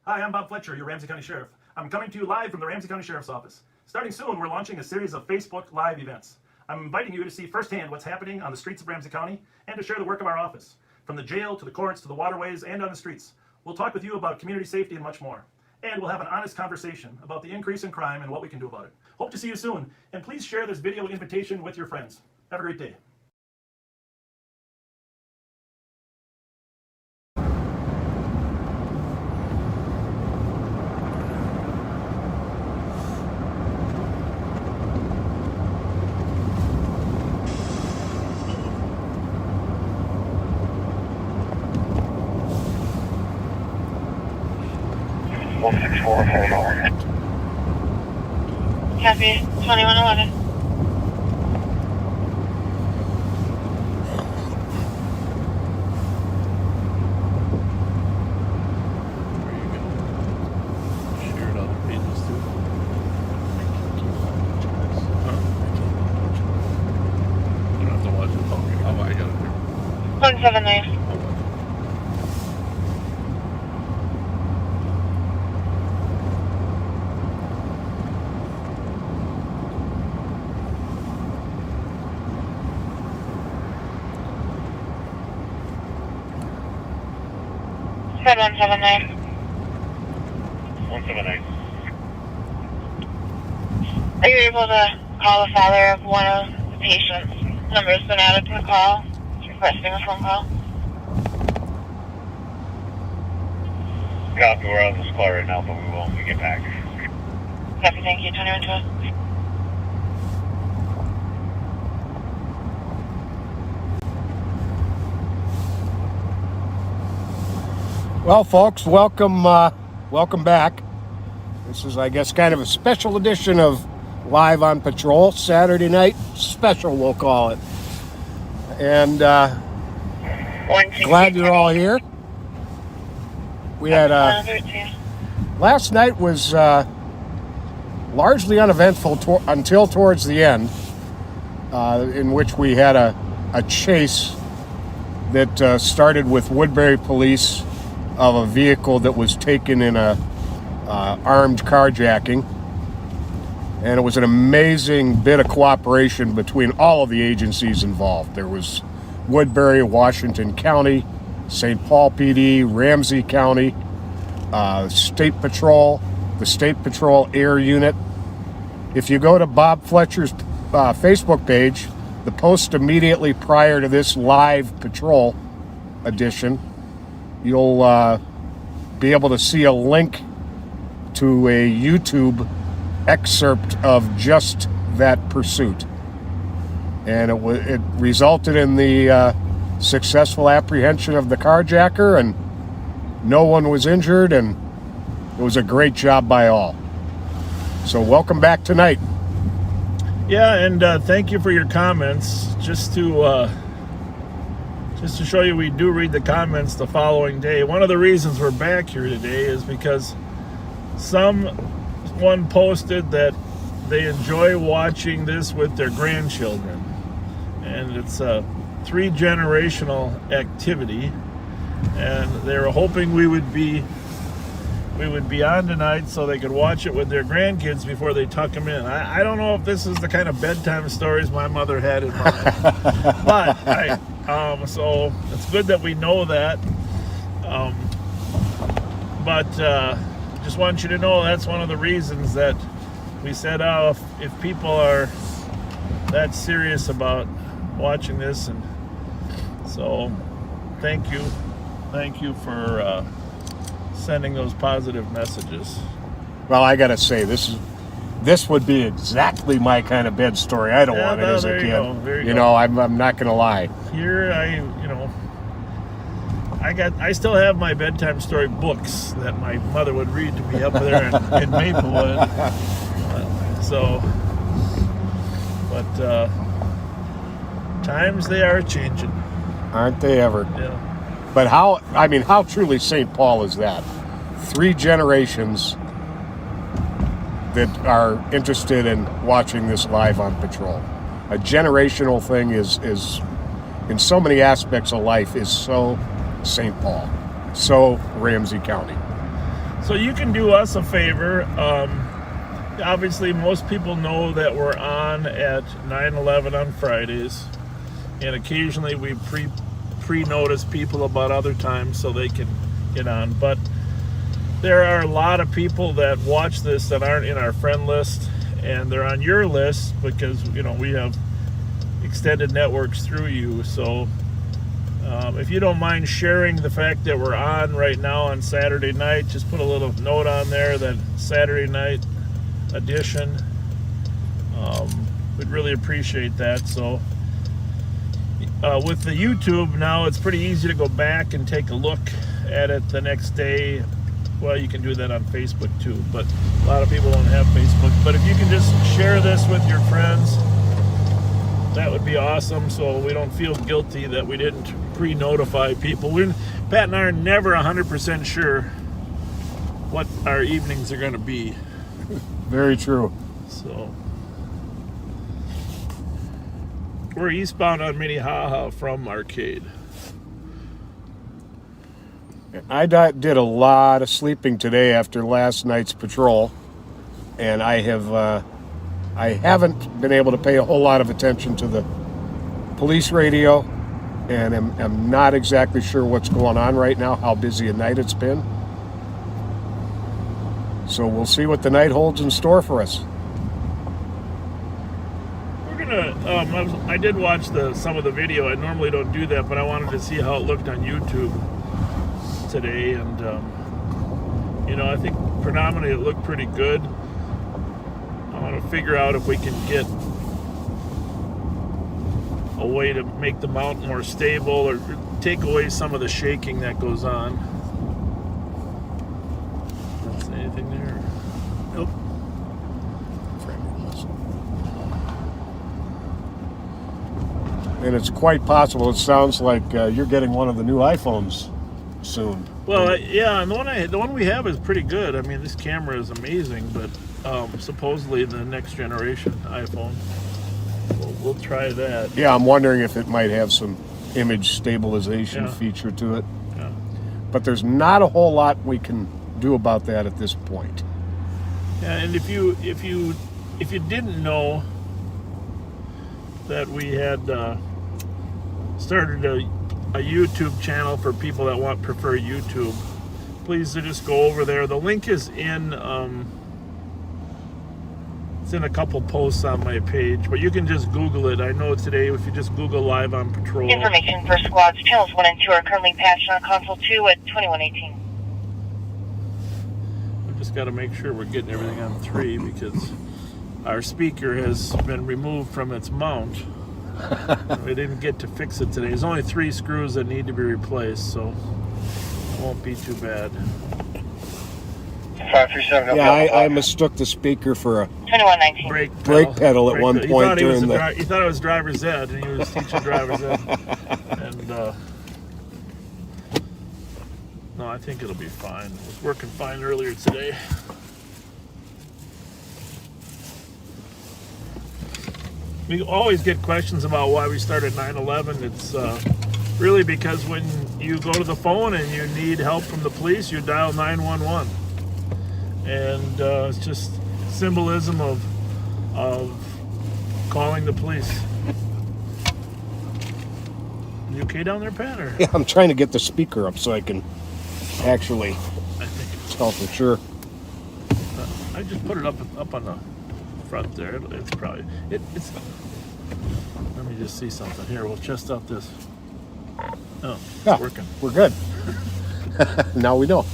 Hi, I'm Bob Fletcher, your Ramsey County Sheriff. I'm coming to you live from the Ramsey County Sheriff's Office. Starting soon, we're launching a series of Facebook Live events. I'm inviting you to see firsthand what's happening on the streets of Ramsey County and to share the work of our office. From the jail to the courts to the waterways and on the streets, we'll talk with you about community safety and much more. And we'll have an honest conversation about the increase in crime and what we can do about it. Hope to see you soon, and please share this video invitation with your friends. Have a great day. Hold on. Copy, 2111. Share it on the pages too. You don't have to watch it. Okay. Oh, I got it there. 179. I'll watch it. Said 179. 179. Are you able to call the father of one of the patients? Number's been added to the call. He's requesting a phone call. Copy, we're on this call right now, but we will when we get back. Copy, thank you. 2112. Well, folks, welcome back. This is, I guess, kind of a special edition of Live on Patrol, Saturday night special, we'll call it. And glad you're all here. We had last night was largely uneventful until towards the end, in which we had a chase that started with Woodbury police of a vehicle that was taken in a armed carjacking, and it was an amazing bit of cooperation between all of the agencies involved. There was Woodbury, Washington County, St. Paul PD, Ramsey County, State Patrol, the State Patrol Air Unit. If you go to Bob Fletcher's Facebook page, the post immediately prior to this live patrol edition, you'll be able to see a link to a YouTube excerpt of just that pursuit. And it resulted in the successful apprehension of the carjacker, and no one was injured, and it was a great job by all. So welcome back tonight. Yeah, and thank you for your comments. Just to show you, we do read the comments the following day. One of the reasons we're back here today is because someone posted that they enjoy watching this with their grandchildren, and it's a 3-generational activity, and they were hoping we would be on tonight so they could watch it with their grandkids before they tuck them in. I don't know if this is the kind of bedtime stories my mother had in mind, but so it's good that we know that. But just want you to know that's one of the reasons that we said, if people are that serious about watching this, and so thank you for sending those positive messages. Well, I gotta say, this would be exactly my kind of bed story. I don't want it as a kid. You know, I'm not gonna lie. Here, I still have my bedtime story books that my mother would read to me up there in Maplewood. But times they are changing, aren't they ever? Yeah. But how truly St. Paul is that? 3 generations that are interested in watching this live on patrol. A generational thing is in so many aspects of life, is so St. Paul, so Ramsey County. So you can do us a favor. Obviously, most people know that we're on at 9/11 on Fridays, and occasionally we pre-notice people about other times so they can get on. But there are a lot of people that watch this that aren't in our friend list, and they're on your list because we have extended networks through you. So if you don't mind sharing the fact that we're on right now on Saturday night, just put a little note on there that Saturday night edition. We'd really appreciate that. So with the YouTube now, it's pretty easy to go back and take a look at it the next day. Well, you can do that on Facebook too, but a lot of people don't have Facebook. But if you can just share this with your friends, that would be awesome, so we don't feel guilty that we didn't pre-notify people. Pat and I are never 100% sure what our evenings are going to be. Very true. So we're eastbound on Minneapolis from Arcade. I did a lot of sleeping today after last night's patrol, and I haven't been able to pay a whole lot of attention to the police radio, and I'm not exactly sure what's going on right now, how busy a night it's been. So we'll see what the night holds in store for us. We're gonna. I did watch some of the video. I normally don't do that, but I wanted to see how it looked on YouTube today, and I think predominantly it looked pretty good. I want to figure out if we can get a way to make the mount more stable or take away some of the shaking that goes on. Don't see anything there. Nope. And it's quite possible, it sounds like you're getting one of the new iPhones soon. Well, yeah, and the one we have is pretty good. I mean, this camera is amazing, but supposedly the next generation iPhone, we'll try that. Yeah, I'm wondering if it might have some image stabilization feature to it. Yeah. But there's not a whole lot we can do about that at this point. Yeah, and if you didn't know that we had started a YouTube channel for people that prefer YouTube, please just go over there. The link is in it's in a couple posts on my page, but you can just Google it. I know today if you just Google Live on Patrol. Information for squads. Channels 1 and 2 are currently patched on console 2 at 2118. We just got to make sure we're getting everything on 3 because our speaker has been removed from its mount. We didn't get to fix it today. There's only 3 screws that need to be replaced, so it won't be too bad. 537. Yeah, I mistook the speaker for a 2119. brake pedal at one point during the... He thought it was driver's ed, and he was teaching driver's ed. And no, I think it'll be fine. It was working fine earlier today. We always get questions about why we started 9/11. It's really because when you go to the phone and you need help from the police, you dial 911. And it's just symbolism of calling the police. You okay down there, Pat? Or? Yeah, I'm trying to get the speaker up so I can actually tell for sure. I just put it up on the front there. It's probably it's. Let me just see something here. We'll test out this. Oh, it's working. We're good. Now we know.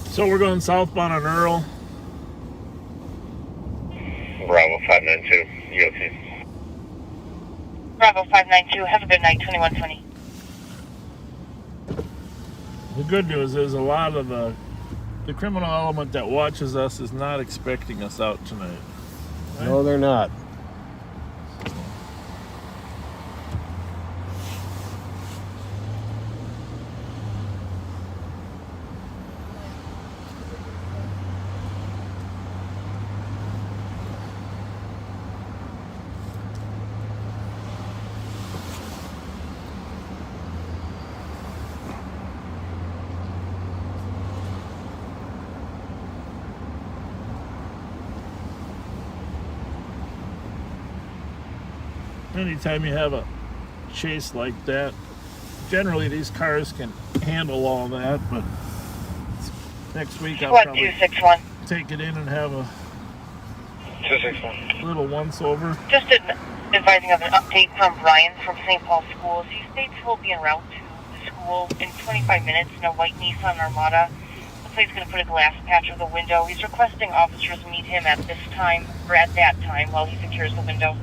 So we're going southbound on Earl. Bravo 592. You okay? Bravo 592. Have a good night. 2120. The good news is a lot of the criminal element that watches us is not expecting us out tonight. Right? No, they're not. anytime you have a chase like that, generally these cars can handle all that, but next week I'll Squad probably 261. take it in and have a 261. little once over. Just advising of an update from Brian from St. Paul Schools. He states he'll be en route to the school in 25 minutes in a white Nissan Armada. The plate's going to put a glass patch over the window. He's requesting officers meet him at this time, or at that time, while he secures the window.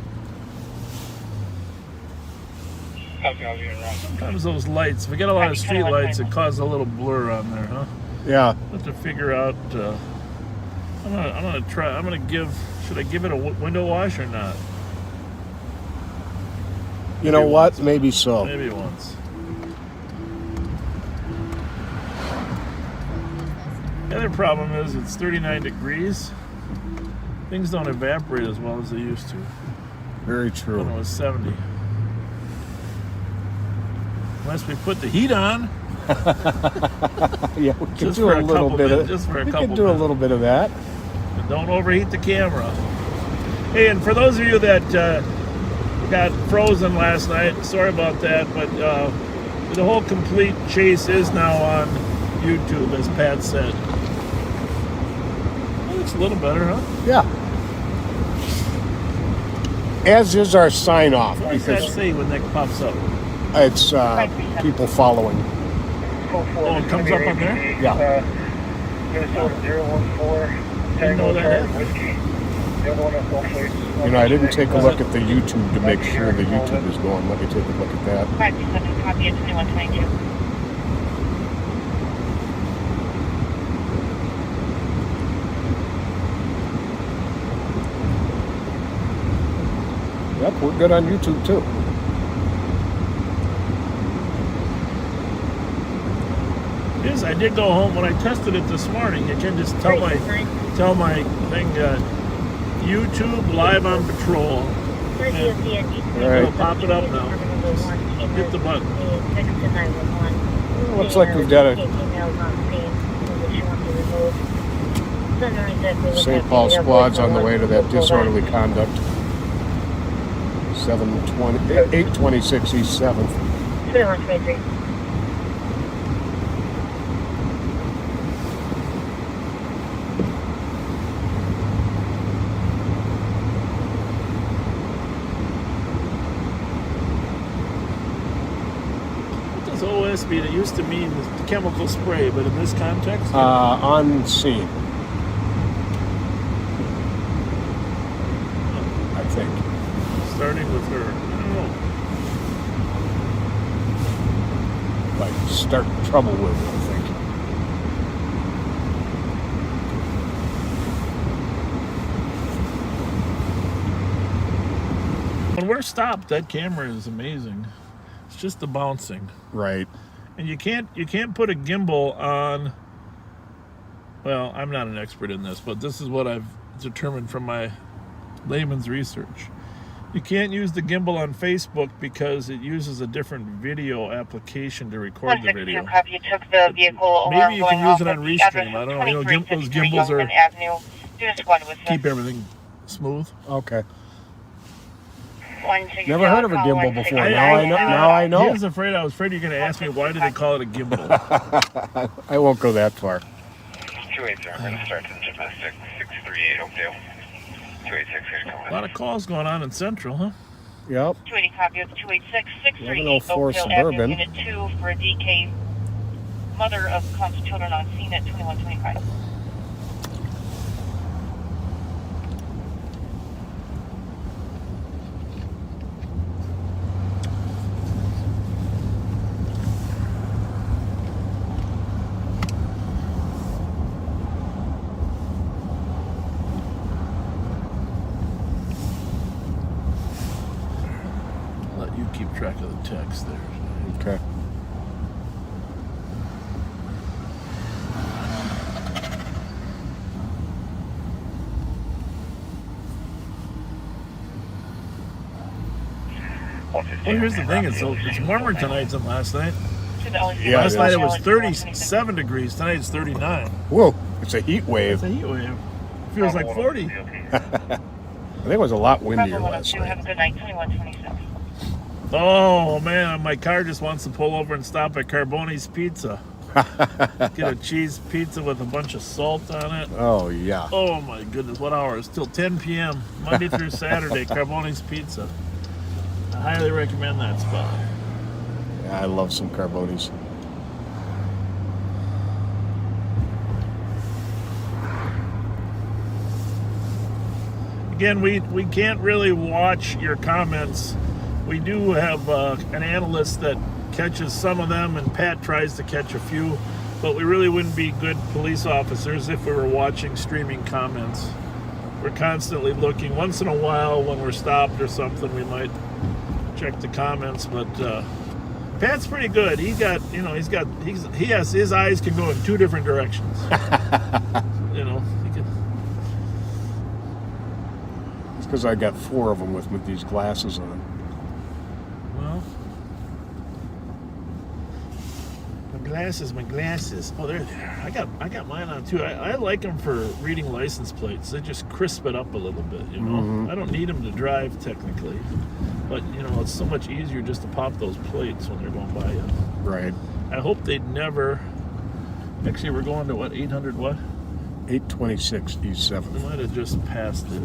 Sometimes those lights, if we get a lot of street lights, it causes a little blur on there, huh? Yeah. Have to figure out. I'm gonna try. I'm gonna give. Should I give it a window wash or not? You know what? Maybe so. Maybe once. The other problem is it's 39 degrees. Things don't evaporate as well as they used to Very when it true. was 70. Unless we put the heat on. Yeah, we could Just do for a a little couple bit of. minutes, just for a We couple could do a minutes. little bit of that. But don't overheat the camera. Hey, and for those of you that got frozen last night, sorry about that, but the whole complete chase is now on YouTube, as Pat said. Well, it's a little better, huh? Yeah. As is our sign off, What does that because say when that pops up? it's people following. Oh, it comes up on there? Yeah. Minnesota 014. Didn't know that happened. Whiskey. The other one is hopefully. You know, I didn't take a look at the YouTube to make sure the YouTube is going. Let me take a look at that. 527, copy, it's 2122. Yep, we're good on YouTube too. Yes, I did go home. When I tested it this morning, you can just tell my thing, YouTube live on patrol. It'll pop it up now. Just hit the button. Looks like we've got a St. Paul squad's on the way to that disorderly conduct. 826 East 7th. 2123. What does OS mean? It used to mean chemical spray, but in this context? On scene, I think. Starting with her. I don't know. Like, start trouble with it, I think. When we're stopped, that camera is amazing. It's just the bouncing. Right. And you can't put a gimbal on. Well, I'm not an expert in this, but this is what I've determined from my layman's research. You can't use the gimbal on Facebook because it uses a different video application to record the video. 162 copy, you took the vehicle Maybe alarm you going can use off it on at the Restream. address I of don't know. You know, those 2353 gimbals are Youngman Avenue. Do a squad with keep them. everything smooth. Okay. One ticket, Never heard of a call, gimbal one before. ticket. Now I know. I was afraid you're going to ask me why do they call it a gimbal. I won't go that far. 280, we're going to start in domestic 638 Oakdale. 286 here A coming. lot of calls going on in Central, huh? Yep. 280 copy with 286 638 1104 Oakdale Suburban. Avenue, Unit 2 for a DK. Mother of conscious children on scene at 2125. Let you keep track of the text there. Okay. Well, here's the thing: it's warmer tonight than last night. Yeah, Last it night is. it was 37 degrees. Tonight it's 39. Whoa, it's a heat It's wave. a heat wave. Feels like 40. think it was a lot windier Bravo last 102, night. have a good night, 2126. Oh man, my car just wants to pull over and stop at Carboni's Pizza. Get a cheese pizza with a bunch of salt on it. Oh, yeah. Oh my goodness, what hour? It's till 10 p.m. Monday through Saturday, Carboni's Pizza. I highly recommend that spot. Yeah, I love some Carbonis. Again, we can't really watch your comments. We do have an analyst that catches some of them, and Pat tries to catch a few, but we really wouldn't be good police officers if we were watching streaming comments. We're constantly looking. Once in a while, when we're stopped or something, we might check the comments, but Pat's pretty good. He has his eyes can go in two different directions. You know, he can. It's because I got 4 of them with these glasses on. Well, my glasses. Oh, they're there. I got mine on too. I like them for reading license plates. They just crisp it up a little bit, you know. Mhm. I don't need them to drive technically, but you know, it's so much easier just to pop those plates when they're going by you. Right. I hope they'd never. Actually, we're going to what, 800 what? 826 East We 7th. might have just passed it.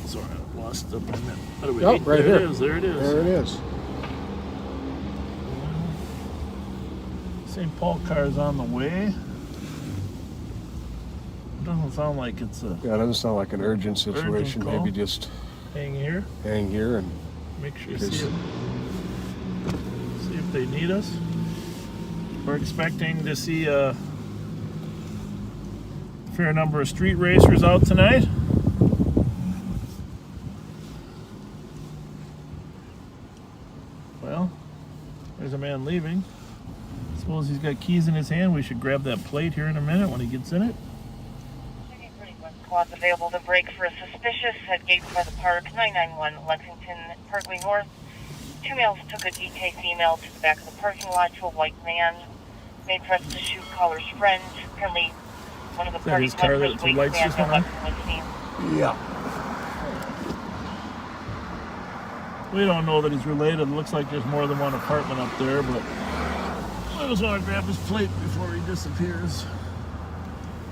Sorry, I lost the minute. What do we Oh, need? right There here. it is. There it is. There it is. St. Paul car's on the way. Doesn't sound like it's a Yeah, it doesn't sound like an urgent situation. call. Maybe just hang here. hang here and Make sure you Yes. see it. See if they need us. We're expecting to see a fair number of street racers out tonight. Well, there's a man leaving. Suppose he's got keys in his hand. We should grab that plate here in a minute when he gets in it. Squad's available to break for a suspicious at gates by the park, 991 Lexington Parkway North. 2 males took a DK female to the back of the parking lot to a white van. Made threats to shoot caller's friend. Apparently, one of the that his parties car went that for the his lights waistband, just no went weapon was seen. yeah. We don't know that he's related. It looks like there's more than one apartment up there, but I just want to grab his plate before he disappears.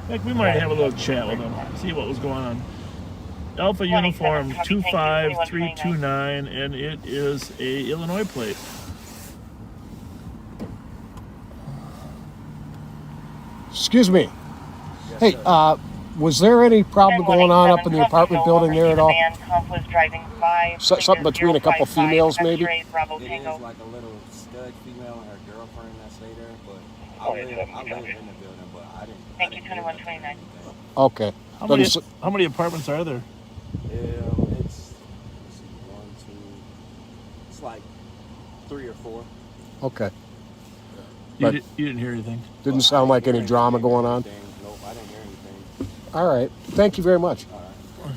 Heck, we might have a little chat with him, see what was going on. Alpha Uniform 25329, and it is a Illinois plate. Excuse me. Hey, was there any problem going on up in the apartment building there at all? Something between a couple females, maybe? It is like a little stud female and her girlfriend that stay there, but I live in the building, but I didn't. Thank you, 2129. Okay. How many apartments are there? It's let's see, 1, 2. It's like 3 or 4. Okay. You, But- you didn't hear anything. Didn't sound like any drama going on. Nope, I didn't hear anything. All right. Thank you very much. All right.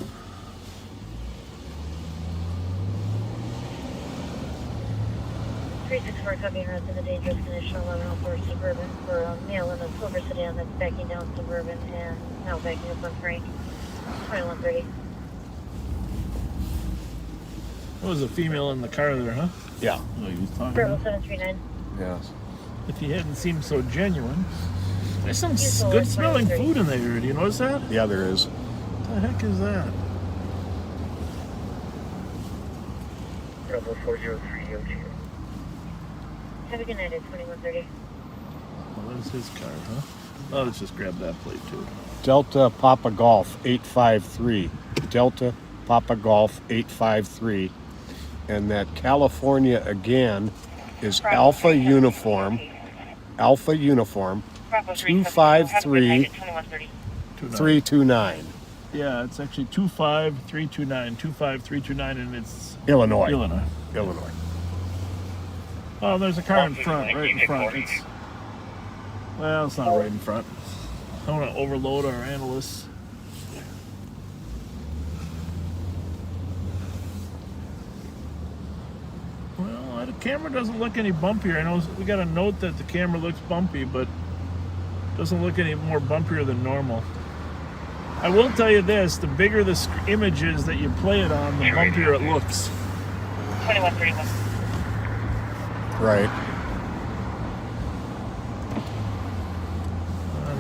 364 copy runs in a dangerous condition 1104 Suburban for a male in a silver sedan that's backing down Suburban and now backing up on Frank. 2130. There was a female in the car there, huh? Yeah. Oh, he was talking. Burrill 739. Yes. If he hadn't seemed so genuine. There's some Useful good at smelling 23. food in there. Do you notice that? Yeah, there is. What the heck is that? Bravo 40302. Have a good night at 2130. Oh, that's his car, huh? Oh, let's just grab that plate too. Delta Papa Golf 853. Delta Papa Golf 853. And that California again is Alpha Uniform. Alpha Uniform Bravo 253 2130. 329. Yeah, it's actually 25329, 25329, and it's Illinois. Illinois. Illinois. Oh, there's a car in front, right in front. Well, it's not right in front. I don't want to overload our analysts. Well, the camera doesn't look any bumpier. I know we got a note that the camera looks bumpy, but doesn't look any more bumpier than normal. I will tell you this, the bigger the image is that you play it on, the bumpier it looks. 2131. Right.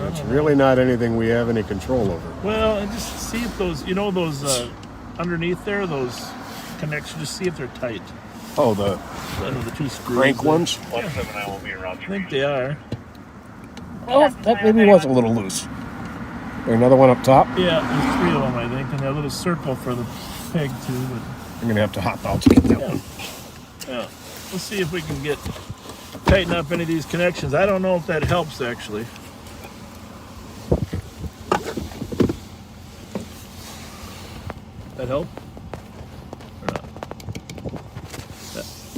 It's really not anything we have any control over. Well, and just see if those, those underneath there, those connections, just see if they're tight. Oh, the two screws. crank there. ones? 179 will be around I think they are. Oh, that maybe was a little loose. There another one up top? Yeah, there's 3 of them, I think, and that little circle for the peg too. But I'm gonna have to hop out to get that one. yeah, let's see if we can tighten up any of these connections. I don't know if that helps actually. That help? Or not?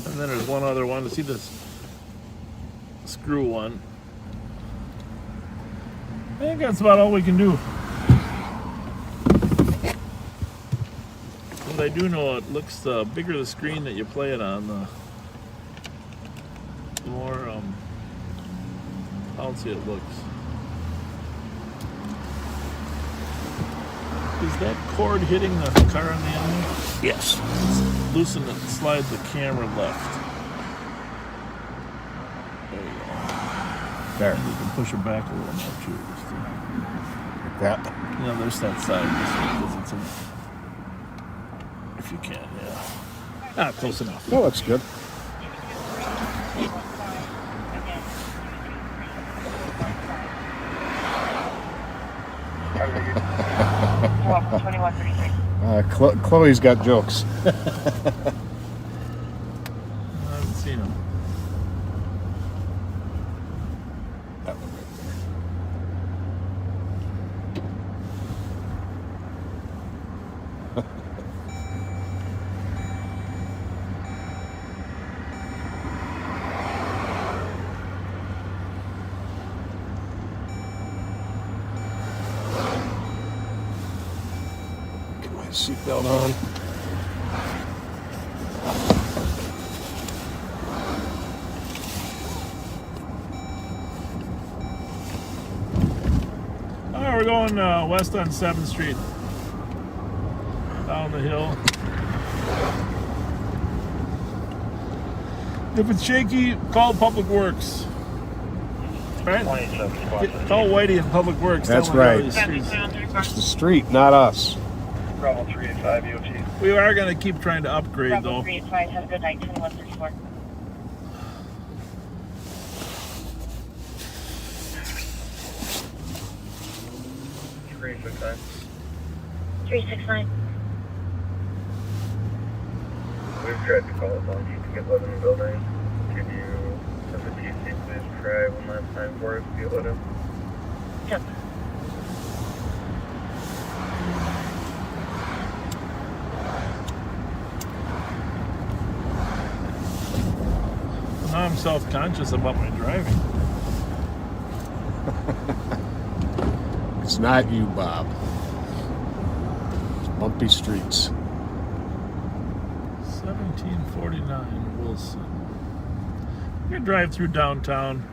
And then there's one other one. See this screw one. I think that's about all we can do. But I do know it looks, the bigger the screen that you play it on, the more bouncy it looks. Is that cord hitting the car on the end? Yes. Loosen it, slide the camera left. There you go. There. And you can push it back a little more too. Just to, Like that. there's that side. If you can, yeah. Close enough. Oh, that's good. You're welcome. 2133. Chloe's got jokes. I haven't seen them. That one right there. Get my seatbelt on. Oh, we're going west on 7th Street. Down the hill. If it's shaky, call Public Works. Right? Call Whitey at Public Works. That's Tell him right. how these streets- It's the street, not us. Bravo 385 EOT. We are going to keep trying to upgrade, Bravo though. 385. Have a good night. 2134. Three 6-9. 369. We've tried to call it on you to get let in the building. Could you send the TC please try one last time for us to get let in? Yep. Now I'm self-conscious about my driving. It's not you, Bob. It's bumpy streets. 1749 Wilson. We drive through downtown.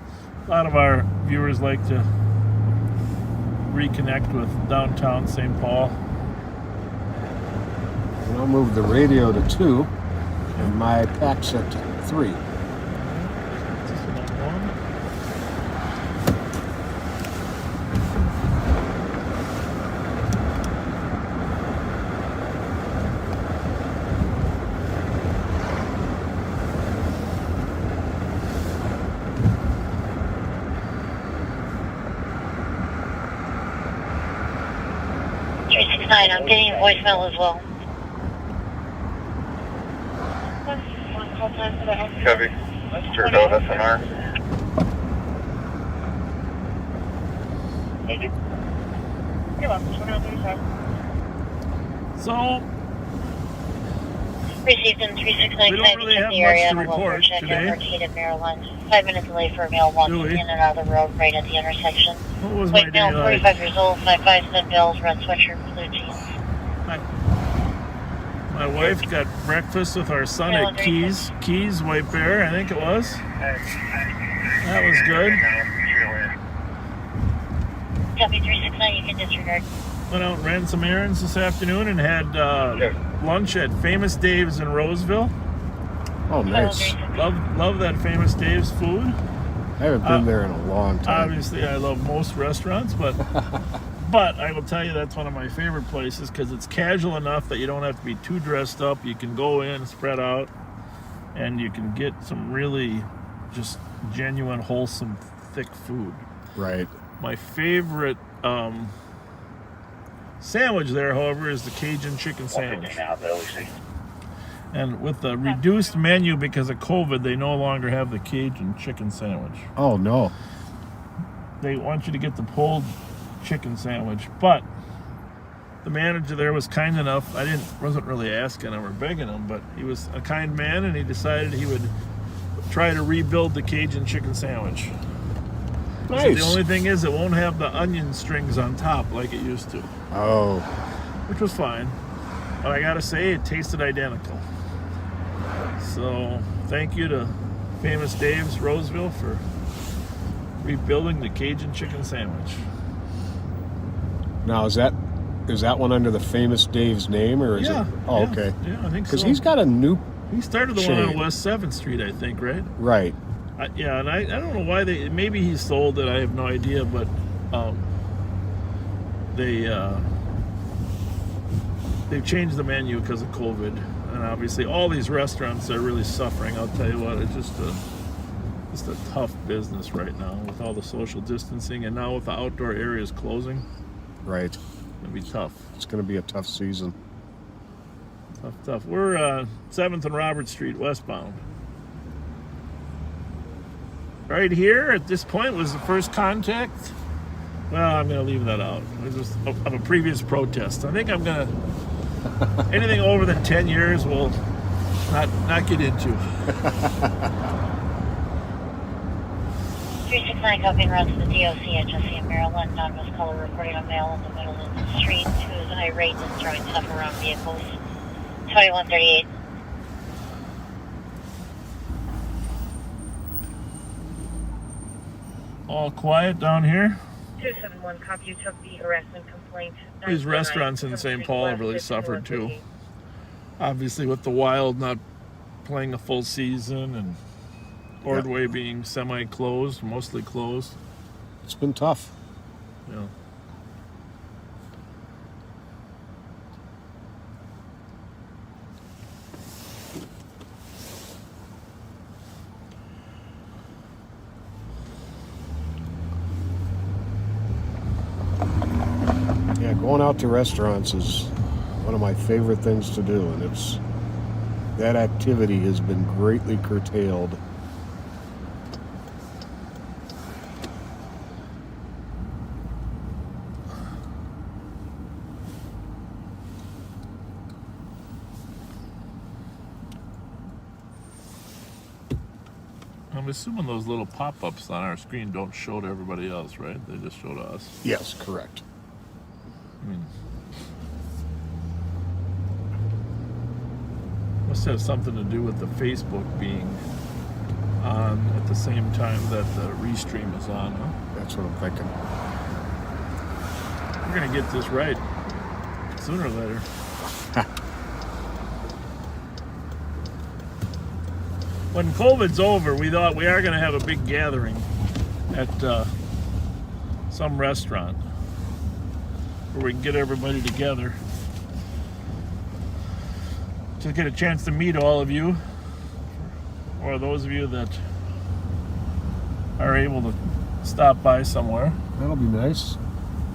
A lot of our viewers like to reconnect with downtown St. Paul. And I'll move the radio to 2 and my pack set to 3. This is not one. I'm getting voicemail as well. Copy. Turbo SNR. Thank you. You're welcome. 2135. So, Received in 369 We don't really have the much area to on report Wilson today. Arcata, Maryland. 5 minutes delay for mail one Do we? in and out of the road right at the intersection. what was my White day male, like? 45 years old, 5'5", thin bells, red sweatshirt, blue jeans. My wife got breakfast with our son at Keys White Bear, I think it was. That was good. Copy 369, you can disregard. went out and ran some errands this afternoon and had lunch at Famous Dave's in Roseville. Oh, nice. Love that Famous Dave's food. I haven't been there in a long time. Obviously, I love most restaurants, but I will tell you that's one of my favorite places because it's casual enough that you don't have to be too dressed up. You can go in, spread out, and you can get some really just genuine, wholesome, thick food. Right. My favorite sandwich there, however, is the Cajun chicken sandwich. And with the reduced menu because of COVID, they no longer have the Cajun chicken sandwich. Oh, no. They want you to get the pulled chicken sandwich, but the manager there was kind enough. Wasn't really asking him or begging him, but he was a kind man, and he decided he would try to rebuild the Cajun chicken sandwich. Nice. So the only thing is, it won't have the onion strings on top like it used to. Oh. Which was fine, but I gotta say, it tasted identical. So thank you to Famous Dave's Roseville for rebuilding the Cajun chicken sandwich. Now, is that one under the Famous Dave's name, or is it? Oh, yeah, okay. Yeah, I think so. Because he's got a new. He started the one on West 7th Street, I think, right? Right. And I don't know why maybe he sold it. I have no idea, but they've changed the menu because of COVID, and obviously all these restaurants are really suffering. I'll tell you what, it's just a tough business right now with all the social distancing, and now with the outdoor areas closing. Right. It'll be tough. It's going to be a tough season. Tough. We're 7th and Robert Street westbound. Right here at this point was the first contact. Well, I'm going to leave that out. It was of a previous protest. I think I'm going to... anything over than 10 years we'll not get into. 369 copying route to the DOC at Jesse in Maryland. Non-west caller reporting a male in the middle of the street who is irate and throwing stuff around vehicles. 2138. All quiet down here. 271 copy, you took the harassment complaint. These restaurants in St. Paul have really suffered too. Obviously with the Wild not playing a full season and Ordway being semi-closed, mostly closed. It's been tough. Yeah. Yeah, going out to restaurants is one of my favorite things to do, and that activity has been greatly curtailed. I'm assuming those little pop-ups on our screen don't show to everybody else, right? They just show to us. Yes, correct. I mean, must have something to do with the Facebook being on at the same time that the restream is on, huh? That's what I'm thinking. We're gonna get this right sooner or later. When COVID's over, we thought we are gonna have a big gathering at some restaurant where we can get everybody together to get a chance to meet all of you, or those of you that are able to stop by somewhere. That'll be nice.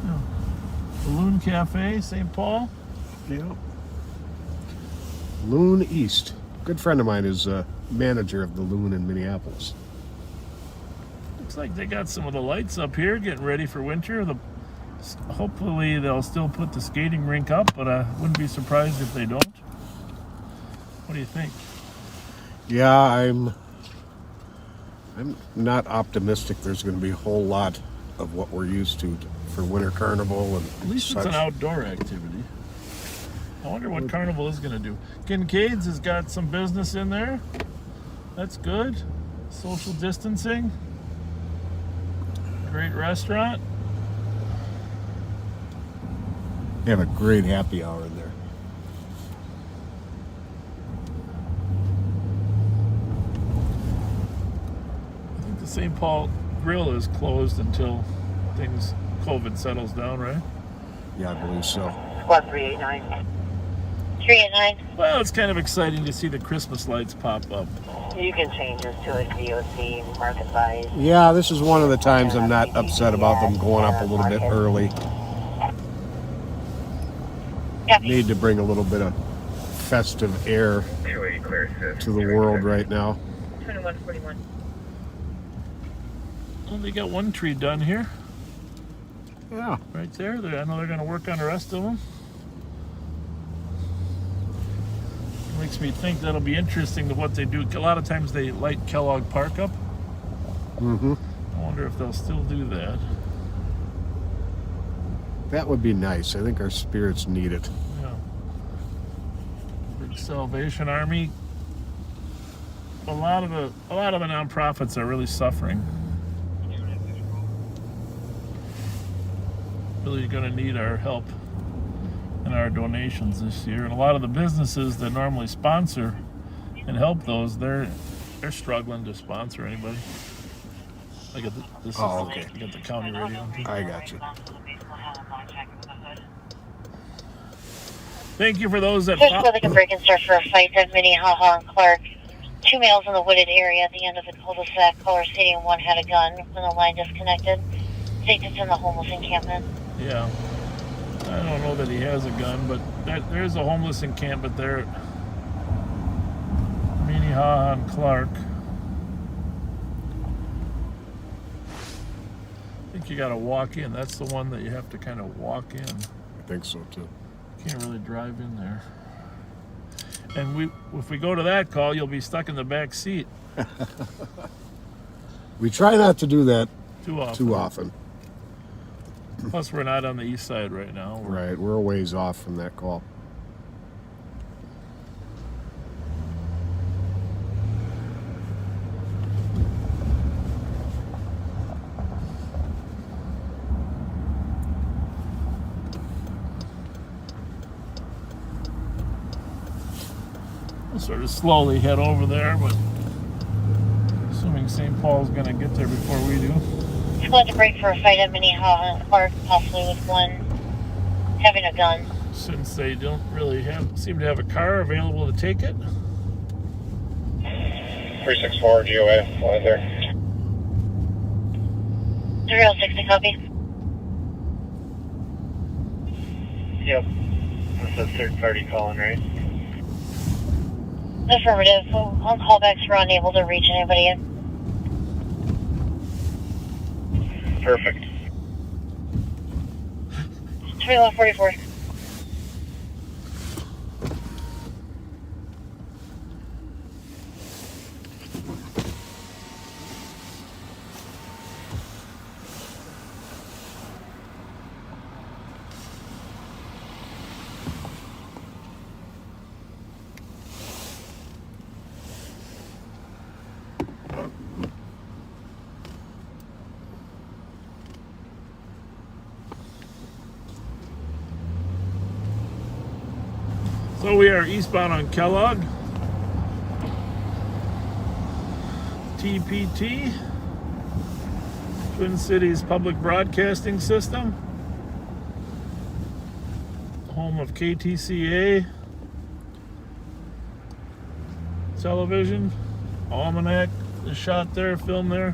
Yeah. Balloon Cafe, St. Paul. Yep. Loon East. A good friend of mine is manager of the Loon in Minneapolis. Looks like they got some of the lights up here getting ready for winter. Hopefully they'll still put the skating rink up, but I wouldn't be surprised if they don't. What do you think? Yeah, I'm not optimistic there's going to be a whole lot of what we're used to for Winter Carnival and At least such. it's an outdoor activity. I wonder what Carnival is going to do. Kincaid's has got some business in there. That's good. Social distancing. Great restaurant. They have a great happy hour in there. I think the St. Paul Grill is closed until COVID settles down, right? Yeah, I believe so. Squad 389. 389. Well, it's kind of exciting to see the Christmas lights pop up. You can change this to a VOC market size. Yeah, this is one of the times I'm not upset about them going up a little bit early. Need to bring a little bit of festive air 280 clear to the world right now. 2141. Well, they got one tree done here, Yeah. right there. I know they're going to work on the rest of them. Makes me think that'll be interesting to what they do. A lot of times they light Kellogg Park up. Mm-hmm. I wonder if they'll still do that. That would be nice. I think our spirits need it. Yeah. The Salvation Army. A lot of the nonprofits are really suffering. Really going to need our help and our donations this year. And a lot of the businesses that normally sponsor and help those, they're struggling to sponsor anybody. I got this. Oh, okay. You got the county radio. I got you. Thank you for those that. Here's where they can break and start for a fight at Minneapolis and Clark. 2 males in the wooded area at the end of the cul-de-sac. Caller stating one had a gun when the line disconnected. Think it's in the homeless encampment. Yeah. I don't know that he has a gun, but there's a homeless encampment there at Minnehaha and Clark. I think you got to walk in. That's the one that you have to kind of walk in. I think so too. Can't really drive in there. And if we go to that call, you'll be stuck in the back seat We try not to do that too often. too often. Plus, we're not on the east side right now. Right, we're a ways off from that call. We'll sort of slowly head over there, but assuming St. Paul's going to get there before we do. Squad to break for a fight at Minneapolis and Clark, possibly with one having a gun. Since they don't really seem to have a car available to take it. 364 GOA, fly there. 3060 copy. Yep. That's a third party calling, right? Affirmative. On callbacks, we're unable to reach anybody in. Perfect. 2144. So we are eastbound on Kellogg. TPT, Twin Cities Public Broadcasting System, home of KTCA television, Almanac is shot there, filmed there.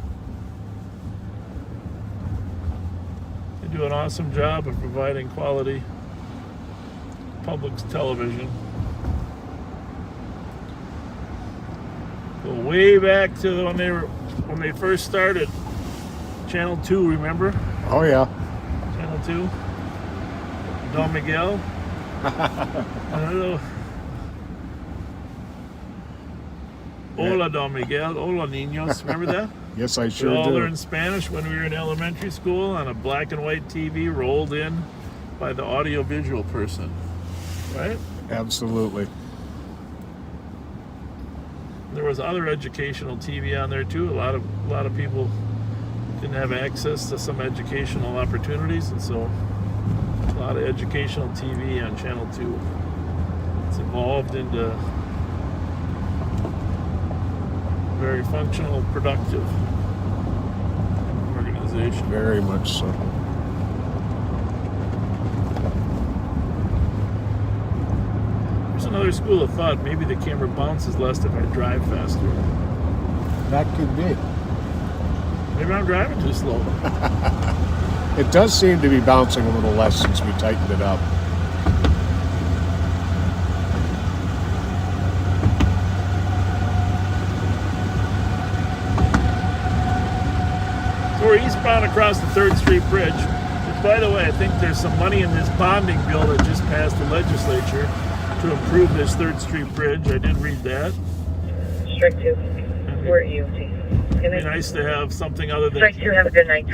They do an awesome job of providing quality public television. Go way back to when they first started. Channel 2, remember? Oh yeah. Channel 2. Don Miguel. Hola, Don Miguel. Hola, niños. Remember that? Yes, I We sure all do. learned Spanish when we were in elementary school on a black and white TV rolled in by the audiovisual person. Right? Absolutely. There was other educational TV on there too. A lot of people didn't have access to some educational opportunities, and so a lot of educational TV on Channel 2. It's evolved into very functional, productive organization. Very much so. There's another school of thought. Maybe the camera bounces less if I drive faster. That could be. Maybe I'm driving too slow. It does seem to be bouncing a little less since we tightened it up. So we're eastbound across the 3rd Street Bridge, which, by the way, I think there's some money in this bonding bill that just passed the legislature to improve this 3rd Street Bridge. I did read that. Strike 2. We're at EOT. It'd be nice to have something other than Strike 2, have a good night.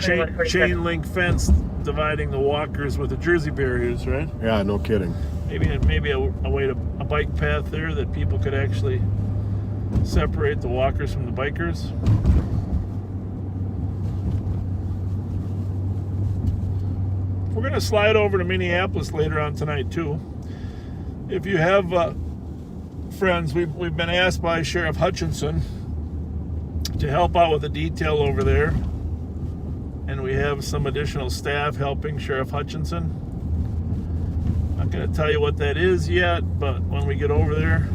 chain link fence dividing the walkers with the Jersey barriers, right? Yeah, no kidding. Maybe a way to a bike path there that people could actually separate the walkers from the bikers. We're going to slide over to Minneapolis later on tonight too. If you have friends, we've been asked by Sheriff Hutchinson to help out with the detail over there, and we have some additional staff helping Sheriff Hutchinson. Not going to tell you what that is yet, but when we get over there,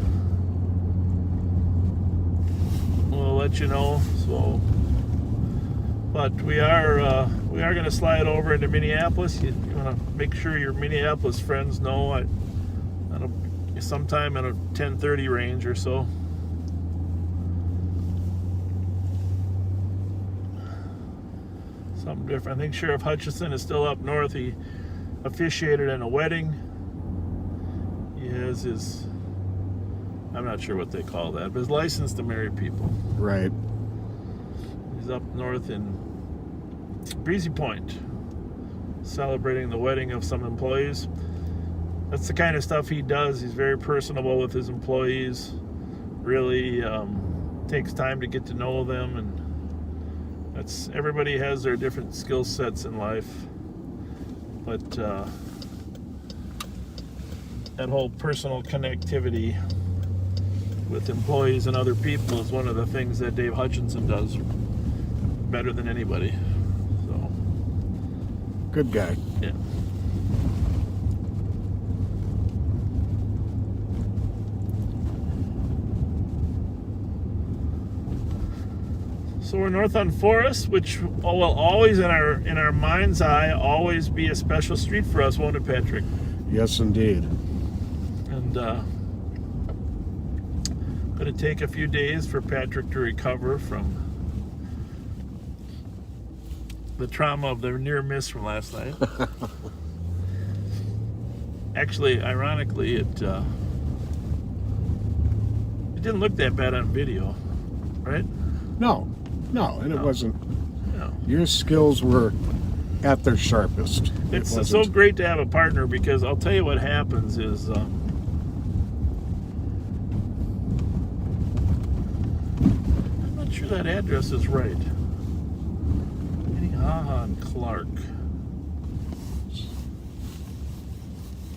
we'll let you know. So, but we are going to slide over into Minneapolis. You want to make sure your Minneapolis friends know. Sometime in a 10:30 range or so. Something different. I think Sheriff Hutchinson is still up north. He officiated in a wedding. He has his, I'm not sure what they call that, but his license to marry people. Right. He's up north in Breezy Point, celebrating the wedding of some employees. That's the kind of stuff he does. He's very personable with his employees. Really takes time to get to know them, and everybody has their different skill sets in life. But that whole personal connectivity with employees and other people is one of the things that Dave Hutchinson does better than anybody. So, good guy. Yeah. So we're north on Forest, which will always, in our mind's eye, always be a special street for us, won't it, Patrick? Yes, indeed. And going to take a few days for Patrick to recover from the trauma of the near miss from last night. Actually, ironically, it didn't look that bad on video, right? No, and it wasn't. No. Your skills were at their sharpest. It's so great to have a partner, because I'll tell you what happens is I'm not sure that address is right. Minnehaha and Clark.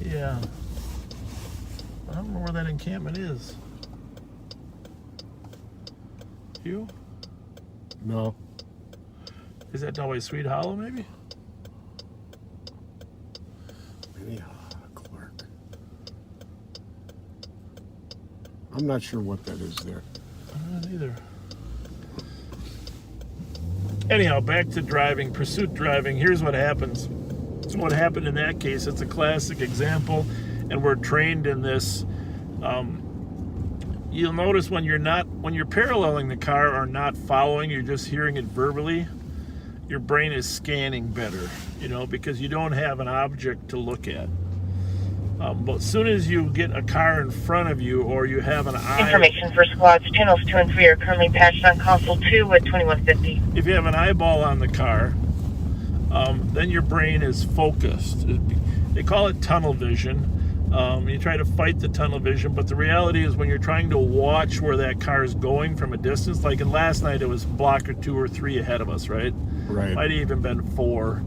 Yeah. I don't know where that encampment is. You? No. Is that down by Sweet Hollow, maybe? Minneapolis, Clark. I'm not sure what that is there. I'm not either. Anyhow, back to driving, pursuit driving. Here's what happens. What happened in that case, it's a classic example, and we're trained in this. You'll notice when you're paralleling the car or not following, you're just hearing it verbally, your brain is scanning better, because you don't have an object to look at. But as soon as you get a car in front of you, or you have an eye... Information for squads. Channels 2 and 3 are currently patched on console 2 at 2150. If you have an eyeball on the car, then your brain is focused. They call it tunnel vision. You try to fight the tunnel vision, but the reality is when you're trying to watch where that car is going from a distance, like in last night it was a block or 2 or 3 ahead of us, right? Right. Might have even been 4.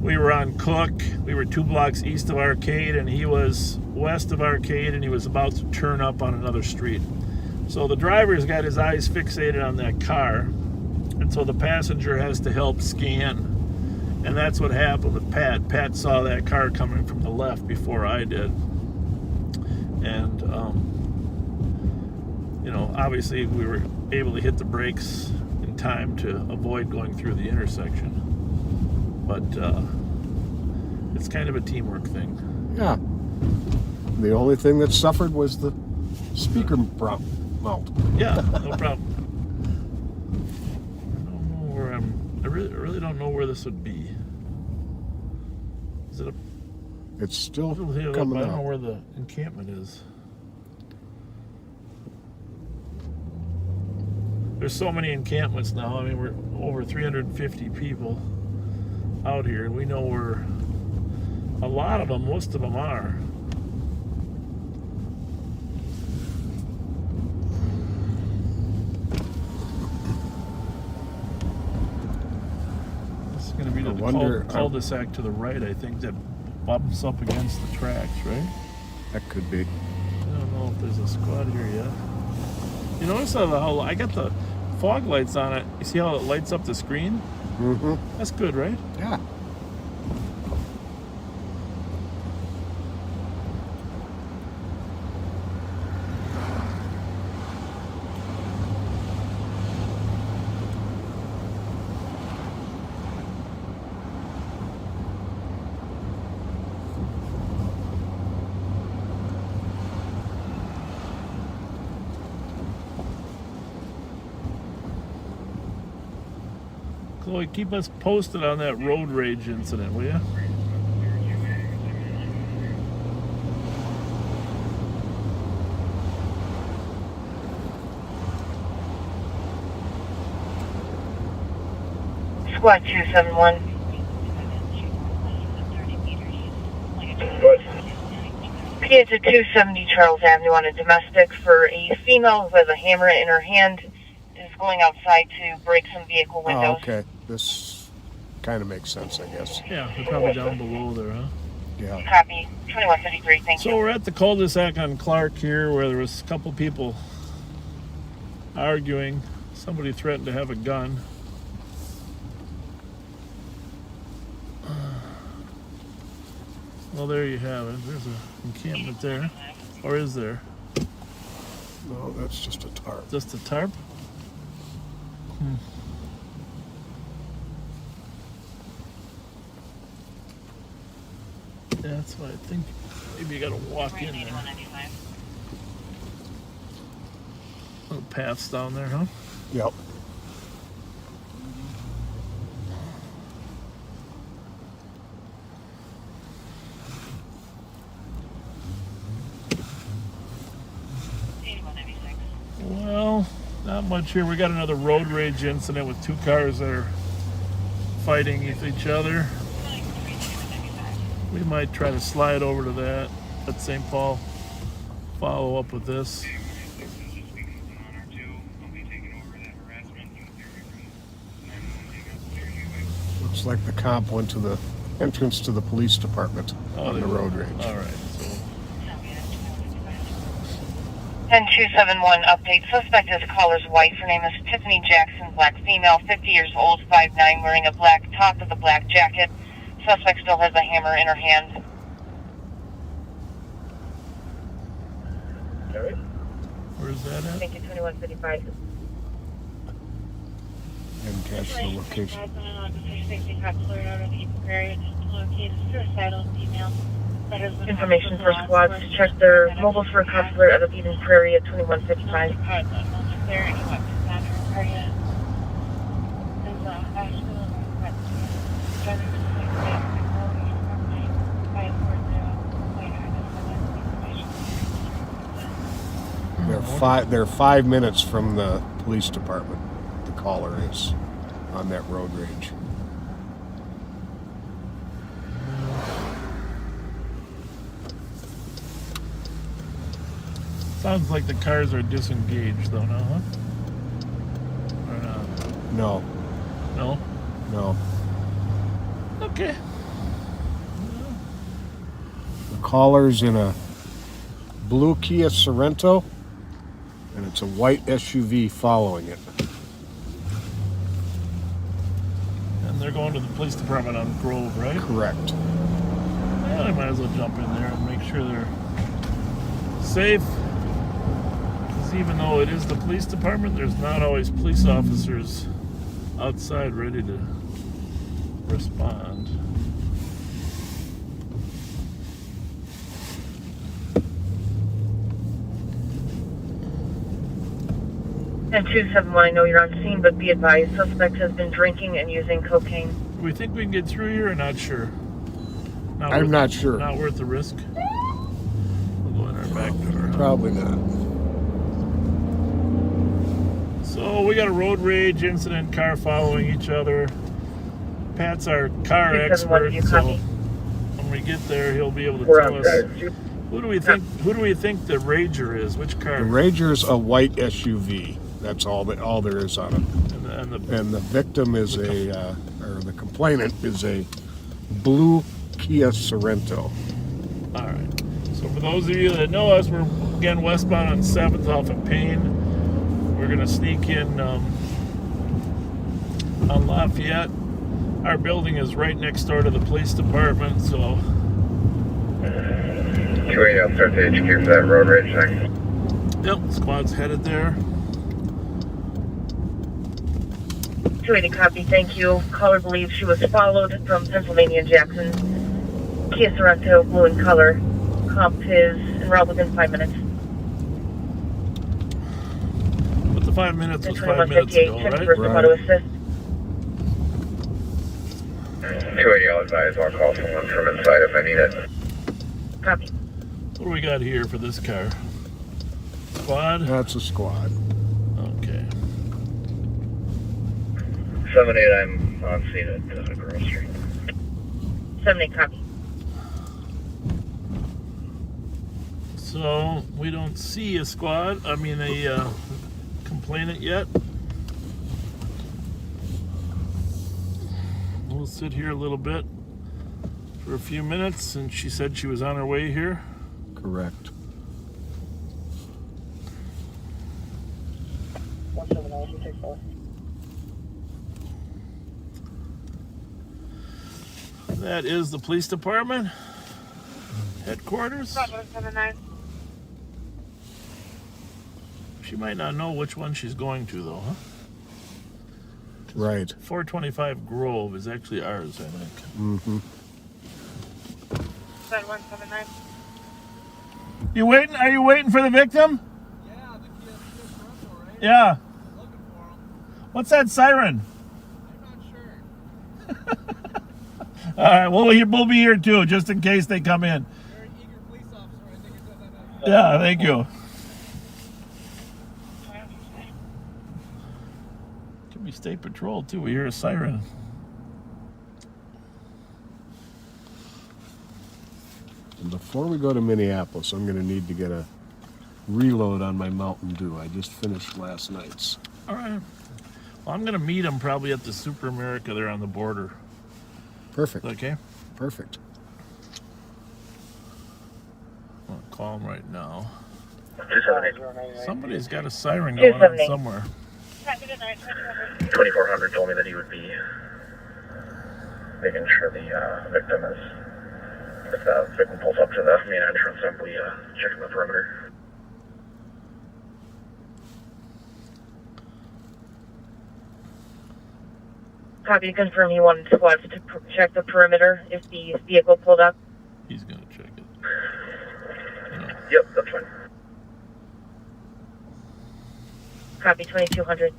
we were on Cook. We were 2 blocks east of Arcade, and he was west of Arcade, and he was about to turn up on another street. So the driver's got his eyes fixated on that car, and so the passenger has to help scan. And that's what happened with Pat. Pat saw that car coming from the left before I did. And, you know, obviously we were able to hit the brakes in time to avoid going through the intersection. But it's kind of a teamwork thing. Yeah. The only thing that suffered was the speaker mount. Yeah, no problem. I don't know where I really don't know where this would be. Is it a It's still hill? coming I don't know out. where the encampment is. There's so many encampments now. I mean, we're over 350 people out here, and we know where a lot of them, most of them are. This is going to be I the wonder- cul-de-sac to the right, I think, that bumps up against the tracks, right? That could be. I don't know if there's a squad here yet. You notice how I got the fog lights on it. You see how it lights up the screen? Mm-hmm. That's good, right? Yeah. Chloe, keep us posted on that road rage incident, will you? Squad 271. What? PA to 270 Charles Avenue on a domestic for a female with a hammer in her hand is going outside to break some vehicle windows. Oh, okay. This kind of makes sense, I guess. Yeah, they're probably down below there, huh? Yeah. Copy. 2153, thank So you. we're at the cul-de-sac on Clark here, where there was a couple people arguing. Somebody threatened to have a gun. Well, there you have it. There's an encampment there. Or is there? No, that's just a tarp. Just a tarp? Yeah, that's what I think. Maybe you gotta walk in there. Little paths down there, huh? Yep. Well, not much here. We got another road rage incident with 2 cars that are fighting with each other. We might try to slide over to that at St. Paul. Follow up with this. Looks like the cop went to the entrance to the police department on the road rage. All right. So 10271 update. Suspect is caller's wife. Her name is Tiffany Jackson, black female, 50 years old, 5'9", wearing a black top with a black jacket. Suspect still has a hammer in her hand. Alright. where's that at? Thank you, 2155. Didn't catch the location. Information for squads to check their mobiles for a counselor at the Eden Prairie at 2155. They're 5 minutes from the police department. The caller is on that road rage. Sounds like the cars are disengaged though now, huh? Or not? No, No? no. Okay. Caller's in a blue Kia Sorento, and it's a white SUV following it. And they're going to the police department on Grove, right? Correct. Well, I might as well jump in there and make sure they're safe. Because even though it is the police department, there's not always police officers outside ready to respond. And 271, I know you're on scene, but be advised, suspect has been drinking and using cocaine. Do we think we can get through here or not sure? I'm not sure. Not worth the risk. We'll go in our back door. Probably not. So we got a road rage incident, car following each other. Pat's our car 271, expert, you so copy? when we get there, he'll be able to We're tell on us. side. Who do we think the Rager is? Which car? The Rager's a white SUV. That's all there is on it. And The victim is or the complainant is a blue Kia Sorento. all right. So for those of you that know us, we're again westbound on 7th off of Payne. We're gonna sneak in on Lafayette. Our building is right next door to the police department, so 280, I'll start the HQ for that road rage thing. yep, squad's headed there. 280 copy, thank you. Caller believes she was followed from Pennsylvania Jackson. Kia Sorento, blue in color. Comp is en route within 5 minutes. But the 5 minutes And was 5 minutes 2158, ago, check right? first auto assist. 280, I'll advise. I'll call someone from inside if I need it. Copy. What do we got here for this car? Squad? That's a squad. Okay. 78, I'm on scene at Grove Street. 78 copy. So we don't see a squad. I mean a complainant yet. We'll sit here a little bit for a few minutes, and she said she was on her way here. Correct. 179, That is the police department headquarters. 179. She might not know which one she's going to, though, huh? Right. 425 Grove is actually ours, I think. Mm-hmm. 179. You waiting? Are you waiting for the victim? Yeah, the Kia Sorento, right? Yeah. I'm looking for him. What's that siren? I'm not sure. All right, we'll be here too, just in case they come in. You're an eager police officer. I think it does that. Yeah, thank you. Could be state patrol too. We hear a siren. And before we go to Minneapolis, I'm going to need to get a reload on my Mountain Dew. I just finished last night's. All right. Well, I'm gonna meet him probably at the Super America there on the border. Perfect. Okay. Perfect. I'll call him right now. 278. Somebody's got a siren going on 278. somewhere. 2400 told me that he would be making sure the victim is, if the victim pulls up to the main entrance, I'll be checking the perimeter. Copy to confirm he wanted squads to check the perimeter if the vehicle pulled up. He's gonna check it. Yep, that's fine. Copy 2200.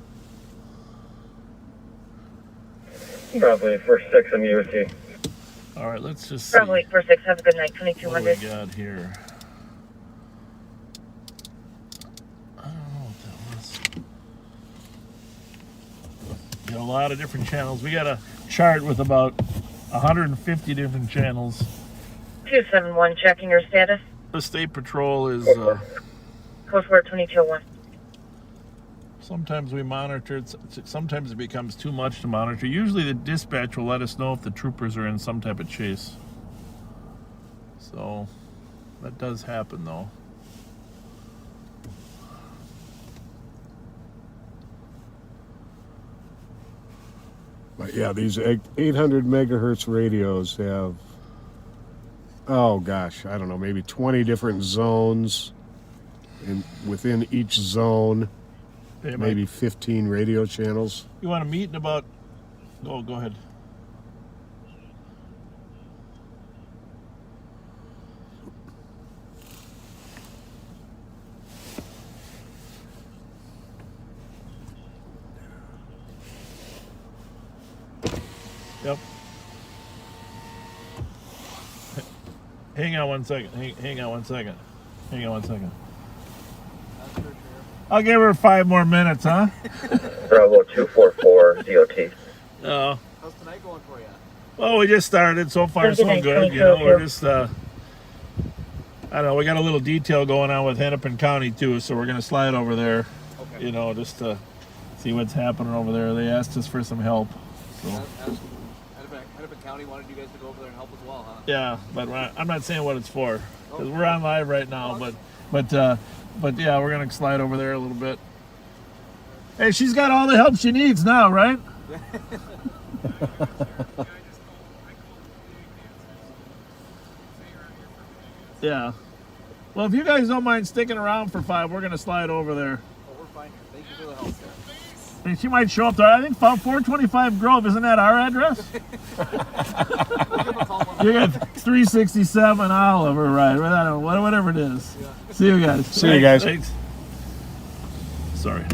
Probably first 6 in USC. All right, let's just see Probably for 6. Have a good night. what do we 2200. got here. I don't know what that was. Got a lot of different channels. We got a chart with about 150 different channels. 271, checking your status. The state patrol is Coast Guard 2201. sometimes we monitor it. Sometimes it becomes too much to monitor. Usually the dispatch will let us know if the troopers are in some type of chase. So That does happen, though. But yeah, these 800 megahertz radios have, oh gosh, I don't know, maybe 20 different zones. And within each zone, Hey, maybe Mike, 15 radio channels. you want to meet in about... Oh, go ahead. Yep. Hang on one second. Hang on one second. Hang on one second. I'll give her 5 more minutes, huh? Bravo 244 DOT. Oh. How's tonight going for you? Well, we just started. So far, so good. You know, we're just, I don't know, we got a little detail going on with Hennepin County, too, so we're going to slide over there, Okay. you know, just to see what's happening over there. They asked us for some help. So. Hennepin County wanted you guys to go over there and help as well, huh? Yeah, but I'm not saying what it's for, because we're on live right now, but yeah, we're going to slide over there a little bit. Hey, she's got all the help she needs now, right? Yeah. Well, if you guys don't mind sticking around for 5, we're going to slide over there. Oh, we're fine. Thank you for the help, sir. And she might show up there. I think 425 Grove, isn't that our address? You got 367 Oliver, right? I don't know, whatever it is. Yeah. See you guys. See you guys. Thanks. Sorry.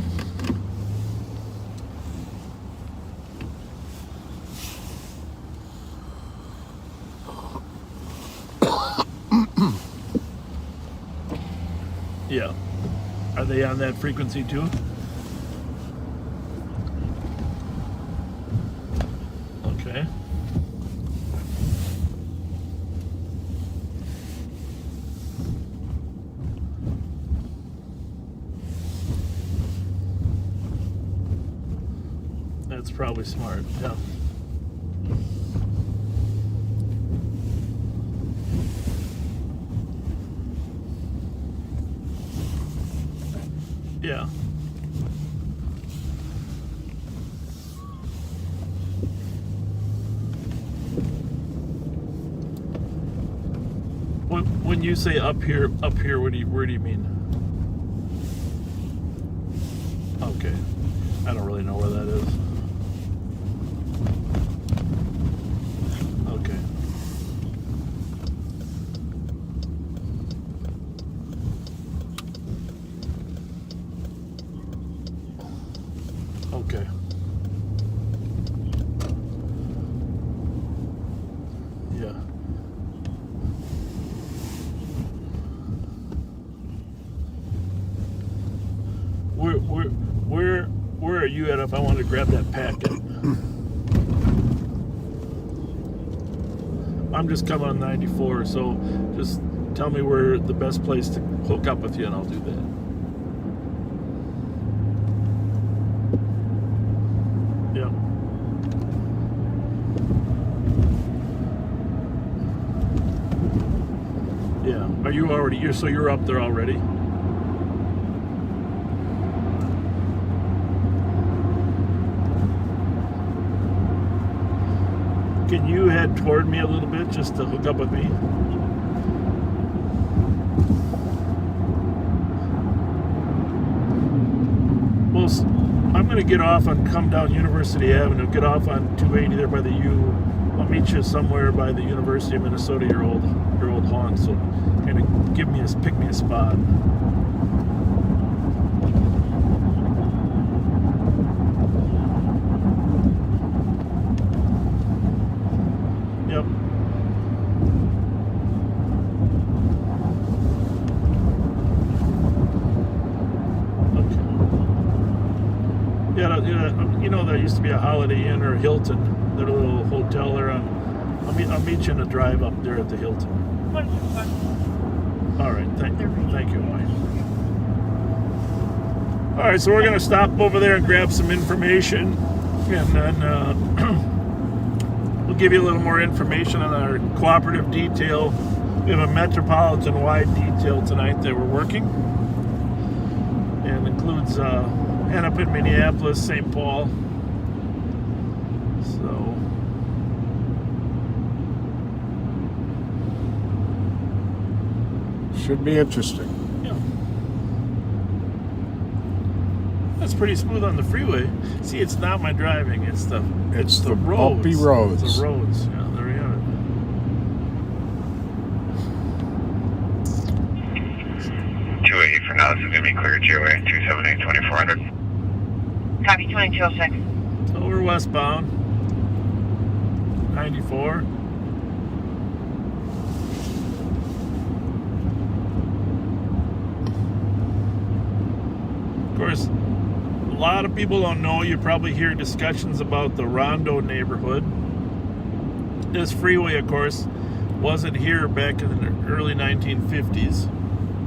Yeah. Are they on that frequency too? Okay. That's probably smart, yeah. Yeah. When you say up here, where do you mean? Okay, I don't really know where that is. Okay. Okay. Yeah. Where are you at if I wanted to grab that packet? I'm just coming on 94, so just tell me where the best place to hook up with you and I'll do that. Yeah. Are you already? You're up there already? Can you head toward me a little bit just to hook up with me? Well, I'm going to get off and come down University Avenue, get off on 280 there by the U. I'll meet you somewhere by the University of Minnesota, your old haunt. So kind of pick me a spot. Yep. Okay. Yeah, you know there used to be a Holiday Inn or a Hilton, that little hotel there on. I'll meet you in a drive up there at the Hilton. All right, thank you. All right, so we're gonna stop over there and grab some information, and then we'll give you a little more information on our cooperative detail We have a metropolitan-wide detail tonight that we're working, and includes Hennepin, Minneapolis, St. Paul. So should be interesting. yeah, that's pretty smooth on the freeway. See, it's not my driving; it's the roads. bumpy roads. It's the roads. Yeah, there you have it. Now this is going to be clear GOA 278-2400. Copy 2206. So we're westbound. 94. Of course, a lot of people don't know. You probably hear discussions about the Rondo neighborhood. This freeway, of course, wasn't here back in the early 1950s.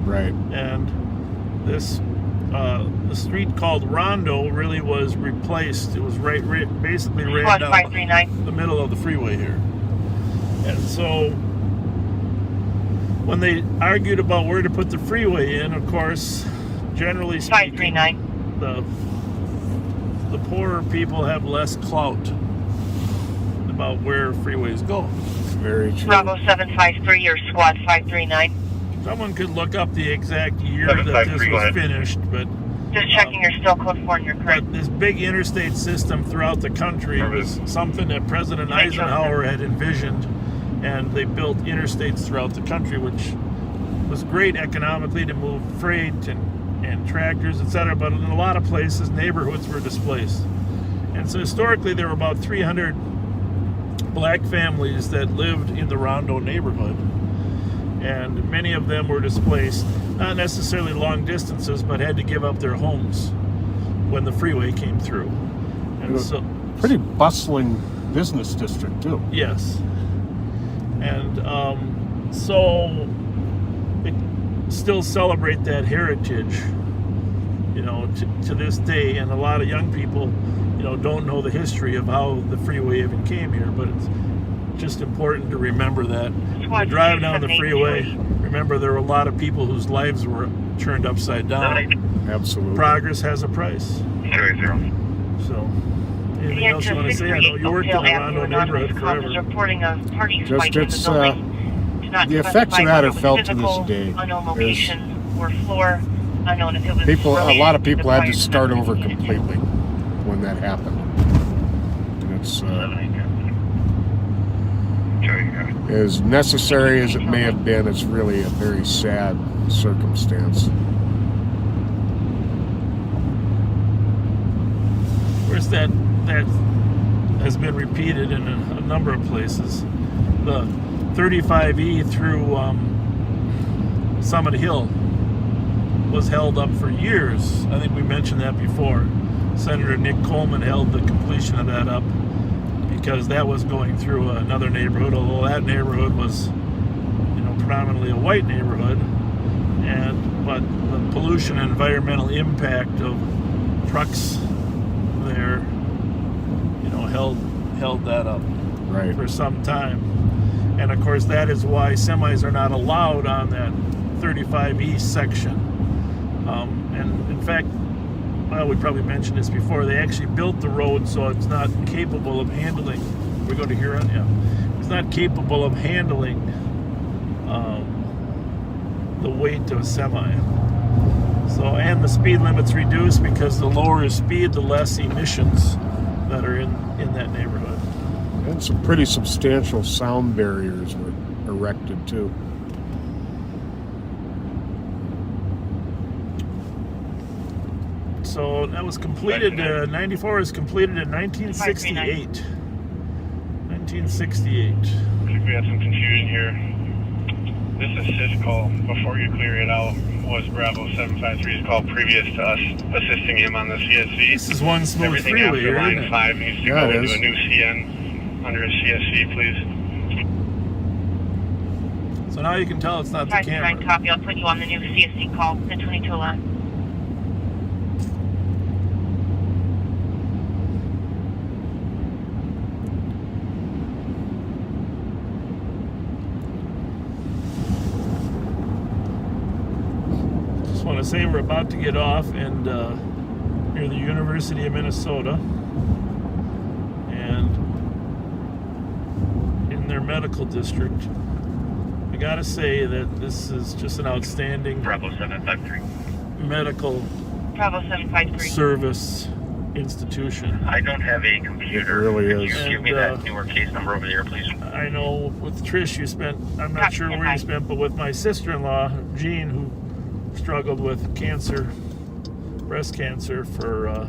Right. And this the street called Rondo really was replaced. It was basically ran Squad down 539. the middle of the freeway here. And so when they argued about where to put the freeway in, of course, generally speaking, 539. the poorer people have less clout about where freeways go. Very true. Bravo 753 or Squad 539. Someone could look up the exact year that this was finished, but Just checking your still code 4 and your correct. but this big interstate system throughout the country was something that President Eisenhower had envisioned, and they built interstates throughout the country, which was great economically to move freight and tractors, etc. But in a lot of places, neighborhoods were displaced. And so historically, there were about 300 black families that lived in the Rondo neighborhood. And many of them were displaced, not necessarily long distances, but had to give up their homes when the freeway came through. And so, pretty bustling business district too. yes. And so they still celebrate that heritage, you know, to this day. And a lot of young people, you know, don't know the history of how the freeway even came here, but it's just important to remember that. When you drive down the freeway, remember there were a lot of people whose lives were turned upside down. Absolutely. Progress has a price. 280. So, anything else you want to say? I know you worked in the Rondo neighborhood forever. Reporting a party Just spike in it's, the building. Do not the effects of specify that whether are it was felt to physical, this day. Unknown There's location or floor. Unknown if it was a lot of people had to related start the over fire completely when that happened. And it's as necessary as it may have been, it's really a very sad circumstance. Of course, that has been repeated in a number of places. The 35E through Summit Hill was held up for years. I think we mentioned that before. Senator Nick Coleman held the completion of that up because that was going through another neighborhood, although that neighborhood was, you know, predominantly a white neighborhood, but the pollution and environmental impact of trucks there, you know, held that up Right. for some time. And of course, that is why semis are not allowed on that 35E section. And in fact, well, we probably mentioned this before, they actually built the road so it's not capable of handling, we go to Huron, yeah, it's not capable of handling the weight of a semi. So, and the speed limit's reduced because the lower the speed, the less emissions that are in that neighborhood. And some pretty substantial sound barriers were erected too. So that was completed, 94 was completed in 1968. 1968. I think we had some confusion here. This is Cisco. Before you clear it out, was Bravo 753's call previous to us assisting him on the CSC. This is one smooth Everything freeway after here, line isn't it? 5 needs to Yeah, go it into is. a new CN under a CSC, please. So now you can tell it's not the 539 camera. copy. I'll put you on the new CSC call at 2211. want to say we're about to get off and near the University of Minnesota, and in their medical district. I gotta say that this is just an outstanding Bravo 753. medical Bravo 753. service institution. I don't have a computer. It really Could is. you give me And, that newer case number over there, please? I know with Trish you spent, I'm not sure where you spent, but with my sister-in-law, Jean, who struggled with cancer, breast cancer for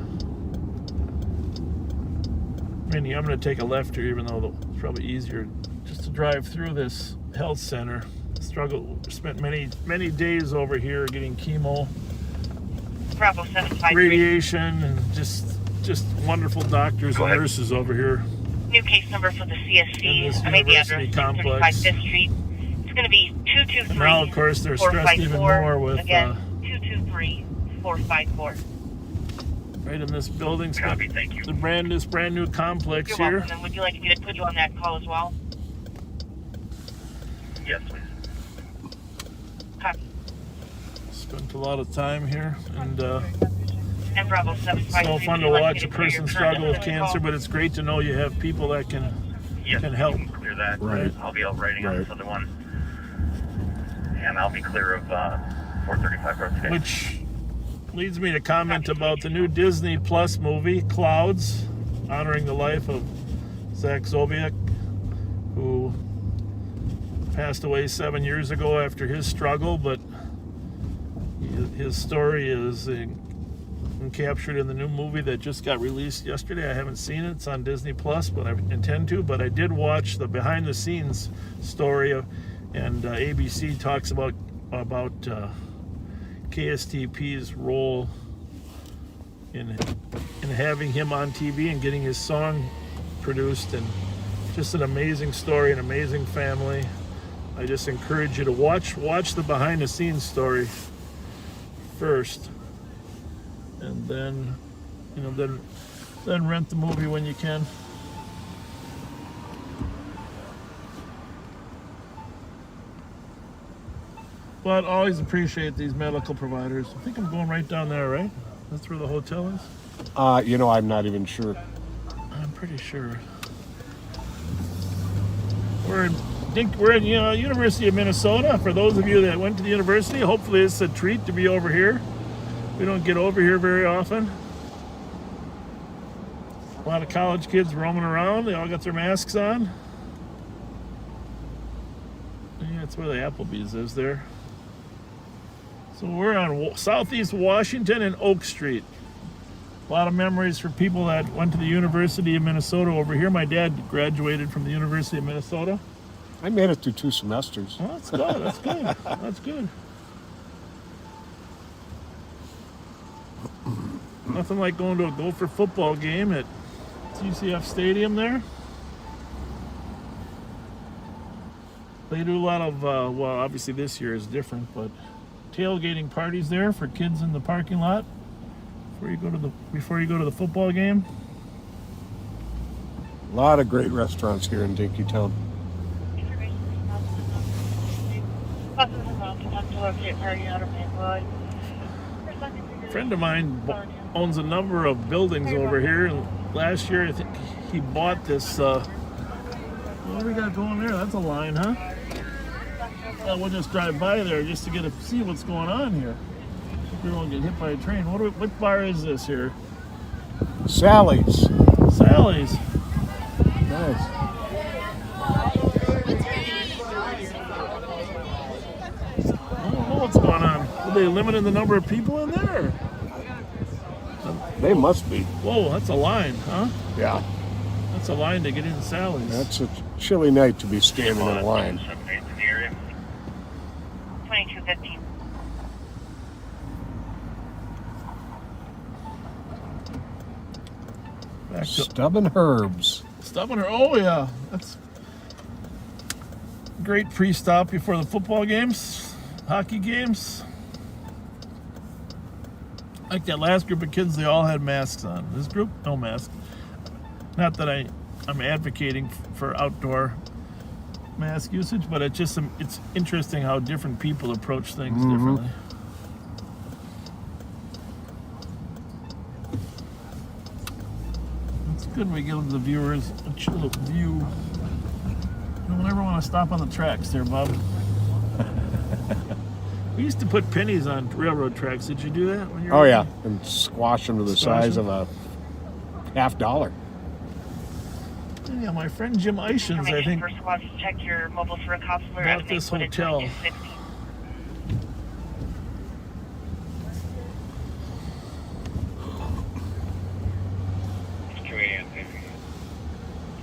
many, I'm going to take a left here, even though it's probably easier just to drive through this health center. Spent many days over here getting chemo, Bravo 753. radiation, and just wonderful doctors and nurses over here. New case number for the In CSC. this I made the university address complex. 35 5th Street. It's going to be 223. Now, of course, they're stressed even more with again 223 454. right in this building. Copy, thank you. The brand new complex You're here. welcome. And would you like me to put you on that call as well? Yes, please. Copy. Spent a lot of time here, and And Bravo 753. so fun to would you like watch me a clear your person current struggle with call? cancer, but it's great to know you have people that can Yes, help. you can clear that. Right. I'll be out writing on Right. this other one. And I'll be clear of 435 Road today. Which leads me to comment about the new Disney Plus movie, Clouds, honoring the life of Zach Zobiak, who passed away 7 years ago after his struggle, but his story is captured in the new movie that just got released yesterday. I haven't seen it. It's on Disney Plus, but I intend to. But I did watch the behind-the-scenes story, and ABC talks about KSTP's role in having him on TV and getting his song produced, and just an amazing story, an amazing family. I just encourage you to watch the behind-the-scenes story first, and then then rent the movie when you can. But always appreciate these medical providers. I think I'm going right down there, right? That's where the hotel is? I'm not even sure. I'm pretty sure. We're in University of Minnesota. For those of you that went to the university, hopefully it's a treat to be over here. We don't get over here very often. A lot of college kids roaming around. They all got their masks on. Yeah, that's where the Applebee's is there. So we're on Southeast Washington and Oak Street. A lot of memories for people that went to the University of Minnesota over here. My dad graduated from the University of Minnesota. I made it through 2 semesters. Well, that's good. That's good. That's good. Nothing like going to a Gopher football game at CCF Stadium there. They do a lot of, well, obviously this year is different, but tailgating parties there for kids in the parking lot before you go to the football game. A lot of great restaurants here in Dinkytown. A friend of mine owns a number of buildings over here, and last year I think he bought this. What do we got going there? That's a line, huh? We'll just drive by there just to see what's going on here. We won't get hit by a train. What bar is this here? Sally's. Sally's. Nice. I don't know what's going on. Are they limiting the number of people in there? They must be. Whoa, that's a line, huh? Yeah. That's a line to get into Sally's. That's a chilly night to be standing in a line. 2250. Back to Stubborn Herbs. Stubborn. Oh yeah, that's a great pre-stop before the football games, hockey games. Like that last group of kids, they all had masks on. This group, no mask. Not that I'm advocating for outdoor mask usage, but it's interesting how different people approach things differently. good we give the viewers a chill view. You don't ever want to stop on the tracks there, Bob. We used to put pennies on railroad tracks. Did you do that when you were Oh yeah, and squash them to the size of a $50. Yeah, my friend Jim Ishins, I think, First squad to check your mobiles for a counselor. bought this hotel. It's 2 a.m.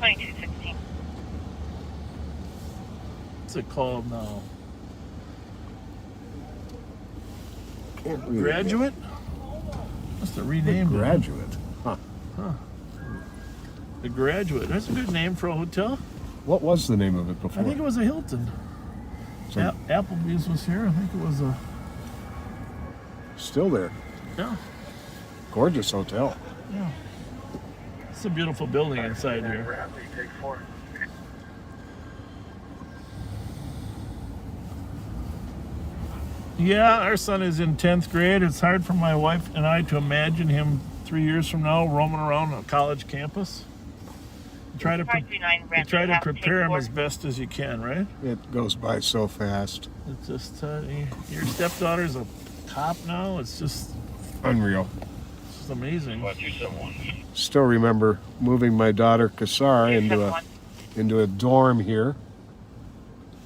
2216. What's it called now? Can't read it. Graduate? Must have renamed it. Graduate. Huh. The Graduate. That's a good name for a hotel. What was the name of it before? I think it was a Hilton. So- Applebee's was here. I think it was a... Still there. Yeah. Gorgeous hotel. Yeah. It's a beautiful building inside here. Ramsey, take 4. Yeah, our son is in 10th grade. It's hard for my wife and I to imagine him 3 years from now roaming around a college campus. You try to prepare him as best as you can, right? It goes by so fast. It's just, your stepdaughter's a cop now. It's just Unreal. amazing. Still remember moving my daughter Kassar into a dorm here.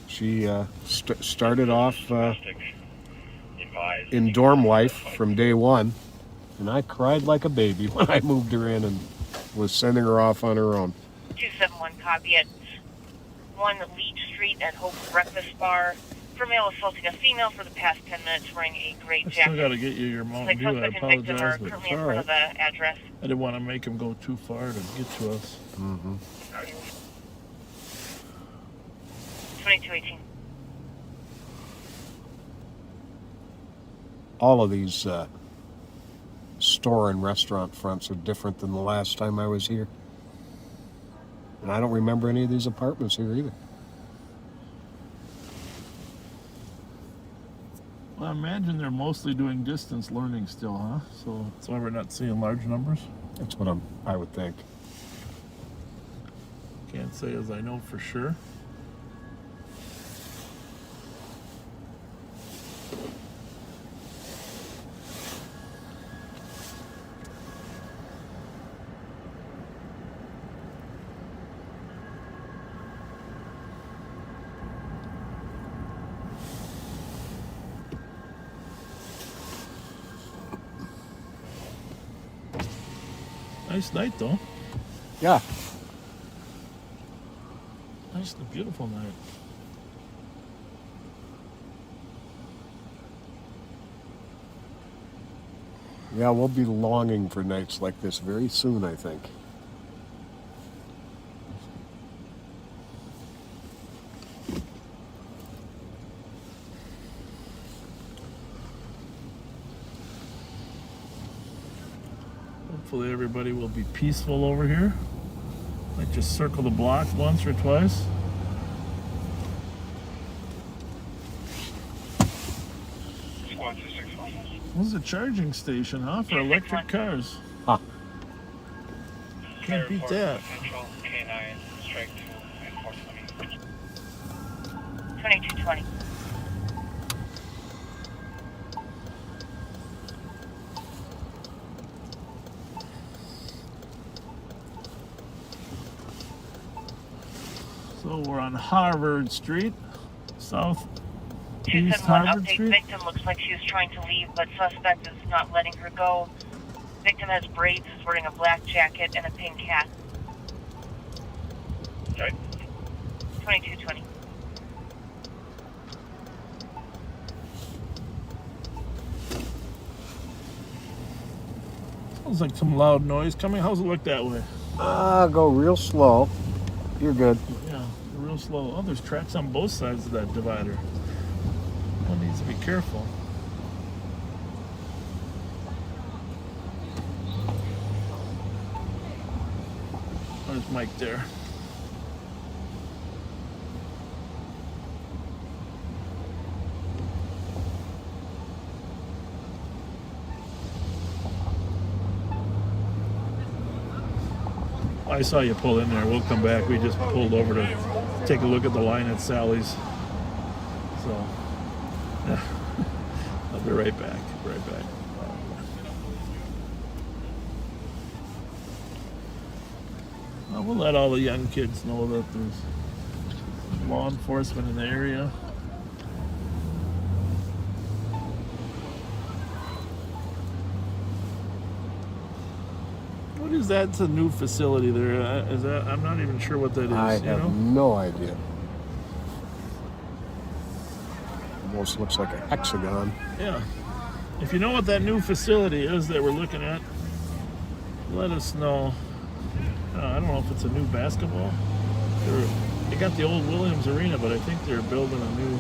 She started off in dorm life from day one, and I cried like a baby when I moved her in and was sending her off on her own. 271 copy at 1 Leach Street at Hope Breakfast Bar. For male assaulting a female for the past 10 minutes wearing a gray I jacket. still got to get you your Mountain Dew. I Suspect and victim are apologize, but currently in front of the address. I didn't want to make him go too far to get to us. 2218. All of these store and restaurant fronts are different than the last time I was here. And I don't remember any of these apartments here either. Well, I imagine they're mostly doing distance learning still, huh? So that's why we're not seeing large numbers. That's what I would think. Can't say as I know for sure. Nice night, though. Yeah. Nice, a beautiful night. Yeah, we'll be longing for nights like this very soon, I think. Hopefully everybody will be peaceful over here. Might just circle the block once or twice. This is a charging station, huh? For electric cars. Huh. Can't beat that. 2220. So we're on Harvard Street, south. 271 Harvard update. Street? Victim looks like she was trying to leave, but suspect is not letting her go. Victim has braids, is wearing a black jacket and a pink hat. Okay. 2220. Sounds like some loud noise coming. How's it look that way? Go real slow. You're good. Yeah, real slow. Oh, there's tracks on both sides of that divider. One needs to be careful. There's Mike there. I saw you pull in there. We'll come back. We just pulled over to take a look at the line at Sally's. So, yeah. I'll be right back. Right back. We'll let all the young kids know that there's law enforcement in the area. What is that? It's a new facility there. Is that? I'm not even sure what that is. I have no idea. Almost looks like a hexagon. Yeah. If you know what that new facility is that we're looking at, let us know. I don't know if it's a new basketball. They got the old Williams Arena, but I think they're building a new.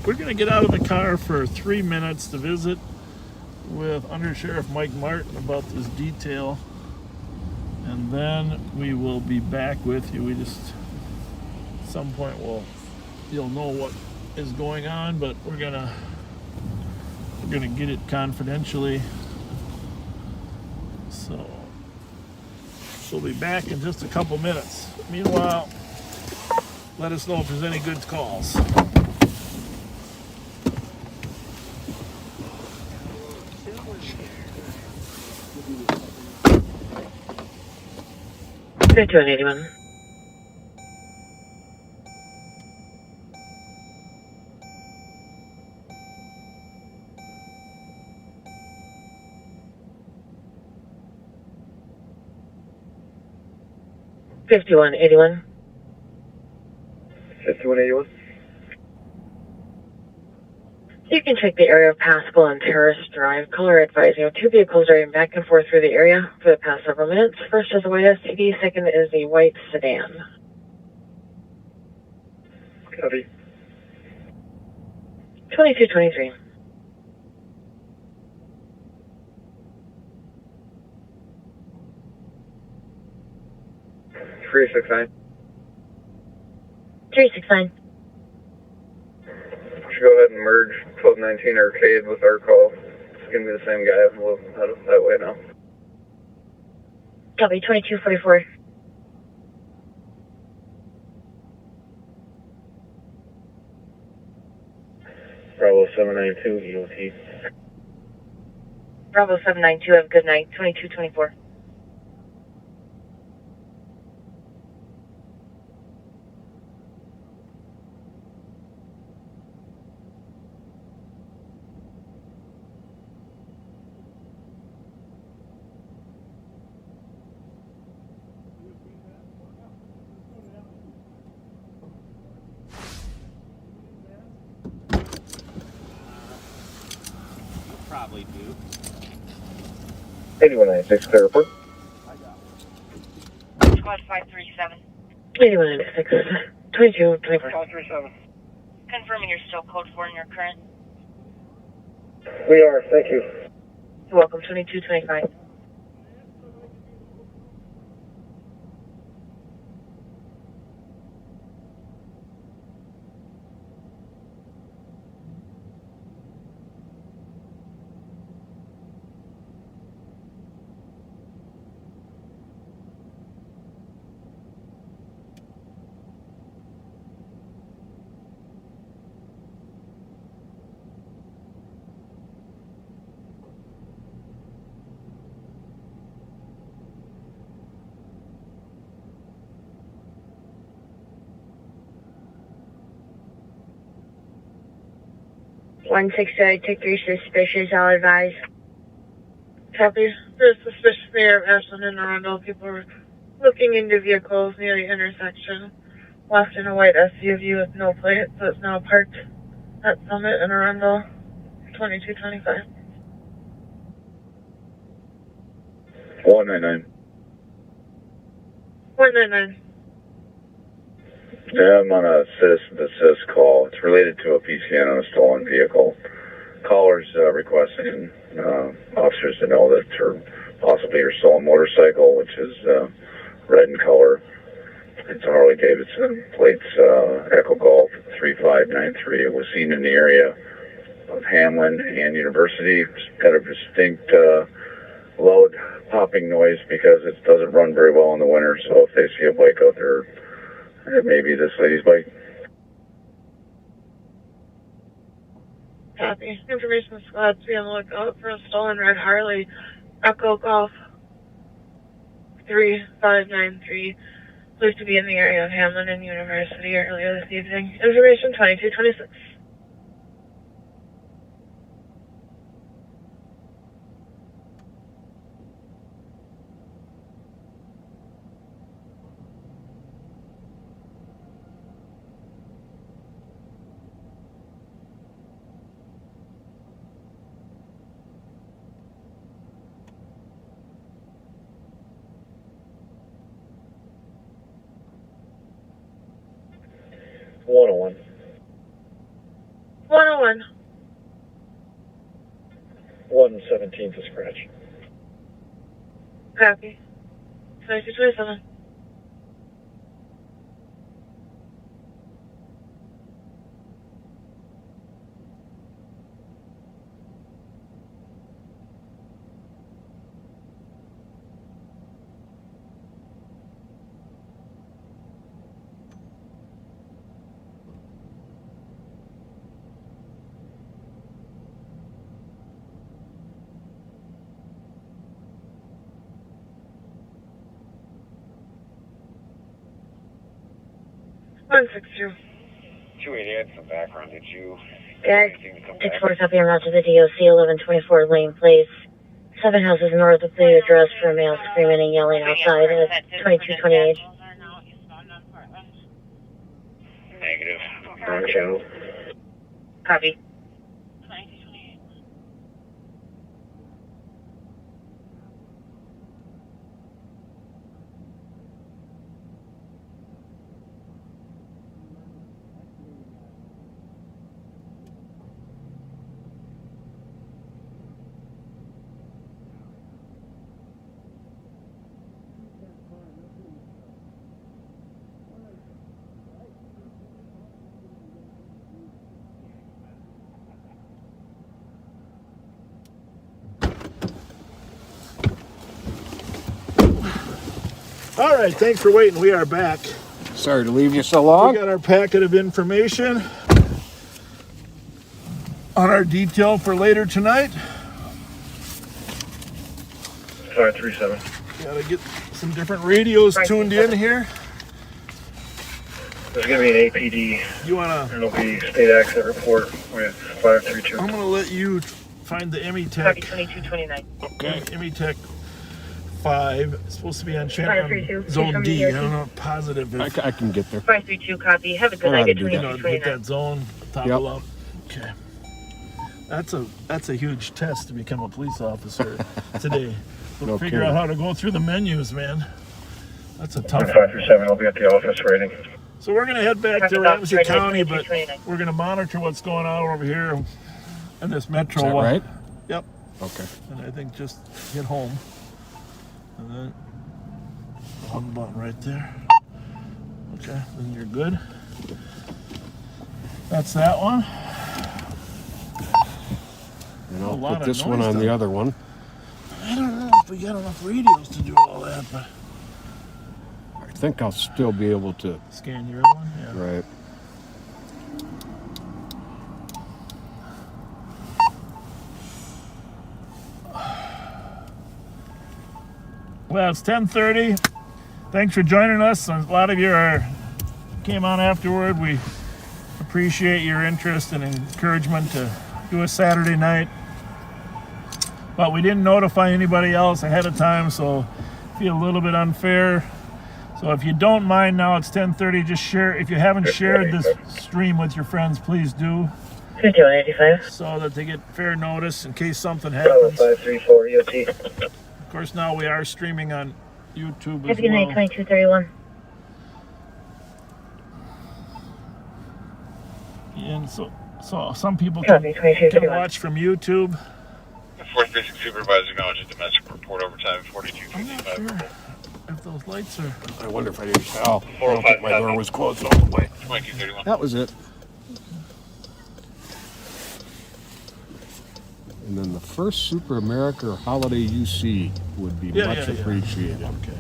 We're going to get out of the car for 3 minutes to visit with Under Sheriff Mike Martin about this detail, and then we will be back with you. We just, at some point, you'll know what is going on, but we're gonna get it confidentially. So we'll be back in just a couple minutes. Meanwhile, let us know if there's any good calls. Good to anyone. $5181. 5181. You can check the area of Pascal and Terrace Drive. Caller advising of 2 vehicles driving back and forth through the area for the past several minutes. First is a white SUV, second is a white sedan. Copy. 2223. Three 69. 369. Should go ahead and merge 1219 Arcade with our call. It's going to be the same guy. We'll head up that way now. Copy, 2244. Bravo 792 EOT. Bravo 792, have a good night. 2224. Probably do. 8196, clear report. Squad 537. 8196. 2224. 537. Confirming you're still code 4 in your current. We are, thank you. You're welcome. 2225. One 6-3 suspicious, I'll advise. Copy. There's suspicious near Ashland and Arundel. People are looking into vehicles near the intersection. Left in a white SUV with no plate, so it's now parked at Summit and Arundel. 2225. 199. 199. Yeah, I'm on a citizen-to-assist call. It's related to a PCN on a stolen vehicle. Caller's requesting officers to know that possibly your stolen motorcycle, which is red in color, It's a Harley Davidson. Plates Echo Golf 3593. It was seen in the area of Hamlin and University. It's got a distinct loud popping noise because it doesn't run very well in the winter. So if they see a bike out there, it may be this lady's bike. Copy. Information squad, be on the lookout for a stolen red Harley. Echo Golf 3593. Believed to be in the area of Hamlin and University earlier this evening. Information 2226. One. 101. 117 to scratch. Copy. 2227. One 6-2. 288 had some background. Did you Yeah, anything to come Dick back? 4 copy on route to the DOC, 1124 Lane Place. 7 houses north of the address for a male screaming and yelling outside at 2228. Negative. Wrong channel. Copy. All right, thanks for waiting. We are back. Sorry to leave you so We long. got our packet of information on our detail for later tonight. 537. Gotta get some different radios tuned in here. There's going to be an APD. You wanna? There'll be state accident report with 532. I'm gonna let you find the Copy. Emitech. 2229. Okay, Emitech 5. It's supposed to be on channel 532. zone From D. the I don't know positive if I can get there. 532. Copy. Have a good I night. oughta At do that. you know, hit 2229. that zone, toggle up. Okay. That's a huge test to become a police officer today. We'll No figure kidding. out how to go through the menus, man. That's a tough one. 537. I'll be at the office waiting. So we're gonna head back to Copy, Ramsey right, County, but 2229. we're gonna monitor what's going on over here in this metro Is that one. right? Yep. Okay. And I think just hit home. And then one button right there. Okay, then you're good. That's that one. And A I'll lot put of this one noise on done. the other one. I don't know if we got enough radios to do all that, but I think I'll still be able to. scan your other one. Yeah. Right. Well, it's 10:30. Thanks for joining us. A lot of you came on afterward. We appreciate your interest and encouragement to do a Saturday night. But we didn't notify anybody else ahead of time, so I feel a little bit unfair. So if you don't mind, now it's 10:30. Just share. If you haven't shared this stream with your friends, please do, 5185. so that they get fair notice in case something Bravo happens. 534 EOT. Of course, now we are streaming on YouTube Have as a good night, well. 2231. And so some people Copy. can 2231. watch from YouTube. The 4th District Supervisor acknowledging domestic report overtime I'm not 4255. sure if those lights are... I wonder if I didn't tell. I don't think my door was closed all the way. 2231. That was it. And then the first Super America holiday you see would be much appreciated. Okay.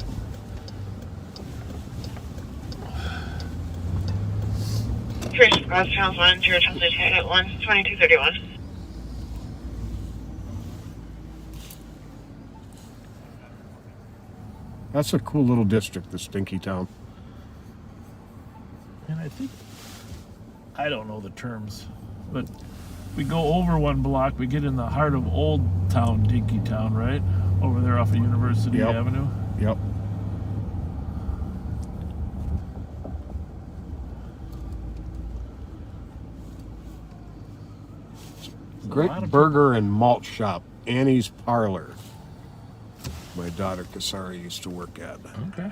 First cross channel 1, 0 translation at 1, 2231. That's a cool little district, the Stinky Town. And I think, I don't know the terms, but we go over one block, we get in the heart of Old Town, Dinky Town, right? Over there off of University Avenue. Yep. Great burger and malt shop, Annie's Parlor. My daughter Kasari used to work at. Okay.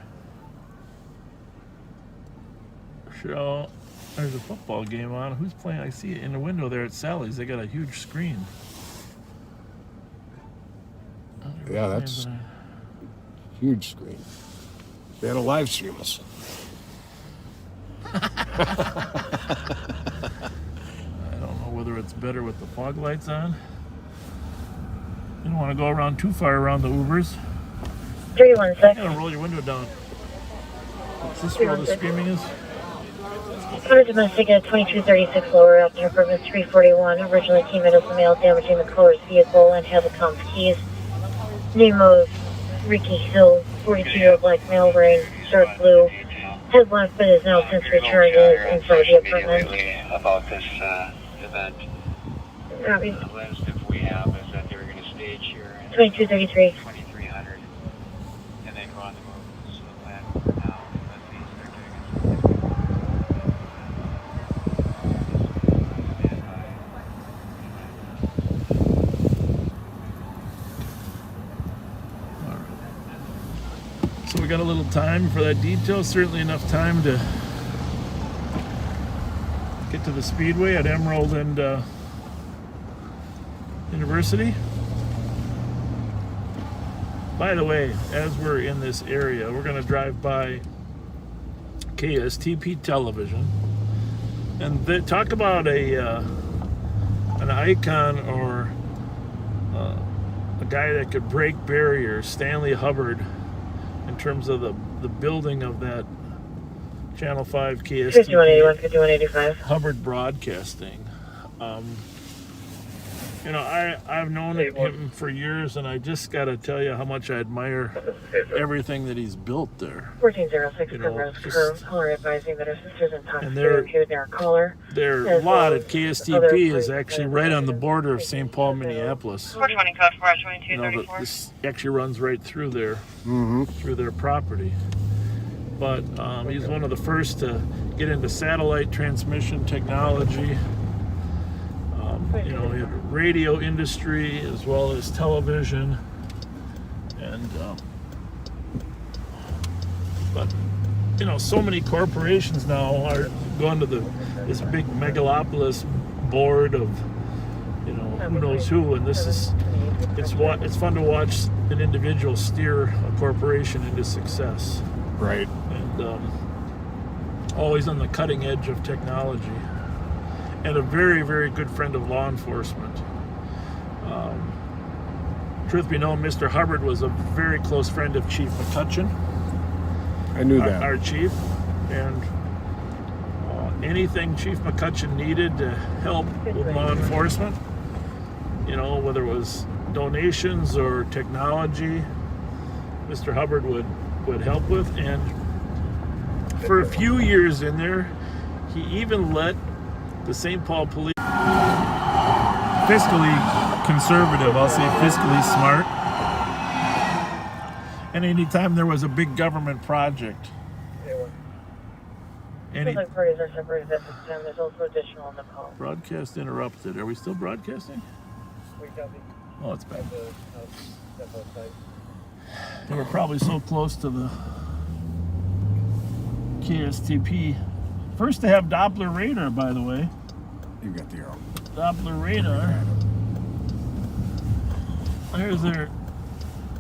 So, there's a football game on. Who's playing? I see it in the window there at Sally's. They got a huge screen. Yeah, that's huge screen. They had a live stream us. I don't know whether it's better with the fog lights on. You don't want to go around too far around the Ubers. 316. You gotta roll your window down. Is this where all the screaming is? Order domestic at 2236 lower out there for Miss 341. Originally came in as a male damaging the caller's vehicle and had the comp keys. Name of Ricky Hill, 42-year-old black male wearing dark blue. Has left but is now since returned inside the apartment. About this event. Copy. The last info we have is that they were going to stage here at 2233. 2300 and then go on the move. So the plan for now is that they start doing it. So we got a little time for that detail. Certainly enough time to get to the Speedway at Emerald and University. By the way, as we're in this area, we're going to drive by KSTP television, and they talk about an icon or a guy that could break barriers. Stanley Hubbard, in terms of the building of that Channel 5 KSTP 5181, 5185. Hubbard Broadcasting. You know, I've known him for years, and I just got to tell you how much I admire everything that he's built there. 1406 Primrose Curve. Caller advising that our sisters in talks to their caller. Their lot at KSTP is actually right on the border of St. Paul, Minneapolis. 420 code for You know, 2234. this actually runs right through there, through their property. But he's one of the first to get into satellite transmission technology. You know, he had a radio industry as well as television, and but you know, so many corporations now are going to this big megalopolis board of, you know, who knows who, and this is it's fun to watch an individual steer a corporation into success. Right. And always on the cutting edge of technology. And a very, very good friend of law enforcement. Truth be known, Mr. Hubbard was a very close friend of Chief McCutcheon. I knew that. Our chief. And anything Chief McCutcheon needed to help with law enforcement, you know, whether it was donations or technology, Mr. Hubbard would help with. And for a few years in there, he even let the St. Paul Police, fiscally conservative, I'll say fiscally smart. And anytime there was a big government project, Like parties are separated at this time. There's also additional on the call. Broadcast interrupted. Are we still broadcasting? Oh, it's back. They were probably so close to the KSTP. First to have Doppler radar, by the way. You got the arrow. Doppler radar. There's their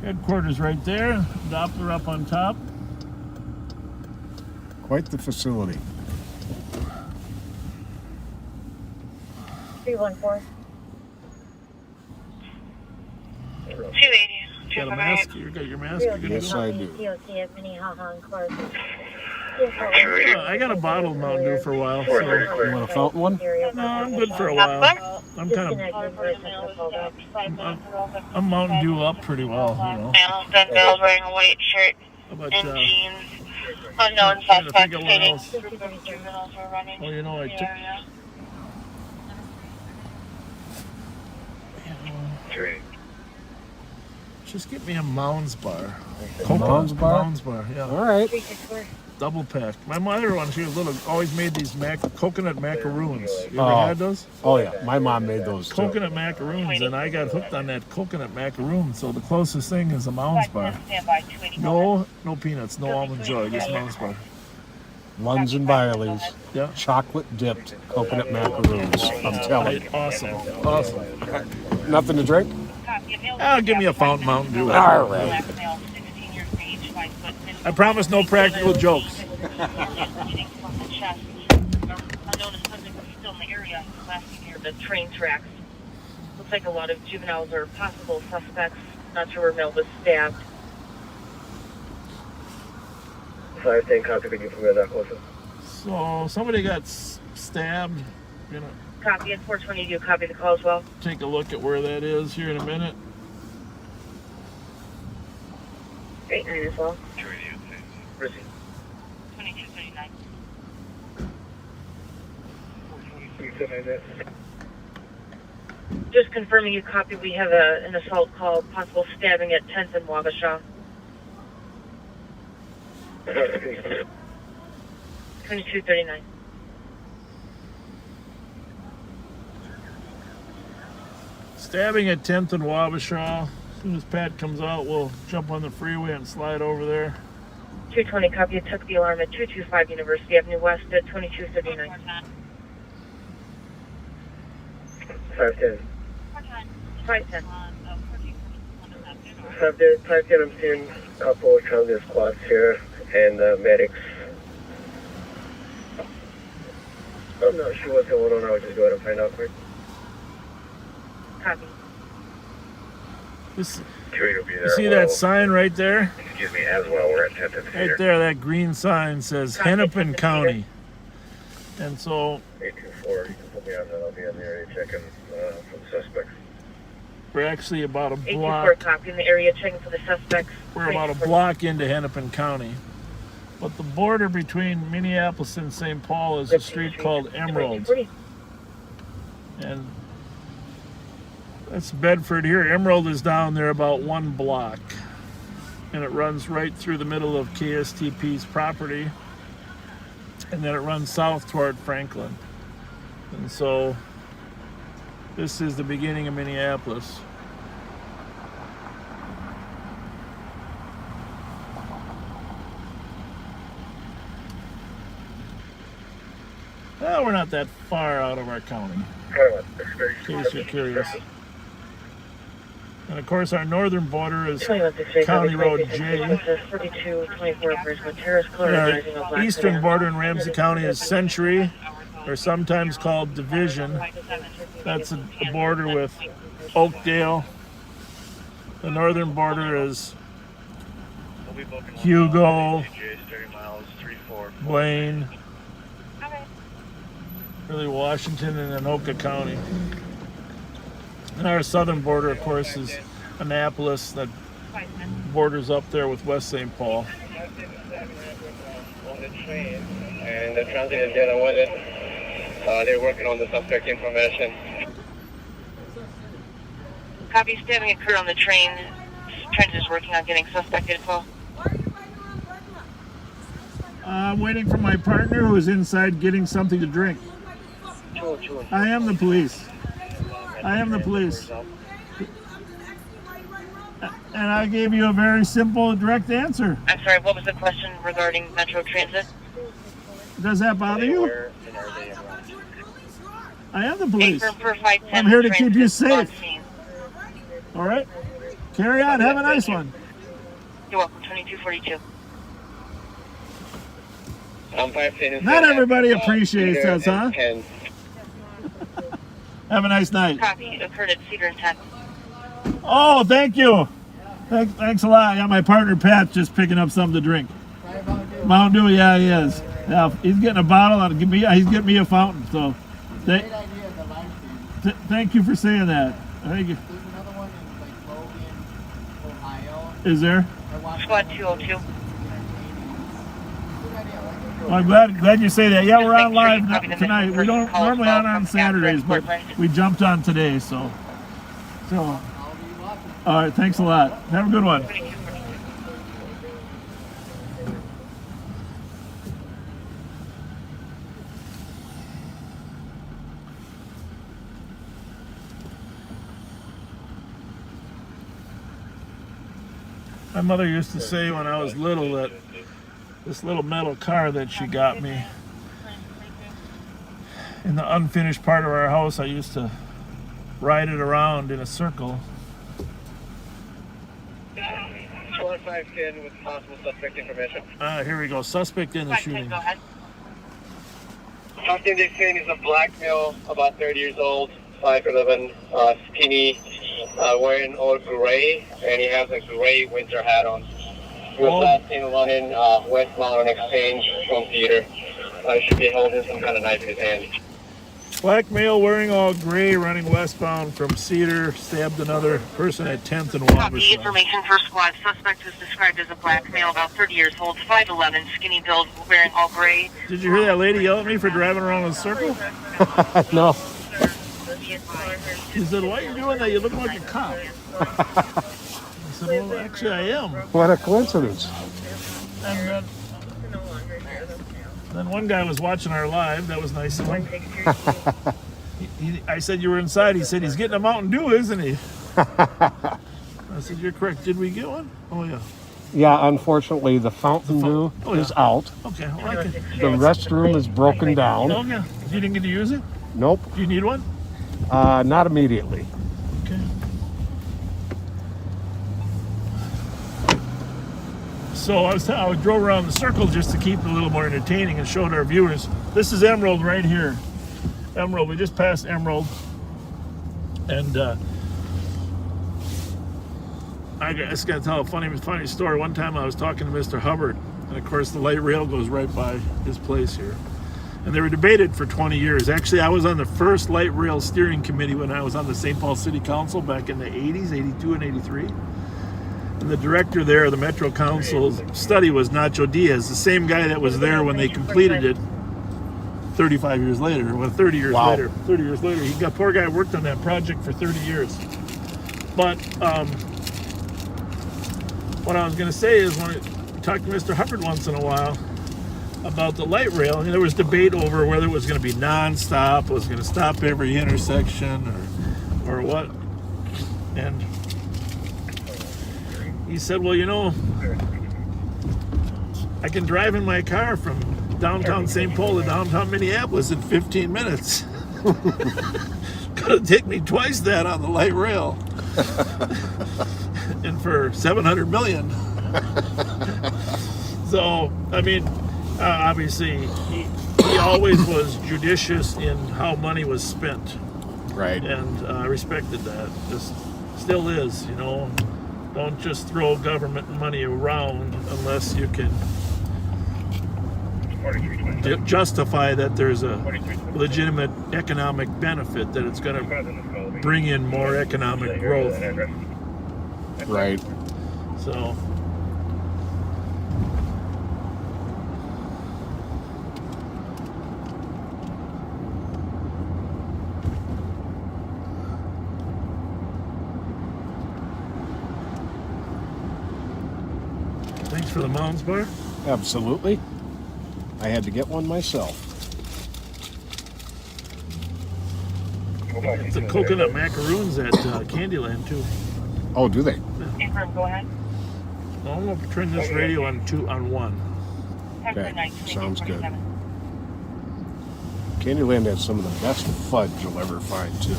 Headquarters right there. Doppler up on top. Quite the facility. 314. 280. Got a mask? You got your mask? You're gonna Yes, go? I do. DOT at Minnehaha and Clark. I got a bottle of Mountain Dew for a while, so You want a fountain one? no, I'm good for a while. I'm kind of I'm Mountain Dew up pretty well, you know. Millington Mills wearing a white shirt How about and jeans. Unknown trying to think suspect of what stating else. juveniles were running Oh, you know, I the took area. just get me a Mounds bar. Mounds bar? Mounds bar, yeah. All right. 364. Double pack. My mother, when she was little, always made these coconut macaroons. You ever Oh. had those? Oh yeah, my mom made those too. Coconut macaroons, and I got hooked on that coconut macaroon. So the closest thing is a Mounds bar. Stand by 280. No peanuts, no almond joy, just Mounds bar. Lunds and Byerly's, Yeah. chocolate dipped coconut macaroons. I'm telling you. Awesome. Nothing to drink? Give me a fountain Mountain Dew. All right. I promise no practical jokes. Unknown suspect is still in the area, last seen near the train tracks. Looks like a lot of juveniles are possible suspects. Not sure where Mel was stabbed. 510 copy, could you permit that closer? So somebody got stabbed. Gonna Copy, and 420, do you copy the call as well? take a look at where that is here in a minute. 89 as well. 2239. 2239. Just confirming you copy, we have an assault call, possible stabbing at 10th and Wabasha. 2239. Stabbing at 10th and Wabasha. As soon as Pat comes out, we'll jump on the freeway and slide over there. 220 copy, it took the alarm at 225 University Avenue West at 2239. 510. 510. 510, I'm seeing a couple of transit squads here and medics. I'm not sure what's going on, I'll just go ahead and find out quick. Copy. This, Chewie will be there. you see that sign right there? Excuse me, as well, we're at 10th and Right there, that green sign says Hennepin County. And so 824, you can put me on that, I'll be in the area checking for the suspects. we're actually about a 824 block. copy, in the area checking for the suspects. We're about a block into Hennepin County. But the border between Minneapolis and St. Paul is a street called Emerald. And that's Bedford here. Emerald is down there about one block. And it runs right through the middle of KSTP's property. And then it runs south toward Franklin. And so this is the beginning of Minneapolis. Well, we're not that far out of our county, in case you're curious. And of course, our northern border is County Road J. And our eastern border in Ramsey County is Century, or sometimes called Division. That's a border with Oakdale. The northern border is Hugo, Blaine, really Washington, and Anoka County. And our southern border, of course, is Annapolis, that borders up there with West St. Paul. And the transit is dealing with it. They're working on the suspect information. Copy, stabbing occurred on the train. Transit is working on getting suspect info. I'm waiting for my partner who is inside getting something to drink. I am the police. I am the police. And I gave you a very simple, direct answer. I'm sorry, what was the question regarding Metro Transit? Does that bother you? I am the police. Affirm for 510, I'm here to keep you transit on safe. scene. All right? Carry on. Have a nice one. You're welcome. 2242. I'm 510. Not everybody appreciates us, huh? 10. Have a nice night. Copy. Occurred at Cedar and 10. Oh, thank you. Thanks a lot. Yeah, my partner Pat's just picking up something to drink. Mountain Dew, yeah, he is. Yeah, he's getting a bottle and he's getting me a fountain. So, thank you for saying that. Thank you. There's another one in like Logan, Ohio. Is there? Squad 202. Well, I'm glad you say that. Yeah, we're on live tonight. We don't normally on Saturdays, but we jumped on today, so. All right, thanks a lot. Have a good one. My mother used to say when I was little that this little metal car that she got me in the unfinished part of our house, I used to ride it around in a circle. 510 with possible suspect information. Here we go. Suspect in the shooting. Go ahead. Something they've seen is a black male, about 30 years old, 5'11", skinny, wearing all gray, and he has a gray winter hat on. He was last seen running westbound on Exchange from Theater. He should be holding some kind of knife in his hand. Black male wearing all gray running westbound from Cedar stabbed another person at 10th and Wabash. Copy. Information for squad. Suspect is described as a black male, about 30 years old, 5'11", skinny build, wearing all gray. Did you hear that lady yell at me for driving around in a circle? No. She said, "Why are you doing that? You look like a cop." I said, "Well, actually, I am." What a coincidence. And then one guy was watching our live. That was nice of him. I said, "You were inside." He said, "He's getting a Mountain Dew, isn't he?" I said, "You're correct. Did we get one?" "Oh, yeah." Yeah, unfortunately, the Fountain Dew is out. Okay, well, I can. The restroom is broken down. Oh, yeah. You didn't get to use it? Nope. Do you need one? Not immediately. Okay. So I drove around the circle just to keep it a little more entertaining and showed our viewers. This is Emerald right here. Emerald. We just passed Emerald, and I just got to tell a funny story. One time I was talking to Mr. Hubbard, and of course the light rail goes right by his place here. And they were debated for 20 years. Actually, I was on the first light rail steering committee when I was on the St. Paul City Council back in the 80s, 82 and 83. And the director there of the Metro Council's study was Nacho Diaz, the same guy that was there when they completed it 35 years later. Well, 30 years later. 30 years later. Poor guy worked on that project for 30 years. But what I was going to say is when I talked to Mr. Hubbard once in a while about the light rail, and there was debate over whether it was going to be non-stop, was going to stop every intersection, or what. And he said, "Well, you know, I can drive in my car from downtown St. Paul to downtown Minneapolis in 15 minutes. Gonna take me twice that on the light rail, and for $700 million." So, I mean, obviously, he always was judicious in how money was spent. Right. And I respected that. Just still is, you know. Don't just throw government money around unless you can justify that there's a legitimate economic benefit, that it's going to bring in more economic growth. Right. So. Thanks for the Mounds Bar. Absolutely. I had to get one myself. It's the coconut macaroons at Candyland too. Oh, do they? Go ahead. I'm going to turn this radio on 1. Okay, sounds good. Candyland has some of the best fudge you'll ever find too.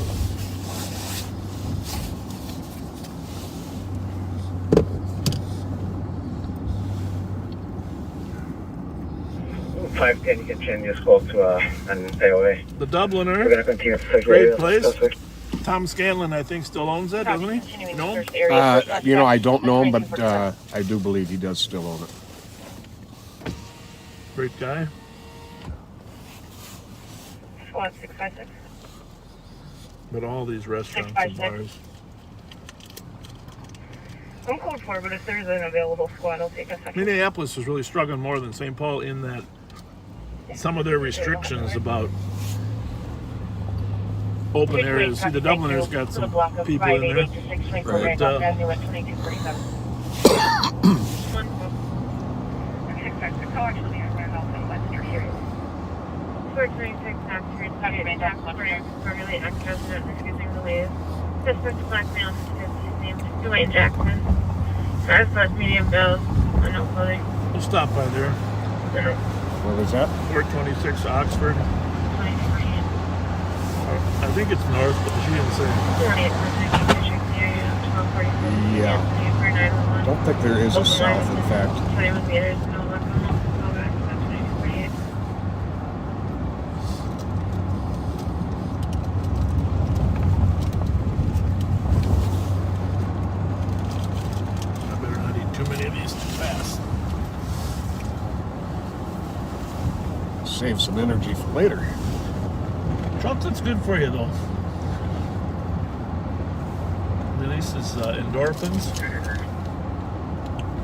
510, you can change your scope to an AOA. The Dubliner. We're going to continue to search Great areas. place. Tom Scanlon, I think, still owns it, doesn't he? No? You know, I don't know him, but I do believe he does still own it. Great guy. Squad 656. But all these restaurants and bars. I'm code 4, but if there's an available squad, I'll take a second. Minneapolis is really struggling more than St. Paul in that some of their restrictions about open areas. See, the Dubliner's got some people in there. Right. Dwayne Jackson. Drive plus medium bills. No clothing. We'll stop by there. What was that? 426 Oxford. I think it's north, but she didn't say. Yeah. Don't think there is a south, in fact. 21 meters. No luck. Go back to 2248. I better not eat too many of these too fast. Save some energy for later. Chocolate's good for you, though. Releases endorphins.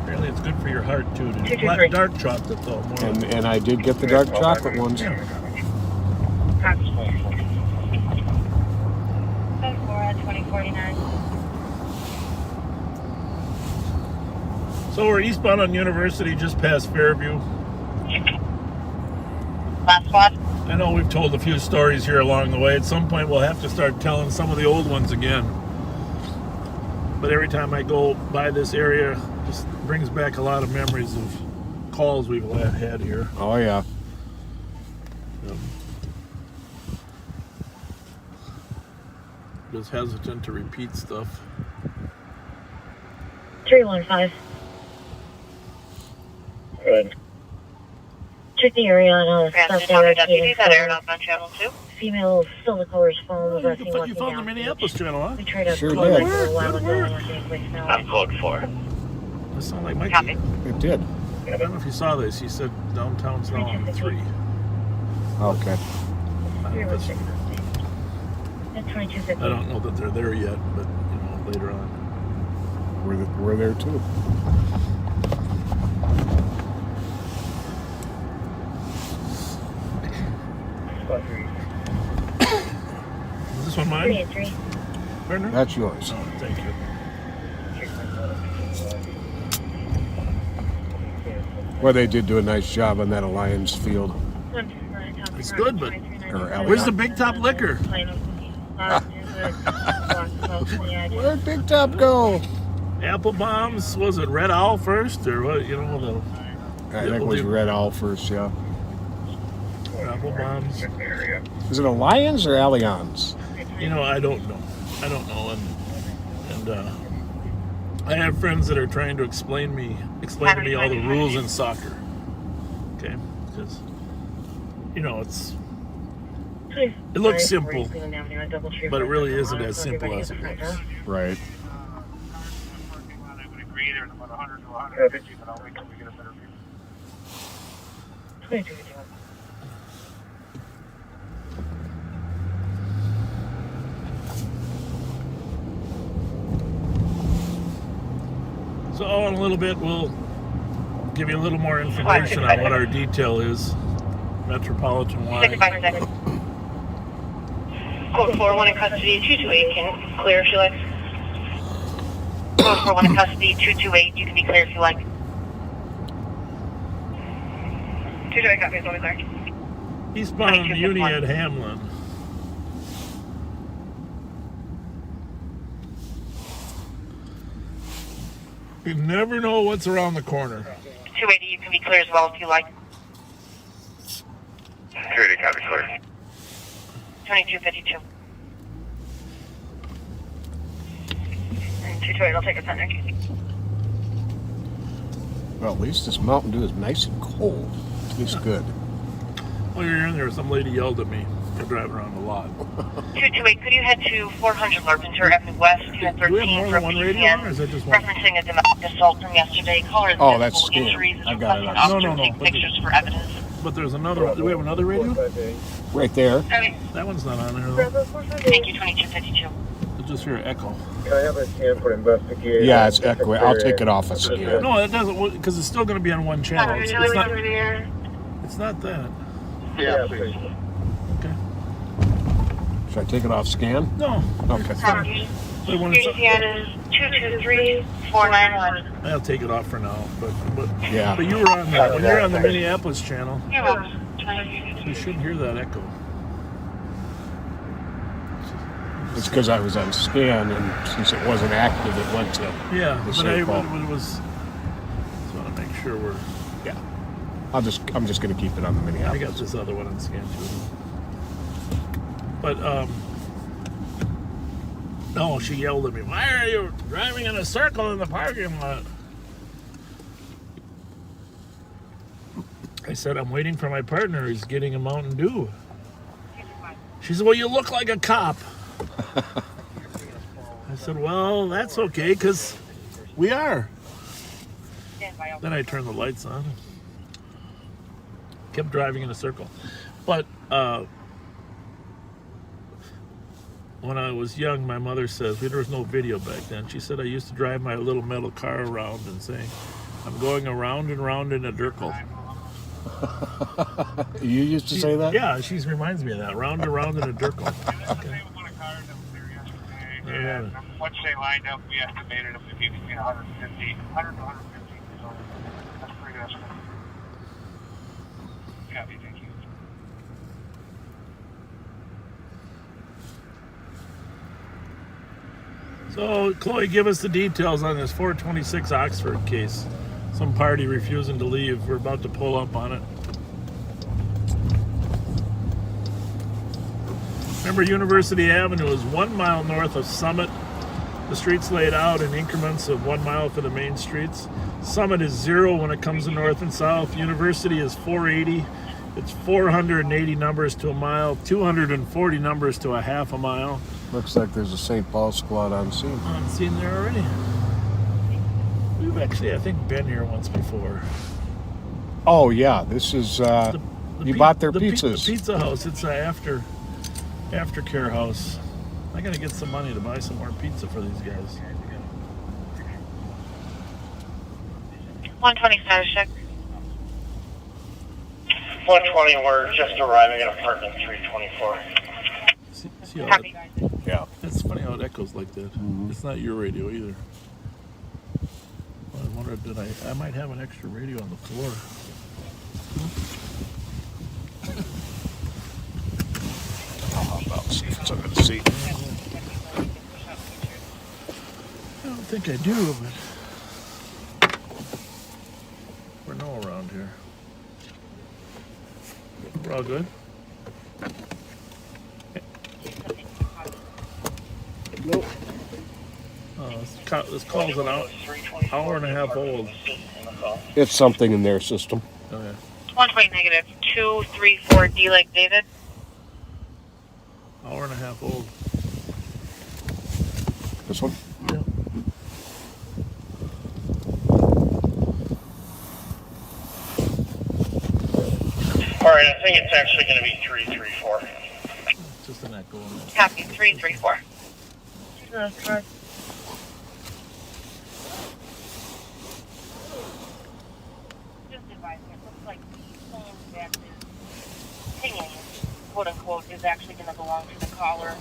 Apparently, it's good for your heart too. Black dark chocolate, though. More And I did get the dark chocolate ones. Yeah. Copy. 4 at 2049. So we're eastbound on University, just past Fairview. Last squad. I know we've told a few stories here along the way. At some point, we'll have to start telling some of the old ones again. But every time I go by this area, it just brings back a lot of memories of calls we've had here. Oh, yeah. Just hesitant to repeat stuff. 315. Good. Check the area on Deputies that aired up on channel 2. Female silver colors phone was Oh, asking you walking found the down. Minneapolis channel, huh? We tried to Sure call did. it a while ago and we're getting place now. I'm code 4. That sounds like Mikey. Copy. It did. I don't know if you saw this. He said downtown's now on 3. Okay. At 2250. I don't know that they're there yet, but later on. We're there too. Is this one mine? 383. Verna? That's yours. Oh, thank you. Well, they did do a nice job on that Alliance field. It's good, but Or where's the Big Top liquor? Where'd Big Top go? Apple bombs? Was it Red Owl first, or what? I think it was Red Owl first, yeah. Apple bombs. Is it Alliance or Allianz? I don't know. And I have friends that are trying to explain to me all the rules in soccer. Okay, because it looks simple, but it really isn't as simple as it looks. Right. I would agree there's about 100 to 150, but I'll wait till we get a better view. So in a little bit, we'll give you a little more information on what our detail is, metropolitan-wide. 65 seconds. Code 4-1 in custody, 228 can clear if you like. Code 4-1 in custody, 228, you can be clear if you like. 228 copies, will be clear. Eastbound Uni at Hamlin. You never know what's around the corner. 280, you can be clear as well if you like. 280, copy, clear. 2252. And 228 will take a center. Well, at least this Mountain Dew is nice and cold. Tastes good. While you're in there, some lady yelled at me for driving around the lot. 228, could you head to 400 Larpenteur Avenue West, Unit Do we have 13 more for than one radio on, or PCN, is that just one? referencing a domestic assault from yesterday. Caller has Oh, that's multiple scam. injuries. I've got it Requesting on. officers No, take but pictures for evidence. But there's another one. Do we have another radio? Right there. Okay. That one's not on there, though. Thank you, 2252. It's just hear echo. Can I have a scan for investigation? Yeah, it's echoing. I'll take it off a scan. No, it doesn't, because it's still going to be on one channel. It's not that. Yeah, please. Okay. Should I take it off scan? No. Okay. But when it's, PCN is 223491. I'll take it off for now. But Yeah. But you were on the, when you're on the Minneapolis channel, You're welcome. so you shouldn't hear that echo. It's because I was on scan, and since it wasn't active, it went to Yeah, the but St. Paul. it was. Just want to make sure we're. Yeah. I'm just going to keep it on the I Minneapolis. got this other one on scan too. But no, she yelled at me. Why are you driving in a circle in the parking lot? I said, I'm waiting for my partner. He's getting a Mountain Dew. She said, well, you look like a cop. I said, well, that's okay, because we are. Then I turned the lights on. Kept driving in a circle. But when I was young, my mother says, there was no video back then. She said I used to drive my little metal car around and saying, I'm going around and round in a circle. You used to say that? Yeah, she reminds me of that. Round and round in a circle. Okay. And once they lined up, we estimated it would be between 100 to 150. So that's pretty good. Copy, thank you. So, Chloe, give us the details on this 426 Oxford case. Some party refusing to leave. We're about to pull up on it. Remember, University Avenue is 1 mile north of Summit. The streets laid out in increments of 1 mile for the main streets. Summit is 0 when it comes to north and south. University is 480. It's 480 numbers to a mile, 240 numbers to a half a mile. Looks like there's a St. Paul squad on scene. On scene there already. We've actually, I think, been here once before. Oh, yeah. This is, you bought their pizzas. The pizza house. It's an aftercare house. I got to get some money to buy some more pizza for these guys. 120 status check. 120, we're just arriving at apartment 324. See how Copy. Yeah. it's funny how it echoes like that. Mm-hmm. It's not your radio either. I wonder, I might have an extra radio on the floor. How about see if it's under the seat? I don't think I do, but we're no around here. We're all good? Nope. This call's an hour and a half old. It's something in their system. Oh, yeah. 120 negative. 234 D like David. Hour and a half old. This one? Yeah. All right, I think it's actually going to be 334. Just an echo. Copy. 334. Just advising, it looks like the phone that is pinging, quote unquote, is actually going to belong to the caller.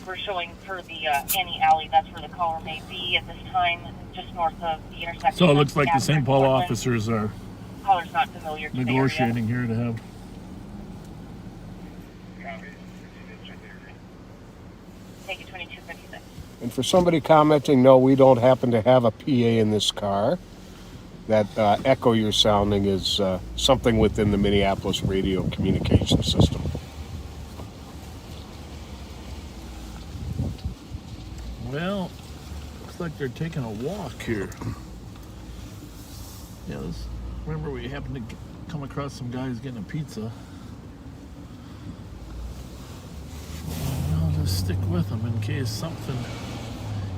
We're showing for the Annie Alley, that's where the caller may be at this time, just north of the intersection. So it looks like the Avenue St. Paul Portland. officers are Caller's not familiar to the area. negotiating here to have. Thank you, 2256. And for somebody commenting, no, we don't happen to have a PA in this car. That echo you're sounding is something within the Minneapolis radio communication system. Well, looks like they're taking a walk here. Yeah, remember we happened to come across some guys getting a pizza. Just stick with them in case something.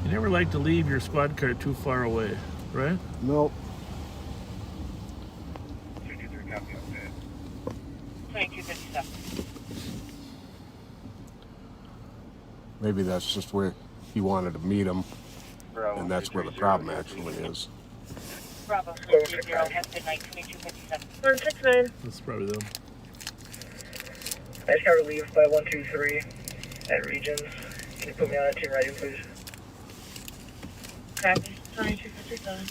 You never like to leave your squad car too far away, right? Nope. 53 copy update. 2257. Maybe that's just where he wanted to meet him, Bravo, and that's where the problem actually is. Bravo 330, have a good night, 2257. 169. That's probably them. I just got relieved by 123 at Regions. Can you put me on that team writing, please? Copy. 2257.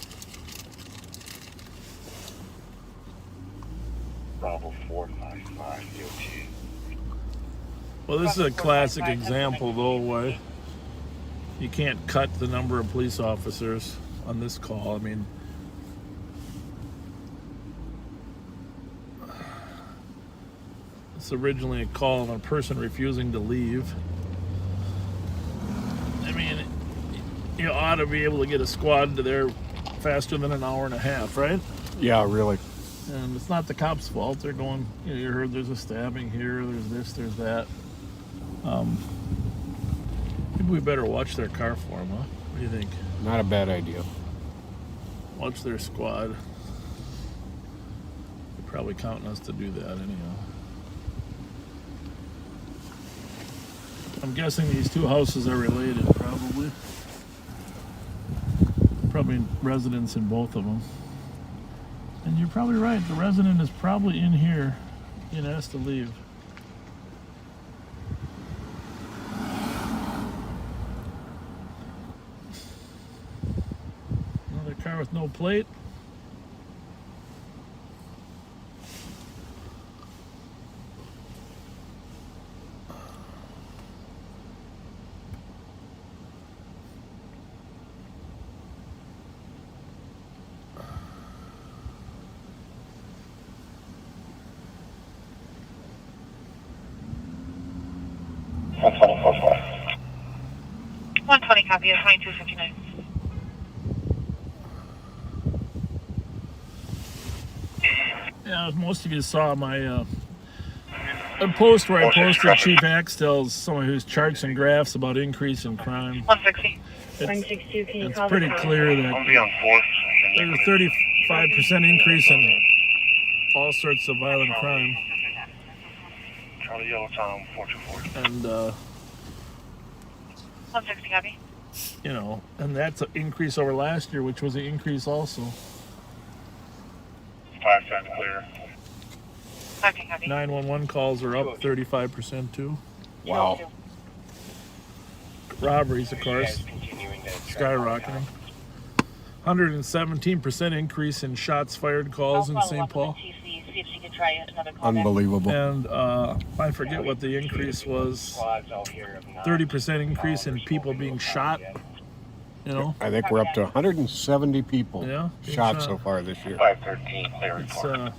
Bravo 455 DOT. Well, this is a classic example, though, why you can't cut the number of police officers on this call. I mean, it's originally a call on a person refusing to leave. I mean, you ought to be able to get a squad to there faster than an hour and a half, right? Yeah, really. And it's not the cops' fault. They're going, you know, you heard there's a stabbing here, there's this, there's that. Maybe we better watch their car for them, huh? What do you think? Not a bad idea. Watch their squad. They're probably counting us to do that anyhow. I'm guessing these two houses are related, probably. Probably residents in both of them. And you're probably right. The resident is probably in here being asked to leave. Another car with no plate. One 120 copy of 2259. Yeah, most of you saw my a post where I posted Chief Axtell's some of his charts and graphs about increase in crime. 160. 162, can you It's call pretty the clear that I'll be on 4th. there's a 35% increase in all sorts of violent crime. Charlie Yellow Tom 424. And 160 copy. you know, and that's an increase over last year, which was an increase also. 510 clear. 510 copy. 911 calls are up 35% too. Wow. Robberies, of course, skyrocketing. 117% increase in shots fired calls in St. Paul. See if she can try another call. Unbelievable. And I forget what the increase was. 30% increase in people being shot. You know? I think we're up to 170 people Yeah, shot it's, so far this year. 513 clear It's report.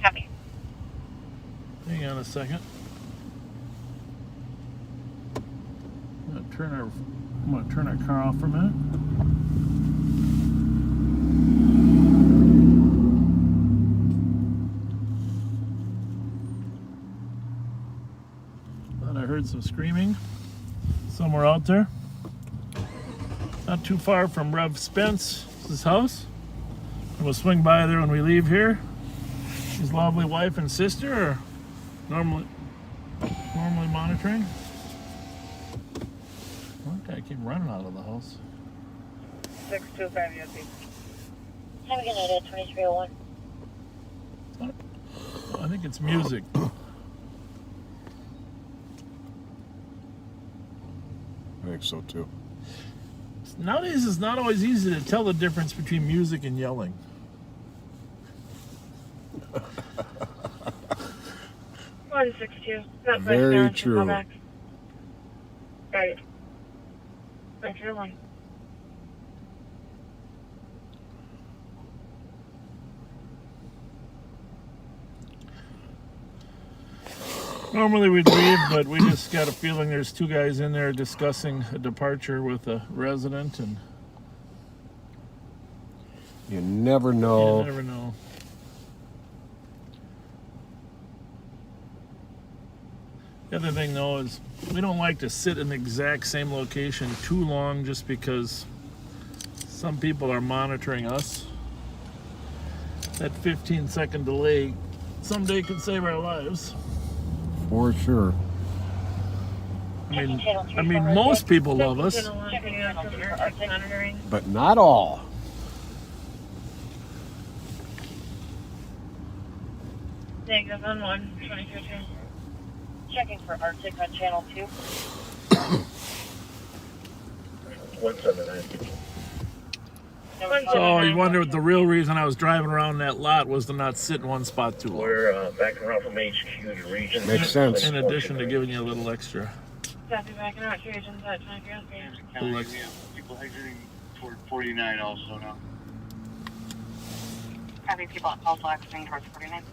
Copy. hang on a second. I'm gonna turn our car off for a minute. Thought I heard some screaming somewhere out there. Not too far from Rev Spence's house. We'll swing by there when we leave here. His lovely wife and sister are normally monitoring. One guy came running out of the house. 625 USD. Have a good night at 2301. I think it's music. I think so too. Nowadays, it's not always easy to tell the difference between music and yelling. 162. Not Very voicemail, true. call back. Right. 901. Normally we'd leave, but we just got a feeling there's two guys in there discussing a departure with a resident, and You never know. you never know. The other thing though is we don't like to sit in the exact same location too long just because some people are monitoring us. That 15-second delay someday could save our lives. For sure. I mean, most people love us. But not all. Negative on 1, 22. Checking for Arctic on channel 2. 179. So you wonder what the real reason I was driving around that lot was to not sit in one spot too long. We're backing around from HQ to region. Makes sense. In addition to giving you a little extra. Copy, backing out to regions at 23. People exiting toward 49 also now. Having people also exiting towards 49.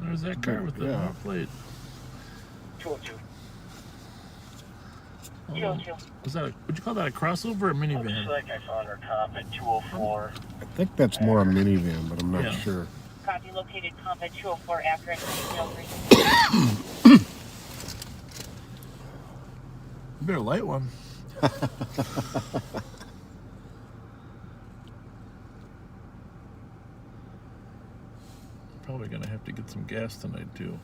There's that car with the number plate. 202. Oh, 202. was that would you call that a crossover or a minivan? Looks like I found our cop at 204. I think that's more a minivan, but I'm not Yeah. sure. Copy, located comp at 204 after entering 303. You better light one. Probably gonna have to get some gas tonight too.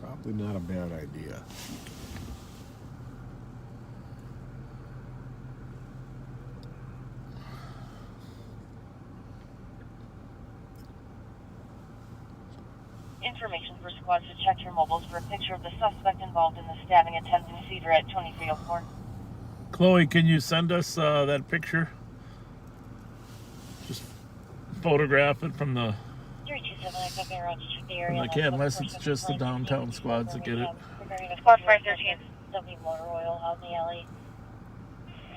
Probably not a bad idea. Information for squads to check your mobiles for a picture of the suspect involved in the stabbing at 10th and Cedar at 2304. Chloe, can you send us that picture? Just photograph it from the 327, I got around to check the area. I can't unless it's just the downtown squads that get it. Squad 513. W Motor Oil out in the alley.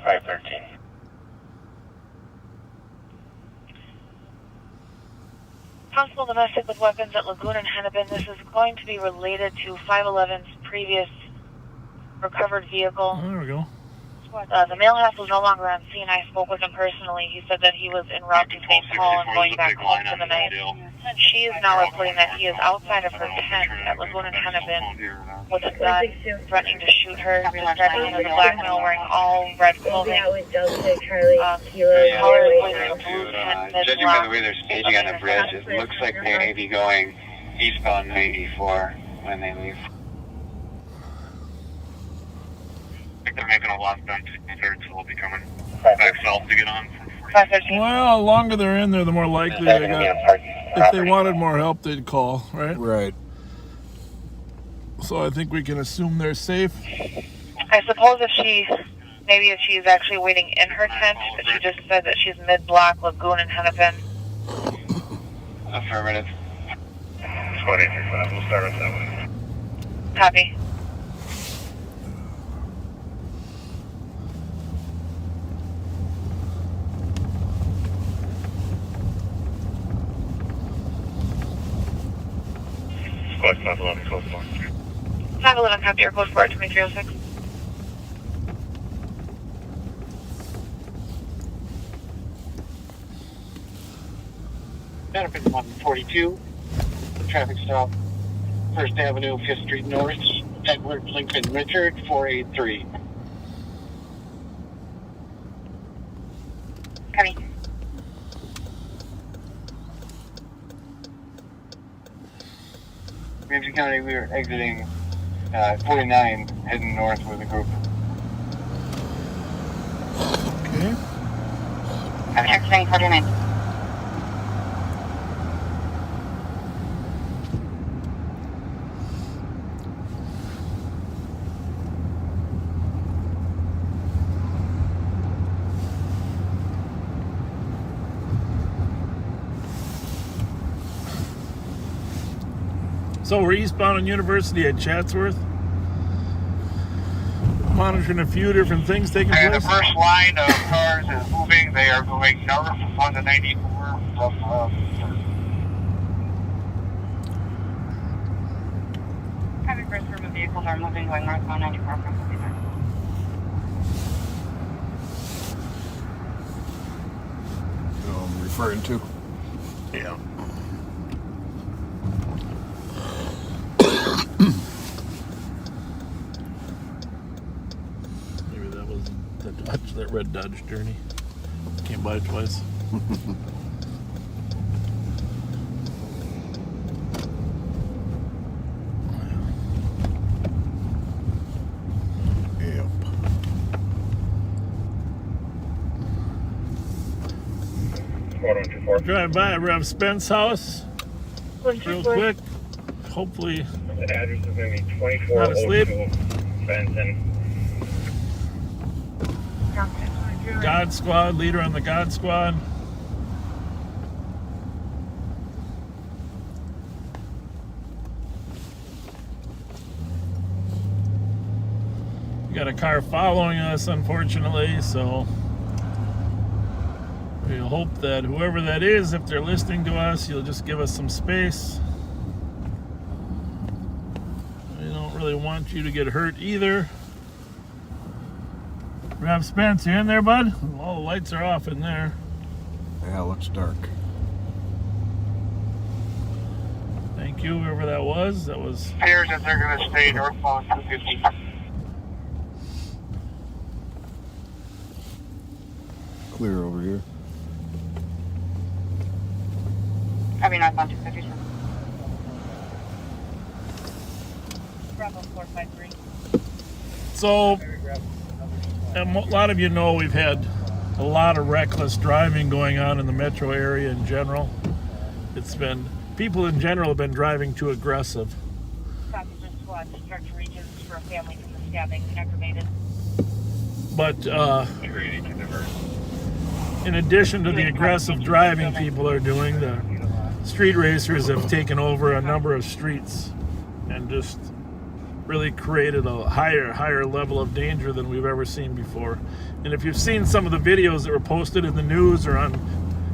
513. Possible domestic with weapons at Lagoon and Hennepin. This is going to be related to 511's previous recovered vehicle. Oh, there we go. The male half was no longer on scene. I spoke with him personally. He said that he was en route to St. Paul and going back home for the night. She is now reporting that he is outside of her tent at Lagoon and Hennepin with a gun, threatening to shoot her, describing him as a black male wearing all red clothing. Color is blue tent, Judging by the way they're staging on the bridge, it looks like they may be going eastbound 94 when they leave. I think they're making a left on 63rd, so they'll be coming back south to get on. Well, the longer they're in there, the more likely they got. If they wanted more help, they'd call, right? Right. So I think we can assume they're safe. I suppose if she's actually waiting in her tent, but she just said that she's mid-block, Lagoon and Hennepin. Affirmative. 2835, we'll start with that one. Copy. Squad 511, close one. 511, copy your code for 2306. Benefit 1142. Traffic stop. 1st Avenue, 5th Street North. Edward Lincoln Richard, 483. Copy. Ramsey County, we are exiting 49, heading north with a group. Okay. I'm exiting 49. So we're eastbound on University at Chatsworth. Monitoring a few different things taking And place. the first line of cars is moving. They are going north on the 94 from Having first room of vehicles are moving going northbound 94 from Millingren. I'm referring to. Yeah. Maybe that was the Dodge, that red Dodge Journey. Came by twice. Yep. Drive by Rev Spence house real quick. Hopefully The address is going to be not asleep. 2402 Benson. God Squad, leader on the God Squad. We got a car following us, unfortunately, so we hope that whoever that is, if they're listening to us, you'll just give us some space. We don't really want you to get hurt either. Rev Spence, you in there, bud? All the lights are off in there. Yeah, it looks dark. Thank you, whoever that was. That was. Appears that they're going to stay northbound 250. Clear over here. Copy northbound 250. Bravo 453. So, and a lot of you know we've had a lot of reckless driving going on in the metro area in general. It's been, people in general have been driving too aggressive. Copy squad, start to regions for a family from the stabbing aggravated. But in addition to the aggressive driving people are doing, the street racers have taken over a number of streets and just really created a higher level of danger than we've ever seen before. And if you've seen some of the videos that were posted in the news or on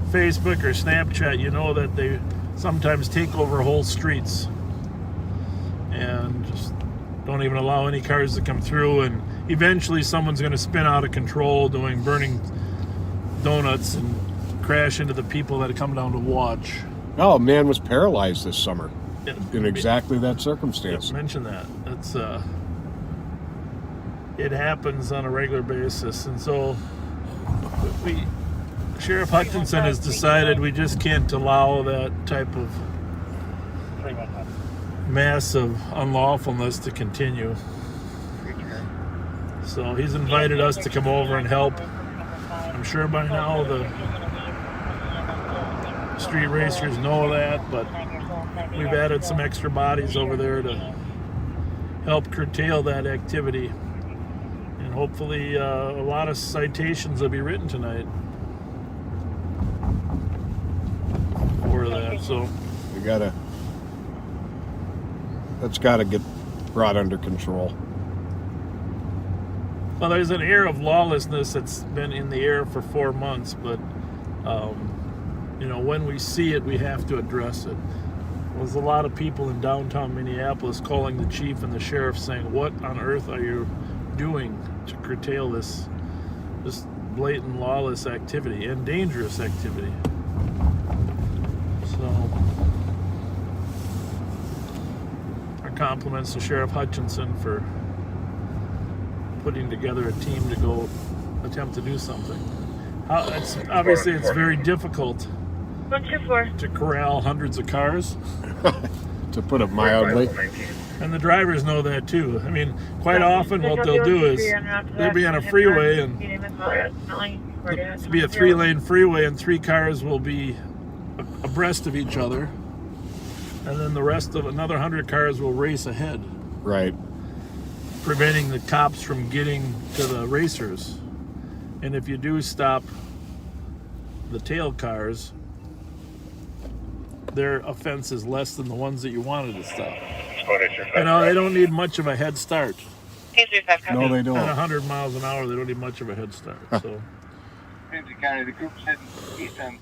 Facebook or Snapchat, you know that they sometimes take over whole streets and just don't even allow any cars to come through, and eventually someone's going to spin out of control burning donuts and crash into the people that come down to watch. Oh, a man was paralyzed this summer in exactly that circumstance. Mention that. It's it happens on a regular basis, and so Sheriff Hutchinson has decided we just can't allow that type of massive unlawfulness to continue. So he's invited us to come over and help. I'm sure by now the street racers know that, but we've added some extra bodies over there to help curtail that activity. And hopefully a lot of citations will be written tonight for that. So that's gotta get brought under control. Well, there's an air of lawlessness that's been in the air for 4 months, but when we see it, we have to address it. There's a lot of people in downtown Minneapolis calling the chief and the sheriff saying, what on earth are you doing to curtail this blatant lawless activity and dangerous activity? So our compliments to Sheriff Hutchinson for putting together a team to go attempt to do something. Obviously it's very difficult 124 to corral hundreds of cars. To put it mildly. And the drivers know that too. I mean, quite often what they'll do is they'll be on a freeway and it'll be a 3-lane freeway and 3 cars will be abreast of each other, and then the rest of another 100 cars will race ahead. Right. Preventing the cops from getting to the racers. And if you do stop the tail cars, their offense is less than the ones that you wanted to stop. They don't need much of a head start. No, they don't. At 100 miles an hour, they don't need much of a head start. So, Ramsey County, the group's heading east on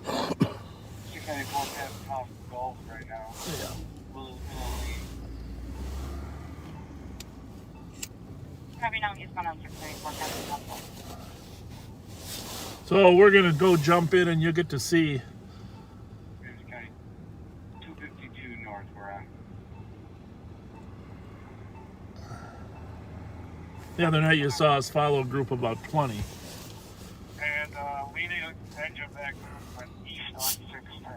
694 past Golf right now. Yeah. We'll Copy now, eastbound on 634, Captain. So we're gonna go jump in, and you'll get to see. Ramsey County, 252 north, we're at. The other night you saw us follow a group of about 20. And leading edge of that group went east on 610.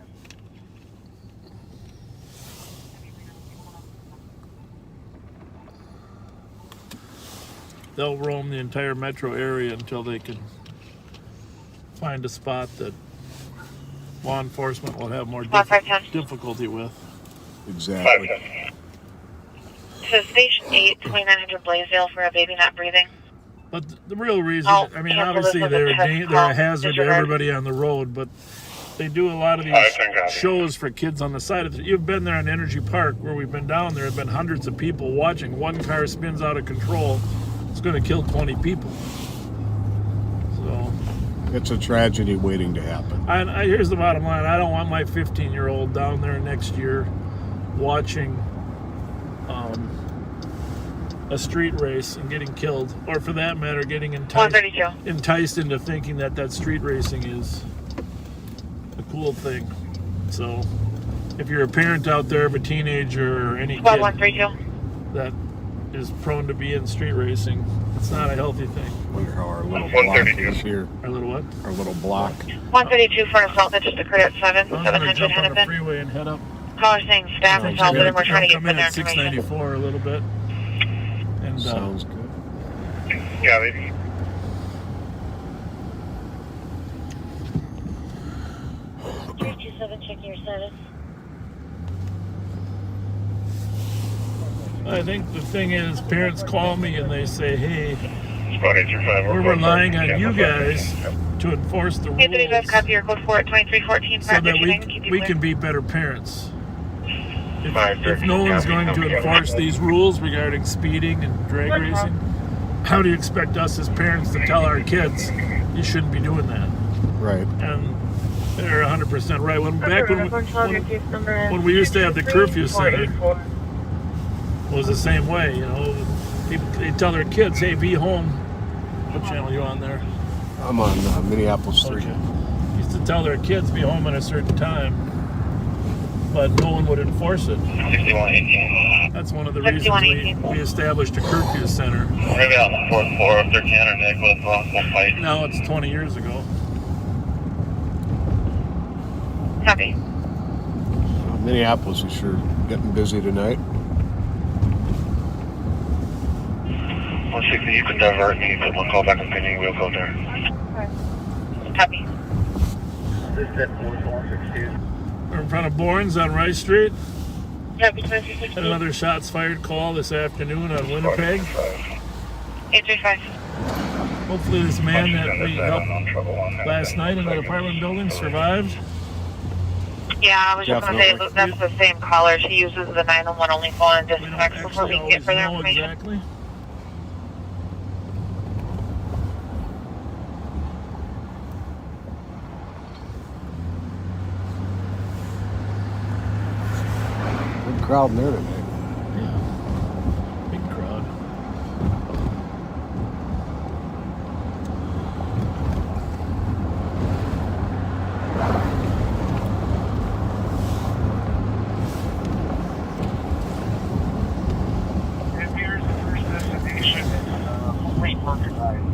They'll roam the entire metro area until they can find a spot that law enforcement will have more difficulty with. Exactly. To Station 8, 2900 Blaisdell for a baby not breathing. But the real reason, Oh, I mean, cancel obviously this they're as a test they're call. a hazard to Disregard. everybody on the road, but they do a lot of these shows for kids on the side of it. You've been there on Energy Park where we've been down there. Have been hundreds of people watching. One car spins out of control. It's going to kill 20 people. So It's a tragedy waiting to happen. here's the bottom line. I don't want my 15-year-old down there next year watching a street race and getting killed, or for that matter, getting enticed into thinking that street racing is a cool thing. So if you're a parent out there of a teenager or any kid that is prone to be in street racing, it's not a healthy thing. Wonder how our little block is here. Our little what? Our little block. 132 for an assault that just occurred at 7, I'm going to 700 jump on the Hennepin. freeway and head up. Caller saying staff assaulted and we're trying to get come in their at information. 694 a little bit. And Sounds good. Yeah, they, 327, checking your status. I think the thing is, parents call me and they say, hey, Squad 835, we're relying on you guys to enforce the rules 835, copy your code 4 at 2314. so that we can be better parents. If no one's going to enforce these rules regarding speeding and drag racing, how do you expect us as parents to tell our kids you shouldn't be doing that? Right. And they're 100% right. When we used to have the curfew center, it was the same way. You know, they tell their kids, "Hey, be home." What channel are you on there? I'm on Minneapolis 3. Okay. Used to tell their kids be home at a certain time, but no one would enforce it. 6118. That's one of the reasons we established a curfew center. Maybe on the 4th floor of 1300 Nicholas, we'll fight. Now it's 20 years ago. Copy. Minneapolis is sure getting busy tonight. 160, you can divert me, put one call back on pending, we'll go there. Copy. This is 4162. We're in front of Bourne's on Rice Street. Copy, Had another shots fired call this afternoon on Winnipeg. 835. Hopefully this man that we helped last night in that apartment building survived. Yeah, I was just going to say, that's the same caller. She uses the 911 only phone and disconnects before we can get further information. Exactly. Good crowd in there tonight. Yeah. Big crowd. And here's the first destination. It's Lake Mercantile.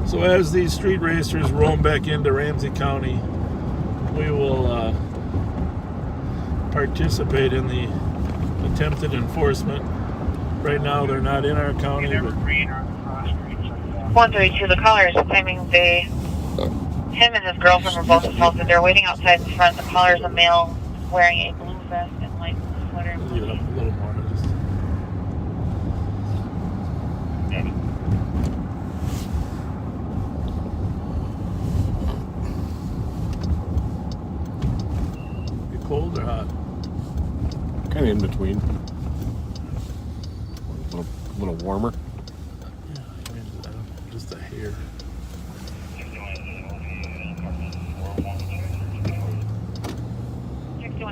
So as these street racers roam back into Ramsey County, we will participate in the attempted enforcement. Right now they're not in our county. But 132, the caller is claiming him and his girlfriend were both assaulted. They're waiting outside in front. The caller is a male wearing a blue vest and light blue sweater. leave it up a little more. Just... You cold or hot? Kind of in between. A little warmer. Yeah, I mean, just a hair.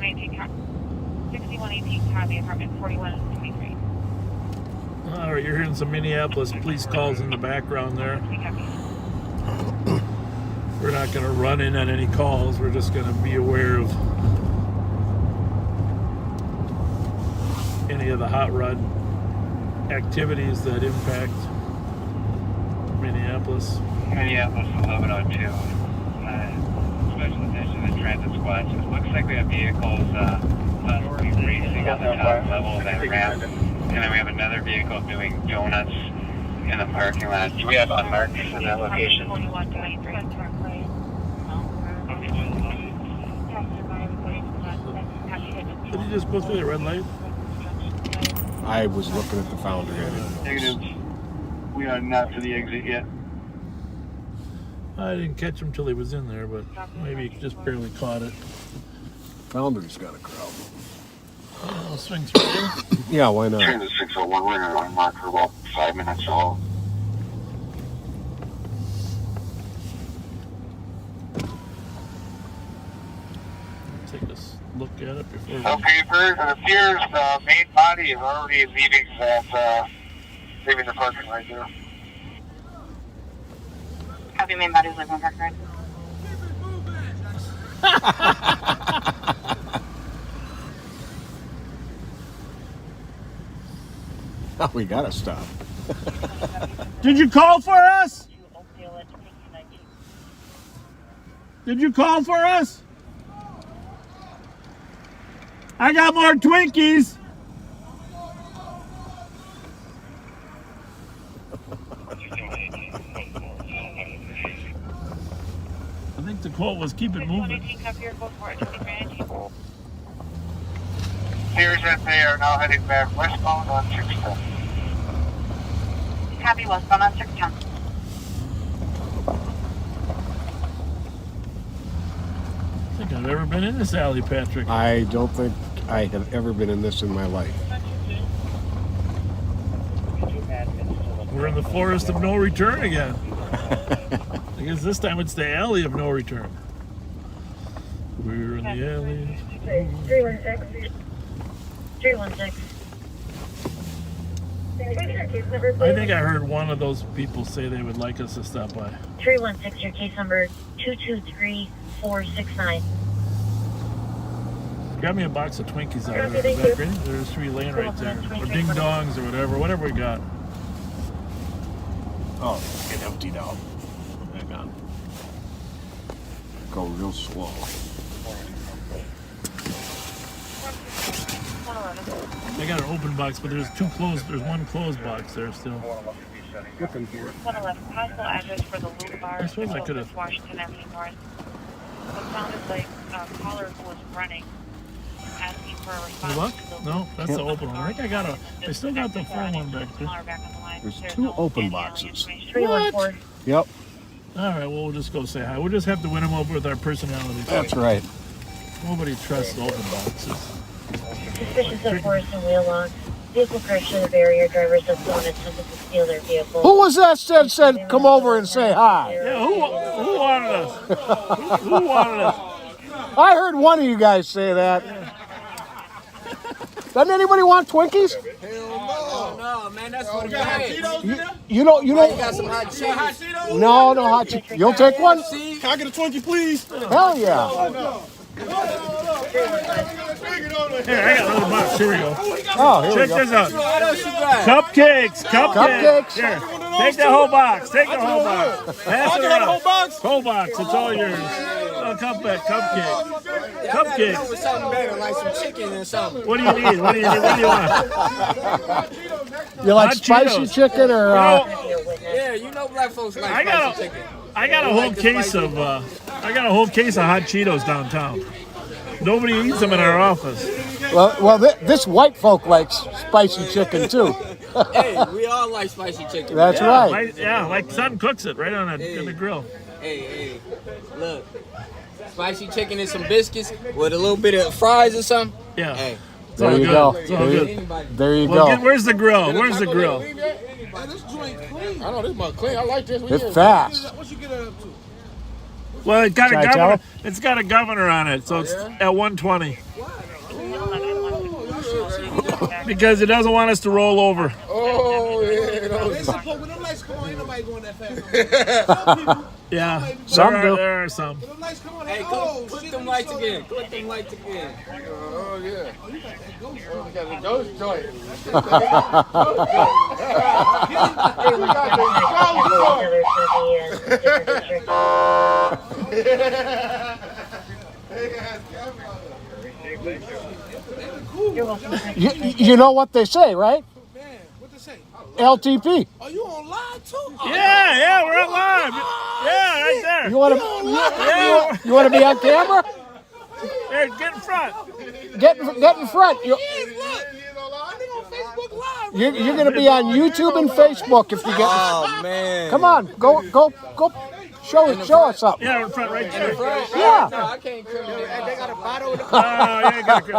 6118 copy, apartment 4123. All right, you're hearing some Minneapolis police calls in the background there. We're not going to run in on any calls. We're just going to be aware of any of the hot rod activities that impact Minneapolis. Minneapolis 1102. Special attention to transit squads. It looks like we have vehicles racing at the top level of that ramp. And then we have another vehicle doing donuts in the parking lot. Do we have unmarked in that location? Did you just go through the red light? I was looking at the founder. Negative. We are not to the exit yet. I didn't catch him till he was in there, but maybe he just barely caught it. Founder's got a crowd. I'll swing through there. Yeah, why not? Transit 601, we're going to unmark for about 5 minutes all. Take a look at it before we... Okay, Bert, it appears the main body is already leaving the parking right there. Copy, main body's leaving park right. We gotta stop. Did you call for us? Did you call for us? I got more Twinkies. I think the quote was keep it moving. Appears that they are now heading back westbound on 610. Copy, westbound on 610. I think I've ever been in this alley, Patrick. I don't think I have ever been in this in my life. We're in the forest of no return again. I guess this time it's the alley of no return. We're in the alley. 316. 316. I think I heard one of those people say they would like us to stop by. 316, your case number 223469. Grab me a box of Twinkies out of there. Is that great? There's 3 laying right there. Or ding dongs or whatever we got. Oh, get emptied out. Hang on. Go real slow. I got an open box, but there's 2 closed. There's 1 closed box there still. Looking for it. 111, possible address for the loop bar. I suppose I could have. Washington Avenue North. It sounded like a caller who was running, asking for a response. Good luck? No, that's the open one. I think I still got the full one back there. There's 2 open boxes. 314. Yep. All right, well, we'll just go say hi. We'll just have to win them over with our personalities. That's right. Nobody trusts open boxes. Suspicious of force and wheel lock. Vehicle crashed through the barrier. Drivers have flown attempted to steal their vehicle. Who was that said come over and say hi? Yeah, who wanted us? who wanted us? I heard one of you guys say that. Doesn't anybody want Twinkies? Hell no, man, that's for the guys. You know. You got some hot Cheetos? No hot Cheetos. You'll take one? See? Can I get a Twinkie, please? Hell yeah. Here, I got another box. Here we go. Oh, here Check we go. this out. What else you got? Cupcakes. Cupcakes. Here, take the whole box. Take the whole box. Pass it around. Whole box. It's all yours. Oh, cupcake. Cupcake. With something better, like some chicken or something. What do you need? What do you want? You like Hot spicy Cheetos. chicken or? Yeah, you know black folks like I got spicy chicken. I got a whole case of hot Cheetos downtown. Nobody eats them in our office. Well, this white folk likes spicy chicken too. Hey, we all like spicy chicken. That's right. Like son cooks it right on in the grill. Hey, look. Spicy chicken and some biscuits with a little bit of fries or something. Yeah. Hey. There you go. It's all good. There you Well, go. where's the grill? Where's the grill? I know this mug clean. I like this. It's fast. What you get up to? Well, it got Should a I tell governor. him? It's got a governor on it, so it's at 120. Because it doesn't want us to roll over. Oh, yeah. When them lights come on, ain't nobody going that fast. Some people. Yeah, Some do. there are some. When them lights come on, Hey, put them lights again. Put them lights again. Oh, yeah. Oh, you got that ghost joint. You got the ghost joint. You know what they say, right? Man, what they say? LTP. Are you on live too? Oh, Yeah, we're on live. Yeah, right there. You want to be on camera? Here, get in front. Get in front. You're going to be on YouTube and Facebook if you get. Oh man! Come on, go. Show us up. Yeah, in front, right there. Yeah. No, I can't criminate. They got a bottle in the Oh, yeah, you got to.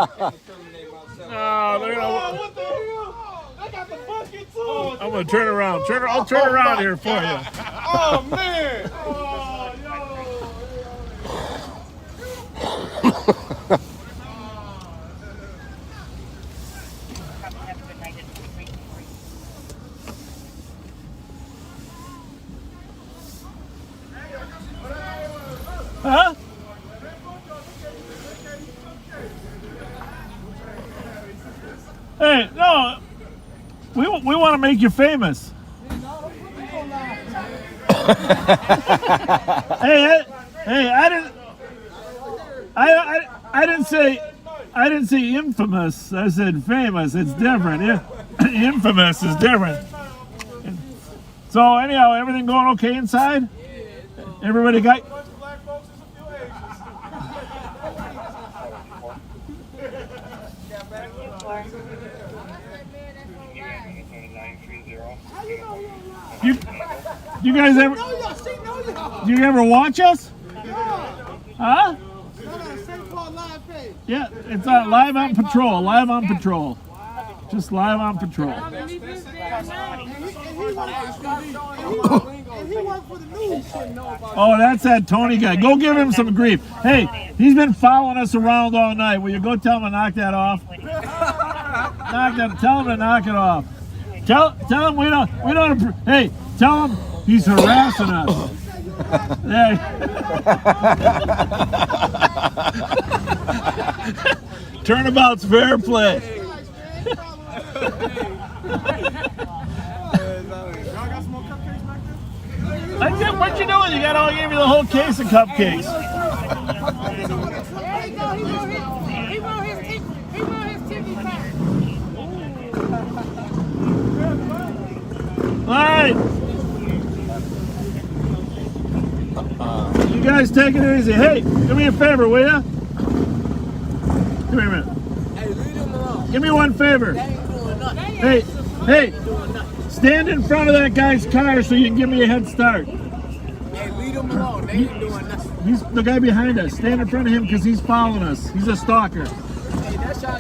Oh, look at what the hell? They got the bucket too. I'm gonna turn around. I'll turn around here for you. Oh man! Huh? Hey, no, we want to make you famous. Hey, I didn't say infamous. I said famous. It's different. Yeah. Infamous is different. So anyhow, everything going okay inside? Everybody got. You guys ever? Do you ever watch us? Huh? Yeah, it's live on patrol. Live on patrol. Just live on patrol. Oh, that's that Tony guy. Go give him some grief. Hey, he's been following us around all night. Will you go tell him to knock that off? Tell him to knock it off. Tell him we don't. Hey, tell him he's harassing us. Hey. Turnabout's fair play. What you doing? I gave you the whole case of cupcakes. He wrote his ticket back. All right. You guys take it easy. Hey, do me a favor, will ya? Come here a minute. Give me one favor. Hey, stand in front of that guy's car so you can give me a head start. Hey, leave him alone. They ain't doing nothing. He's the guy behind us. Stand in front of him because he's following us. He's a stalker. Hey, that's y'all.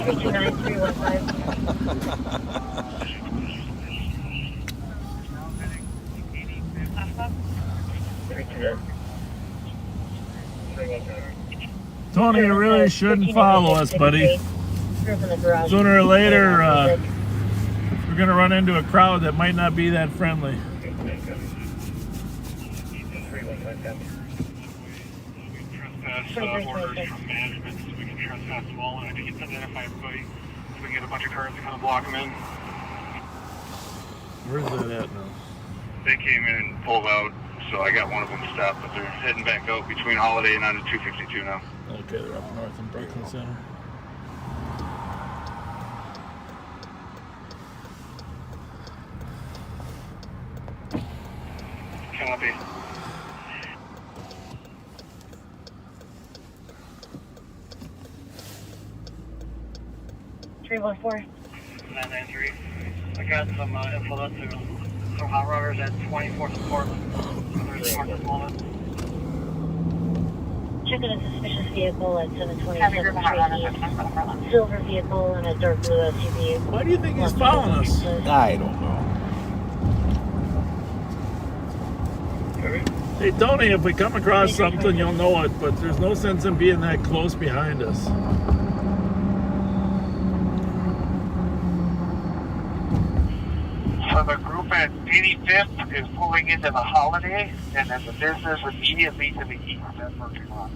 329. Tony, you really shouldn't follow us, buddy. Sooner or later, we're going to run into a crowd that might not be that friendly. Orders from management so we can trespass them all, and I think it's identify everybody so we can get a bunch of cars to kind of block them in. Where's that at now? They came in and pulled out, so I got one of them stopped, but they're heading back out between Holiday and on to 252 now. Okay, they're up north in Brooklyn Center. Copy. (314) 993. I got some info to some hot runners at 24th and Portland. There's more at this moment. Checking a suspicious vehicle at 727 Street East. Silver vehicle and a dark blue SUV. Why do you think he's following us? I don't know. Hey, Tony, if we come across something, you'll know it, but there's no sense in being that close behind us. So the group at 85th is pulling into the Holiday, and then the business immediately to the east. That's working on.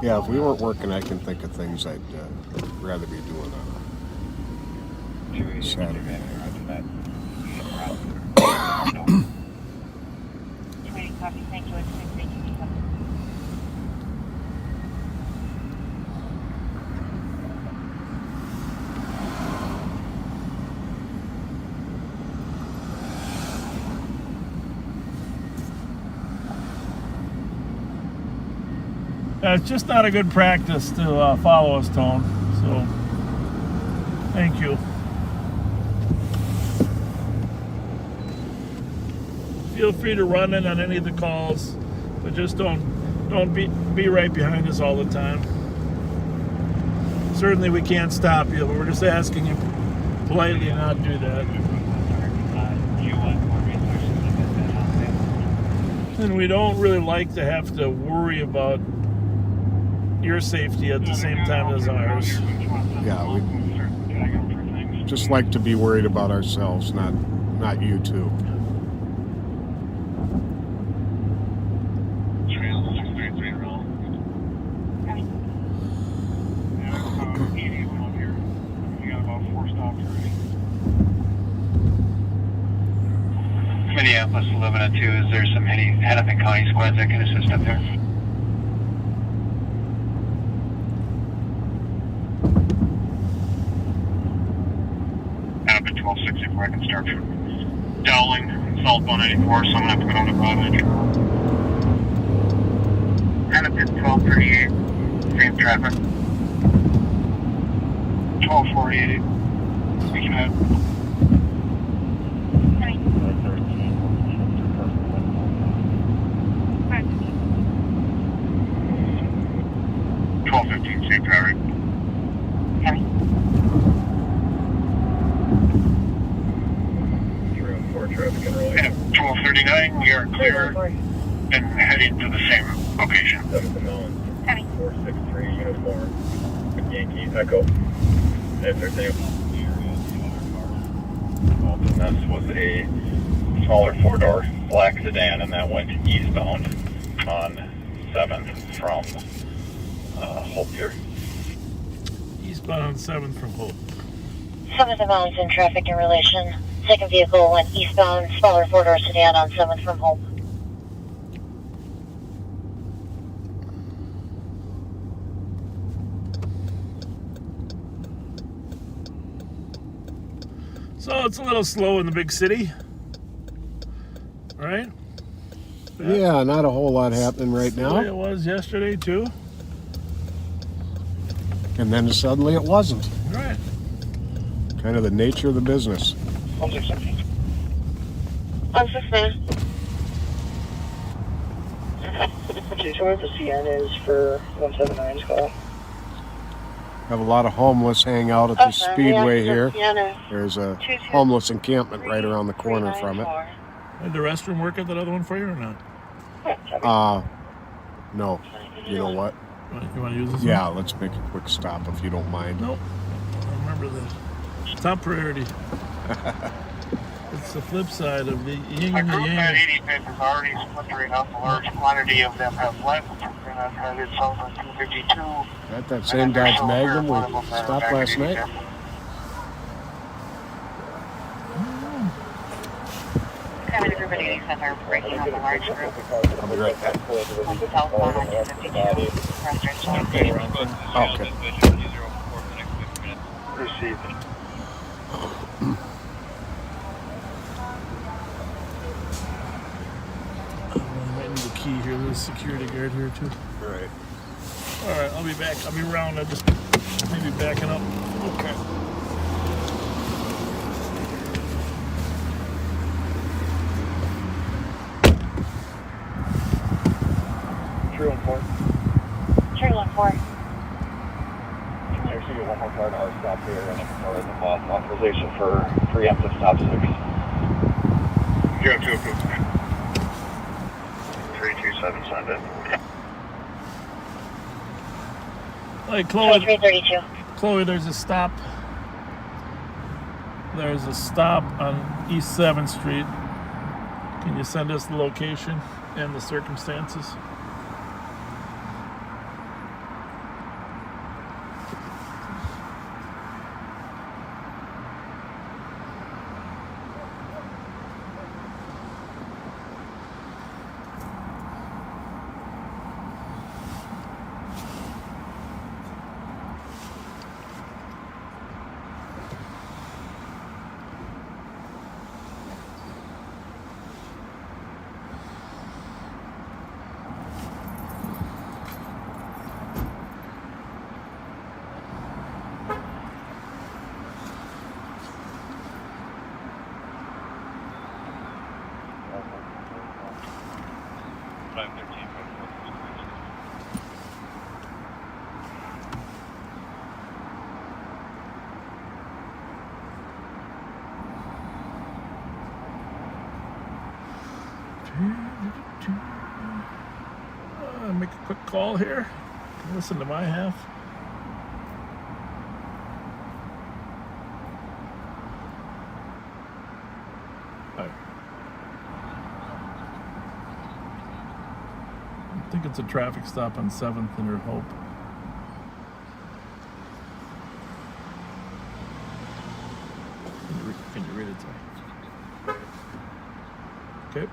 Yeah, if we weren't working, I can think of things I'd rather be doing on a Saturday. It's just not a good practice to follow us, Tone. So, thank you. Feel free to run in on any of the calls, but just don't be right behind us all the time. Certainly, we can't stop you, but we're just asking you politely not do that. And we don't really like to have to worry about your safety at the same time as ours. Yeah, we just like to be worried about ourselves, not you two. Minneapolis 1102, is there some Hennepin County squads that can assist up there? Hennepin 1264, I can start from Dowling, southbound 94, so I'm going to have to go down to Broadway. Hennepin 1238, same traffic. 1248, we can have. 1215, same traffic. Copy. 304 traffic in relation. And 1239, we are clear and heading to the same location. 7th and Mellon. 463 uniform. Yankee Echo. If there's any. This was a smaller four-door black sedan, and that went eastbound on 7th from Hope here. Eastbound on 7th from Hope. 7th and Mountains in traffic in relation. Second vehicle went eastbound, smaller four-door sedan on 7th from Hope. So it's a little slow in the big city, right? Yeah, not a whole lot happening right now. It was yesterday too. And then suddenly it wasn't. Right. Kind of the nature of the business. 116. 116. Okay, so where the CN is for 179's call. Have a lot of homeless hang out at the Speedway here. Sienna. There's a homeless encampment right around the corner from it. Did the restroom work at that other one for you or not? No. You know what? You want to use this one? Yeah, let's make a quick stop if you don't mind. Nope. Remember that. Top priority. It's the flip side of the yin My and the group at yang. 85th is already splintering up. A large quantity of them have left. And I've headed south on 252. Got that same Dodge Magnum we stopped last night. Having a group at 85th are breaking up a large group. I'll be right back. On southbound on 252. Okay. Received. I might need a key here. There's a security guard here too. Right. All right, I'll be back. I'll be around. I'm just maybe backing up. Okay. Sure, 14. I see you one more card. our stop here and for the boss authorization for preemptive stop 6. You have to approve. 327 Sunday. Hey, Chloe. 2332. Chloe, there's a stop. There's a stop on East 7th Street. Can you send us the location and the circumstances? Make a quick call here. Listen to my half. Hi. I think it's a traffic stop on 7th and Hope. Can you read it to me? Okay.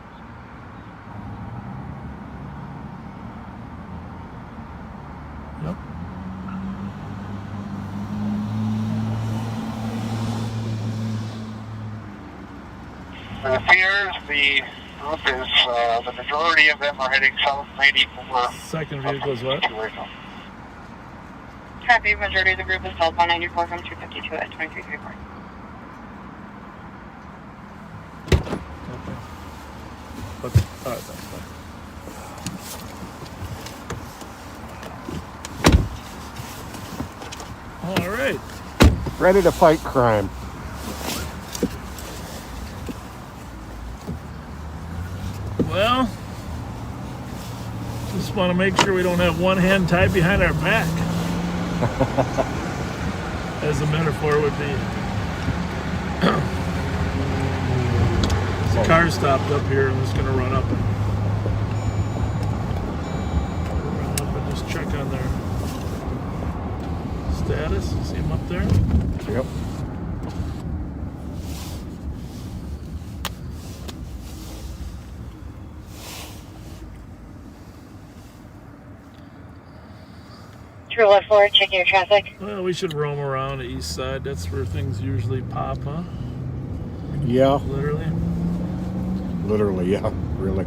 Yep. It appears the group is, the majority of them are heading south 94. Second vehicle is what? Copy, majority of the group is south 194 from 252 at 2334. Okay. But, alright, that's fine. All right. Ready to fight crime. Well, just want to make sure we don't have one hand tied behind our back. As the metaphor would be. There's a car stopped up here. I'm just going to run up and just check on their status. See him up there? Yep. True left forward, checking your traffic. Well, we should roam around the east side. That's where things usually pop, huh? Yeah. Literally? Literally, yeah. Really.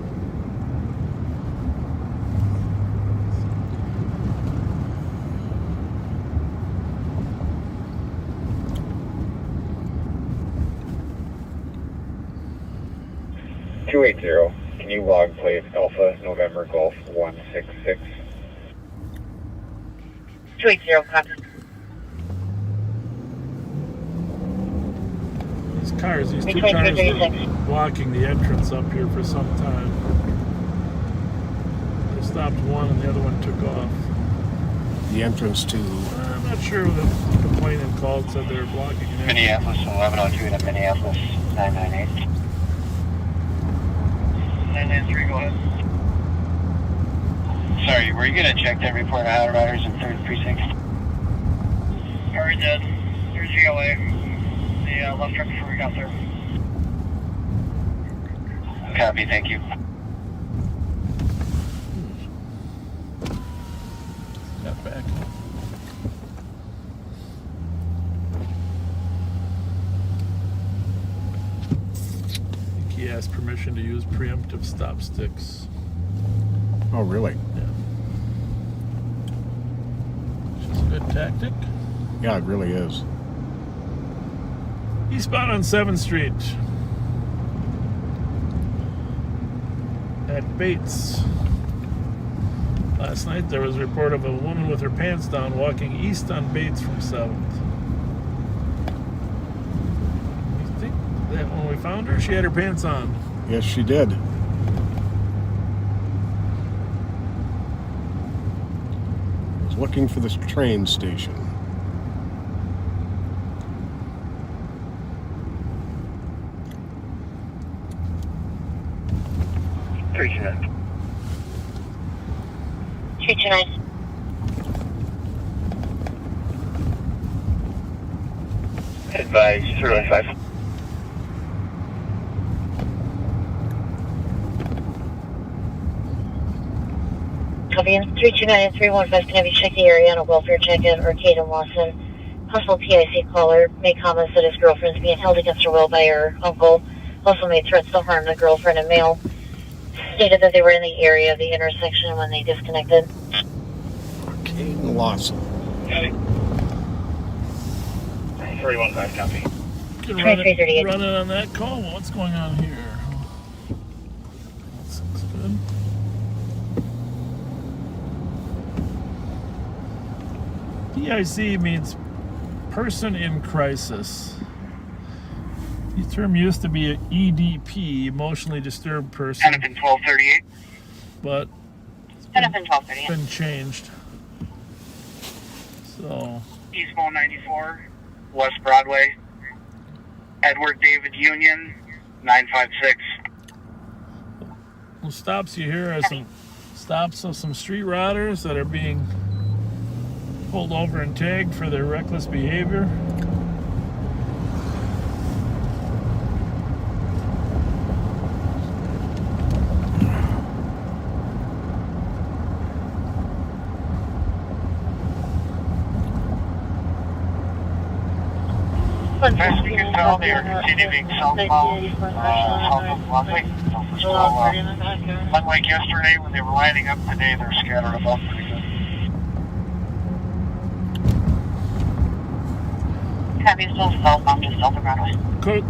Can you log plate Alpha November Golf 166? 280, copy. These two cars were blocking the entrance up here for some time. They stopped one and the other one took off. The entrance to... I'm not sure who the complainant called, said they were blocking an entrance. Minneapolis 1102 to Minneapolis 998. 993, go ahead. Sorry, were you going to check that report of highway riders in 3rd Precinct? Already did. There's GLA. The left truck before we got there. Copy, thank you. Got back. He asked permission to use preemptive stop sticks. Oh, really? Yeah. Which is a good tactic. Yeah, it really is. Eastbound on 7th Street. At Bates. Last night there was a report of a woman with her pants down walking east on Bates from 7th. found her. She had her pants on. Yes, she did. Was looking for this train station. Three tonight. Advise 315. Copy in 329 and 315. Can have you check the area on a welfare check at Arcade and Lawson? Possible PIC caller made comments that his girlfriend's being held against her will by her uncle. Also made threats to harm the girlfriend and male. Stated that they were in the area of the intersection when they disconnected. Arcade and Lawson. 315 copy. Running on that call. What's going on here? That's good. PIC means person in crisis. The term used to be an EDP, emotionally disturbed person. Hennepin 1238. But Hennepin 1238. been changed. So Eastbound 94, West Broadway. Edward David Union, 956. the stops you hear are some stops of some street riders that are being pulled over and tagged for their reckless behavior. Best we can tell, they are continuing southbound, south of Ludwig. Unlike yesterday when they were lining up, today they're scattered about pretty good. Copy, still southbound to South of Broadway.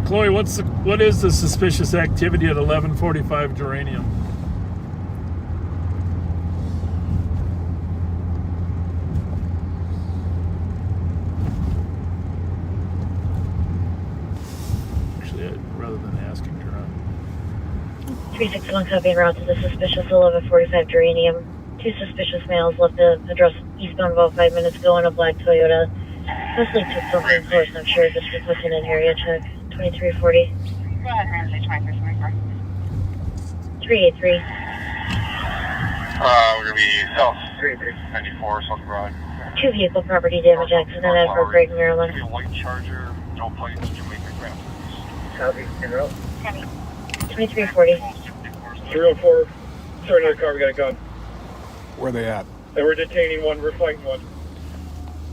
Chloe, what is the suspicious activity at 1145 Geranium? Rather than asking her. 361 copy en route to the suspicious 1145 Geranium. Two suspicious males left the address eastbound about 5 minutes ago in a black Toyota. Mostly took something close, I'm sure, just requesting an area check. 2340. Go ahead, Ramsey, 2344. 383. We're going to be south 94, South Broad. Two vehicle property damage accident at Fort Bragg, Maryland. A white Charger, no plates, Jamaica Grand. Copy, en route. 2340. 304. Sorry, another car, we got a gun. Where they at? And we're detaining one, we're fighting one.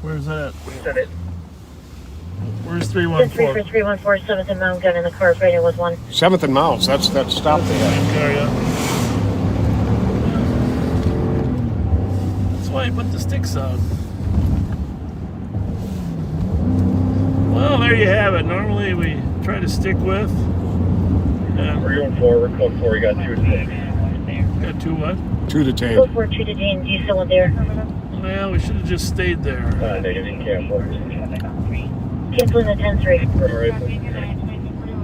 Where's that? Send it. Where's 3 for 314? 314, 7th and Mount, gun in the car, fighting with one. 7th and Mounts. That's that stop there. That's why I put the sticks on. Well, there you have it. Normally we try to stick with. And we're going forward, we're code 4, we got 2 detained. Got 2 what? 2 detained. Code 4, 2 detained. Do you still there? Well, we should have just stayed there. Negative, cancel. Canceling the 10-3.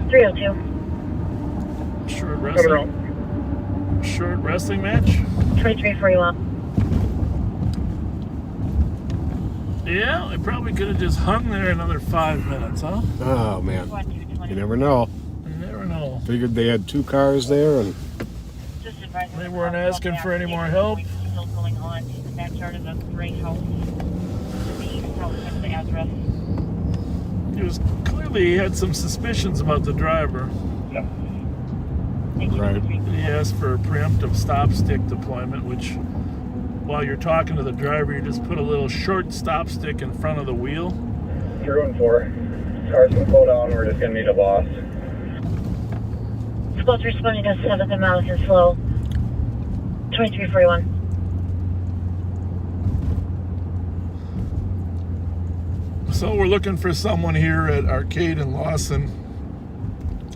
302. Short wrestling match? 2341. Yeah, I probably could have just hung there another 5 minutes, huh? Oh, man. You never know. You never know. Figured they had 2 cars there and they weren't asking for any more help. Still going on in the backyard of the gray house to the east outside of the address. He had some suspicions about the driver. Right. He asked for a preemptive stop stick deployment, which while you're talking to the driver, you just put a little short stop stick in front of the wheel. 314. Cars will slow down, we're just going to need a boss. Squad's responding to 7th and Mount and slow. 2341. So we're looking for someone here at Arcade and Lawson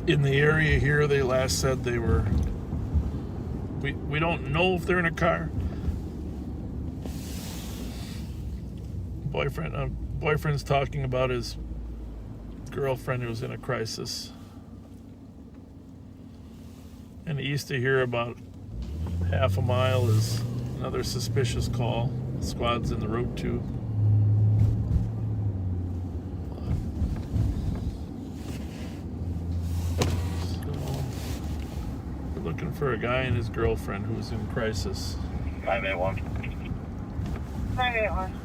in the area here. They last said they were, we don't know if they're in a car. Boyfriend's talking about his girlfriend who's in a crisis. And east of here, about half a mile, is another suspicious call. Squad's in the road too. So, we're looking for a guy and his girlfriend who's in crisis. 581. 981.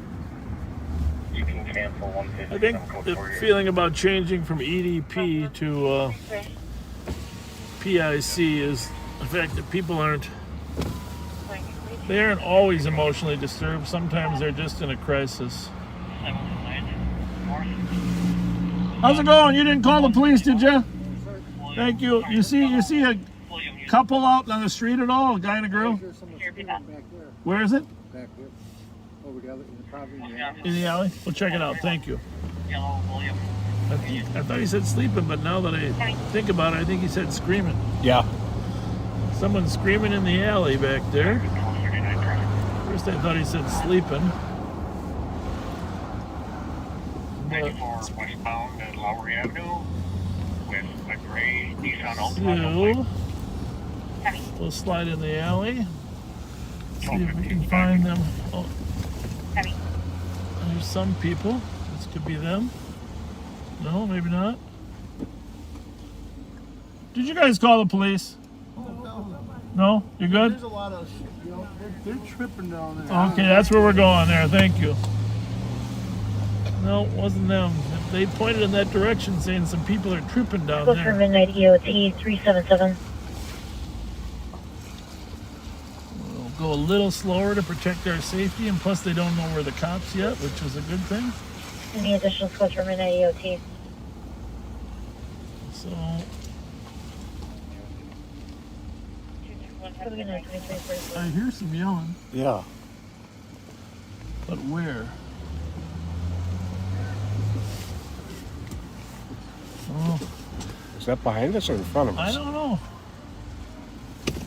You can cancel 150. I think the feeling about changing from EDP to PIC is the fact that people aren't always emotionally disturbed. Sometimes they're just in a crisis. How's it going? You didn't call the police, did you? Thank you. You see a couple out on the street at all? A guy and a girl? Where is it? Back there. Over the other, probably in the alley? We'll check it out. Thank you. I thought he said sleeping, but now that I think about it, I think he said screaming. Yeah. Someone's screaming in the alley back there. First I thought he said sleeping. 94 westbound at Lowry Avenue with a gray Nissan Altima. So, we'll slide in the alley. See if we can find them. Oh. There's some people. This could be them. No, maybe not. Did you guys call the police? No? You good? There's a lot of, they're tripping down there. Okay, that's where we're going there. Thank you. No, it wasn't them. They pointed in that direction saying some people are tripping down Go there. for midnight EOT 377. We'll go a little slower to protect our safety, and plus they don't know we're the cops yet, which is a good thing. Any additional squads for midnight EOT? So, I hear some yelling. Yeah. But where? Oh, Is that behind us or in front of us? I don't know.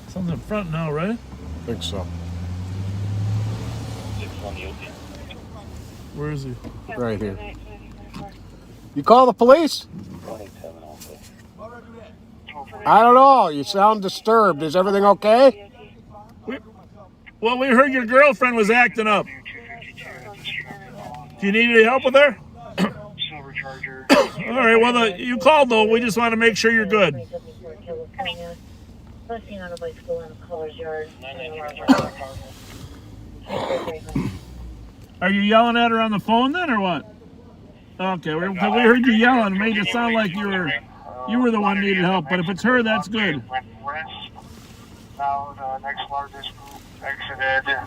Something's in front now, right? I think so. Where is he? Right here. You call the police? I don't know. You sound disturbed. Is everything okay? Well, we heard your girlfriend was acting up. Do you need any help with her? All right, well, you called, though. We just want to make sure you're good. Are you yelling at her on the phone then, or what? Okay, we heard you yelling. It made it sound like you were the one who needed help. But if it's her, that's good. Now the next largest group exited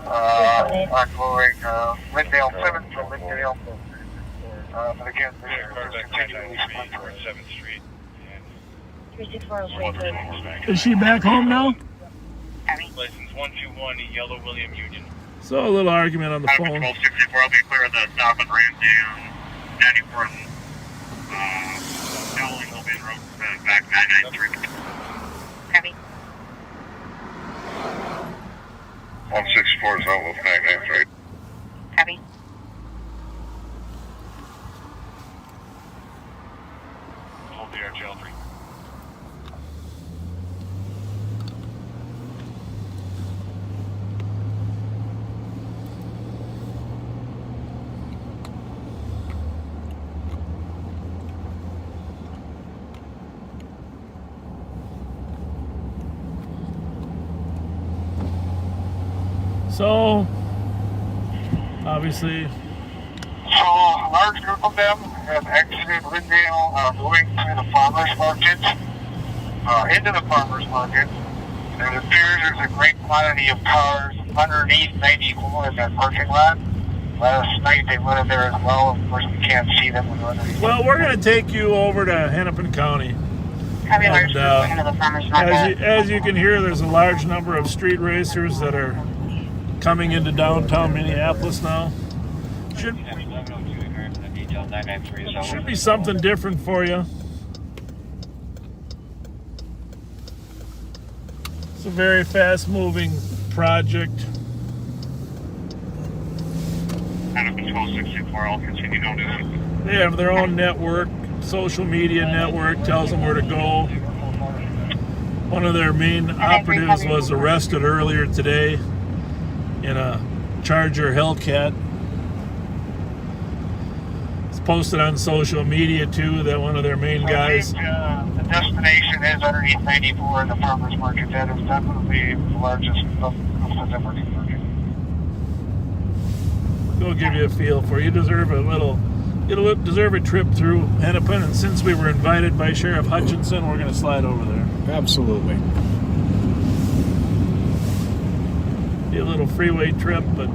on going Lindale 7 to Lindale. But again, this is continually towards 7th Street. 364. Is she back home now? License 121 Yellow William Union. So a little argument on the phone. 1264, I'll be clear of the stop at Ramsey and 94 Dowling will be in road back 993. Copy. 164 is Outlook 993. Copy. Hold the RGL 3. So, obviously, So a large group of them have exited Lindale, moving through the farmers market, into the farmers market. There appears there's a great quantity of cars underneath 94 in that parking lot. Last night they went in there as well. Of course, we can't see them when we're underneath. well, we're going to take you over to Hennepin County. Copy, large And, group into the farmer's market. as you can hear, there's a large number of street racers that are coming into downtown Minneapolis now. Should be something different for you. It's a very fast-moving project. Hennepin 1264, I'll continue notice. They have their own network, social media network, tells them where to go. One of their main operatives was arrested earlier today in a Charger Hellcat. It's posted on social media too that one of their main guys. The destination is underneath 94 in the farmers market. That is definitely the largest of the different market. It'll give you a feel for it. You deserve you deserve a trip through Hennepin, and since we were invited by Sheriff Hutchinson, we're going to slide over there. Absolutely. Be a little freeway trip, but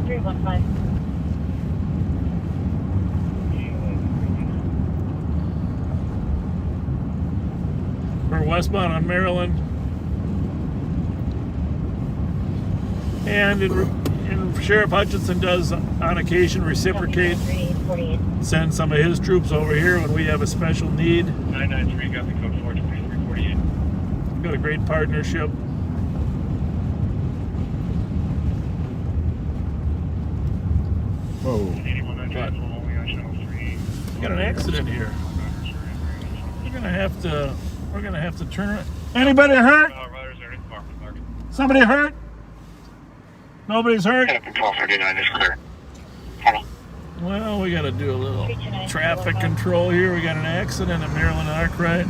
315. we're westbound on Maryland. And Sheriff Hutchinson does on occasion reciprocate, send some of his troops over here when we have a special need. 993 got the code 42348. We've got a great partnership. Whoa. We got an accident here. We're gonna have to turn it. Anybody hurt? Somebody hurt? Nobody's hurt? 1239 is clear. Well, we got to do a little traffic control here. We got an accident at Maryland Arkwright.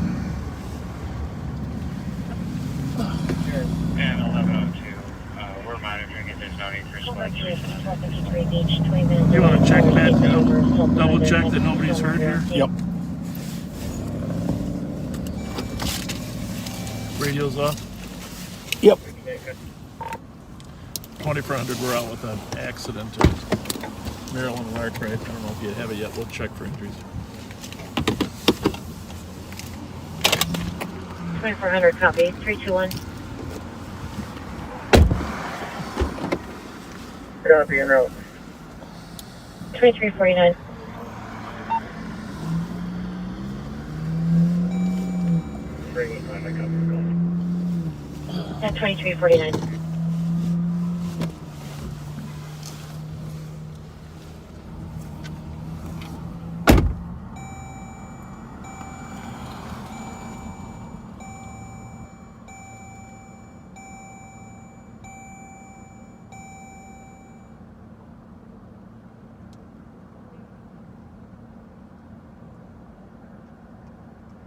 And 1102. We're monitoring if there's no need for squad. You want to check that? Double check that nobody's hurt here? Yep. Radio's off? Yep. 2400, we're out with an accident at Maryland Arkwright. I don't know if you have it yet. We'll check for injuries. 2400 copy. 321. Copy, en route. 2349. And 2349.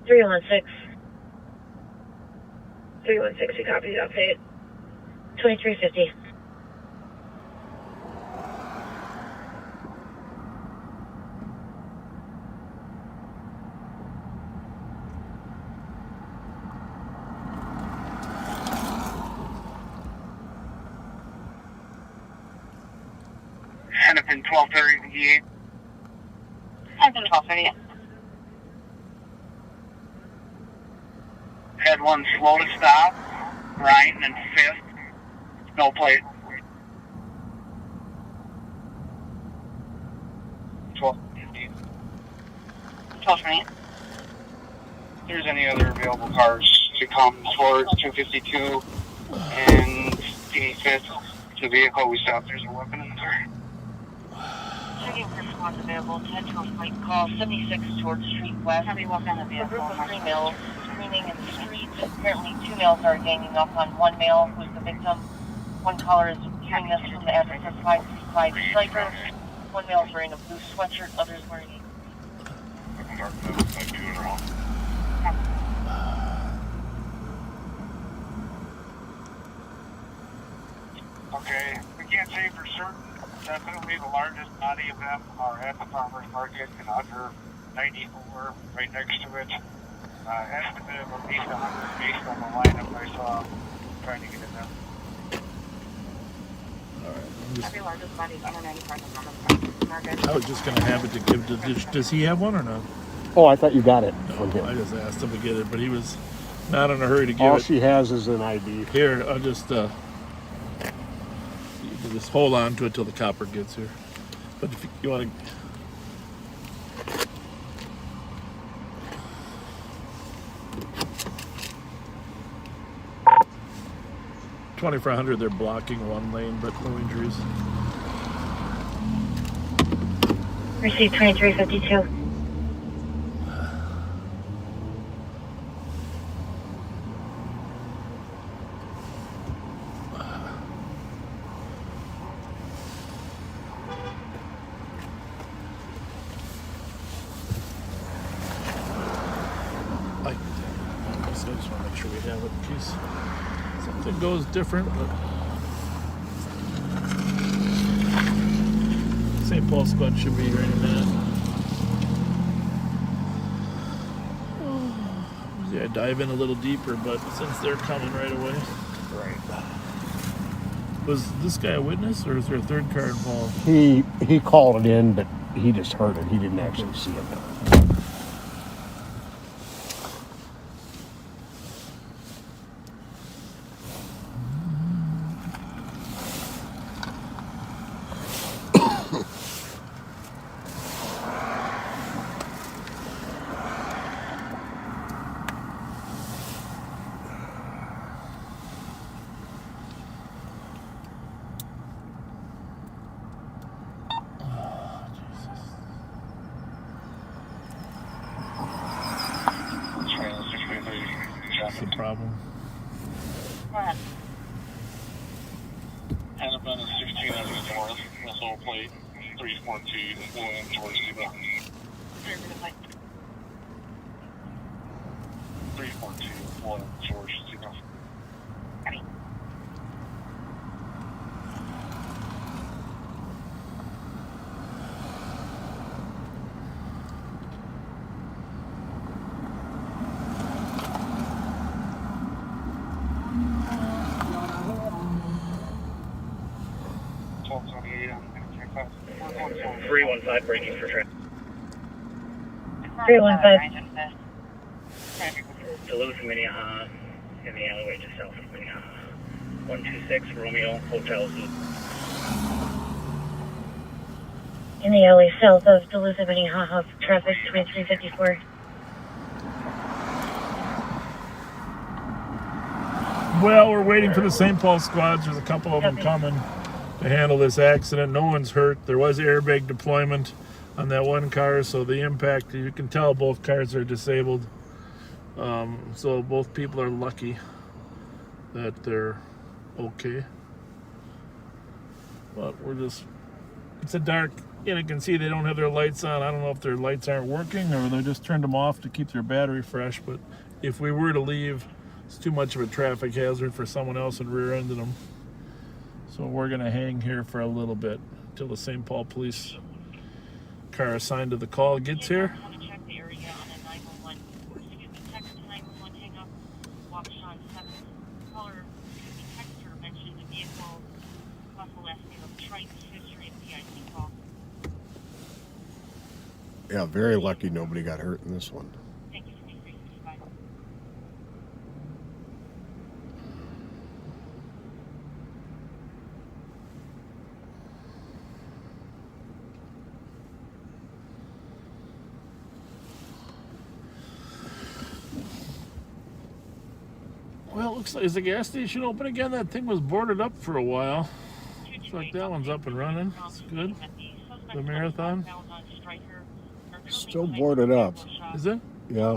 Three one six. 316, you copy the update. 2350. Hennepin 1238. Hennepin 1238. Had one slow to stop, right, and then fifth, no plate. 1228. If there's any other available cars to come towards 252 and 85th, the vehicle we stopped, there's a weapon in the car. Checking for squads available. 10 to a flight call. 76 towards Street West. Heavy weapon in the vehicle. A group of 3 males screaming in the streets. Apparently 2 males are ganging up on 1 male who's the victim. One caller is hearing this from the address of 565 Striker. 1 male is wearing a blue sweatshirt. Others wearing a Okay, we can't say for certain. Definitely the largest body of them are at the farmers market in under 94, right next to it. Estimate of at least 100 based on the lineup I saw trying to get in there. Every largest body is under 94 on the market. I was just going to have it to give to. Does he have one or not? Oh, I thought you got it. No, I just asked him to get it, but he was not in a hurry to give All it. she has is an ID. Here, I'll just hold on to it till the copper gets here. But if you want to. 2400, they're blocking 1 lane, but no injuries. Received 2352. have it in case something goes different. But St. Paul squad should be here any minute. Yeah, dive in a little deeper, but since they're coming right away. Right. Was this guy a witness, or is there a third car involved? He called it in, but he just heard it. He didn't actually see it. That's the problem. Go ahead. Hannibal is 16 out of the north, Russell plate 342, William George Thebo. 342, William George Thebo. Three 1-5 braking for traffic. 315. Duluth, Minneapolis, in the alleyway just south of Minneapolis. 126 Romeo Hotel Zoo. In the alley south of Duluth and Minnehaha, traffic 2354. Well, we're waiting for the St. Paul squads. There's a couple of them coming to handle this accident. No one's hurt. There was airbag deployment on that one car, so the impact, you can tell both cars are disabled. So both people are lucky that they're okay. But we're just, it's a dark, and you can see they don't have their lights on. I don't know if their lights aren't working or they just turned them off to keep their battery fresh, but if we were to leave, it's too much of a traffic hazard for someone else and rear-ended them. So we're going to hang here for a little bit until the St. Paul police car assigned to the call gets here. Yeah, very lucky nobody got hurt in this one. Well, it looks like, is the gas station open again? That thing was boarded up for a while. Looks like that one's up and running. It's good. The marathon. Still boarded up. Is it? Yeah.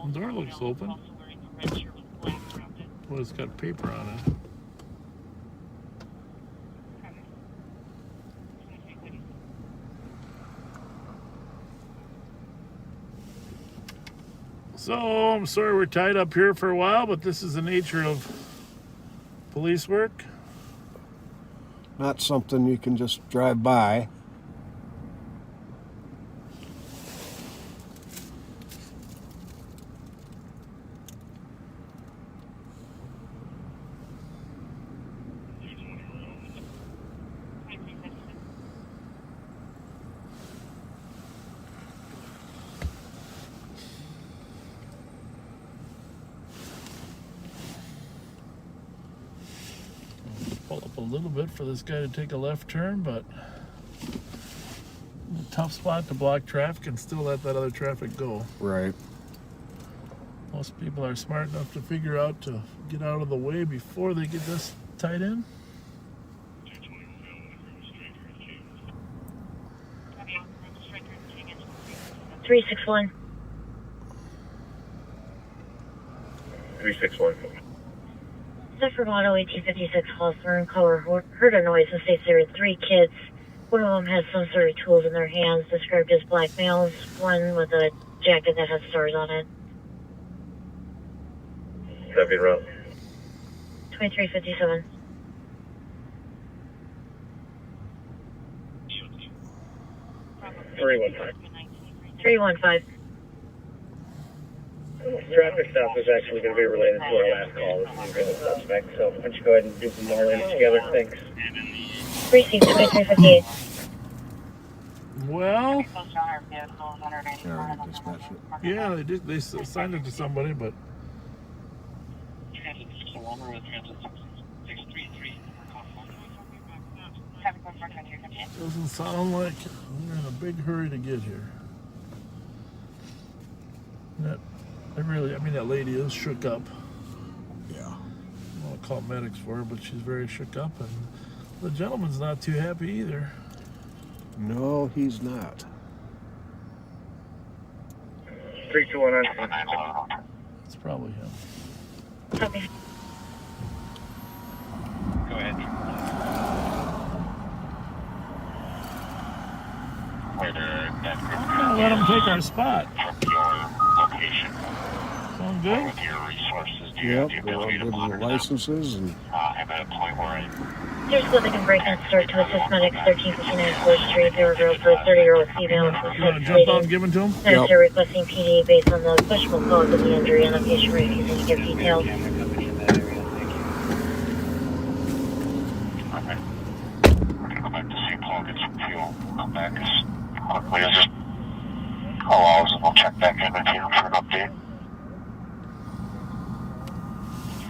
The door looks open. Well, it's got paper on it. So, I'm sorry we're tied up here for a while, but this is the nature of police work. Not something you can just drive by. Pull up a little bit for this guy to take a left turn, but a tough spot to block traffic and still let that other traffic go. Right. Most people are smart enough to figure out to get out of the way before they get this tied in. 361. 361. Zephyr Model 1856 Hawthorne caller heard a noise and states there were three kids. One of them has some sort of tools in their hands, described as black males. One with a jacked and that has stars on it. Heavy route. 2357. 315. Traffic stop is actually going to be related to our last call. This is a suspect, so why don't you go ahead and do some more lanes together? Thanks. Precinct 2358. Well, yeah, they did. They assigned it to somebody, but doesn't sound like we're in a big hurry to get here. That lady is shook up. Yeah. I want to call medics for her, but she's very shook up, and the gentleman's not too happy either. No, he's not. 3219. It's probably him. Copy. Go ahead. Let him take our spot. Location. Sound good? With your resources, do you Yep, have the we're all ability to good with monitor the licenses and I'm at a point where I There's building and break and start to assist medics 1359 4th Street. They were girl for a 30-year-old female. You want to jump out and give him to him? Medics are requesting PD based on the questionable cause of the injury and the patient refusing to give details. Okay. Go back to St. Paul, get some fuel, come back as quickly as it allows, and we'll check back in with you for an update.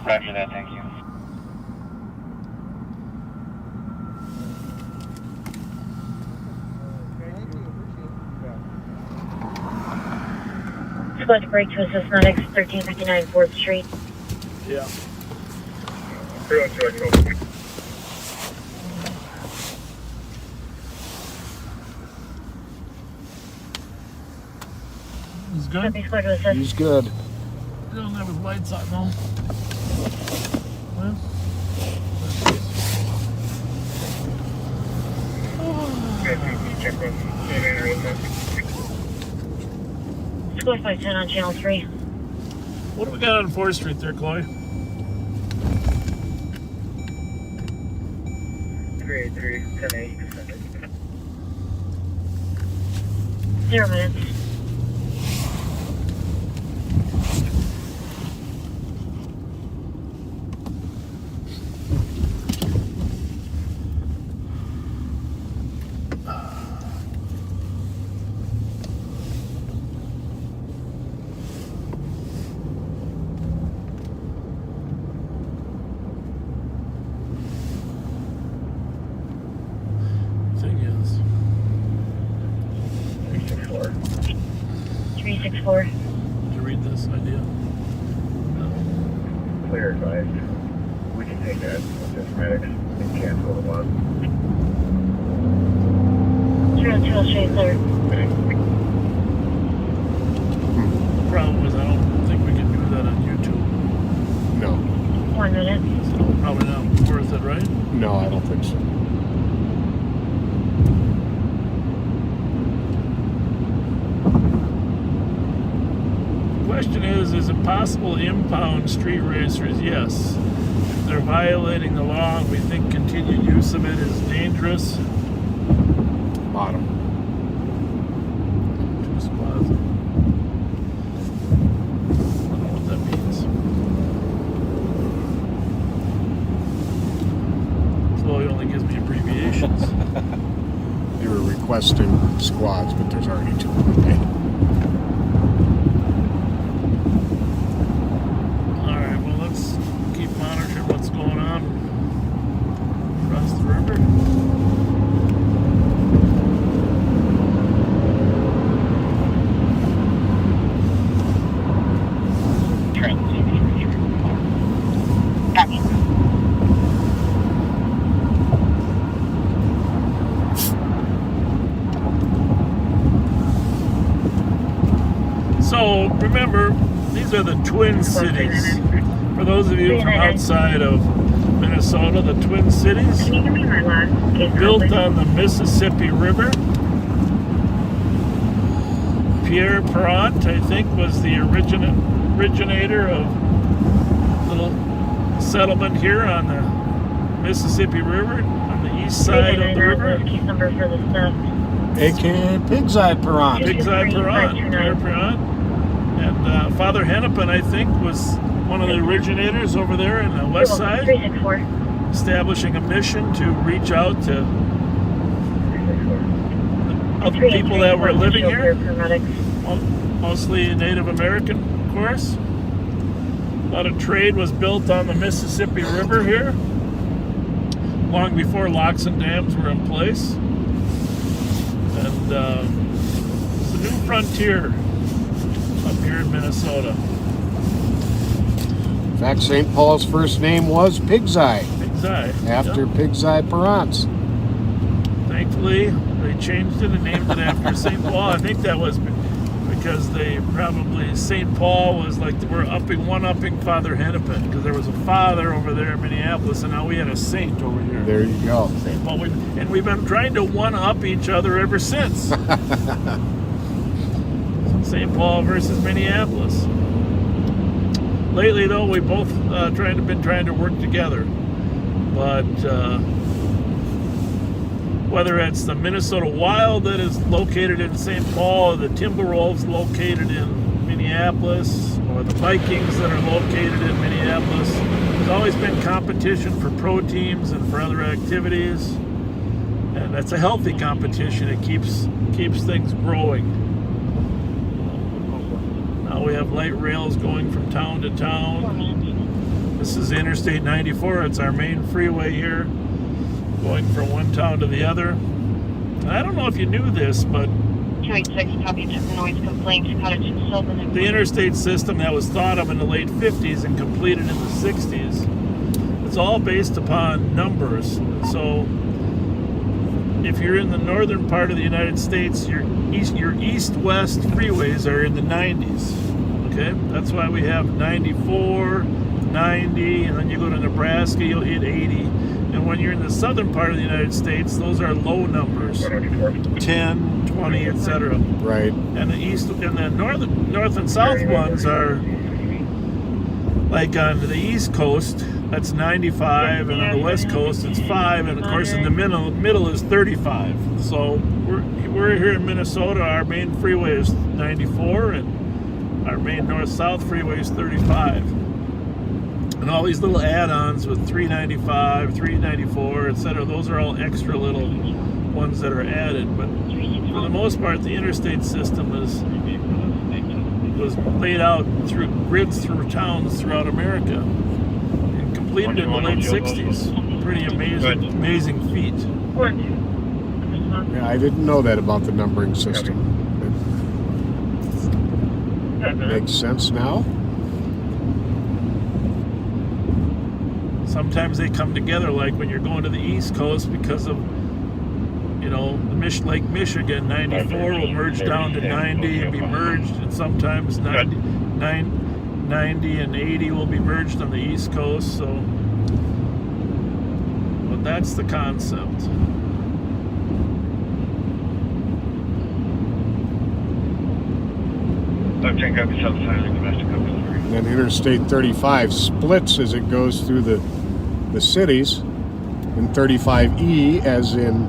Roger that, thank you. Squad to break to assist medics 1359 4th Street. Yeah. 312. He's good? Copy, squad to assist. he's good. He doesn't have his lights on, though. Well, Squad 510 on channel 3. what do we got on 4th Street there, Chloe? 383, 10-8, you can send it. 0 minutes. Thing is, 364. did you read this idea? Clear advised. We can take that with this medics and cancel the one. 302 will straight clear. The problem is, I don't think we can do that on YouTube. No. 1 minute. So probably not worth it, right? No, I don't think so. The question is it possible to impound street racers? Yes. If they're violating the law and we think continued use of it is dangerous. Bottom. 2 squads. I don't know what that means. Chloe only gives me abbreviations. They were requesting squads, but there's already 2 of them. Alright, well, let's keep monitoring what's going on across the river. So, remember, these are the Twin Cities. For those of you from outside of Minnesota, the Twin Cities, built on the Mississippi River. Pierre Perrant, I think, was the originator of little settlement here on the Mississippi River, on the east side of the river. Case number for the staff. A.K.A. Pig's Eye Perrant. Pig's Eye Perrant, Pierre Perrant. And Father Hennepin, I think, was one of the originators over there in the west side, establishing a mission to reach out to other people that were living here, mostly Native American, of course. A lot of trade was built on the Mississippi River here, long before locks and dams were in place. And it's a new frontier up here in Minnesota. In fact, St. Paul's first name was Pig's Eye. Pig's Eye. After Pig's Eye Perrant. Thankfully, they changed it and named it after St. Paul. I think that was because St. Paul was like, we're one-upping Father Hennepin, because there was a father over there in Minneapolis, and now we had a saint over here. There you go. St. Paul. And we've been trying to one-up each other ever since. St. Paul versus Minneapolis. Lately, though, we both been trying to work together. But whether it's the Minnesota Wild that is located in St. Paul, or the Timberwolves located in Minneapolis, or the Vikings that are located in Minneapolis, there's always been competition for pro teams and for other activities. And that's a healthy competition. It keeps things growing. Now we have light rails going from town to town. This is Interstate 94. It's our main freeway here, going from one town to the other. And I don't know if you knew this, but 286, copy, took noise complaint, Cottage and Sylvan. the interstate system that was thought of in the late 50s and completed in the 60s, it's all based upon numbers. So if you're in the northern part of the United States, your east-west freeways are in the 90s. Okay, that's why we have 94, 90, and then you go to Nebraska, you'll hit 80. And when you're in the southern part of the United States, those are low numbers, 10, 20, etc. Right. And the north and south ones are like on the east coast, that's 95, and on the west coast it's 5, and of course in the middle is 35. So we're here in Minnesota. Our main freeway is 94, and our main north-south freeway is 35. And all these little add-ons with 395, 394, etc., those are all extra little ones that are added. But for the most part, the interstate system was laid out through grids through towns throughout America and completed in the late 60s. Pretty amazing feat. Yeah, I didn't know that about the numbering system. It makes sense now. Sometimes they come together, like when you're going to the East Coast, because of, Lake Michigan, 94 will merge down to 90 and be merged, and sometimes 90 and 80 will be merged on the East Coast. So, but that's the concept. And then Interstate 35 splits as it goes through the cities, and 35E, as in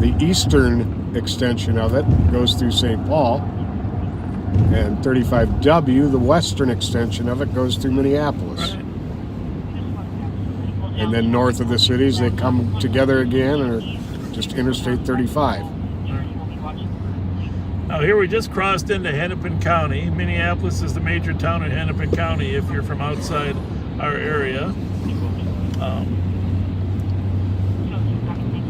the eastern extension of it, goes through St. Paul, and 35W, the western extension of it, goes through Minneapolis. Right. And then north of the cities, they come together again, or just Interstate 35. Now here we just crossed into Hennepin County. Minneapolis is the major town in Hennepin County if you're from outside our area.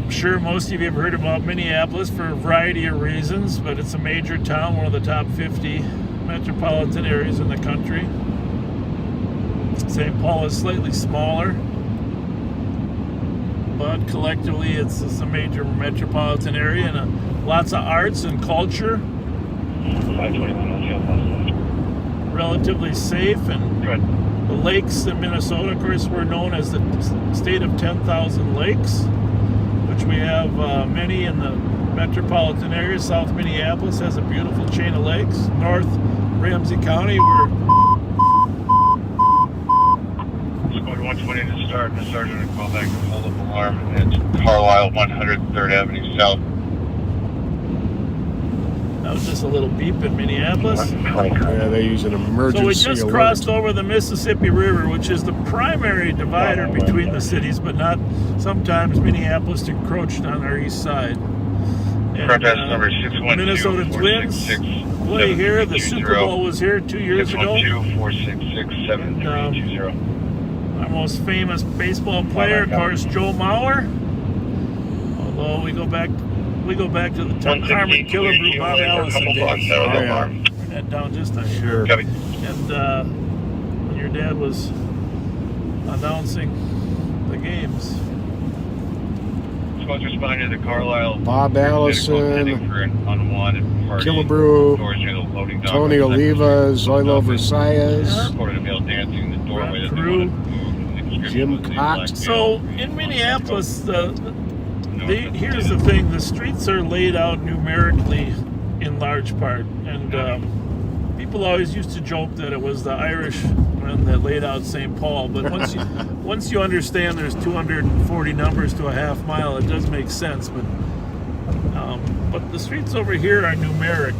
I'm sure most of you have heard about Minneapolis for a variety of reasons, but it's a major town, one of the top 50 metropolitan areas in the country. St. Paul is slightly smaller, but collectively it's a major metropolitan area, and lots of arts and culture. Relatively safe, and the lakes in Minnesota, of course, we're known as the state of 10,000 lakes, which we have many in the metropolitan area. South Minneapolis has a beautiful chain of lakes. North Ramsey County, we're 120 to start. The sergeant will call back to hold up alarm. It's Carlisle, 103rd Avenue South. That was just a little beep in Minneapolis. Yeah, they use an emergency So we just alert. crossed over the Mississippi River, which is the primary divider between the cities, but not sometimes Minneapolis encroached on our east side. Protest number 612. Minnesota Twins play here. The Super Bowl was here 2 years ago. 612-466-7320. Our most famous baseball player, of course, Joe Mauer. Although we go back to the Carmen Killebrew, Bob Allison days. That down just a hair. And when your dad was announcing the games. Squad's responding to the Carlisle. Bob Allison, For an unwanted party. Killebrew, Tony Oliva, Zoilo Versailles, Reported a male dancing in the doorway. Jim Cox. So in Minneapolis, here's the thing: the streets are laid out numerically, in large part, and people always used to joke that it was the Irishmen that laid out St. Paul. But once you understand there's 240 numbers to a half mile, it does make sense. But the streets over here are numeric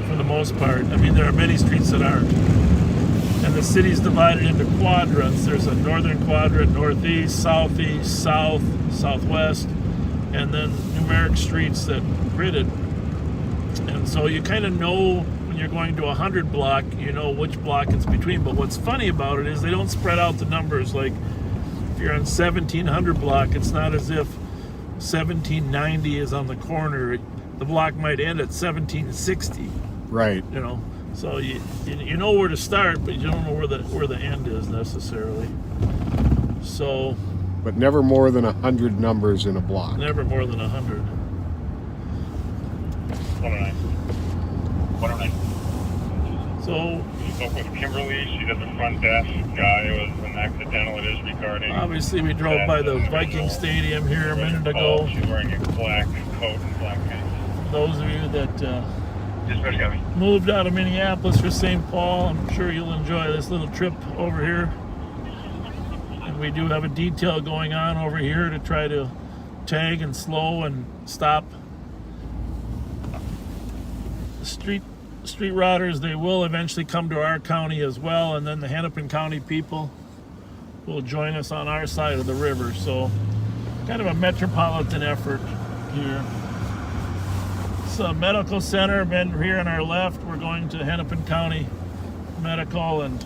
for the most part. I mean, there are many streets that aren't. And the city's divided into quadrants. There's a northern quadrant, northeast, southeast, south, southwest, and then numeric streets that grid it. And so you kind of know when you're going to 100 block, you know which block it's between. But what's funny about it is they don't spread out the numbers. Like if you're on 1700 block, it's not as if 1790 is on the corner. The block might end at 1760. Right. You know. So you know where to start, but you don't know where the end is necessarily. So, but never more than 100 numbers in a block. Never more than 100. 109. 109. So we spoke with Kimberly. She did the front desk guy. It was an accidental. It is regarding. Obviously, we drove by the Viking Stadium here a minute ago. She's wearing a black coat and black pants. Those of you that moved out of Minneapolis for St. Paul, I'm sure you'll enjoy this little trip over here. And we do have a detail going on over here to try to tag and slow and stop street routers. They will eventually come to our county as well, and then the Hennepin County people will join us on our side of the river. So kind of a metropolitan effort here. A medical center, been here on our left. We're going to Hennepin County Medical, and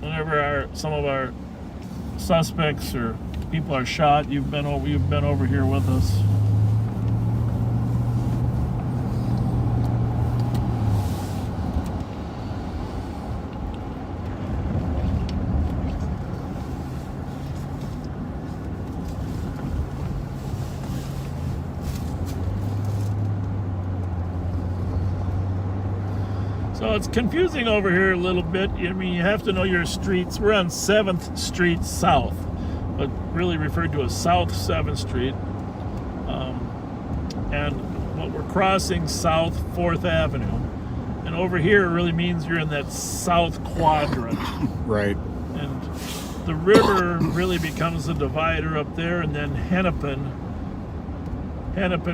whenever some of our suspects or people are shot, you've been over here with us. So it's confusing over here a little bit. I mean, you have to know your streets. We're on 7th Street South, but really referred to as South 7th Street. And what we're crossing South 4th Avenue. And over here really means you're in that south quadrant. Right. And the river really becomes the divider up there, and then Hennepin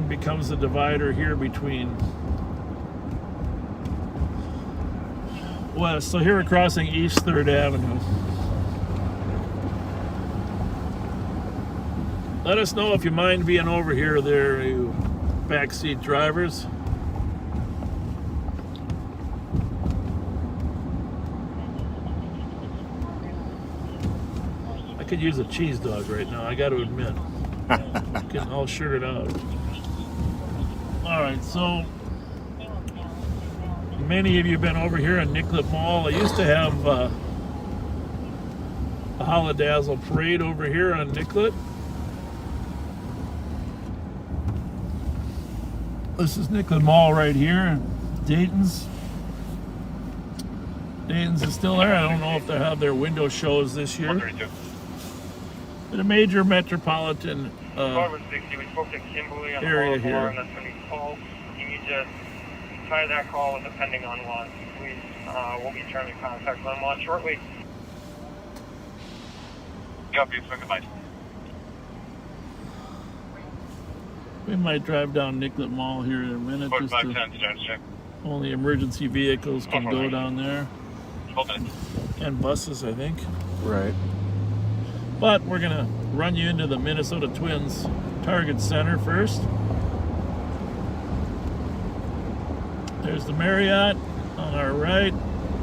becomes the divider here between west. So here we're crossing East 3rd Avenue. Let us know if you mind being over here there, you backseat drivers. I could use a cheese dog right now, I got to admit. Getting all shirted out. Alright, so many of you have been over here in Nicollet Mall. I used to have a Holidazzle parade over here on Nicollet. This is Nicollet Mall right here. Dayton's is still there. I don't know if they have their window shows this year. in a major metropolitan Forward 60, we spoke to Kimberly on the area phone, here. and that's when he called. You need to try that call with the pending on one. Please, we'll be trying to contact on one shortly. Copy, goodbye. We might drive down Nicollet Mall here in a minute. Just to, 4510, check. only emergency vehicles can go down there. Hold it. And buses, I think. Right. But we're going to run you into the Minnesota Twins Target Center first. There's the Marriott on our right,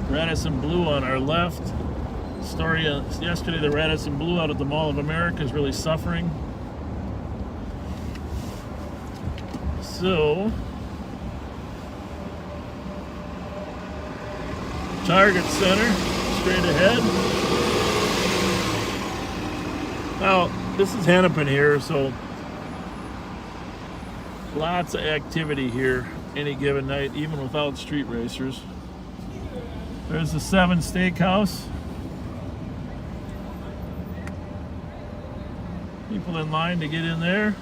Radisson Blue on our left. Story yesterday, the Radisson Blue out at the Mall of America is really suffering. So, Target Center, straight ahead. Now, this is Hennepin here, so lots of activity here any given night, even without street racers. There's the 7 Steakhouse. People in line to get in there.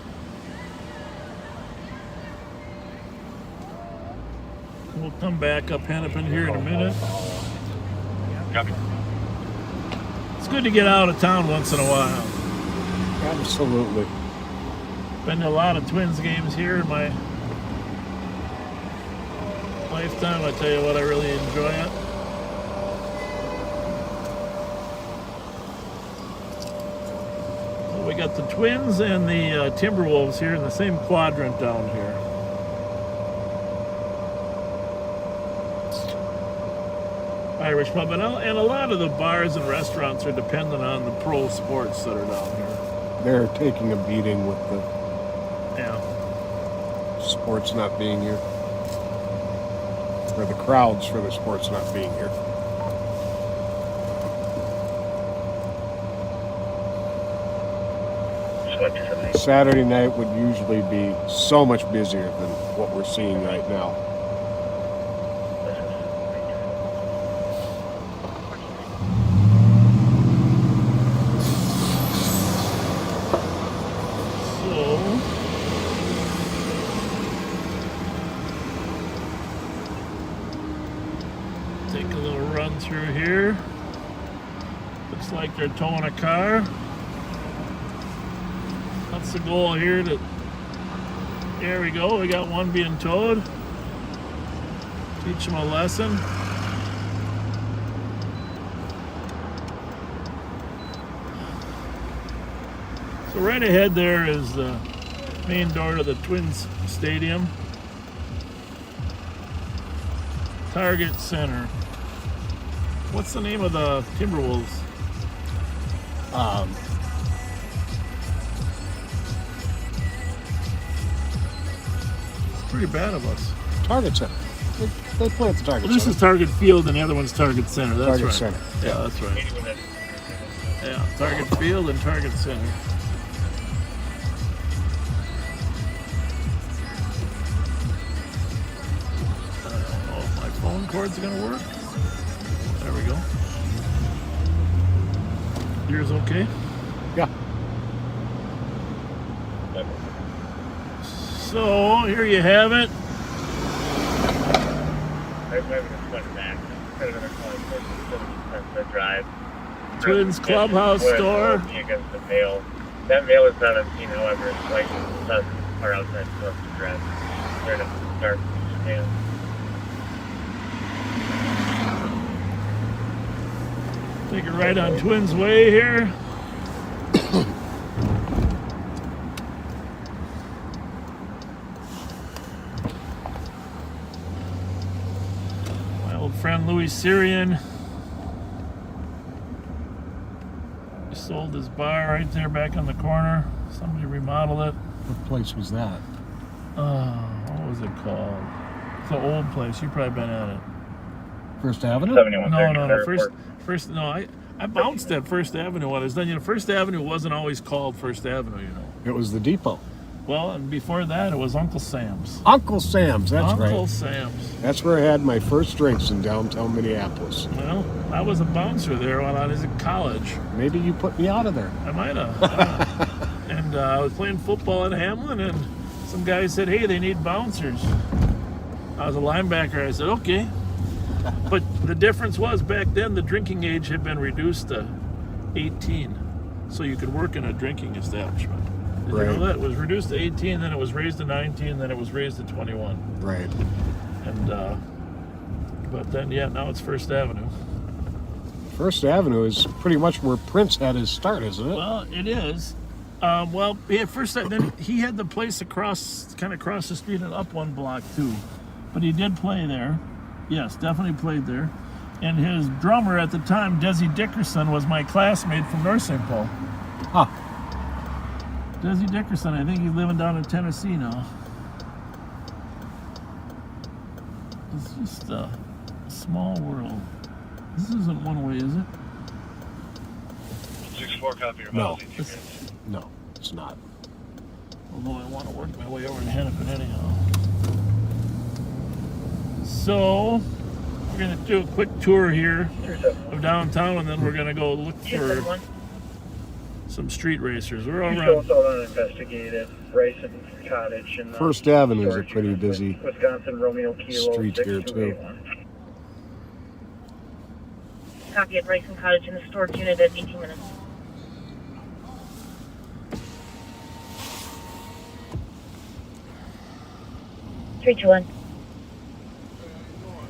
We'll come back up Hennepin here in a minute. Copy. It's good to get out of town once in a while. Absolutely. Been to a lot of Twins games here in my lifetime. I tell you what, I really enjoy it. So we got the Twins and the Timberwolves here in the same quadrant down here. Irish pub, and a lot of the bars and restaurants are dependent on the pro sports that are down here. They're taking a beating with the Yeah. sports not being here. Or the crowds for the sports not being here. Saturday night would usually be so much busier than what we're seeing right now. Take a little run through here. Looks like they're towing a car. That's the goal here. There we go. We got one being towed. Teach them a lesson. So right ahead there is the main door to the Twins Stadium. Target Center. What's the name of the Timberwolves? It's pretty bad of us. Target Center. They play at the Target Well, this Center. is Target Field and the other one's Target Center. That's Target right. Center. Yeah, that's right. Yeah, Target Field and Target Center. I don't know if my phone cord's gonna work. There we go. Yours okay? Yeah. So here you have it. Twins Clubhouse store. Against the mail. That mail is 17, however, it's like us are outside club to drive. They're in a dark stand. Take a right on Twins Way here. My old friend Louis Syrian. He sold his bar right there back on the corner. Somebody remodeled it. What place was that? What was it called? It's an old place. You've probably been at it. First Avenue? No. First. No, I bounced at First Avenue when I was done. You know, First Avenue wasn't always called First Avenue. You know. It was the depot. Well, and before that, it was Uncle Sam's. Uncle Sam's, that's right. Uncle Sam's. That's where I had my first drinks in downtown Minneapolis. Well, I was a bouncer there when I was in college. Maybe you put me out of there. I might have. And I was playing football at Hamlin, and some guy said, hey, they need bouncers. I was a linebacker. I said, okay. But the difference was back then the drinking age had been reduced to 18. So you could work in a drinking establishment. Did you know that? It was reduced to 18, then it was raised to 19, then it was raised to 21. Right. And, but then, yeah, now it's First Avenue. First Avenue is pretty much where Prince had his start, isn't it? Well, it is. Well, yeah, first, then he had the place across the street and up one block, too. But he did play there. Yes, definitely played there. And his drummer at the time, Desi Dickerson, was my classmate from North St. Paul. Huh. Desi Dickerson, I think he's living down in Tennessee now. It's just a small world. This isn't one way, is it? 6-4, copy your No. mileage. No, it's not. Although I want to work my way over to Hennepin anyhow. So, we're going to do a quick tour here of downtown, and then we're going to go look for some street racers. We're all around. Also uninvestigated. Rice and Cottage and First Avenue is a pretty busy Wisconsin Romeo Kilo street here, too. 6281. Copy at Rice and Cottage in the storage unit at 18 minutes. Three, two, one.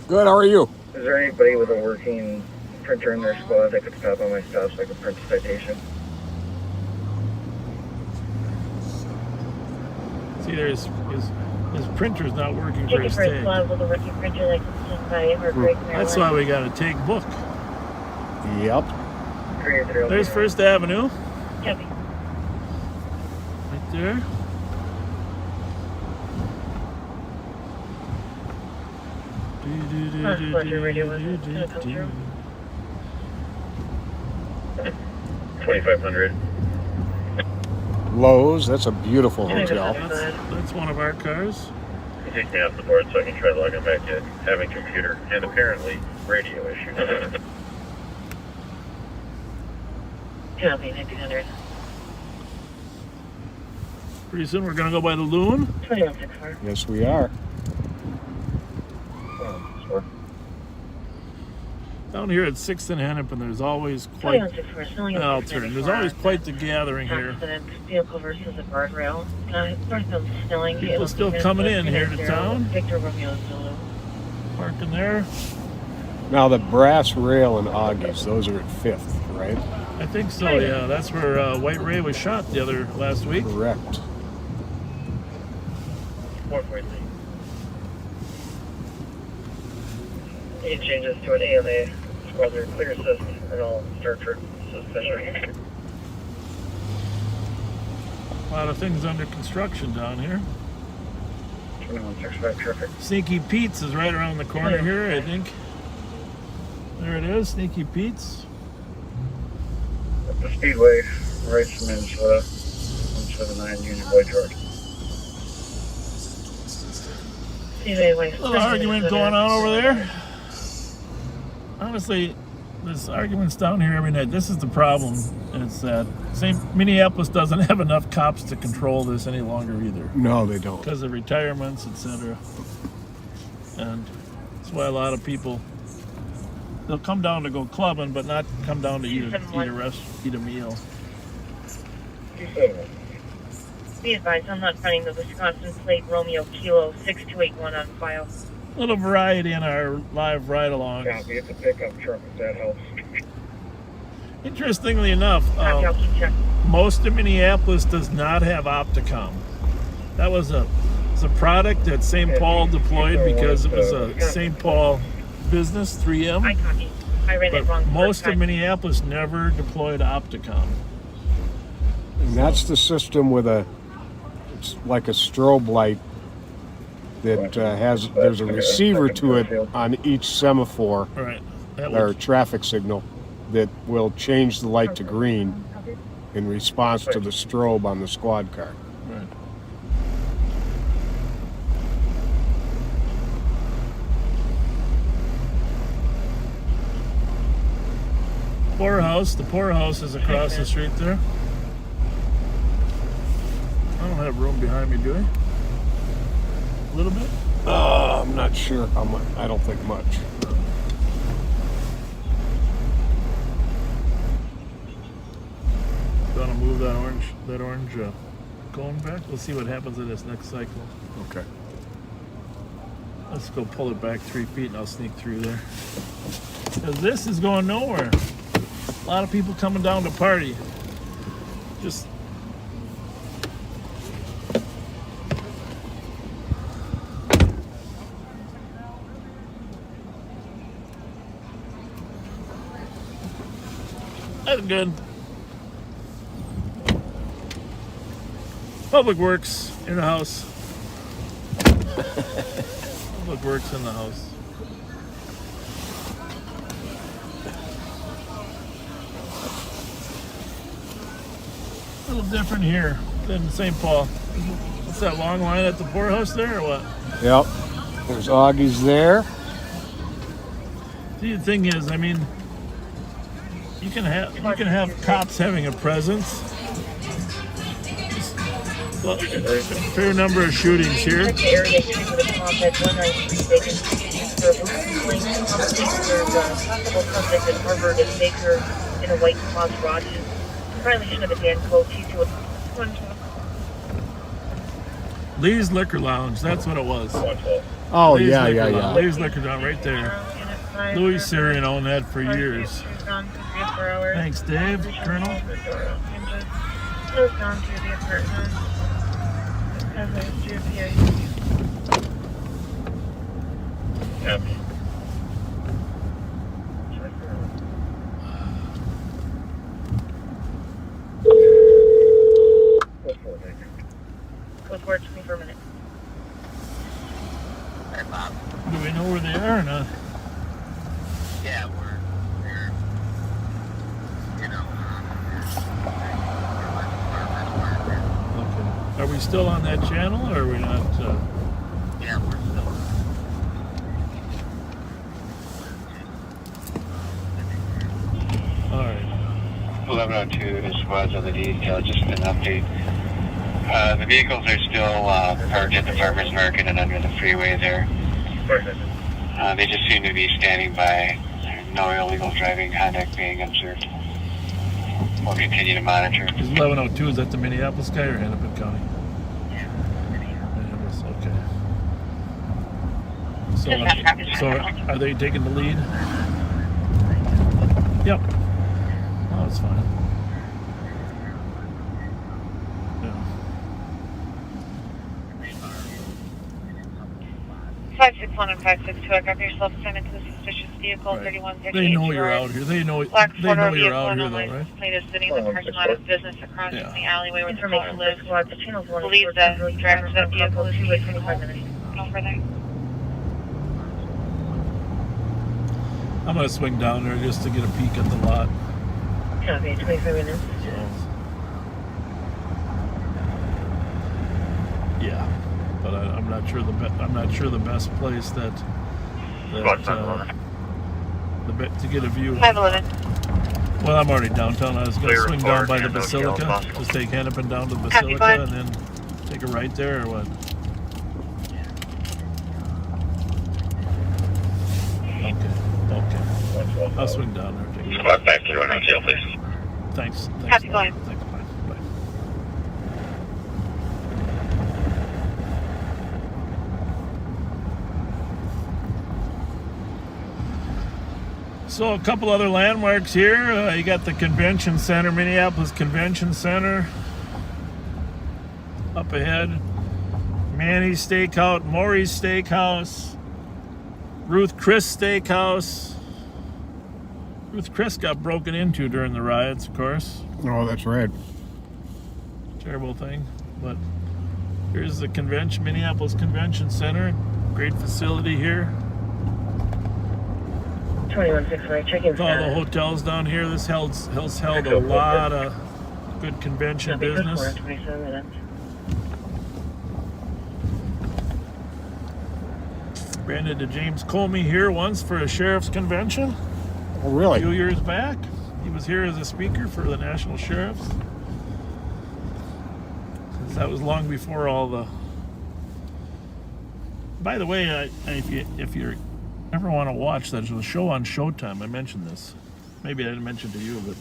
Good, how are you? Is there anybody with a working printer in their squad that could stop on my stop so I could print a citation? See, his printer's not working for Ticket his for a tag. squad with a working printer licensed by or Greg Maryland. That's why we got a take book. Yep. There's First Avenue. Copy. Right there. Fletcher radio was gonna come through. 2500. Lowe's, that's a beautiful hotel. That's one of our cars. He takes me off the board so I can try logging back in. Having computer and apparently radio issues. Copy, 1900. Pretty soon we're going to go by the Loon. 2164. Yes, we are. Down here at 6th and Hennepin, there's always quite there's always quite the gathering here. Accident, vehicle versus a guardrail. Northbound Snelling. People still coming in here to town. Victor Romeo Zulu. Parking there. Now the brass rail and Augie's, those are at 5th, right? I think so, yeah. That's where White Ray was shot last week. Correct. 4.3. He changes to an AMA. Squads are clear assist and all start for suspicion. A lot of things under construction down here. 2165 traffic. Sneaky Pete's is right around the corner here, I think. There it is, Sneaky Pete's. At the Speedway, right from Minnesota, 179 Union Boy George. Little argument going on over there. Honestly, there's arguments down here every night. This is the problem. It's that Minneapolis doesn't have enough cops to control this any longer either. No, they don't. Because of retirements, etc. And that's why a lot of people, they'll come down to go clubbing, but not come down to eat a meal. Be advised, I'm not finding the Wisconsin plate Romeo Kilo 6281 on file. A little variety in our live ride-alongs. Copy, it's a pickup truck if that helps. Interestingly enough, most of Minneapolis does not have Opticom. That was a product that St. Paul deployed because it was a St. Paul business, 3M. I copy. I read it wrong. Most of Minneapolis never deployed Opticom. And that's the system with it's like a strobe light that there's a receiver to it on each semaphore or traffic signal that will change the light to green in response to the strobe on the squad car. Right. poorhouse. The poorhouse is across the street there. I don't have room behind me, do I? A little bit? I'm not sure how much. I don't think much. Gonna move that orange cone back. We'll see what happens in this next cycle. Okay. Let's go pull it back 3 feet and I'll sneak through there. Because this is going nowhere. A lot of people coming down to party. Just that's good. Public Works in the house. Public Works in the house. A little different here than St. Paul. What's that long line at the poorhouse there or what? Yep. There's Augie's there. See, the thing is, I mean, you can have cops having a presence. Well, a fair number of shootings here. In a white cloth Rogers. Violation of the Dan Code Lee's Liquor Lounge, that's what it was. Oh, Lee's yeah. Lee's Liquor Lounge, right there. Louis Syrian owned that for years. Thanks, Dave. Colonel. Goes down to the apartment. Has a GPA. Yep. Goes for 24 minutes. Hey, Bob. Do we know where they are or not? Yeah, we're Okay. Are we still on that channel or are we not? Yeah, we're still. All right. 1102, this was on the detail, just an update. The vehicles are still parked at the farmer's market and under the freeway there. They just seem to be standing by. No illegal driving conduct being observed. We'll continue to monitor. Is 1102, is that the Minneapolis guy or Hennepin County? Minneapolis, okay. So are they taking the lead? Yep. Oh, that's fine. Yeah. 561 and 562, I got yourself sent into the suspicious vehicle, Right. 3138. They know you're out here. They know you're out here, though, right? Plate is sitting in the parking lot of business across Yeah. from the alleyway where the caller Information lives. squad, the channel's one. Believes that driver of that vehicle is 25 minutes. over there. I'm going to swing down there just to get a peek at the lot. Copy, 25 minutes. Yeah, but I'm not sure the best place to get a view. 511. Well, I'm already downtown. I was going to swing down by the Basilica, just take Hennepin down to the Basilica, and then take a right there, or what? Okay. I'll swing down there. Take a Squad back to the hotel, please. Thanks. Happy going. Thanks. Bye. So a couple other landmarks here. You got the Convention Center, Minneapolis Convention Center. Up ahead, Manny's Steakhouse, Maury's Steakhouse, Ruth Chris Steakhouse. Ruth Chris got broken into during the riots, of course. Oh, that's right. Terrible thing. But here's the convention, Minneapolis Convention Center. Great facility here. 2164, checking With all the hotels down here, this has held a lot of good convention business. 27 minutes. Ran into James Comey here once for a sheriff's convention. Oh, really? A few years back. He was here as a speaker for the national sheriffs. That was long before all the... By the way, if you ever want to watch, there's a show on Showtime. I mentioned this. Maybe I didn't mention it to you, but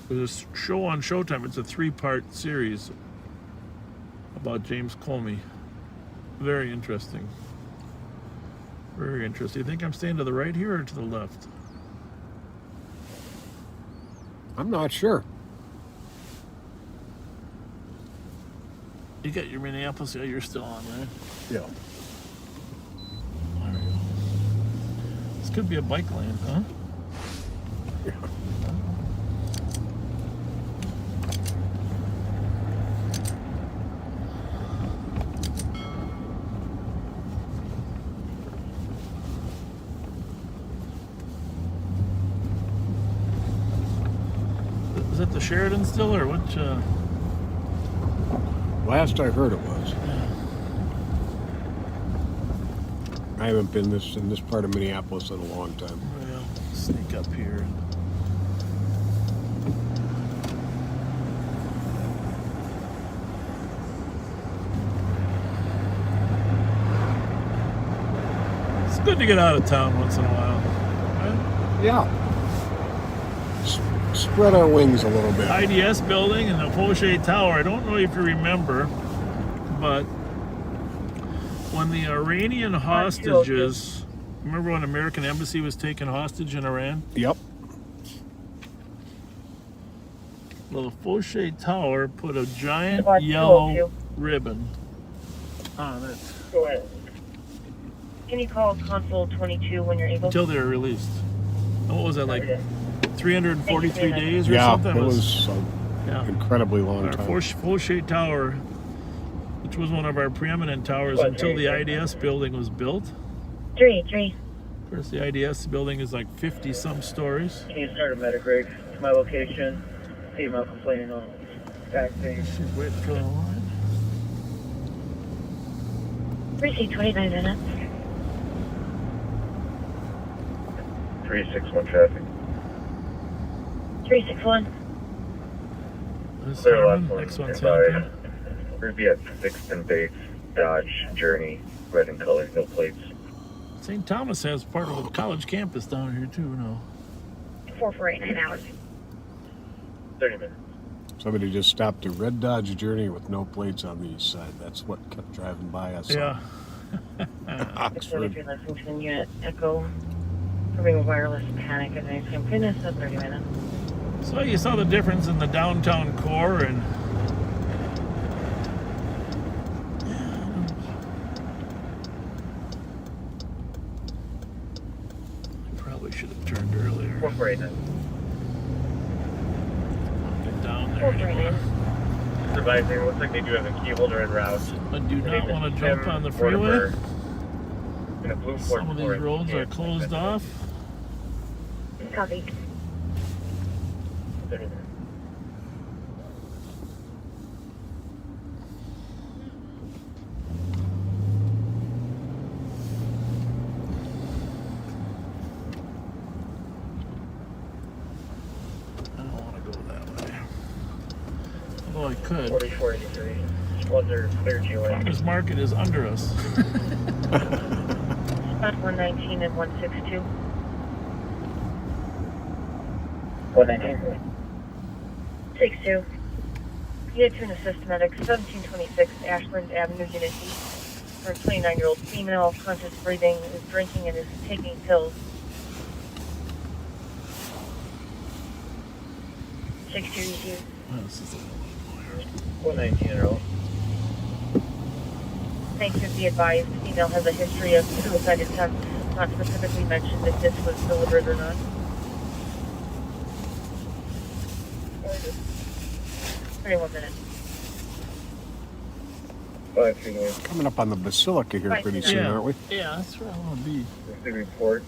there's a show on Showtime. It's a 3-part series about James Comey. Very interesting. Very interesting. You think I'm staying to the right here or to the left? I'm not sure. You got your Minneapolis, yeah, you're still on, right? Yeah. There we go. This could be a bike lane, huh? Yeah. Is that the Sheridan still, or what? Last I heard it was. I haven't been in this part of Minneapolis in a long time. Well, sneak up here. It's good to get out of town once in a while. Right? Yeah. Spread our wings a little bit. IDS building and the Fauché Tower. I don't know if you remember, but when the Iranian hostages, remember when American embassy was taken hostage in Iran? Yep. Well, the Fauché Tower put a giant yellow ribbon on it. Go ahead. Can you call Console 22 when you're able? Until they were released. And what was that, like 343 days or yeah, something? It was incredibly long our time. Fauché Tower, which was one of our preeminent towers until the IDS building was built. 3. Of course, the IDS building is like 50-some stories. Can you start a Metagreg to my location? See about complaining on acting. She's waiting for the line. Precinct 29 minutes. 361 traffic. 361. This Clear one, last one. next one's Nearby. happening. We'll be at 6th and Bates, Dodge, Journey, red in color, no plates. St. Thomas has part of a college campus down here too, no? 4489 hours. 30 minutes. Somebody just stopped a red Dodge Journey with no plates on the east side. That's what kept driving by us. Yeah. Oxford. Lexington unit Echo. Proving a wireless panic at any time. Fitness at 30 minutes. So you saw the difference in the downtown core and probably should have turned earlier. 4489. Get down there anymore. Advising, looks like they do have a key holder en route. I do not want to jump on the freeway. In a blue Some of these roads are closed off. Copy. 30 minutes. I don't want to go that way. Although I could. 4483. Squads are clear to your way. Farmers Market is under us. Spot 119 and 162. 119. 62. Unit 2 in a systematic 1726 Ashland Avenue, Unit 8. For a 29-year-old female, conscious breathing, is drinking and is taking pills. 62 EQ. Oh, this is a little more. 119 in a row. Thank you. Be advised, female has a history of suicide attempts. Not specifically mentioned if this was deliberate or not. 31 minutes. 538. Coming up on the Basilica here pretty soon, aren't we? Yeah, that's where I want to be. The report.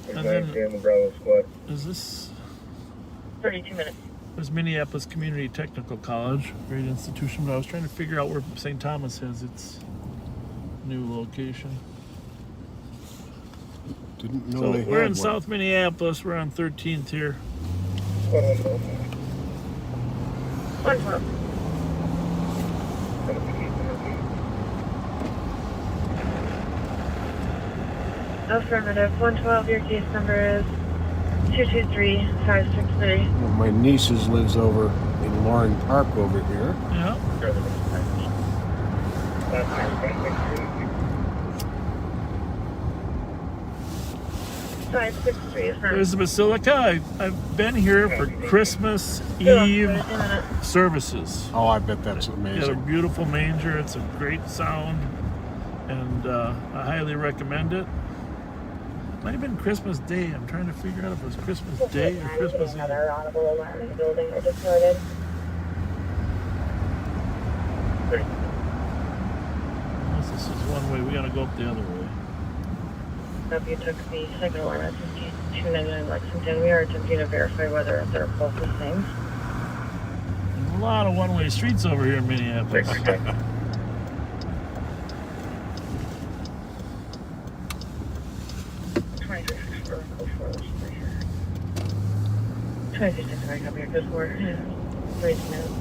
And then, the Bravo squad. is this 32 minutes. was Minneapolis Community Technical College, great institution, but I was trying to figure out where St. Thomas has its new location. Didn't know So they we're had in one. South Minneapolis. We're on 13th here. 112. Affirmative. 112, your case number is 223563. My niece's lives over in Loring Park over here. Yeah. 563 affirmative. There's the Basilica. I've been here for Christmas Eve services. Oh, I bet that's Got a amazing. beautiful manger. It's a great sound, and I highly recommend it. Might have been Christmas Day. I'm trying to figure out if it was Christmas Day or Christmas Eve. Another audible alarm in the building was reported. Unless this is one way, we gotta go up the other way. You took the second alarm at 5299 Lexington. We are attempting to verify whether they're both the same. There's a lot of one-way streets over here in Minneapolis. 26 right up here, good for Vries minutes.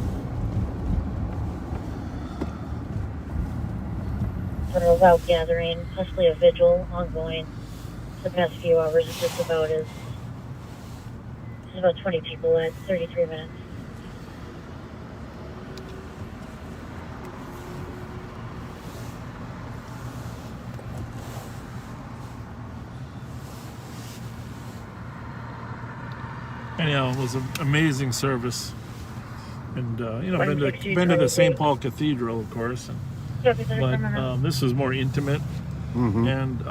Sort of a loud gathering, possibly a vigil ongoing. The past few hours of just about is about 20 people at 33 minutes. Anyhow, it was an amazing service, and been to the St. Paul Cathedral, of course, but this was more intimate, and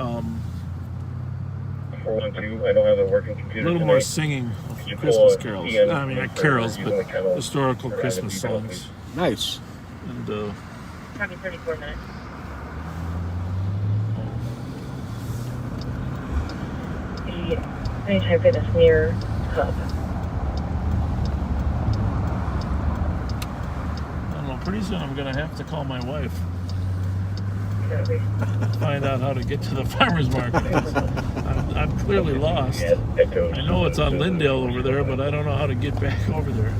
412, I don't have a working computer. a little more singing of Christmas carols. I mean, not carols, but historical Christmas songs. Nice. And Probably 34 minutes. Anytime fitness near Hub. I don't know, pretty soon I'm going to have to call my wife. Find out how to get to the farmer's market. I'm clearly lost. I know it's on Lindale over there, but I don't know how to get back over there.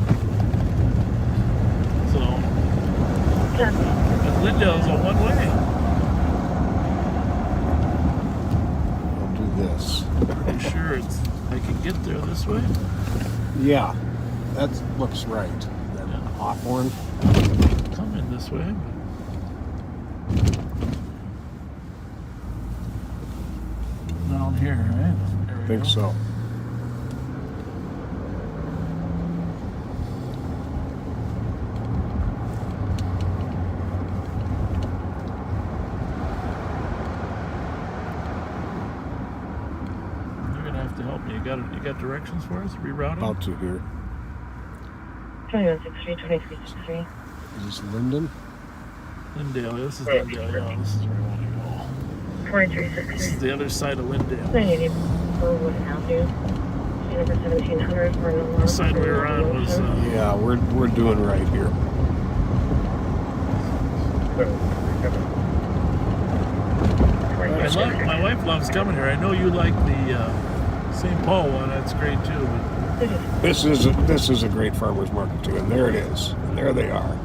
So, and Lindale is a one-way. I'll do this. Pretty sure I can get there this way. Yeah, that looks right. That Hawthorne. Come in this way. Down here, right? There we Think go. so. You're gonna have to help me. You got directions for us? Rerouting? About to here. 2163, 2363. Is this Linden? Lindale. This is Lindale. Yeah, this is where I want to go. 2363. This is the other side of Lindale. 980 Burwood Avenue. Number 1700 for The side we were on was. Yeah, we're doing right here. My wife loves coming here. I know you like the St. Paul one. That's great too. But This is a great farmer's market too, and there it is. And there they are.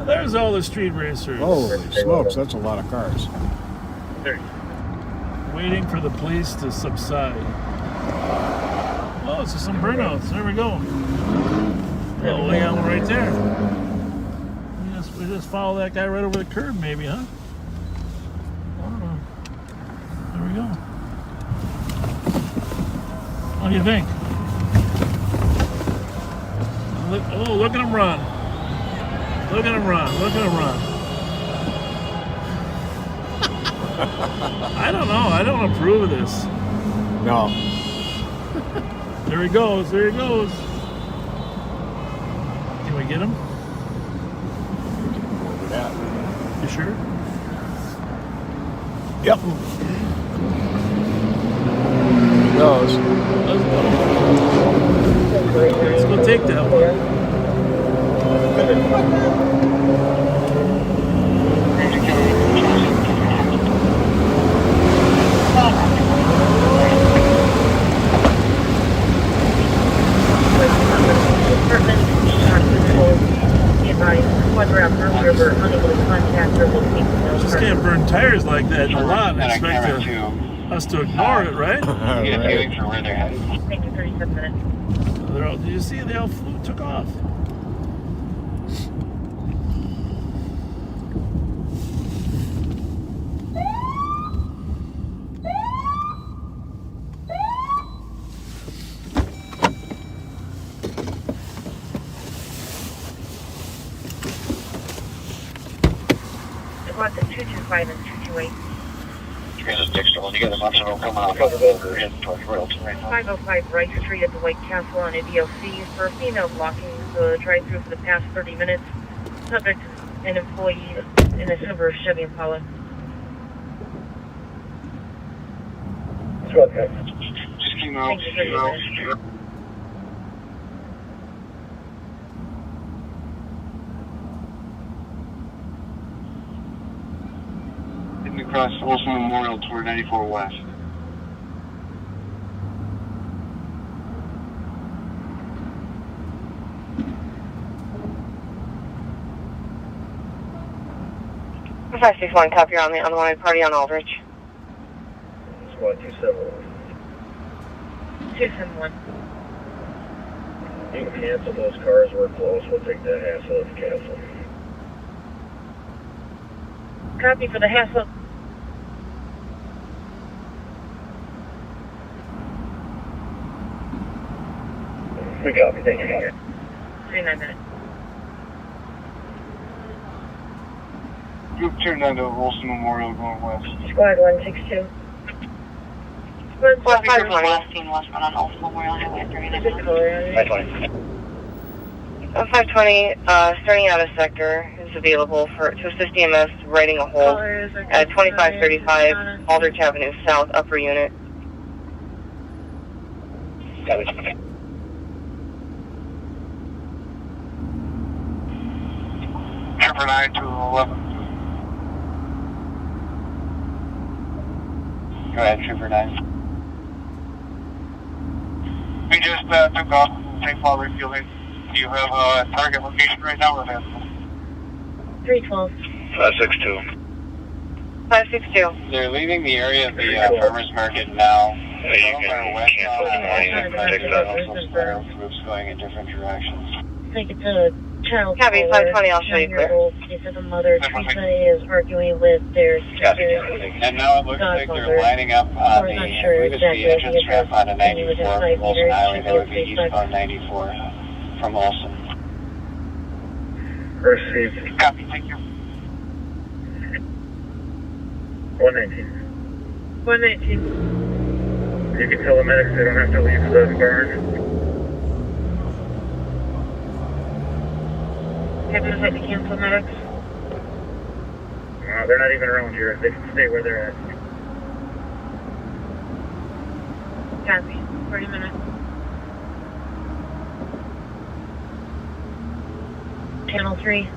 there's all the street racers. Holy smokes, that's a lot of cars. Waiting for the police to subside. Oh, it's some burnouts. There we go. Oh, we got one right there. We just follow that guy right over the curb, maybe, huh? I don't know. There we go. What do you think? Look at him run. Look at him run. Look at him run. I don't know. I don't approve of this. No. There he goes. There he goes. Can we get him? You sure? Yep. There he goes. Let's go take that one. Just can't burn tires like that in a lot and expect us to ignore it, right? Thank you, 37 minutes. Did you see they all took off? Squad 225 and 228. Transit Dexter, when you get a bunch of them coming off of the road, they're heading towards Royalton right now. 505 Wright Street at the White Castle on a DLC for a female blocking the drive-thru for the past 30 minutes. Subject is an employee in a silver Chevy Impala. Just keep out. Heading across Olson Memorial toward 94 West. For 561, copy, you're on the unwanted party on Aldrich. Squad 271. 271. You can cancel those cars, we're close, we'll take that hassle if cancel. Copy for the hassle. We copy, thank you. 39 minutes. Group turned onto Olson Memorial going west. Squad 162. Squad 520. 520. Westbound on Olson Memorial Highway at 39 Good minutes. color. 520, starting out of sector is available to assist EMS writing a hold at 2535 Aldrich Avenue South, upper unit. Trooper 9 to 11. Go ahead, Trooper 9. We just took off from St. Paul refueling. Do you have a target location right now or that? 312. 562. 562. They're leaving the area of the farmer's market now. You can cancel the morning. Groups going in different directions. I think it's a child Copy, caller. 520, I'll show you clear. 9-year-old. They said the mother, Teresa, is arguing with their sister. And now it looks like they're lining up on the, I believe it's the entrance ramp on a 94 from Olson Highway. That would be eastbound 94 from Olson. Received. Copy, thank you. 119. 119. You can tell the medics they don't have to leave the barn. Have you had to cancel medics? They're not even around here. They can stay where they're at. Copy. 30 minutes. Channel 3.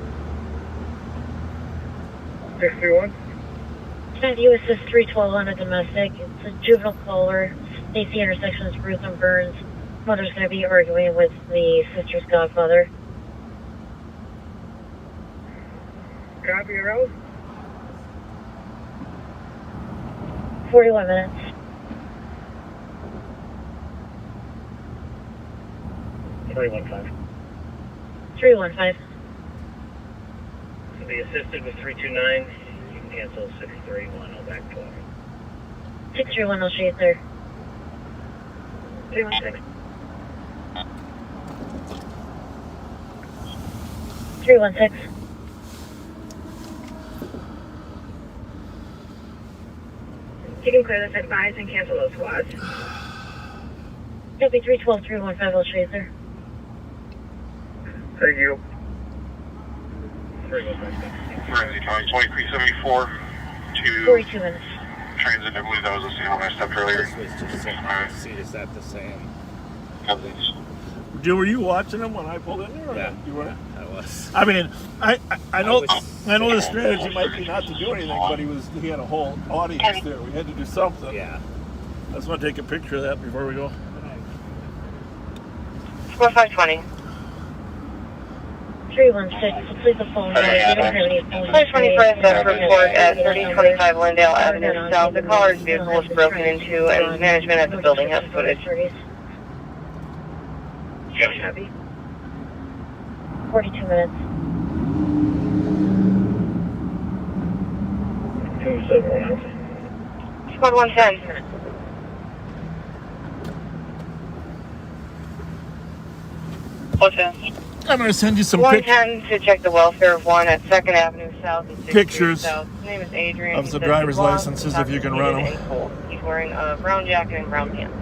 61. Can you assist 312 on a domestic? It's a juvenile caller. Stacy intersections, Ruth and Burns. Mother's going to be arguing with the sister's godfather. Copy, Rose. 41 minutes. $315. 315. To be assisted with 329. You can cancel 631. I'll back 12. 631, I'll show you there. 316. 316. You can clear this advise and cancel those squads. Copy 312, 315, I'll show you there. Thank you. 2374 to 42 minutes. transit. I believe that was the same one I stepped earlier. Is that the same? Jim, were you watching them when I pulled in there? Yeah. You were? I was. I mean, I know the strategy might be not to do anything, but he had a whole audience there. We had to do something. Yeah. I just want to take a picture of that before we go. Squad 520. 316, please the phone number. You don't have any phone. 2025 does report at 3025 Lindale Avenue South. The caller's vehicle was broken into, and management at the building has footage. Copy. 42 minutes. 271. Squad 110. I'm going to send you some 110 to check the welfare of one at 2nd Avenue South. And 6th pictures South. His name is Adrian. of He the says driver's he's lost, licenses if you can run them. and cold. He's wearing a brown jacket and brown pants.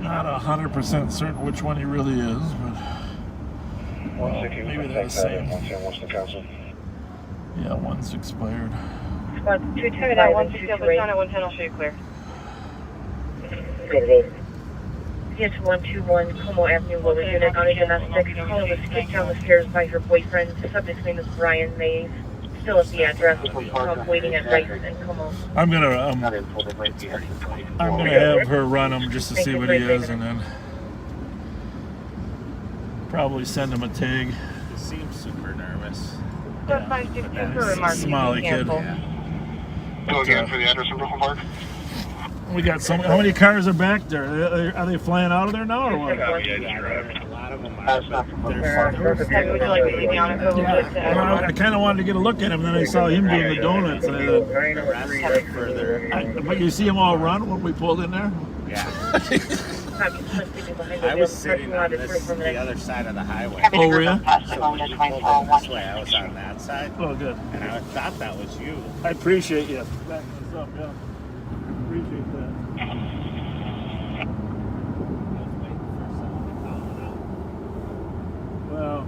Not 100% certain which one he really is, but maybe they're the same. Yeah, one's expired. Squad 225 That and 160 228. on at 110, I'll show you clear. Go to both. It's 121 Como Avenue, Lower Unit, on a domestic. Caller was kicked down the stairs by her boyfriend. The subject's name is Brian Mays. Still at the address, waiting at Rice and Como. I'm gonna have her run him just to see what he is, and then probably send him a tag. He seems super nervous. Squad 562 for remarks. Smiley kid. Go again for the address in Brooklyn Park. We got some. How many cars are back there? Are they flying out of there now, or what? A lot of them are. Would you like to leave me on it? Well, I kind of wanted to get a look at him, and then I saw him doing the donuts, and I thought, but you see him all run when we pulled in there? Yeah. I was sitting on the other side of the highway. Oh, were you? So when you pulled in this way, I was on that side. Oh, good. And I thought that was you. I appreciate you backing us up, yeah. Appreciate that. Well,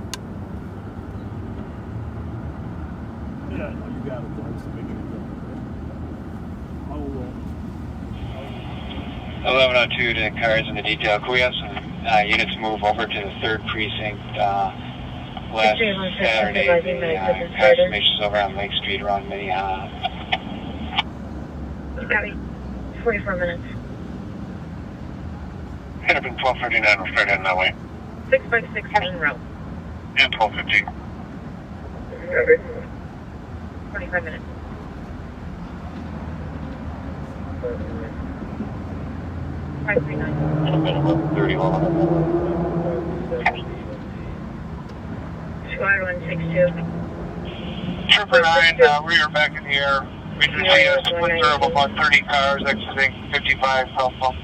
yeah, no, you got it there. Just to make sure you got it. 1102 to cars in the detail. Could we have some units move over to the 3rd precinct last Saturday? The car estimations over on Lake Street around Minneapolis. Copy. 44 minutes. Hit up in 1239, we'll start heading that way. 656 main route. And 1215. Copy. 45 minutes. 539. 31. Squad 162. Trooper 9, we are back in the air. We just see a split of about 30 cars exiting 55 South Pump.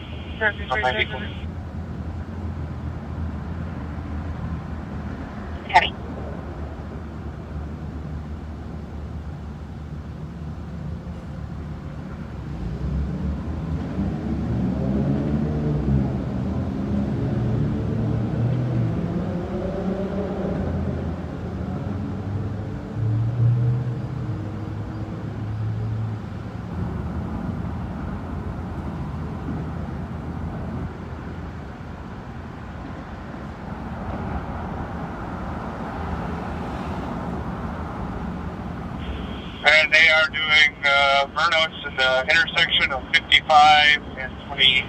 Heavy. And they are doing burnouts in the intersection of 55 and 26.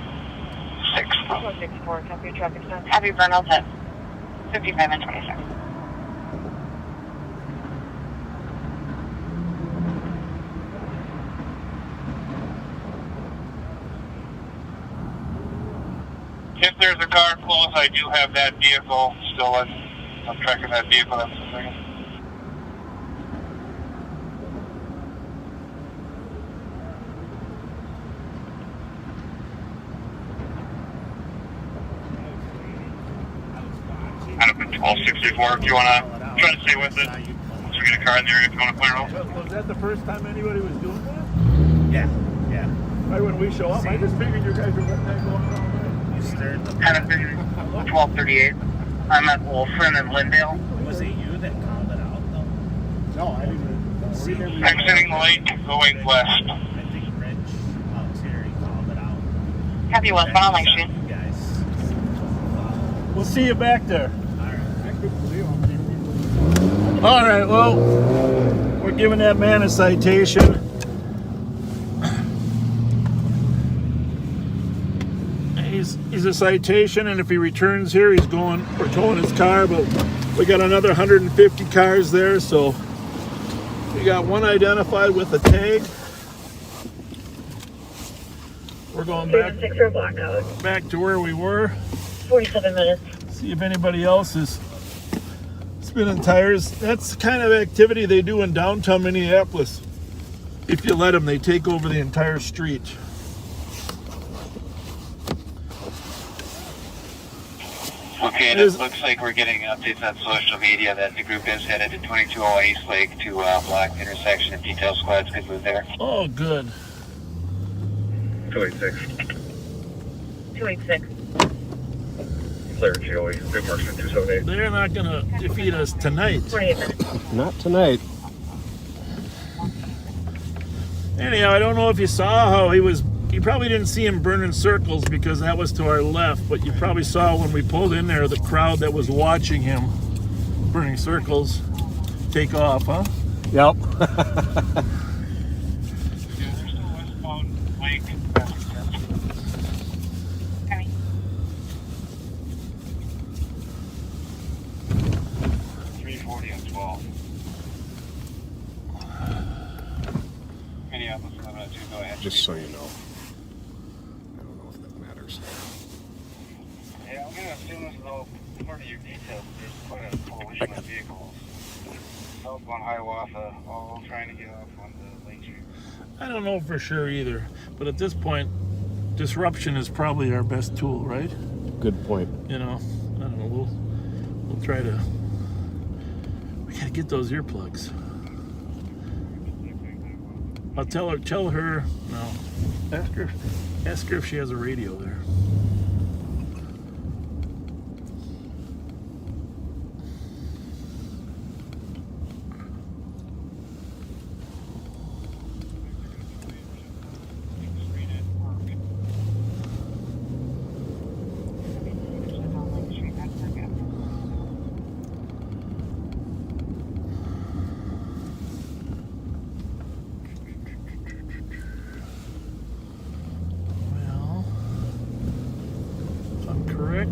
164, copy your traffic stop. Happy Vernal at 55 and 26. If there's a car close, I do have that vehicle still. I'm tracking that vehicle. That's a second. Kind of 1264. If you want to try to stay with it, once we get a car in there, if you want to clear it off. Was that the first time anybody was doing that? Yeah, yeah. Right when we show up, I just figured you guys were letting that go on all night. You stirred the Kind of 1238. I'm at Wolfram and Lindale. Was it you that called it out, though? No, I didn't. Exiting lake, going west. I think Rich Altieri called it out. Happy westbound Lake Street. You guys. We'll see you back there. All right, well, we're giving that man a citation. He's he's a citation, and if he returns here, we're towing his car, but we got another 150 cars there, so we got one identified with a tag. We're going back to where we were. 47 minutes. See if anybody else is spinning tires. That's the kind of activity they do in downtown Minneapolis. If you let them, they take over the entire street. Okay, it looks like we're getting updates on social media that the group is headed to 2208 East Lake to block the intersection, and detail squads could move there. Oh, good. 286. 286. Clear, Joey. Big Marksman 278. They're not going to defeat us tonight. 48 minutes. Not tonight. Anyhow, I don't know if you saw how you probably didn't see him burning circles because that was to our left, but you probably saw when we pulled in there the crowd that was watching him burning circles take off, huh? Yep. Just so you know. I don't know if that matters. Yeah, I'm going to assume this is all part of your details. There's quite a coalition of vehicles. Southbound Hiawatha, all trying to get off on the Lake Street. I don't know for sure either, but at this point, disruption is probably our best tool, right? Good point. You know, I don't know, we'll try to, we gotta get those earplugs. I'll tell her, no, ask her if she has a radio there.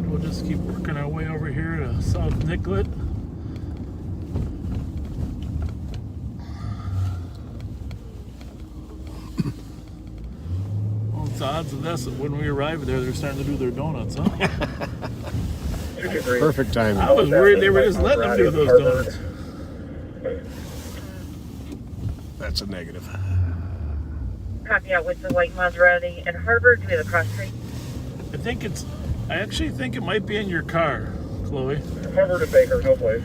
We'll just keep working our way over here to South Nicollet. Well, it's the odds of this, when we arrive there, they're starting to do their donuts, huh? Perfect timing. I was worried they were just letting them do those donuts. That's a negative. Copy out with the white Maserati and Harbor. Do we have a cross street? I actually think it might be in your car, Chloe. Harbor to Baker, no place.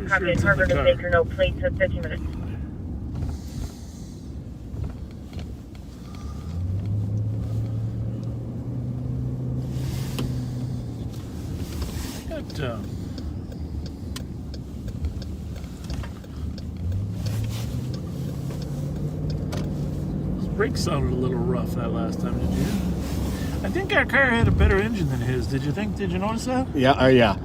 Copy at Harbor to Baker, no plates at 50 minutes. Those brakes sounded a little rough that last time, did you? I think our car had a better engine than his. Did you notice that? Yeah, yeah.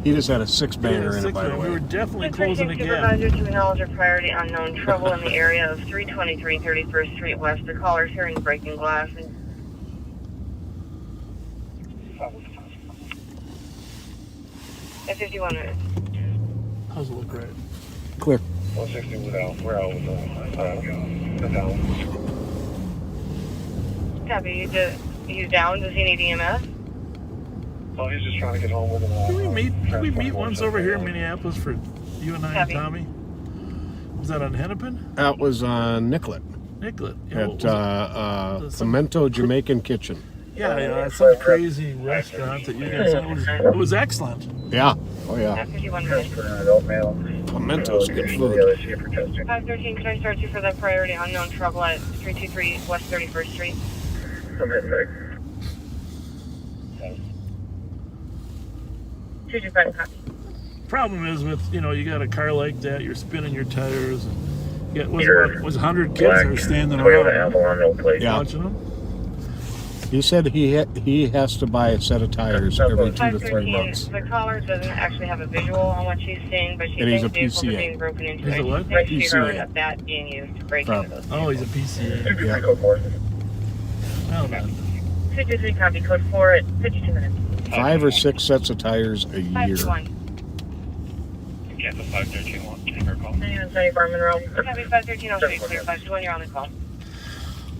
He just had a six-banger in it, by the way. We were definitely closing the gap. Supervisor to acknowledge a priority unknown trouble in the area of 323 31st Street West. The caller's hearing breaking glass. At 51 minutes. How's it look right? Clear. 160 without. We're out with the down. Copy. He's down. Does he need EMS? Oh, he's just trying to get home with him. Did we meet once over here in Minneapolis for you and I Copy. and Tommy? Was that on Hennepin? That was on Nicollet. Nicollet. Yeah, at Pimento Jamaican Kitchen. Yeah, that's some crazy restaurant that you guys had. It was excellent. Yeah. Oh, yeah. At 51 minutes. Pimento's good food. 513, can I start you for that priority unknown trouble at 323 West 31st Street? Come in, Vic. 225, copy. Problem is with, you got a car like that, you're spinning your tires. And was 100 kids that are standing around watching them. He said he has to buy a set of tires every 2 to 3 months. The caller doesn't actually have a visual on what she's seeing, but she And he's thinks a vehicles are PCA. being broken into. He's a what? She heard PCA. of that being used to break into those. Oh, he's a PCA. Yeah. Well, then. 223 copy, code 4 at 52 minutes. 5 or 6 sets of tires a year. 521. Cancel 513, one, take our call. 9174 Monroe. Copy 513, I'll straight clear 521, you're on the call.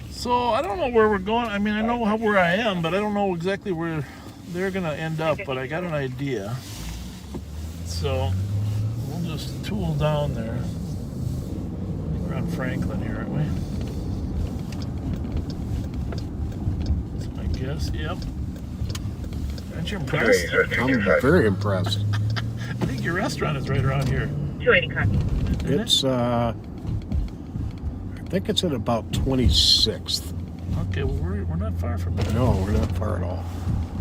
So I don't know where we're going. I mean, I know where I am, but I don't know exactly where they're going to end up, but I got an idea. So we'll just tool down there. We're on Franklin here, aren't we? That's my guess. Yep. Aren't you impressed? I'm very impressed. I think your restaurant is right around here. 280 copy. It's, I think it's at about 26th. Okay, well, we're not far from it. No, we're not far at all.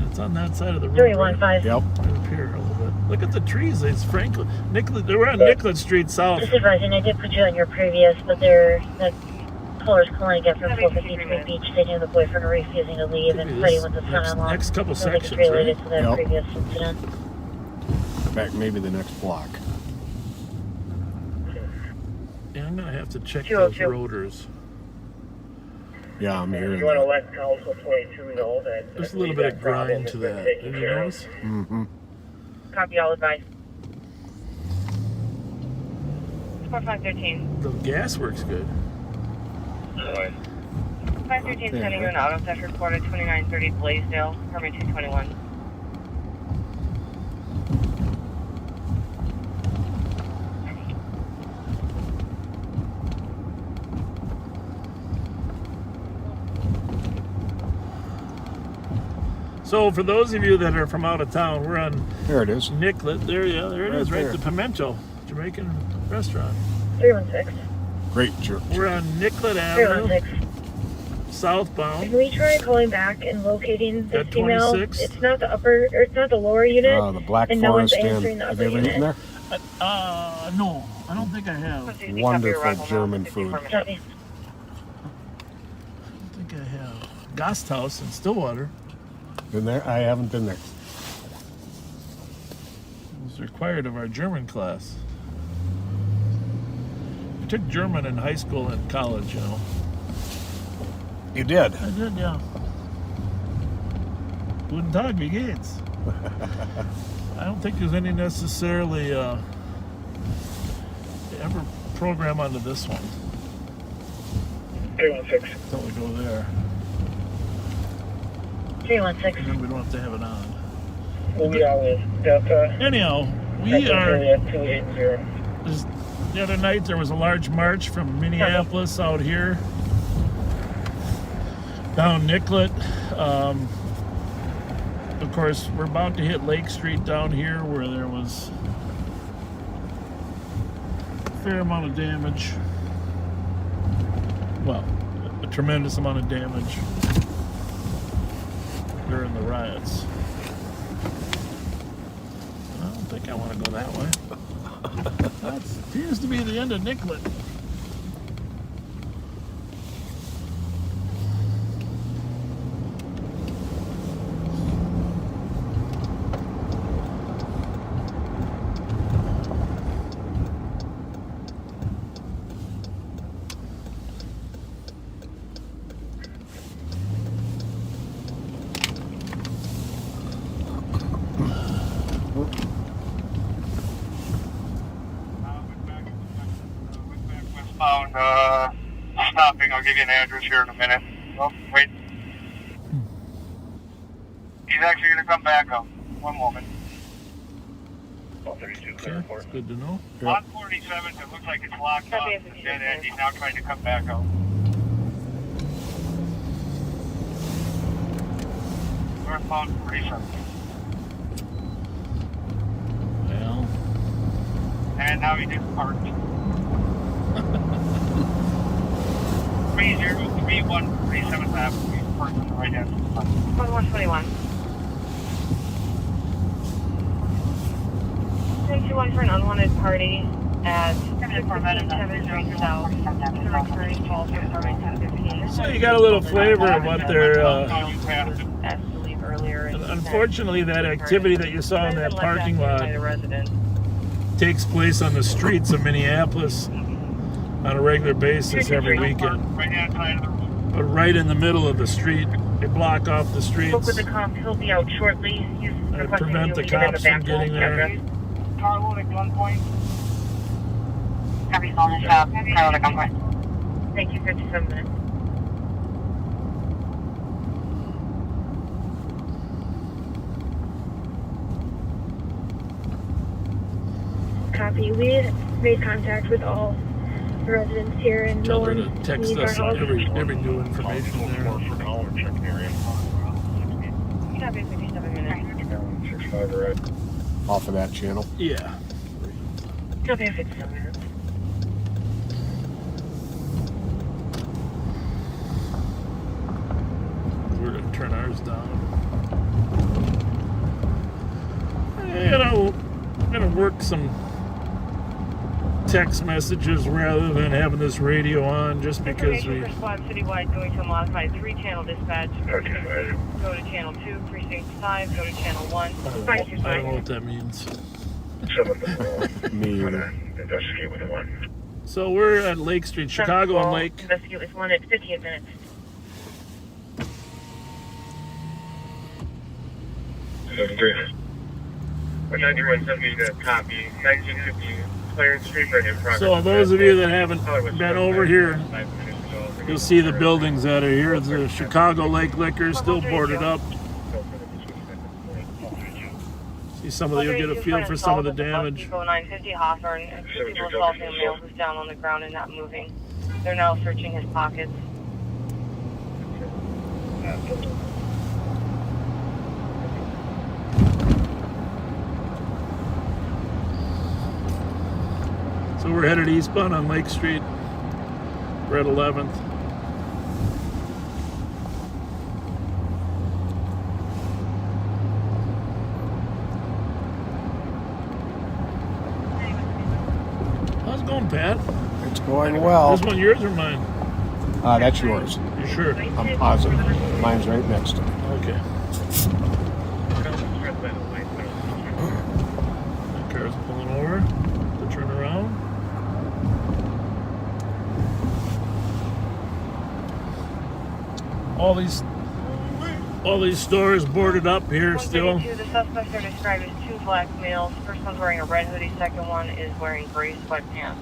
It's on that side of the road. 315. Yep. Right up here a little bit. Look at the trees. It's Franklin. We're on Nicollet Street South. Just advising, I did put you on your previous, but the caller's calling again from 453 Beach, stating the boyfriend refusing to leave and fighting with the son-in-law. Next couple I think it's sections, related right? to that Yep. previous incident. In fact, maybe the next block. Yeah, I'm going to have to check 202. those rotors. Yeah, I'm hearing You want to that. let Council 22 know that There's a little bit of grind to that. Did you notice? Mm-hmm. Copy, all advised. 4513. The gas works good. 513 sending you an auto theft report at 2930 Blaisdell, permit 221. So for those of you that are from out of town, we're on There it is. Nicollet. There it Right is, right? there. The Pimento Jamaican restaurant. 316. Great church. We're on Nicollet Avenue, 316. southbound. Can we try calling back and locating this At female? 26? It's not the upper, or it's not the lower unit. The Black and no one's Forest answering Inn. the Have upper you ever unit. eaten there? No, I don't think I have. I don't Wonderful German food. Copy. think I have. Gasthaus in Stillwater. Been there? I haven't been there. It was required of our German class. I took German in high school and college, you know. You did? I did, yeah. Guten Tag, wie geht's? I don't think there's any necessarily ever program onto this one. 316. Until we go there. 316. And then we don't have to have it on. We'll be out with Delta. Anyhow, we are. 280. The other night there was a large march from Minneapolis out here, down Nicollet. Of course, we're about to hit Lake Street down here where there was a fair amount of damage. Well, a tremendous amount of damage during the riots. I don't think I want to go that way. That appears to be the end of Nicollet. Westbound, stopping. I'll give you an address here in a minute. Oh, wait. He's actually going to come back up. One moment. 32, Okay, that's good to know. On 47, it looks like it's locked up. It's a dead end. He's now trying to come back out. Northbound 47. Well, And now he just parked. 3031 37th Avenue. He's parked on the right hand side. 1121. 1021 for an unwanted party at 615 Street South. Directory calls for permit 1015. so you got a little flavor of what they're. Asked to leave earlier. and Unfortunately, that activity that you saw in that left parking out lot by the resident. takes place on the streets of Minneapolis on a regular basis every weekend. Right hand side of the road. But right in the middle of the street They block off the Spoke streets. with the cop. He'll be out shortly. He's requesting prevent you the leave it in the cops from back getting there. address. Carlo at gunpoint. Copy, phone and shop. Carlo at gunpoint. Thank you, 57 minutes. Copy. We made contact with all the residents here and Tell no her one to text needs our us help. every new information there. Copy, 57 minutes. 65 right. Off of that channel. Yeah. Copy, 57 minutes. We're gonna turn ours down. You know, I'm gonna work some text messages rather than having this radio on, just because we. Information for squad citywide going to a modified 3-channel dispatch. Precinct 2, go to channel 2. Precinct 5, go to channel 1. I don't know what that means. Me either. Investigate with the one. So we're at Lake Street, Chicago and Lake. Investigate with 1 at 58 minutes. 73. 9170 copy. 1950 Clarence Street right in progress. So those of you that haven't been over here, you'll see the buildings that are here. The Chicago Lake Liquor still boarded up. See some of the, you'll get a feel for some of the damage. 950 Hawthorne, and 2 people assaulting a male who's down on the ground and not moving. They're now searching his pockets. So we're headed eastbound on Lake Street. We're at 11th. How's it going, Pat? It's going well. This one yours or mine? That's yours. You sure? I'm positive. Mine's right next to it. Okay. That car's pulling over to turn around. All these stores boarded up here still. 132, the suspects are described as 2 black males. First one's wearing a red hoodie, second one is wearing gray sweatpants.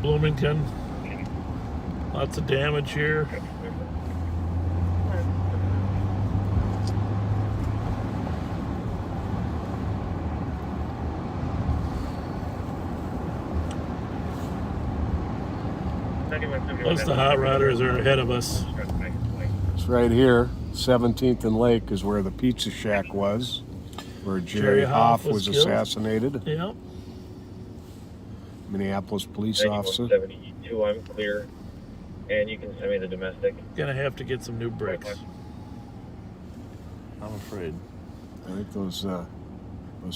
Bloomington. Lots of damage here. Most of the hot rodders are ahead of us. It's right here. 17th and Lake is where the pizza shack was, where Jerry Hoff was assassinated. Yep. Minneapolis police officer. 72, I'm clear. And you can send me the domestic. Gonna have to get some new bricks. I'm afraid. I think those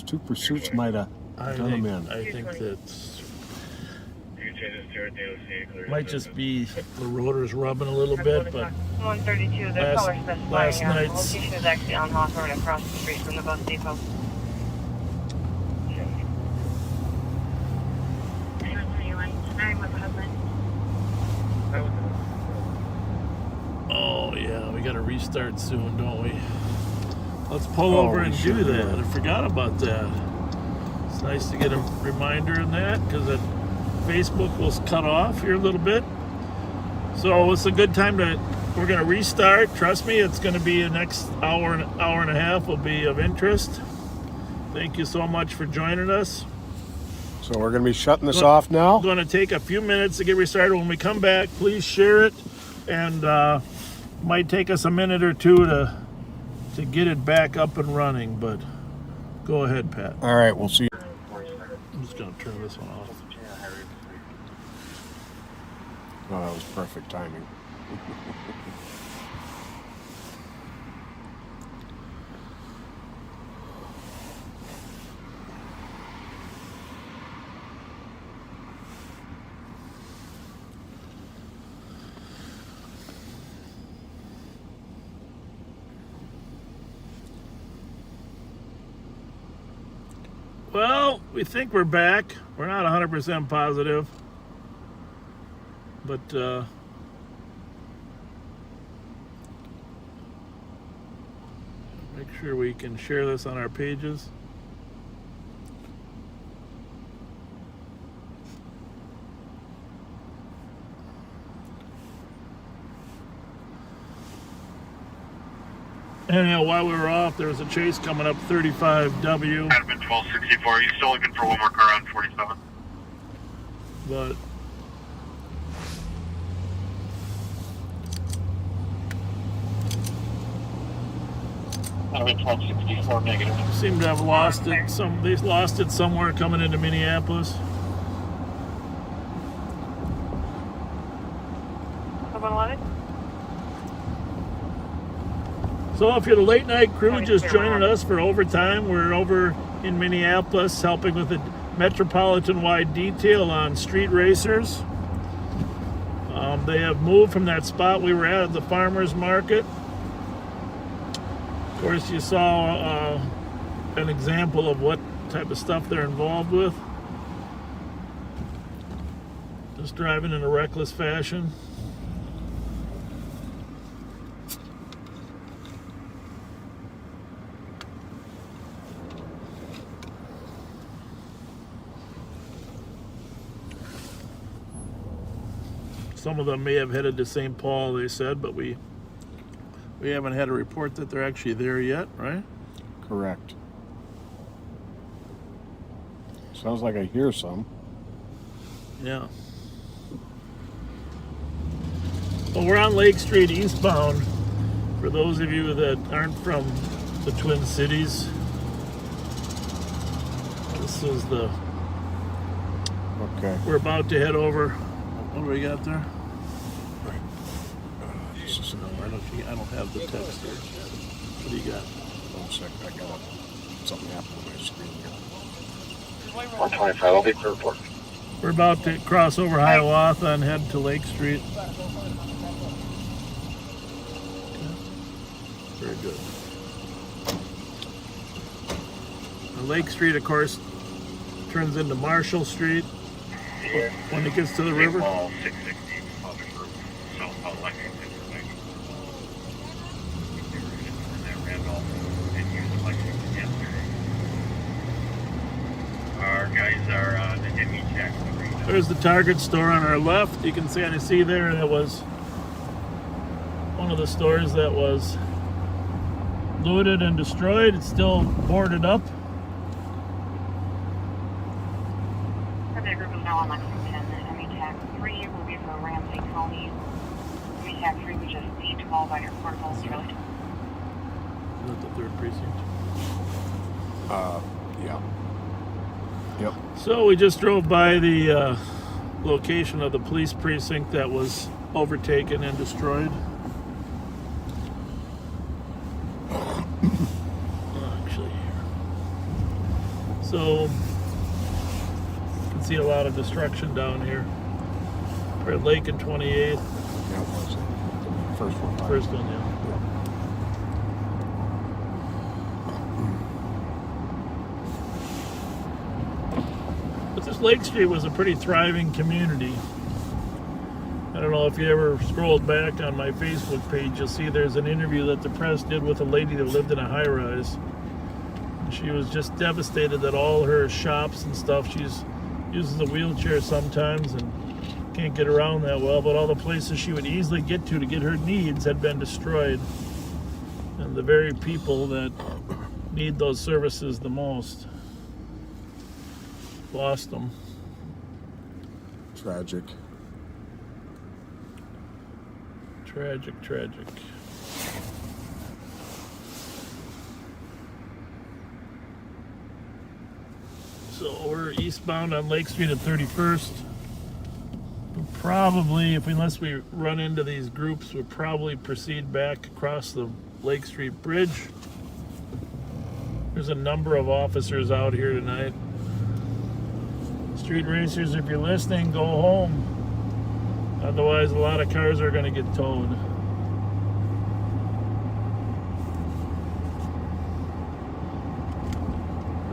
2 pursuits might have done them in. I think that's might just be the rotors rubbing a little bit, but 132, the color specifying location is actually on Hawthorne across the street from the bus depot. Oh yeah, we gotta restart soon, don't we? Let's pull over and do that. I forgot about that. It's nice to get a reminder in that, because Facebook will cut off here a little bit. So it's a good time we're gonna restart. Trust me, it's gonna be the next hour and a half will be of interest. Thank you so much for joining us. So we're gonna be shutting this off now? Going to take a few minutes to get restarted. When we come back, please share it, and might take us a minute or two to get it back up and running, but go ahead, Pat. All right, we'll see you. I'm just gonna turn this one off. Oh, that was perfect timing. Well, we think we're back. We're not 100% positive. But Make sure we can share this on our pages. And while we were off, there was a chase coming up 35W. Admin 1264. Are you still looking for one more car on 47? But Admin 1264 negative. seem to have lost it. They lost it somewhere coming into Minneapolis. So if you're the late night crew just joining us for overtime, we're over in Minneapolis helping with a metropolitan-wide detail on street racers. They have moved from that spot we were at the farmers market. Of course, you saw an example of what type of stuff they're involved with. Just driving in a reckless fashion. Some of them may have headed to St. Paul, they said, but we haven't had a report that they're actually there yet, right? Correct. Sounds like I hear some. Yeah. Well, we're on Lake Street eastbound. For those of you that aren't from the Twin Cities, this is the... Okay. We're about to head over. What do we got there? I don't have the text here. What do you got? 1 second, I got something happened on my screen here. 125, I'll be to report. We're about to cross over Hiawatha and head to Lake Street. Very good. And Lake Street, of course, turns into Marshall Street when it gets to the river. There's the Target store on our left. You can see there that was one of the stores that was looted and destroyed. It's still boarded up. The group is now on Lexington. METAC 3 will be for Ramsey County. METAC 3 would just be 12 on your portables. Is that the 3rd precinct? Yeah. Yep. So we just drove by the location of the police precinct that was overtaken and destroyed. Actually, so you can see a lot of destruction down here. We're at Lake and 28th. Yeah, it was the first one. First one, yeah. This Lake Street was a pretty thriving community. I don't know if you ever scrolled back on my Facebook page, you'll see there's an interview that the press did with a lady that lived in a high-rise. She was just devastated that all her shops and stuff, she uses a wheelchair sometimes and can't get around that well, but all the places she would easily get to get her needs had been destroyed. And the very people that need those services the most lost them. Tragic. Tragic, tragic. So we're eastbound on Lake Street at 31st. We'll probably, unless we run into these groups, we'll probably proceed back across the Lake Street Bridge. There's a number of officers out here tonight. Street racers, if you're listening, go home. Otherwise, a lot of cars are going to get towed.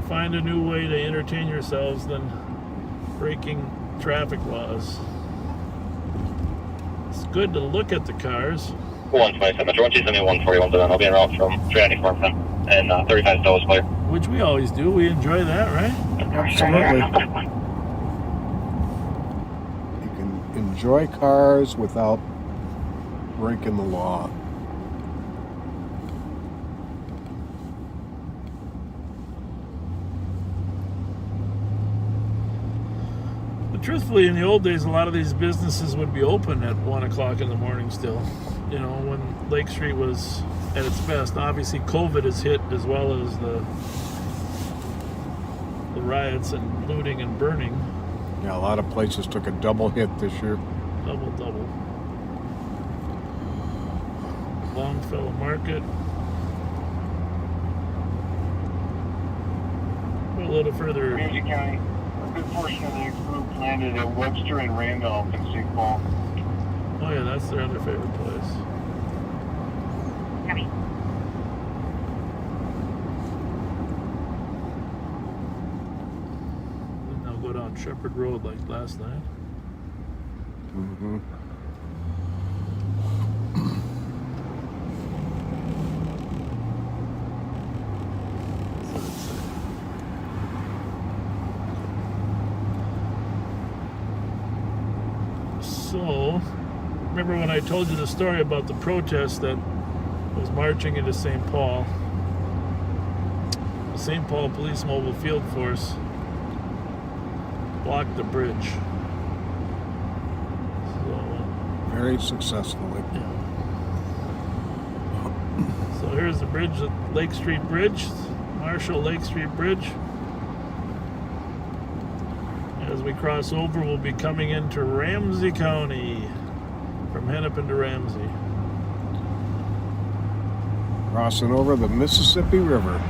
Find a new way to entertain yourselves than breaking traffic laws. It's good to look at the cars. 127, Metro 127, 141, I'll be en route from 394 10. and 35 Thebo's clear. Which we always do. We enjoy that, right? Absolutely. You can enjoy cars without breaking the law. But truthfully, in the old days, a lot of these businesses would be open at 1 o'clock in the morning still. You know, when Lake Street was at its best. Obviously, COVID has hit, as well as the riots and looting and burning. Yeah, a lot of places took a double hit this year. Double. Longfellow Market. A little further. Ramsey County, a good portion of the group landed at Webster and Randolph in St. Paul. Oh yeah, that's their other favorite place. Copy. And they'll go down Shepherd Road like last night. Mm-hmm. So, remember when I told you the story about the protest that was marching into St. Paul? The St. Paul Police Mobile Field Force blocked the bridge. So, very successfully. Yeah. So here's the bridge, the Lake Street Bridge, Marshall Lake Street Bridge. As we cross over, we'll be coming into Ramsey County from Hennepin to Ramsey. Crossing over the Mississippi River.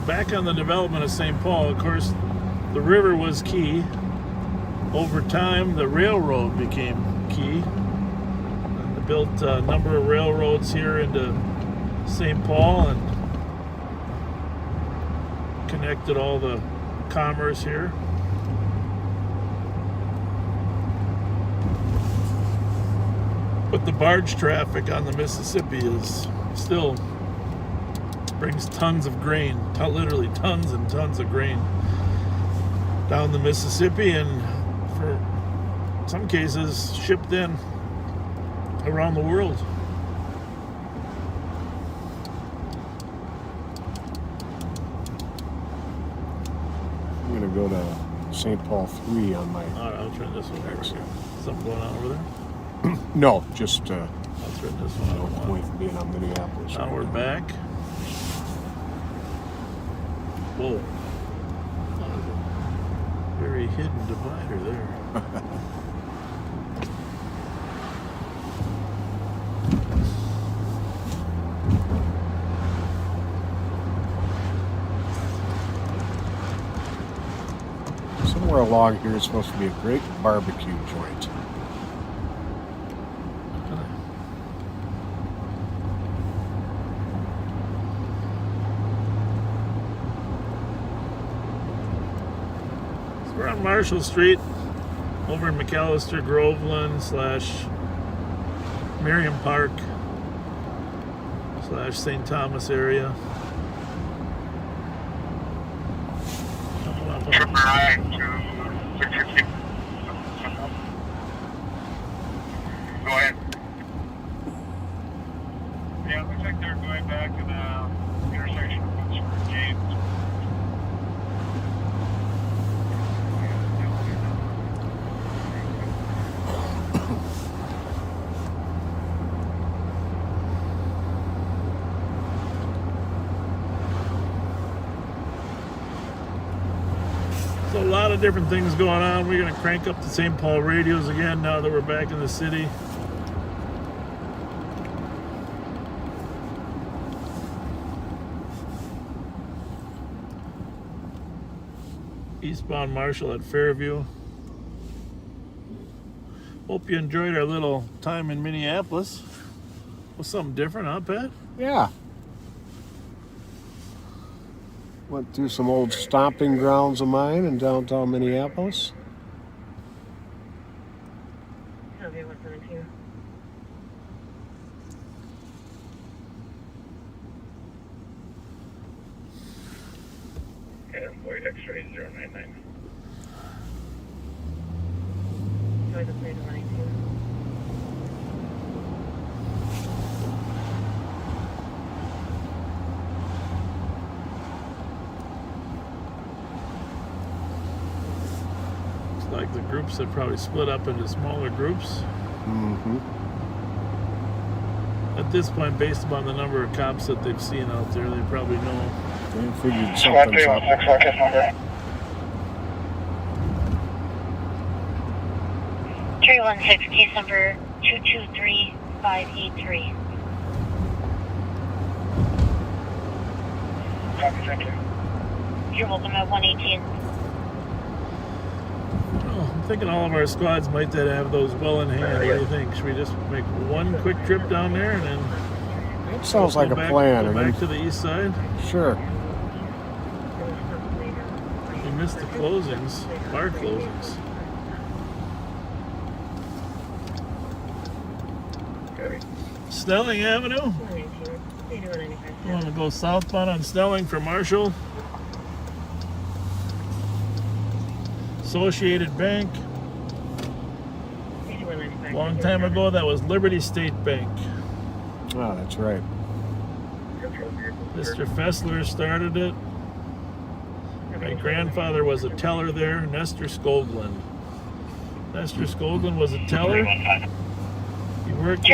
Back on the development of St. Paul, of course, the river was key. Over time, the railroad became key. And they built a number of railroads here into St. Paul and connected all the commerce here. But the barge traffic on the Mississippi is still brings tons of grain, literally tons and tons of grain down the Mississippi, and for some cases shipped in around the world. I'm going to go to St. Paul 3 on my... All right, I'll turn this one over here. Something going on over there? No, just... I'll turn this one no point in being on Minneapolis. Now we're back. Whoa. Very hidden divider there. Somewhere along here is supposed to be a great barbecue joint. We're on Marshall Street over in McAllister, Groveland / Miriam Park / St. Thomas area. Triple right to 650. Go ahead. Yeah, it looks like they're going back to the intersection of Fletcher and James. So a lot of different things going on. We're going to crank up the St. Paul radios again now that we're back in the city. Eastbound Marshall at Fairview. Hope you enjoyed our little time in Minneapolis. Well, something different, huh, Pat? Yeah. Went through some old stomping grounds of mine in downtown Minneapolis. Okay, 172. Yeah, Void X-ray 099. Join the plane 182. It's like the groups have probably split up into smaller groups. Mm-hmm. At this point, based upon the number of cops that they've seen out there, they probably know. They figured something's up. 316, case number 223583. Copy, thank you. You're welcome at 118. Well, I'm thinking all of our squads might have those well in hand. What do you think? Should we just make one quick trip down there and then... That sounds like a plan. Go back to the east side? Sure. We missed the closings, bar closings. Snelling Avenue? You want to go southbound on Snelling for Marshall? Associated Bank. Long time ago, that was Liberty State Bank. Oh, that's right. Mr. Fessler started it. My grandfather was a teller there, Nestor Skoglund. Nestor Skoglund was a teller. He worked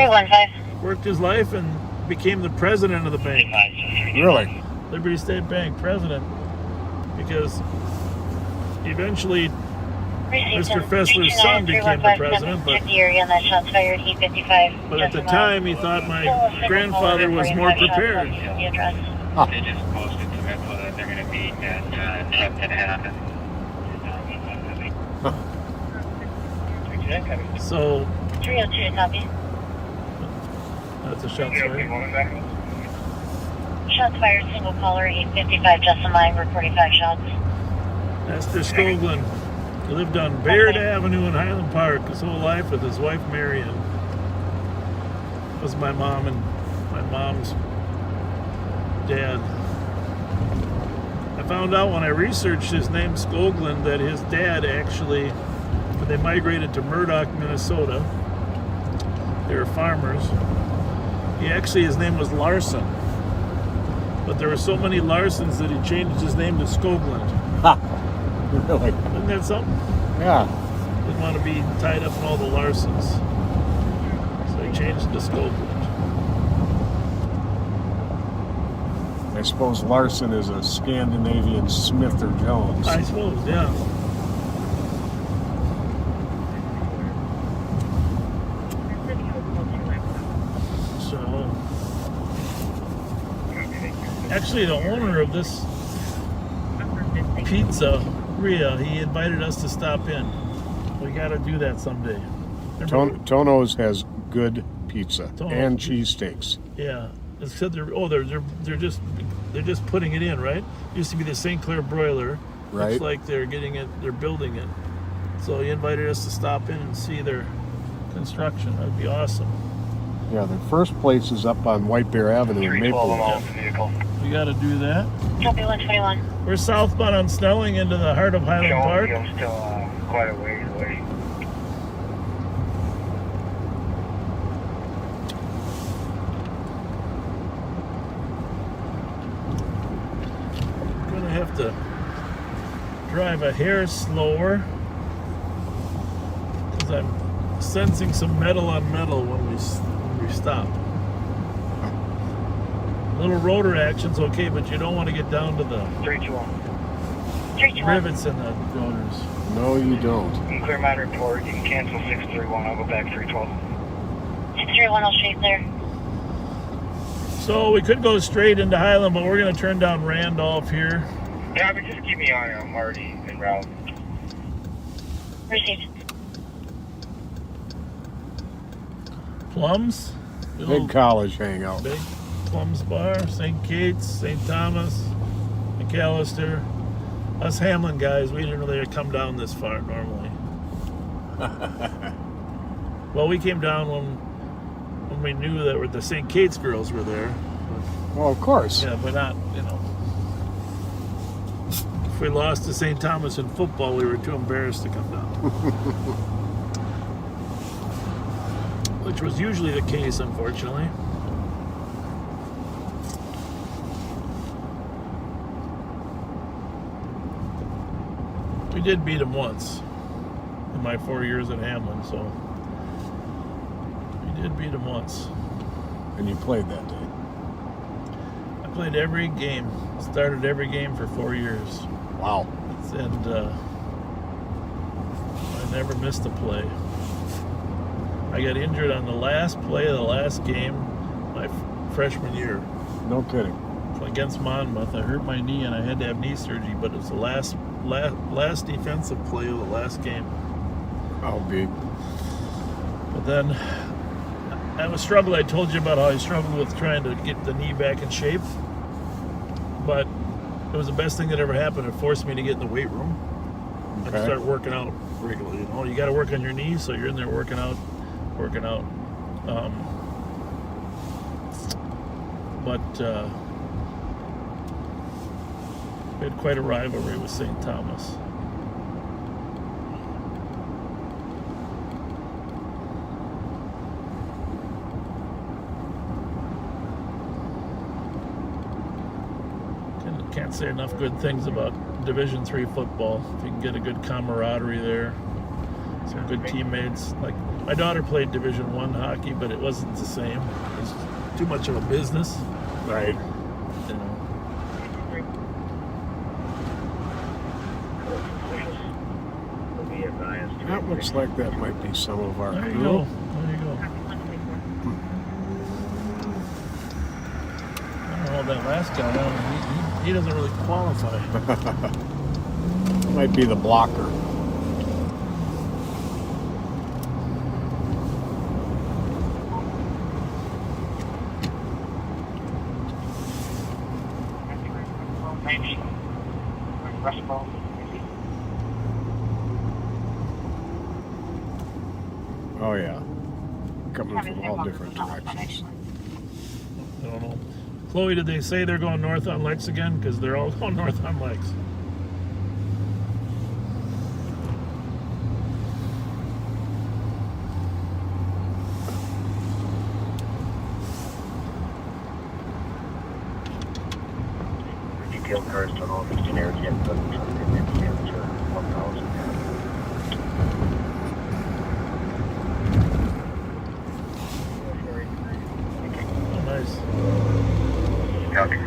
his life and became the president of the bank. Really? Liberty State Bank president. Because eventually Mr. Fessler's son became the president, but at the time he thought my grandfather was more prepared. Huh. They just posted some info that they're going to meet at 10:30. So 302, copy. that's a shot fired. Shots fired, single caller, 855, Justin Line, reporting 5 shots. Nestor Skoglund lived on Baird Avenue in Highland Park his whole life with his wife Marion. Was my mom and my mom's dad. I found out when I researched his name Skoglund that his dad actually, when they migrated to Murdoch, Minnesota, they were farmers. His name was Larson. But there were so many Larsons that he changed his name to Skoglund. Ha! Really? Isn't that something? Yeah. Didn't want to be tied up in all the Larsons. So he changed it to Skoglund. I suppose Larson is a Scandinavian Smith or Jones. I suppose, yeah. So, actually, the owner of this pizzeria, he invited us to stop in. We got to do that someday. Tono's has good pizza Tono's and cheesesteaks. Yeah, it said they're just putting it in, right? It used to be the St. Clair broiler. Right. Looks like they're building it. So he invited us to stop in and see their construction. That'd be awesome. Yeah, the first place is up on White Bear Avenue in Maplewood. We got to do that. Copy 121. We're southbound on Snelling into the heart of Highland Park. I'm still quite a ways away. Gonna have to drive a hair slower because I'm sensing some metal on metal when we stop. Little rotor action's okay, but you don't want to get down to the 321. rivets in the rotors. No, you don't. You can clear my report. You can cancel 631. I'll go back 312. 631 will stay clear. So we could go straight into Highland, but we're going to turn down Randolph here. Yeah, but just keep me on it. I'm already en route. Received. Plums? Big college hangout. Big Plums Bar, St. Kate's, St. Thomas, McAllister. Us Hamlin guys, we didn't really come down this far normally. Well, we came down when we knew that the St. Kate's girls were there. Well, of course. Yeah, but not, if we lost to St. Thomas in football, we were too embarrassed to come down. Which was usually the case, unfortunately. We did beat them once in my 4 years at Hamlin, so we did beat them once. And you played that day? I played every game, started every game for 4 years. Wow. And I never missed a play. I got injured on the last play of the last game my freshman year. No kidding. Against Monmouth, I hurt my knee and I had to have knee surgery, but it was the last defensive play of the last game. Oh, big. But then I was struggling. I told you about how I struggled with trying to get the knee back in shape. But it was the best thing that ever happened. It forced me to get in the weight room and start working out regularly. You got to work on your knees, so you're in there working out. We had quite a rivalry with St. Thomas. Can't say enough good things about Division III football. If you can get a good camaraderie there, some good teammates. Like my daughter played Division I hockey, but it wasn't the same. It was too much of a business. Right. That looks like that might be some of our There you crew. go. There you go. I don't know that last guy. He doesn't really qualify. Might be the blocker. Oh yeah, coming from all different directions. I don't know. Chloe, did they say they're going north on Lex again? Because they're all going north on Lex. Detailed cars to all 15 air jets, but it's 1,000. Oh, nice. Copy. I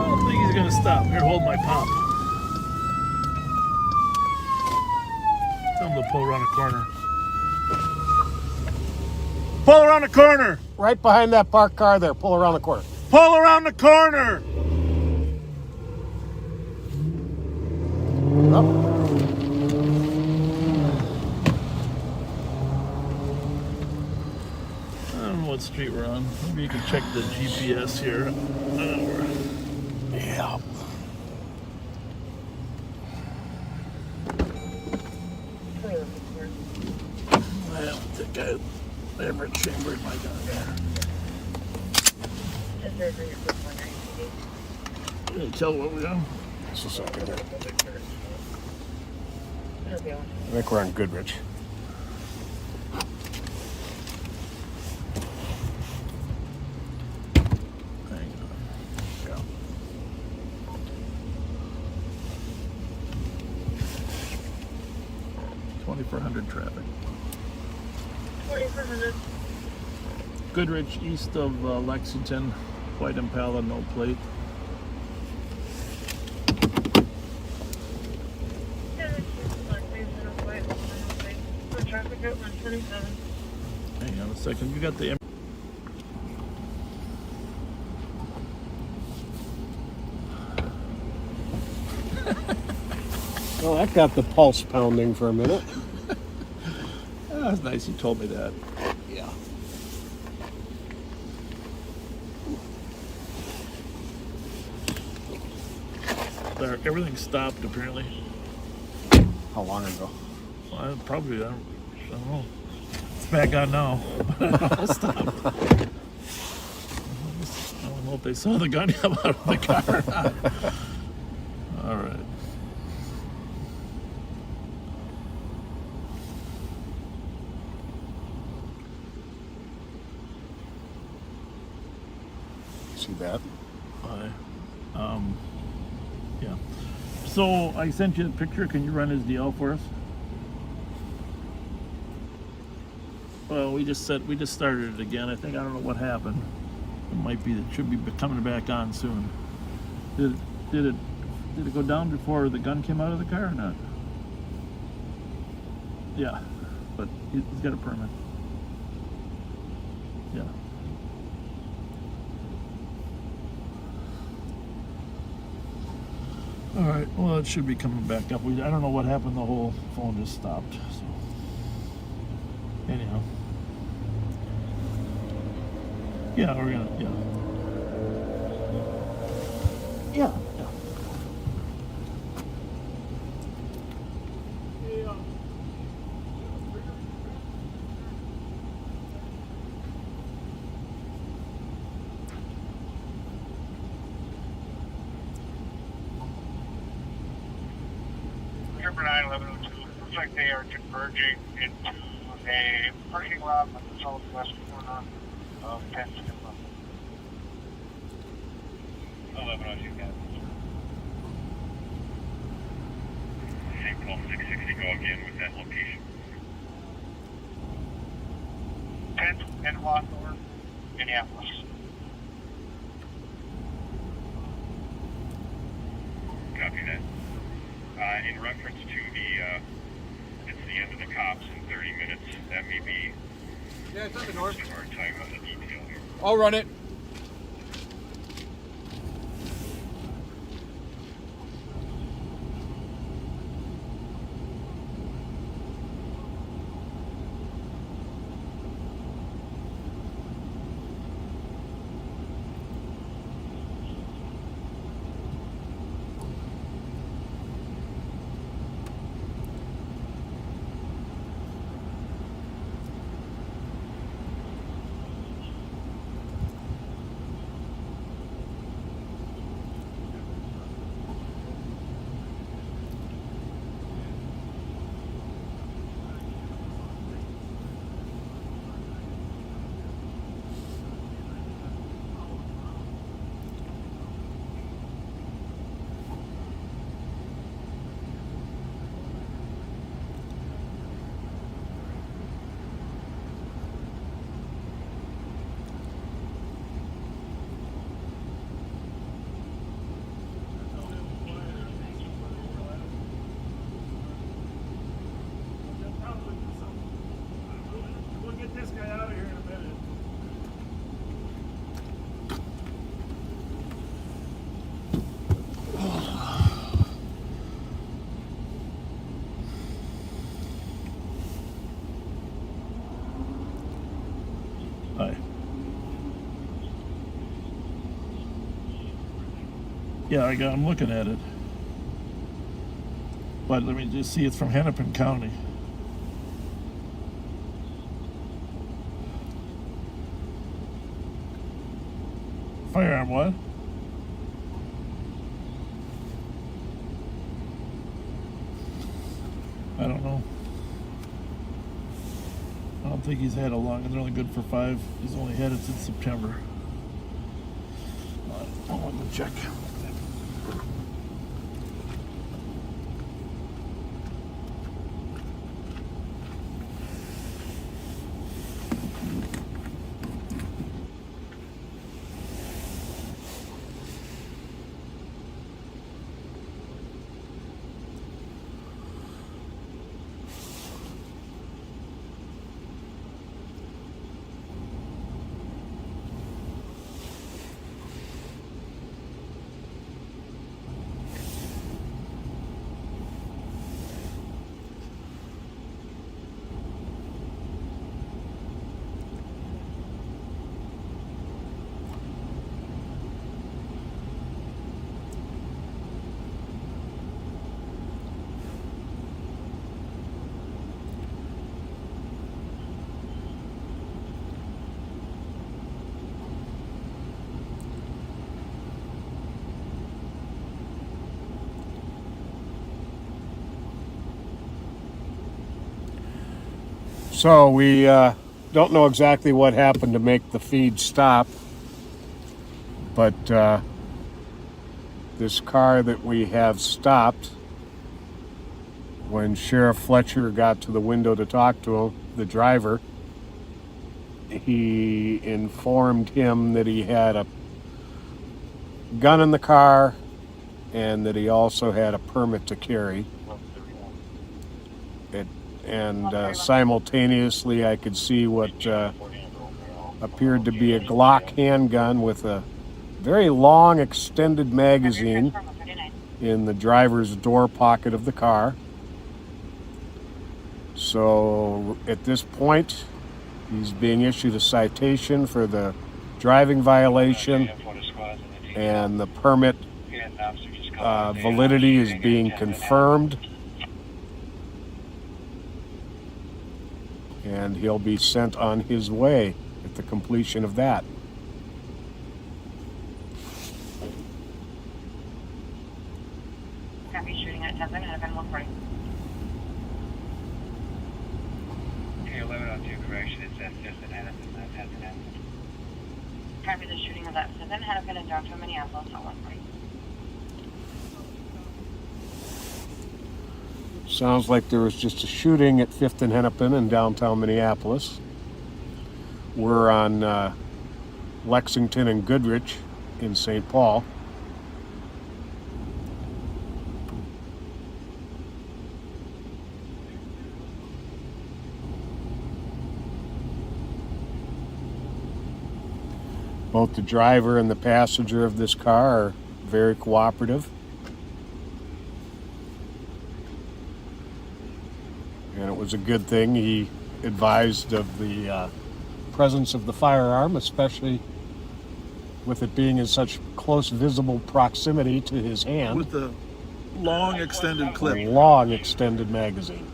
don't think he's going to stop. Here, hold my pop. Tell him to pull around the corner. Pull around the corner! Right behind that parked car there. Pull around the corner. Pull around the corner! I don't know what street we're on. Maybe you can check the GPS here. Yeah. I don't think I ever chambered my gun there. Can you tell what we're on? Just a second here. I think we're on Goodrich. Yeah. 2400 traffic. 2400. Goodrich, east of Lexington. White Impala, no plate. Route 127. Hang on a second. You got the. Well, that got the pulse pounding for a minute. That's nice you told me that. Yeah. There, everything stopped apparently. How long ago? Well, probably, I don't know. It's back on now. It stopped. I don't know if they saw the gun come out of the car or not. All right. See that? Yeah. So I sent you a picture. Can you run his DL for us? Well, we just started it again. I don't know what happened. It might be that it should be coming back on soon. Did it go down before the gun came out of the car or not? Yeah, but he's got a permit. Yeah. All right. Well, it should be coming back up. I don't know what happened. The whole phone just stopped. So anyhow. Yeah, we're gonna. Yeah. Trooper 91102, looks like they are converging into a parking lot on the southwest corner of 10th and 1102, got it. Same call 660, go again with that location. 10th and Hawthorne, Minneapolis. Copy that. In reference to it's the end of the cops in 30 minutes. That may be. Yeah, it's on the north. Our time on the detail here. I'll run it. We'll get this guy out of here in a minute. Hi. Yeah, I'm looking at it. But let me just see, it's from Hennepin County. Firearm what? I don't know. I don't think he's had a long, they're only good for 5. He's only had it since September. I want to check. So we don't know exactly what happened to make the feed stop, but this car that we have stopped, when Sheriff Fletcher got to the window to talk to him, the driver, he informed him that he had a gun in the car and that he also had a permit to carry. And simultaneously I could see what appeared to be a Glock handgun with a very long extended magazine in the driver's door pocket of the car. So at this point, he's being issued a citation for the driving violation, and the permit validity is being confirmed. And he'll be sent on his way at the completion of that. Copy, shooting at 10th and Hennepin, 140. Okay, 1102, correction. It's at 5th and Hennepin, not 10th and Hennepin. Copy the shooting of that 5th and Hennepin in downtown Minneapolis, at 140. Sounds like there was just a shooting at 5th and Hennepin in downtown Minneapolis. We're on Lexington and Goodrich in St. Paul. Both the driver and the passenger of this car are very cooperative. And it was a good thing he advised of the presence of the firearm, especially with it being in such close visible proximity to his hand. With the long extended clip. A long extended magazine.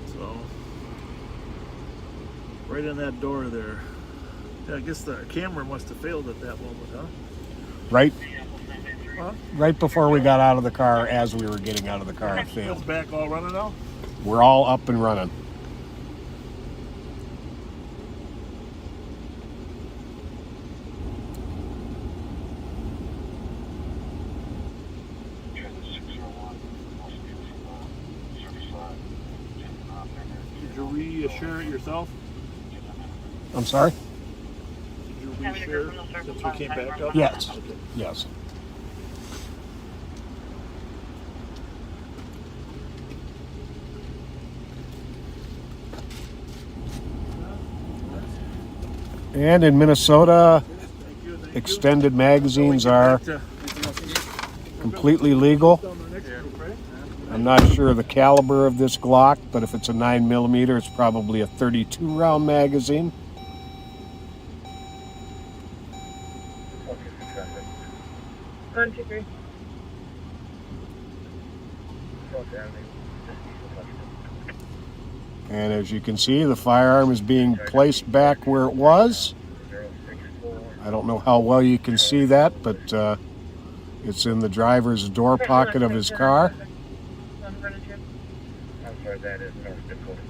So, right in that door there. Yeah, I guess the camera must have failed at that moment, huh? Right? Huh? Right before we got out of the car, as we were getting out of the car, it failed. It's back all running now? We're all up and running. Did you reassure it yourself? I'm sorry? Did you reassure since we came back up? Yes. Yes. And in Minnesota, extended magazines are completely legal. I'm not sure of the caliber of this Glock, but if it's a 9mm, it's probably a 32-round magazine. One, two, three. And as you can see, the firearm is being placed back where it was. I don't know how well you can see that, but it's in the driver's door pocket of his car. I'm sorry, that is North Dakota.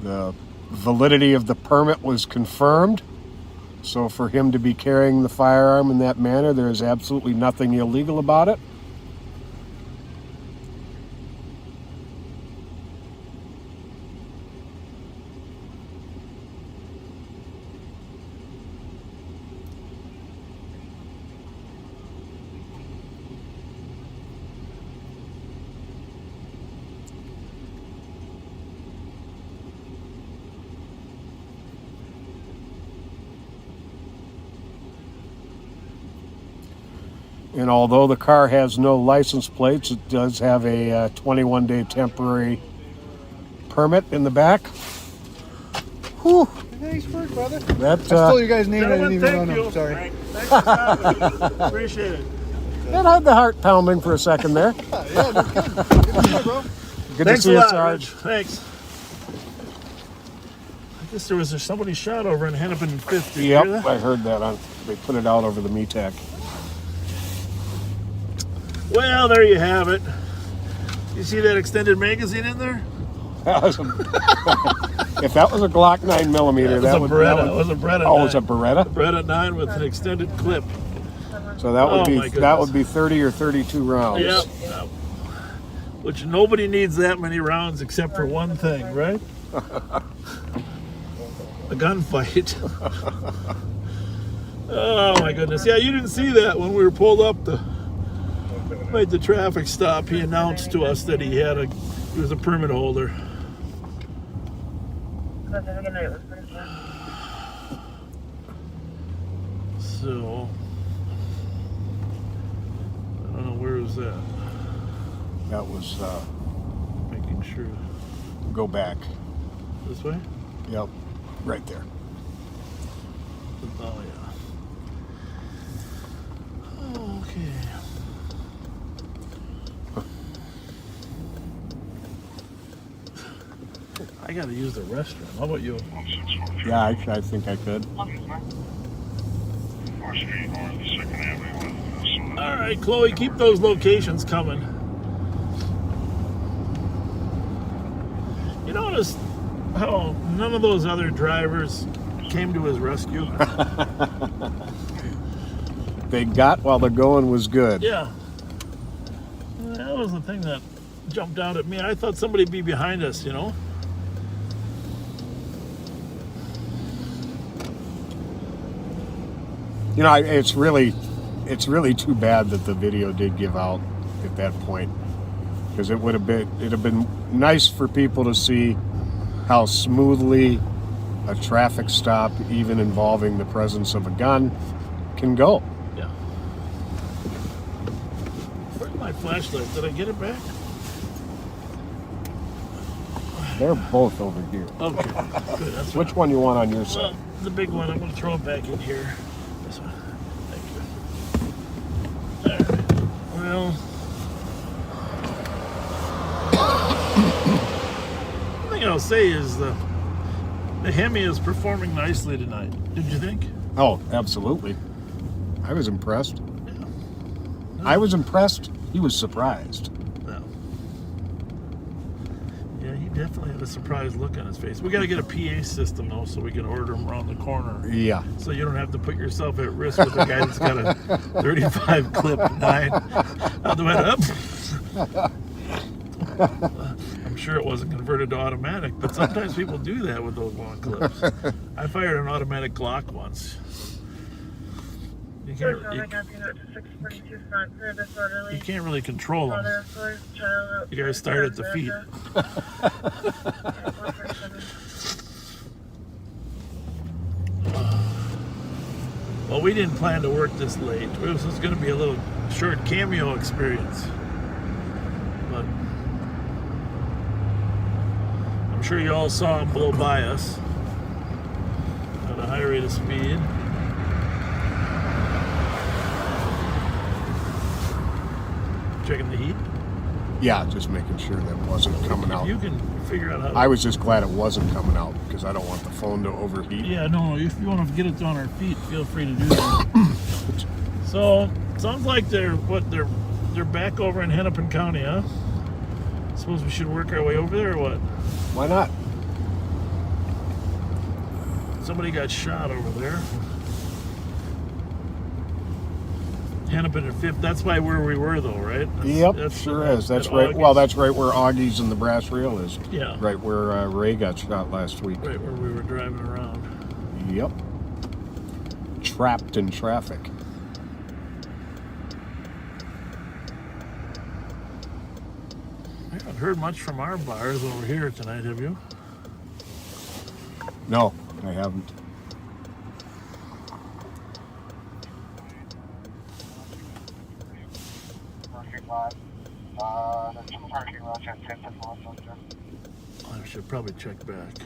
The validity of the permit was confirmed. So for him to be carrying the firearm in that manner, there is absolutely nothing illegal about it. And although the car has no license plates, it does have a 21-day temporary permit in the back. Whew. Nice work, brother. That, I stole your guy's name. I didn't even thank know. you. Sorry. Thanks for stopping. Appreciate it. It had the heart pounding for a second there. Yeah, good. Good to see you, bro. Good Thanks to see a you, lot, Sarge. Rich. Thanks. I guess there was somebody shot over in Hennepin and 5th. Did you hear Yep, that? I heard that. They put it out over the METAC. Well, there you have it. You see that extended magazine in there? If that was a Glock 9mm, that was a Beretta. It was a Beretta. Oh, 9. it was a Beretta? Beretta 9 with an extended clip. So that would be 30 or 32 rounds. Yep. Which nobody needs that many rounds except for one thing, right? A gunfight. Oh my goodness. Yeah, you didn't see that when we were pulled up to made the traffic stop. He announced to us that he was a permit holder. So I don't know, where was that? That was making sure. Go back. This way? Yep. Right there. Oh yeah. Okay. I gotta use the restroom. How about you? Yeah, I think I could. All right, Chloe, keep those locations coming. You notice how none of those other drivers came to his rescue? They got while the going was good. Yeah. That was the thing that jumped out at me. I thought somebody'd be behind us, you know? You know, it's really too bad that the video did give out at that point, because it'd have been nice for people to see how smoothly a traffic stop, even involving the presence of a gun, can go. Yeah. Where's my flashlight? Did I get it back? They're both over here. Okay, good. That's Which one you want on your side? The big one. I'm going to throw it back in here. This one. Thank you. All right. Well, the thing I'll say is the Hemi is performing nicely tonight. Did you think? Oh, absolutely. I was impressed. Yeah. I was impressed. He was surprised. Yeah, he definitely had a surprised look on his face. We got to get a PA system, though, so we can order him around the corner. Yeah. So you don't have to put yourself at risk with a guy that's got a 35 clip 9 out the window. I'm sure it wasn't converted to automatic, but sometimes people do that with those long clips. I fired an automatic Glock once. You can't really control them. You gotta start at the feet. Well, we didn't plan to work this late. This was going to be a little short cameo experience. But I'm sure you all saw him blow by us at a high rate of speed. Checking the heat? Yeah, just making sure that wasn't coming out. You can figure out how to... I was just glad it wasn't coming out, because I don't want the phone to overheat. Yeah, no, if you want to get it on our feet, feel free to do that. So, sounds like they're back over in Hennepin County, huh? Suppose we should work our way over there or what? Why not? Somebody got shot over there. Hennepin and 5th. That's why where we were, though, right? That's sure is. That's right. Well, that's right where Augie's and the Brass Rail is. Yeah. Right where Ray got shot last week. Right where we were driving around. Yep. Trapped in traffic. I haven't heard much from our bars over here tonight, have you? No, I haven't. The 2 parking lots at 5th and Northwestern. I should probably check back.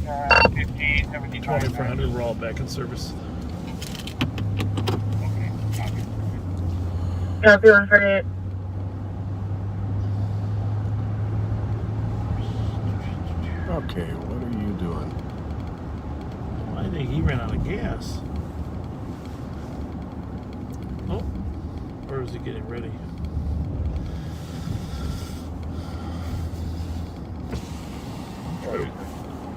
Uh, 50, 75. 2400, we're all back in service. Copy 148. Okay, what are you doing? think he ran out of gas. Oh, or is he getting ready?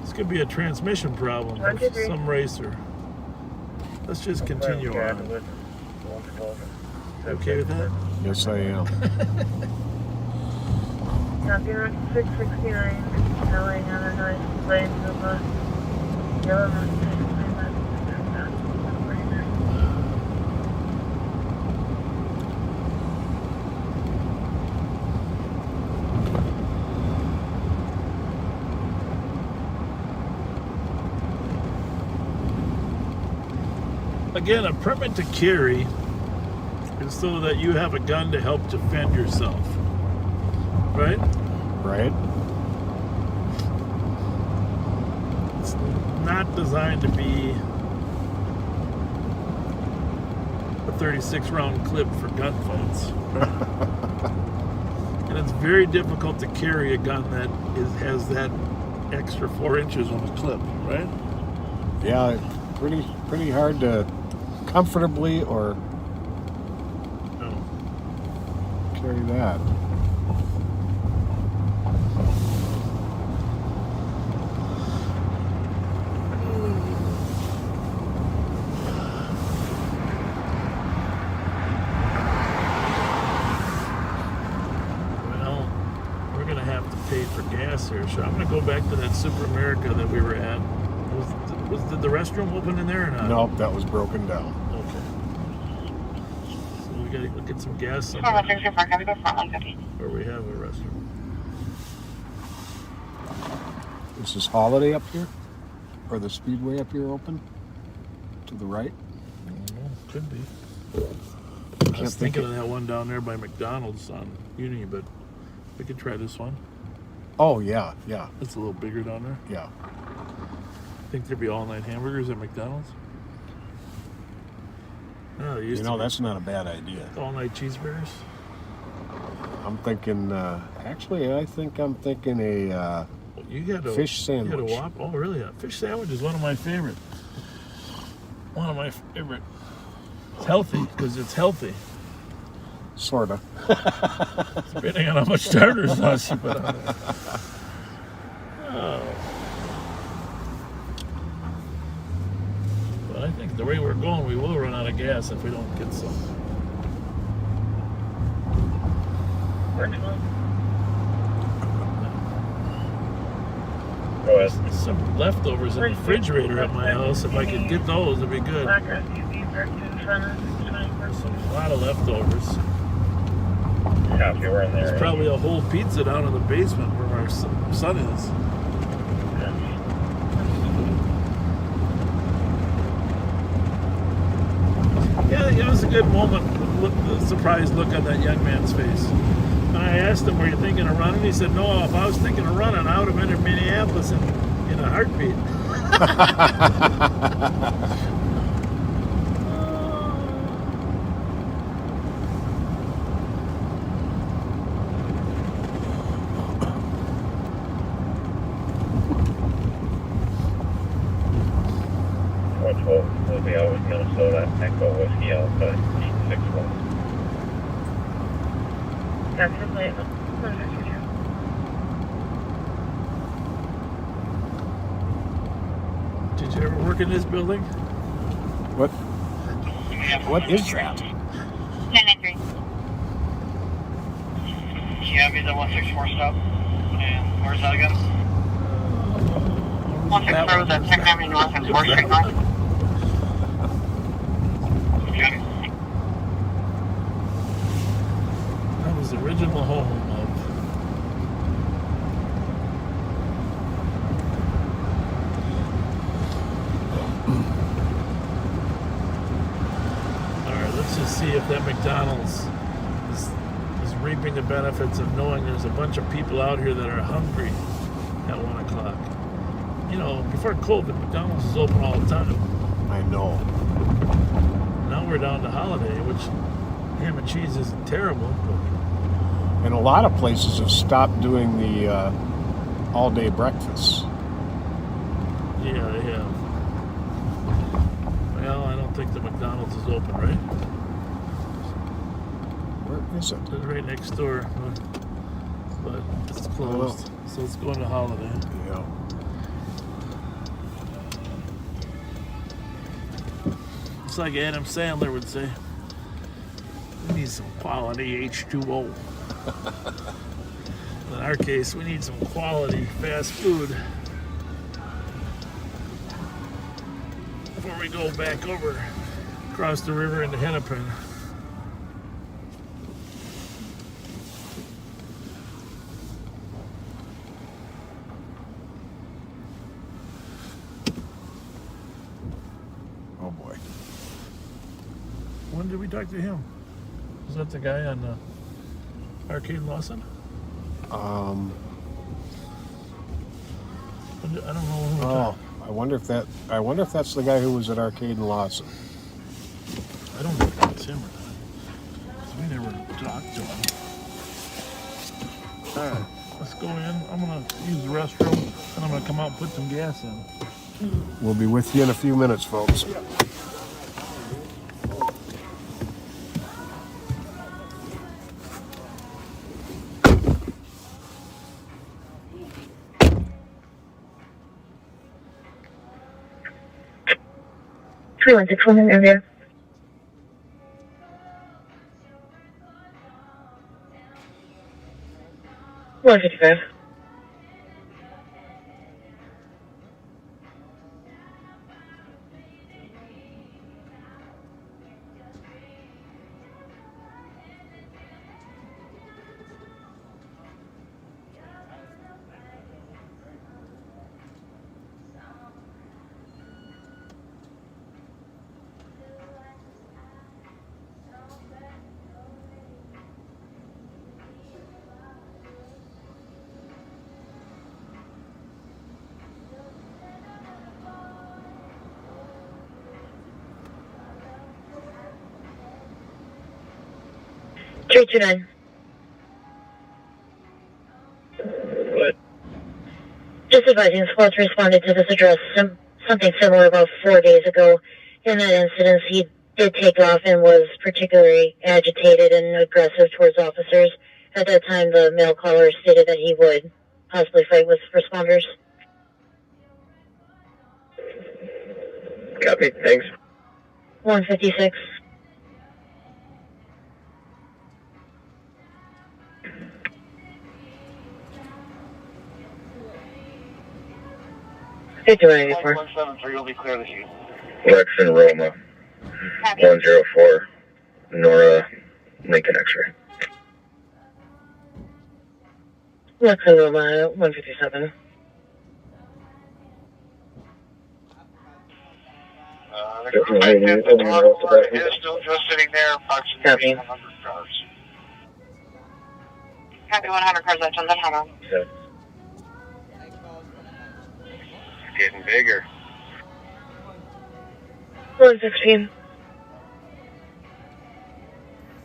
This could be a transmission problem with some racer. Let's just continue on. Okay with that? Yes, I am. Copy on 669, telling on a noise complaints of a yellow Again, a permit to carry is so that you have a gun to help defend yourself. Right? Right. It's not designed to be a 36 round clip for gunfights. And it's very difficult to carry a gun that has that extra 4 inches on a clip, right? Yeah, pretty hard to comfortably or carry that. Well, we're gonna have to pay for gas here, so I'm gonna go back to that Super America that we were at. Did the restroom open in there or not? Nope, that was broken down. Okay. So we gotta look at some gas somewhere. Where we have a restroom. Is this Holiday up here? Or the Speedway up here open? To the right? I don't know. Could be. I was thinking of that one down there by McDonald's on Uni, but we could try this one. Oh, yeah, yeah. It's a little bigger down there. Yeah. Think there'd be all-night hamburgers at McDonald's? Oh, you know, that's not a bad idea. All-night cheeseburgers? I'm thinking, actually, I think I'm thinking a fish sandwich. You got a Whopper? Oh, really? A fish sandwich is one of my favorite. One of my favorite. It's healthy, because it's healthy. Sorta. Depending on how much tartar sauce you put on it. Oh. But I think the way we're going, we will run out of gas if we don't get some. Some leftovers in the refrigerator at my house. If I could get those, it'd be good. There's a lot of leftovers. Copy, we're in there. There's probably a whole pizza down in the basement where our son is. Yeah, it was a good moment. The surprised look on that young man's face. And I asked him, were you thinking of running? He said, no, if I was thinking of running, I would have been in Minneapolis in a heartbeat. We'll be out with Minnesota, Echo Whiskey Alpha, 861. Did you ever work in this building? What is that? 993. Yeah, be the 164 stop. And where's that again? 164 is at 2nd Avenue North and 4th Street North. That was the original home of Alright, let's just see if that McDonald's is reaping the benefits of knowing there's a bunch of people out here that are hungry at 1 o'clock. You know, before COVID, McDonald's was open all the time. I know. Now we're down to Holiday, which ham and cheese isn't terrible, but And a lot of places have stopped doing the all-day breakfasts. yeah, they have. Well, I don't think the McDonald's is open, right? Where is it? It's right next door, but it's closed. So it's going to Holiday. Yeah. It's like Adam Sandler would say, we need some quality H2O. In our case, we need some quality fast food before we go back over across the river into Hennepin. Oh boy. When did we talk to him? Was that the guy on Arcade and Lawson? I don't know who Oh, I wonder if that's the guy who was at Arcade and Lawson. I don't know if it's him or not. 'Cause we never talked to him. Alright, let's go in. I'm gonna use the restroom and I'm gonna come out and put some gas in. We'll be with you in a few minutes, folks. 3161 area. $155. $329. What? Just advising, squads responded to this address something similar about 4 days ago. In that incident, he did take off and was particularly agitated and aggressive towards officers. At that time, the male caller stated that he would possibly fight with responders. Copy, thanks. 156. $5184. 173 will be clear this year. Lex and Roma. 104. Nora, Lincoln X-ray. Lex and Roma, 157. The group I did the talk for is still just sitting there, approximately 100 cars. Copy 100 cars at 10, hold on. Yeah. It's getting bigger. 116.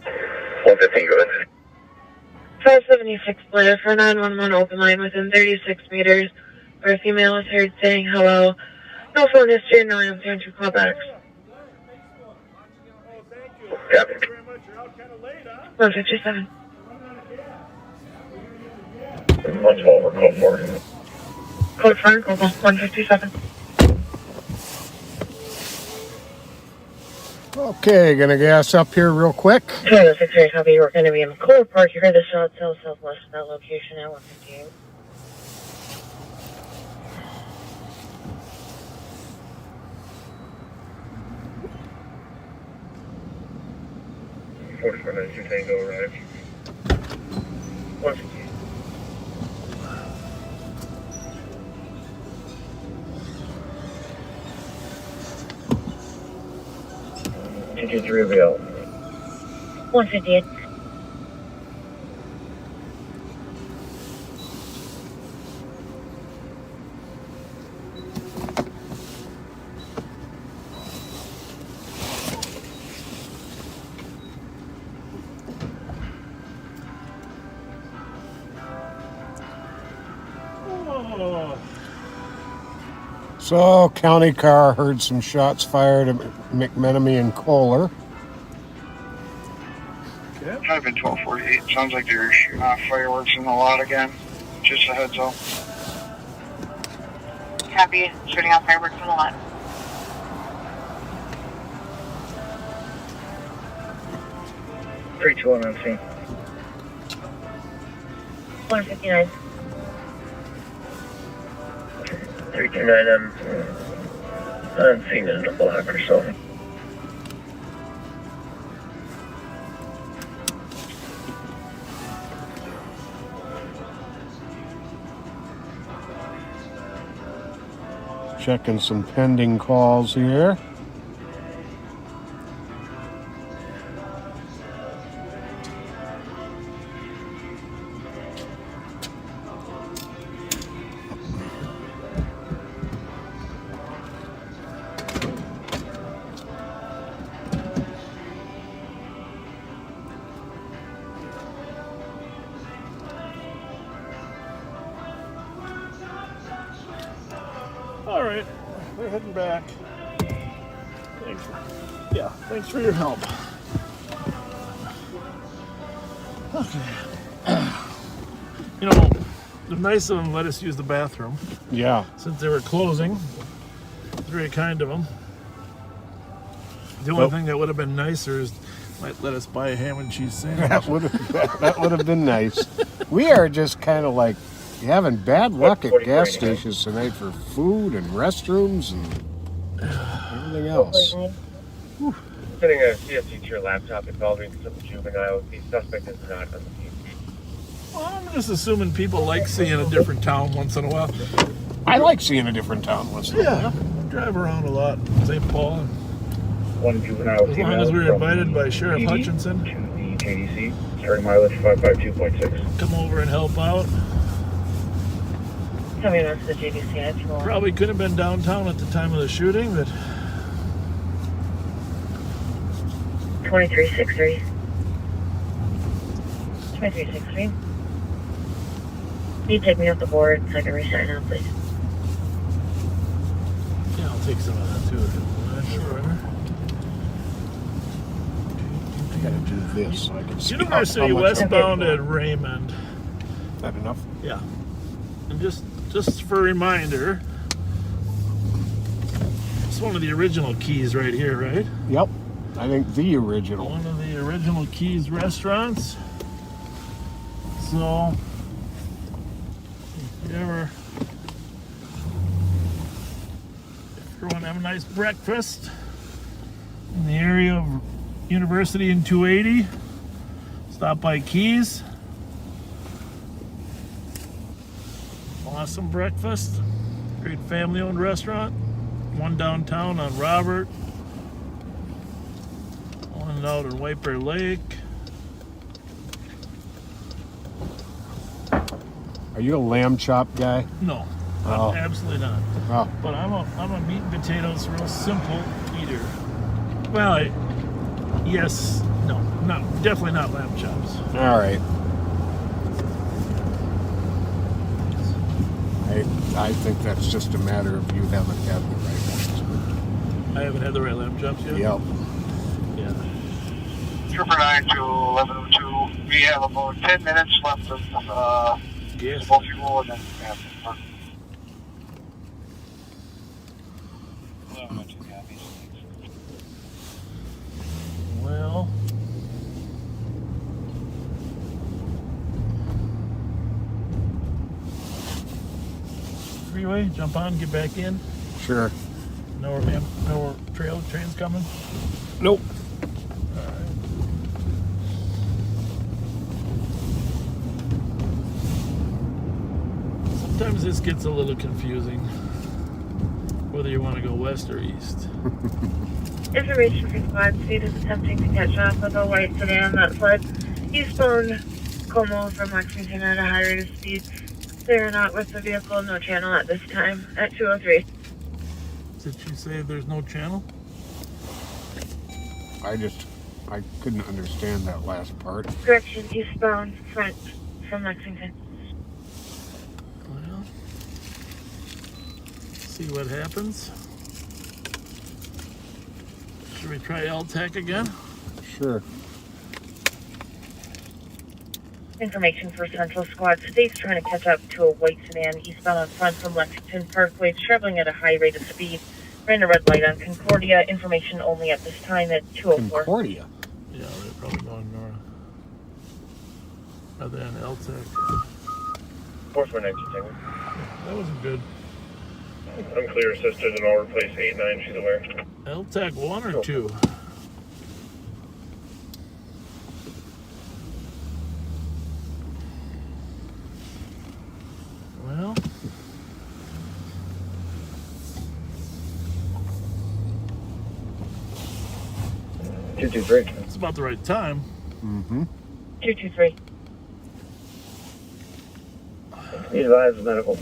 115, go ahead. 576 Blair for 911 open line within 36 meters, where a female is heard saying hello. No phone history, no answering to callbacks. Copy. 157. 112 or code 4. Code 4, Global 157. Okay, gonna gas up here real quick. 206 copy, we're going to be in McClure Park. You're the southwest of that location at 158. Tango arrived. 158. TG3 will be out. 158. So, county car heard some shots fired at McMenemy and Kohler. I've been 1248. Sounds like they're shooting off fireworks in the lot again. Just a heads up. Copy. Shooting off fireworks in the lot. Three, two, one on scene. 159. 329, I'm on scene in a block or so. Checking some pending calls here. All right, we're heading back. Thanks. Yeah, thanks for your help. Okay. You know, the nice of them let us use the bathroom. Yeah. Since they were closing. It's very kind of them. The only thing that would have been nicer is might let us buy a ham and cheese sandwich. That would have been nice. We are just kind of like having bad luck at gas stations tonight for food and restrooms and everything else. Sending a CSG to your laptop involving some juvenile. The suspect is not on the scene. Well, I'm just assuming people like seeing a different town once in a while. I like seeing a different town once in a while. Drive around a lot, St. Paul. And one juvenile. As long as we were invited by Sheriff Hutchinson to the JDC, starting mileage 552.6. Come over and help out. Coming on to the JDC, if you want. Probably could have been downtown at the time of the shooting, but 2363. 2363. Can you take me off the board so I can resign out, please? yeah, I'll take some of that too. Sure. I gotta do this so I can see University how much westbound at Raymond. Is that enough? Yeah. And just for a reminder, it's one of the original Keys right here, right? Yep. I think the original. One of the original Keys restaurants. So, if you want to have a nice breakfast in the area of University and 280, stop by Keys. Awesome breakfast. Great family-owned restaurant. One downtown on Robert. One out in White Bear Lake. Are you a lamb chop guy? No, Oh. absolutely not. Oh. But I'm a meat and potatoes real simple eater. Well, yes, no, definitely not lamb chops. All right. I think that's just a matter of you haven't had the right ones. I haven't had the right lamb chops yet. Yep. Yeah. Trooper 9 to 1102. We have about 10 minutes left of fuel and then we have to start. Well, freeway, jump on, get back in. Sure. No trains coming? Nope. Sometimes this gets a little confusing, whether you want to go west or east. Information for squad speed is attempting to catch up with a white sedan that fled eastbound Como from Lexington at a high rate of speed. They are not with the vehicle, no channel at this time at 203. Did you say there's no channel? I couldn't understand that last part. Correction, eastbound front from Lexington. Well, See what happens. Should we try LTAC again? Sure. Information for Central Squad. Today's trying to catch up to a white sedan eastbound on front from Lexington Parkway, traveling at a high rate of speed. Ran a red light on Concordia. Information only at this time at 204. Concordia? Yeah, they're probably going north. Other than LTAC. 449, That wasn't good. unclear assisted and I'll replace 89, she's aware. LTAC 1 or 2? Well, 223. it's about the right time. Mm-hmm. 223. Need advised medical.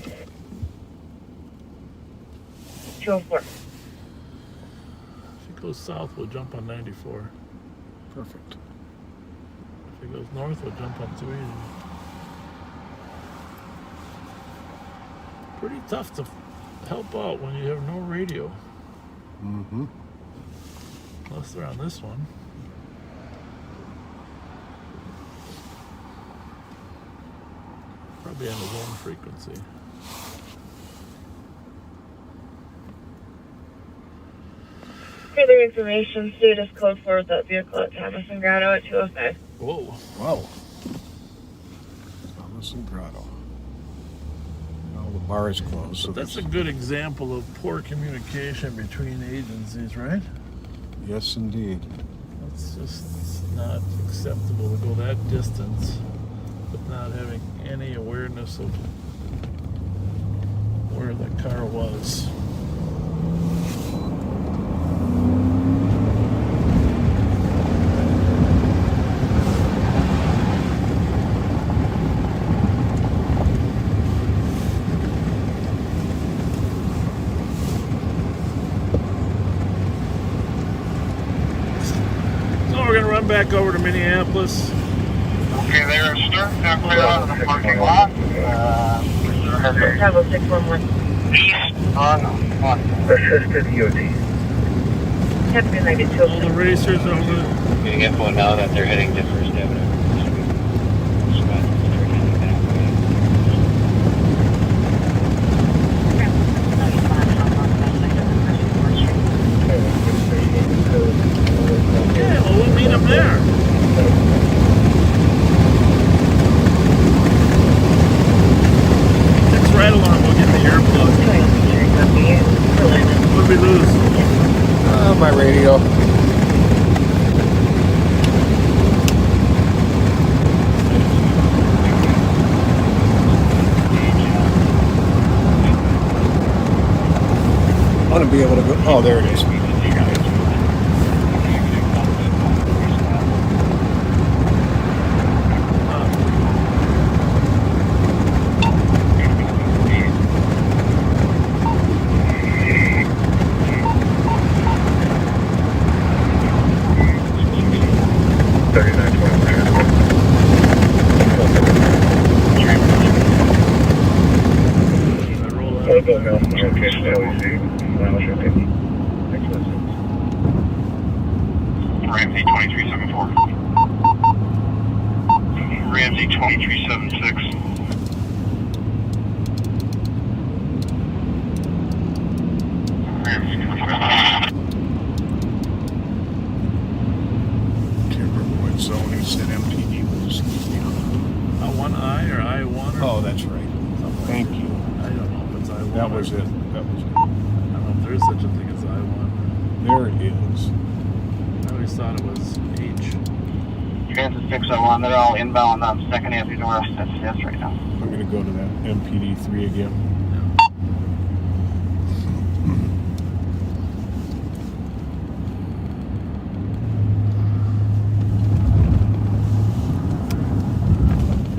204. If it goes south, we'll jump on 94. Perfect. If it goes north, we'll jump on 280. Pretty tough to help out when you have no radio. Mm-hmm. Unless they're on this one. Probably on his own frequency. Further information, status code for the vehicle at Thomas and Grotto at 205. Whoa. Wow. Thomas and Grotto. Now the bar is closed. So That's a good example of poor communication between agencies, right? Yes, indeed. It's just not acceptable to go that distance with not having any awareness of where the car was. Back over to Minneapolis. Okay, they're starting to clear out of the parking lot. Travel 611. East on Assisted EOT. Have been like at All the racers over. Getting info now that they're heading to First Avenue. Yeah, well, we'll meet them there. Next ride along, we'll get the earplug. What did we lose? My radio. I want to be able to go. Oh, there it is. Ramsey 2374. Ramsey 2376. Zone he said MPD was. I or I1 or Oh, that's right. Thank you. I don't know if it's I1. That was it. That was it. I don't know if there's such a thing as I1. There it is. I always thought it was H. You guys are 601, they're all inbound on second Avenue North. That's yes right now. I'm going to go to that MPD 3 again.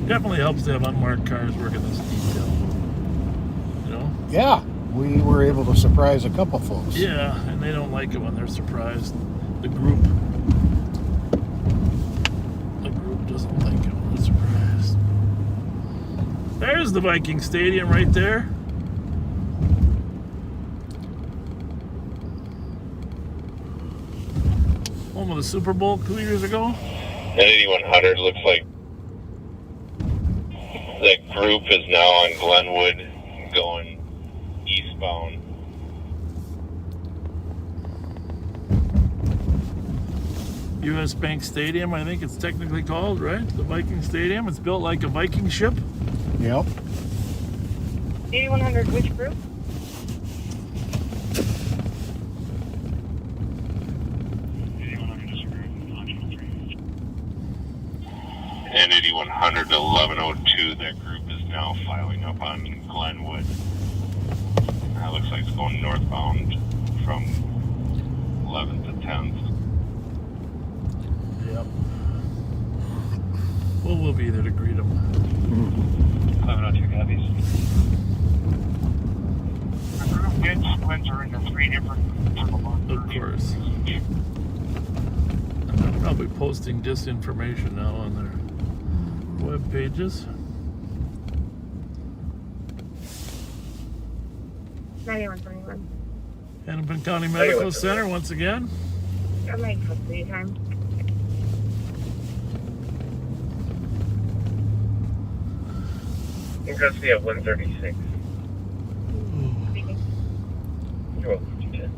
Definitely helps to have unmarked cars working this detail. You know? Yeah, we were able to surprise a couple folks. Yeah, and they don't like it when they're surprised. The group doesn't like it when they're surprised. There's the Viking Stadium right there. home of the Super Bowl 2 years ago. At 8100, looks like that group is now on Glenwood going eastbound. U.S. Bank Stadium, I think it's technically called, right? The Viking Stadium. It's built like a Viking ship. Yep. 8100, which group? And 8100 to 1102, that group is now filing up on Glenwood. Looks like it's going northbound from 11th to 10th. Yep. Well, we'll be there to greet them. 1102 copies. The group did splits are into 3 different Of course. And they're probably posting disinformation now on their web pages. 9121. Hennepin County Medical Center once again. I'm making custody time. In custody of 136. Speaking. You're welcome, 210.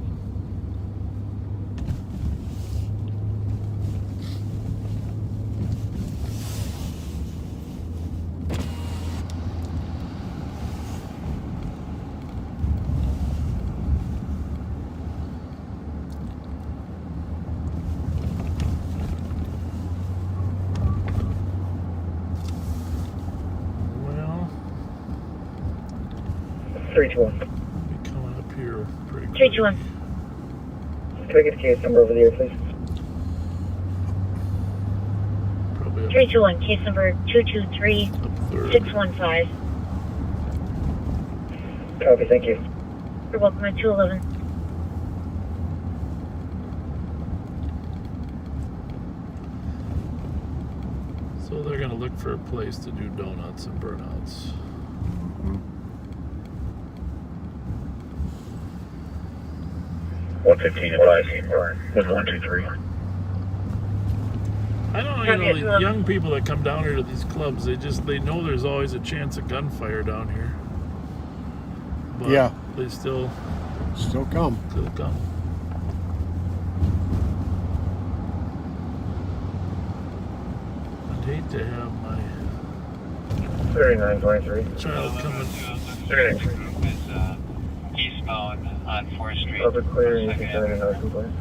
Well, 321. be coming up here pretty quick. 321. Can I get a case number over there, please? Probably up 321, case number 223 third. 615. Copy, thank you. You're welcome at 211. So they're going to look for a place to do donuts and burnouts. 115 advising burn with 123. I don't know, the young people that come down here to these clubs, they know there's always a chance of gunfire down here. But Yeah. they still come. I'd hate to have my 3923. child coming. 3923. Is eastbound on 4th Street. Public clear, you can turn in our complaint.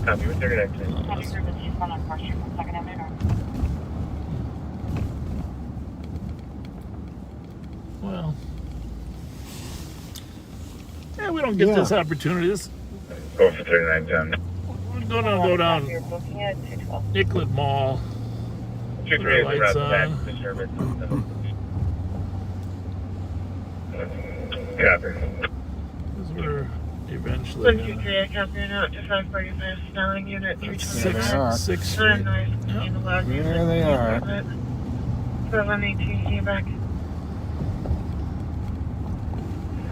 Copy with 3923. Copy group is eastbound on 4th Street from 2nd Avenue North. Well, yeah, we don't get this opportunity. Go for 3910. We're gonna go down You're booking at 212. Nicollet Mall. Put 23 our is lights around the on. back disturbance. Copy. Because we're eventually 123, I copy it out to 545 Snelling Unit 329. 6th Turn Street. north in the log. There they are. 718, see you back.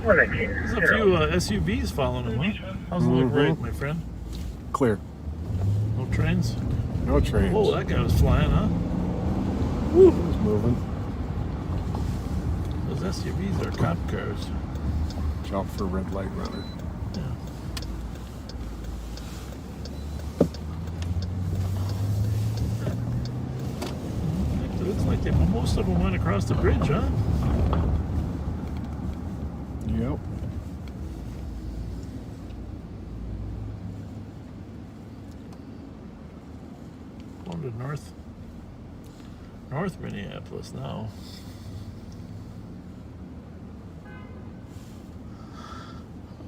119. There's a few SUVs following them, huh? How's the look right, my friend? Clear. No trains? No trains. Whoa, that guy was flying, huh? Woo. He's moving. Those SUVs are cop cars. Jump for red light runner. Yeah. It looks like most of them went across the bridge, huh? Yep. Going to North Minneapolis now.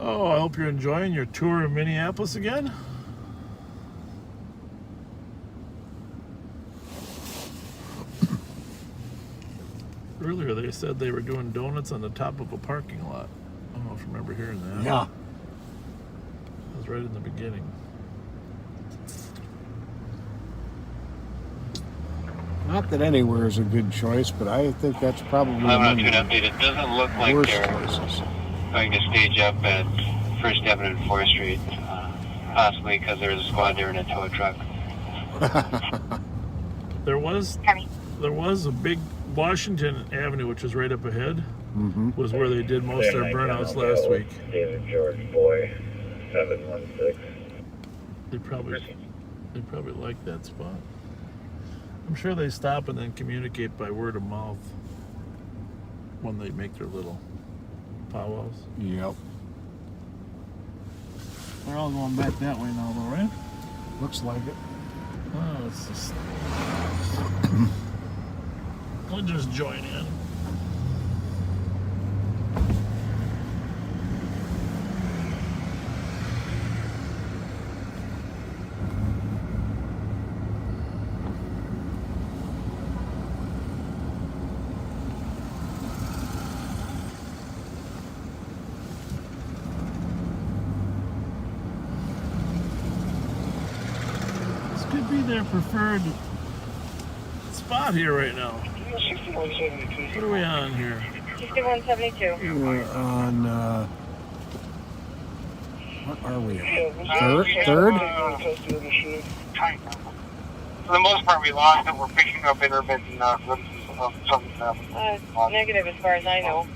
Oh, I hope you're enjoying your tour of Minneapolis again. Earlier they said they were doing donuts on the top of a parking lot. I don't know if you remember hearing that. Yeah. That was right in the beginning. Not that anywhere is a good choice, but I think that's probably one of 1102 update. It doesn't look like worst they're choices. going to stage up at 1st Avenue and 4th Street. possibly because there was a squad there in a tow truck. There was a big Washington Avenue, which is right up ahead, was where they did most of their burnouts last week. David George Boy, 716. They probably like that spot. I'm sure they stop and then communicate by word of mouth when they make their little powwows. Yep. We're all going back that way now, though, right? Looks like it. Oh, it's just... We'll just join in. Could be their preferred spot here right now. What are we on here? 6172. We're on, what are we? Third? For the most part, we lost it. We're picking up intermittent glimpses of something happening. Negative as far as I know.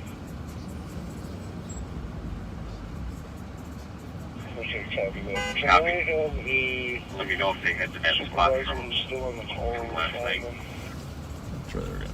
Let me know if they had the next spot from last night. Try that again.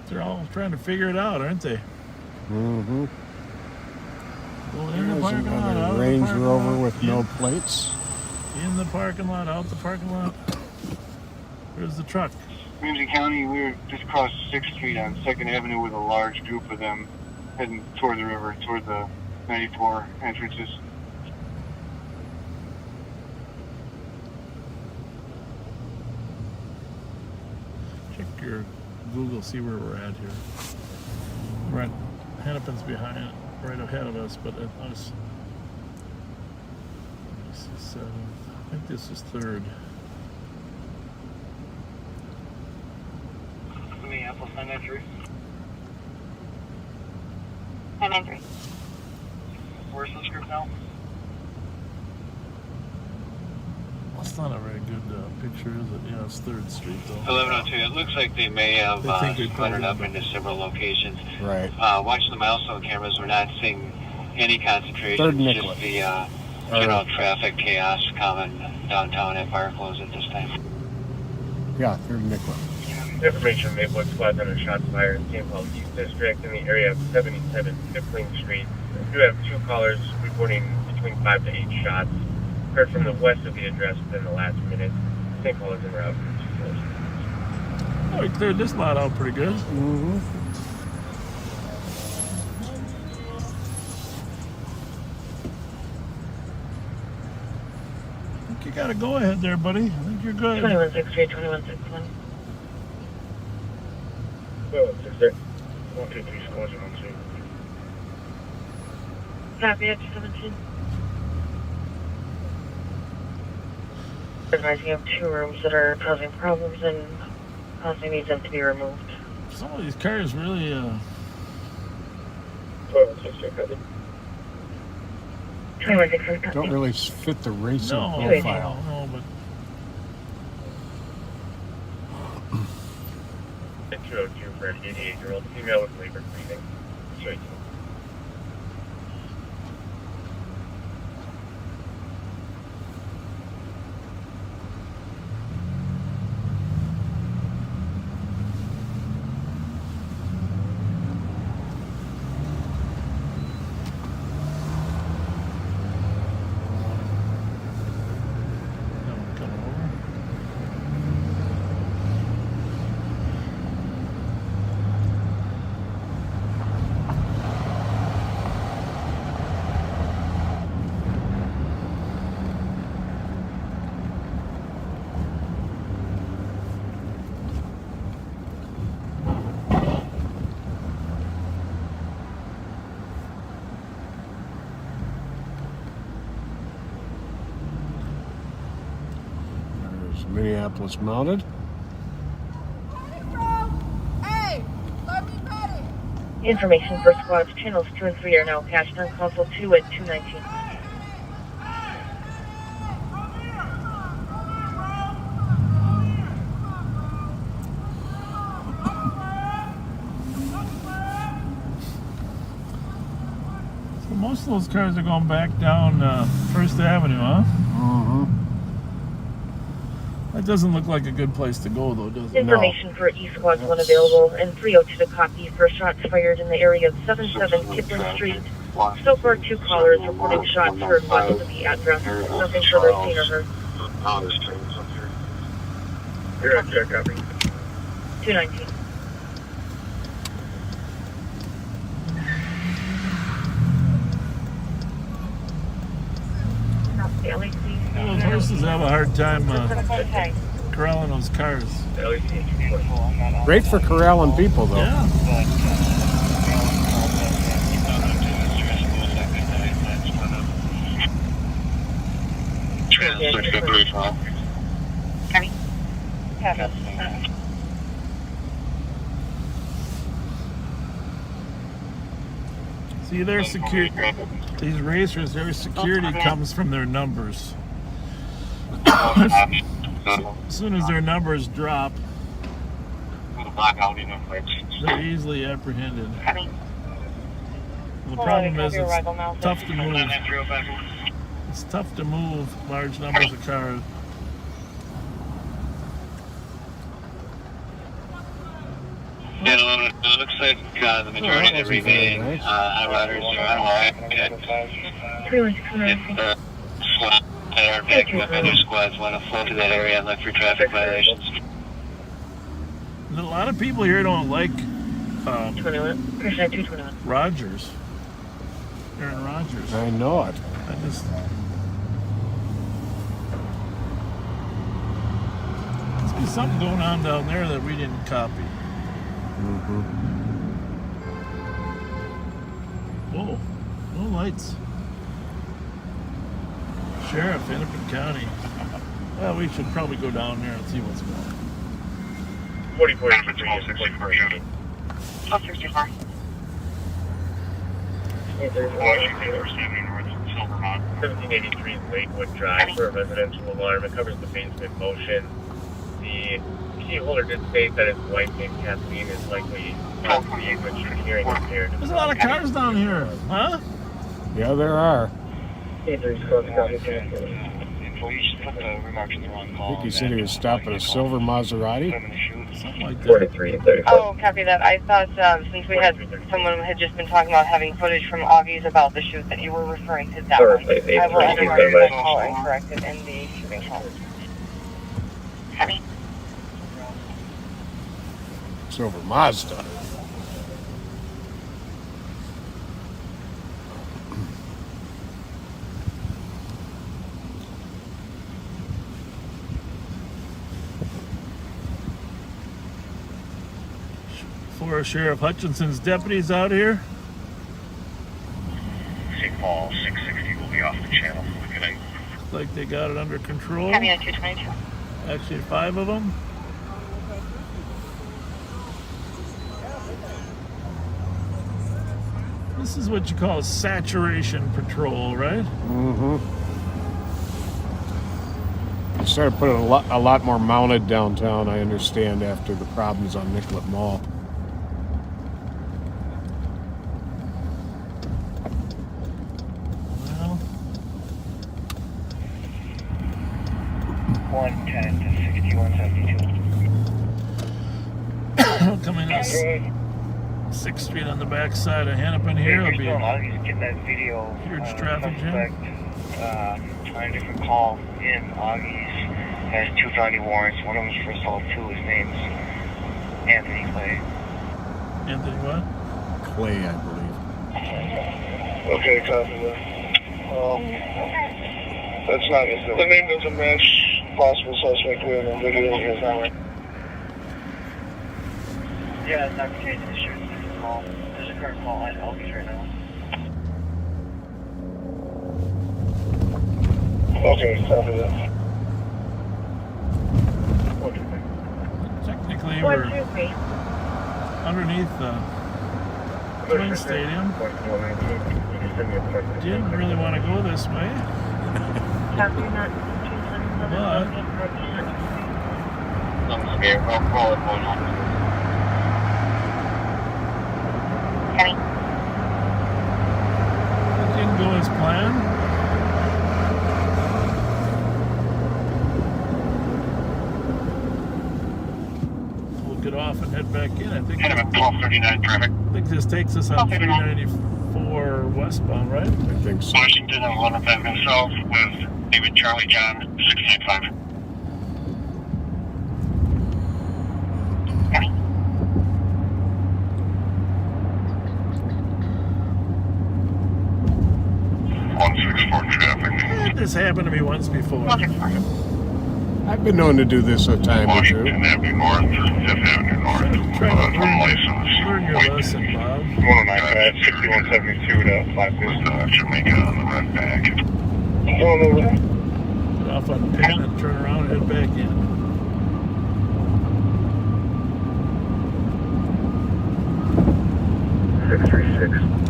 They're all trying to figure it out, aren't they? Mm-hmm. Well, in the There's parking lot, out another of the Range parking Rover lot, with no plates. In the parking lot, out the parking lot. Where's the truck? Ramsey County, we were just across 6th Street on 2nd Avenue with a large group of them heading toward the river, toward the 94 entrances. Check your Google, see where we're at here. Right, Hennepin's behind, right ahead of us, but us. This is 7th. I think this is 3rd. Minneapolis 993. 993. Where's this group now? That's not a very good picture, is it? Yeah, it's 3rd Street, though. 1102. It looks like they may have split it up into several locations. Right. Watching the milestone cameras, we're not seeing any concentration. 3rd Nicollet. Just the general traffic chaos common downtown at fire close at this time. Yeah, 3rd Nicollet. Information from Maywood squad under shots fired in St. Paul's East District in the area of 77 Kipling Street. We do have 2 callers reporting between 5 to 8 shots. Heard from the west of the address within the last minute. St. Paul is en route. Oh, we cleared this lot out pretty good. Mm-hmm. I think you got to go ahead there, buddy. I think you're good. 2163, 2161. 123 scores on 2. Copy at 17. Advising of 2 rooms that are causing problems and causing these them to be removed. Some of these cars really, 2163. Don't really fit the racing no, profile. no, but 202 for an 88-year-old female with labor breathing. 218. Minneapolis mounted. Information for squads channels 2 and 3 are now cached on console 2 at 219. So most of those cars are going back down First Avenue, huh? Mm-hmm. That doesn't look like a good place to go, though, does it? Information for E squads 1 available and 302 to copy for shots fired in the area of 77 Kipling Street. So far, 2 callers reporting shots heard west of the address. Nothing further seen or heard. You're on check, copy. 219. Those horses have a hard time corralling those cars. Great for corralling people, though. Yeah. See, their security, these racers, their security comes from their numbers. As soon as their numbers drop, they're easily apprehended. The problem is it's tough to move. It's tough to move large numbers of cars. Yeah, it looks like the majority of the remaining outriders are on line. They are backing up other squads want to flow to that area and look for traffic violations. A lot of people here don't like Rogers. Aaron Rodgers. I know it. Must be something going on down there that we didn't copy. Mm-hmm. Whoa, no lights. Sheriff, Hennepin County. Well, we should probably go down there and see what's going on. 44 1783 Lakewood Drive for a residential alarm. It covers the basement motion. The key holder did state that his wife named Kathleen is likely hearing impaired. There's a lot of cars down here, huh? Yeah, there are. I think he said he was stopping a silver Maserati. Something like that. Oh, copy that. I thought since we had someone had just been talking about having footage from Augie's about the shoot that you were referring to that one. I will undermark that call and correct it in the shooting call. Copy. Silver Mazda. For Sheriff Hutchinson's deputies out here. St. Paul 660 will be off the channel. Good night. Looks like they got it under control. Copy on 222. Actually, 5 of them. This is what you call a saturation patrol, right? Mm-hmm. They started putting a lot more mounted downtown, I understand, after the problems on Nicollet Mall. Well, 110 to 6172. coming up 6th Street on the back side of Hennepin here. It'll be a lot of these getting that video. Huge traffic jam. On a different call in Augie's has 2 felony warrants. One of them's for assault 2. His name's Anthony Clay. Anthony what? Clay, I believe. Okay, copy that. That's not it. The name doesn't match possible suspect we have on video. Here's that way. Yeah, it's not the case. It's sure it's a call. There's a current call at Augie's right now. Okay, copy that. they were underneath the Twin Stadium. Didn't really want to go this way. But I'm scared. I'll call it going on. it didn't go as planned. We'll get off and head back in. I think 1239 traffic. I think this takes us on 394 westbound, right? I think so. Washington and 105 south with David Charlie John 695. This happened to me once before. I've been known to do this a time or two. Washington Avenue North, 5th Avenue North, unlicensed. Learn your lesson, Bob. 1095, 6172 to 550. Jamaica on the red bag. Get off on Penn and turn around and head back in.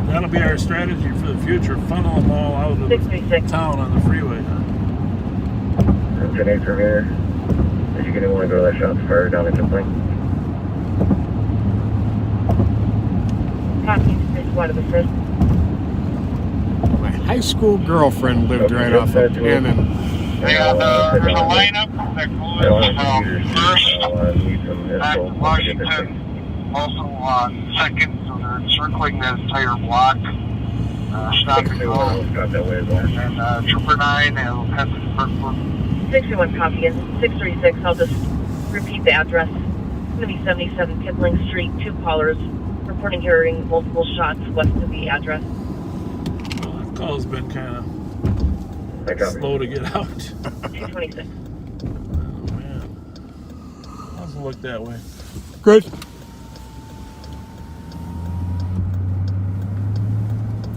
That'll be our strategy for the future. Funnel them all out of the town on the freeway. That's an answer here. If you didn't want to go to that shots fired down at the plane. My high school girlfriend lived right off of Penn, and There's a lineup that goes from 1st back to Washington, also on 2nd, so they're encircling that entire block. Stop and go. And then Trooper 9 will head to Kirkwood. 61 copy in 636. I'll just repeat the address. It's going to be 77 Kipling Street. 2 callers reporting hearing multiple shots west of the address. Well, that call's been kind of slow to get out. 226. Oh man, how's it look that way? good.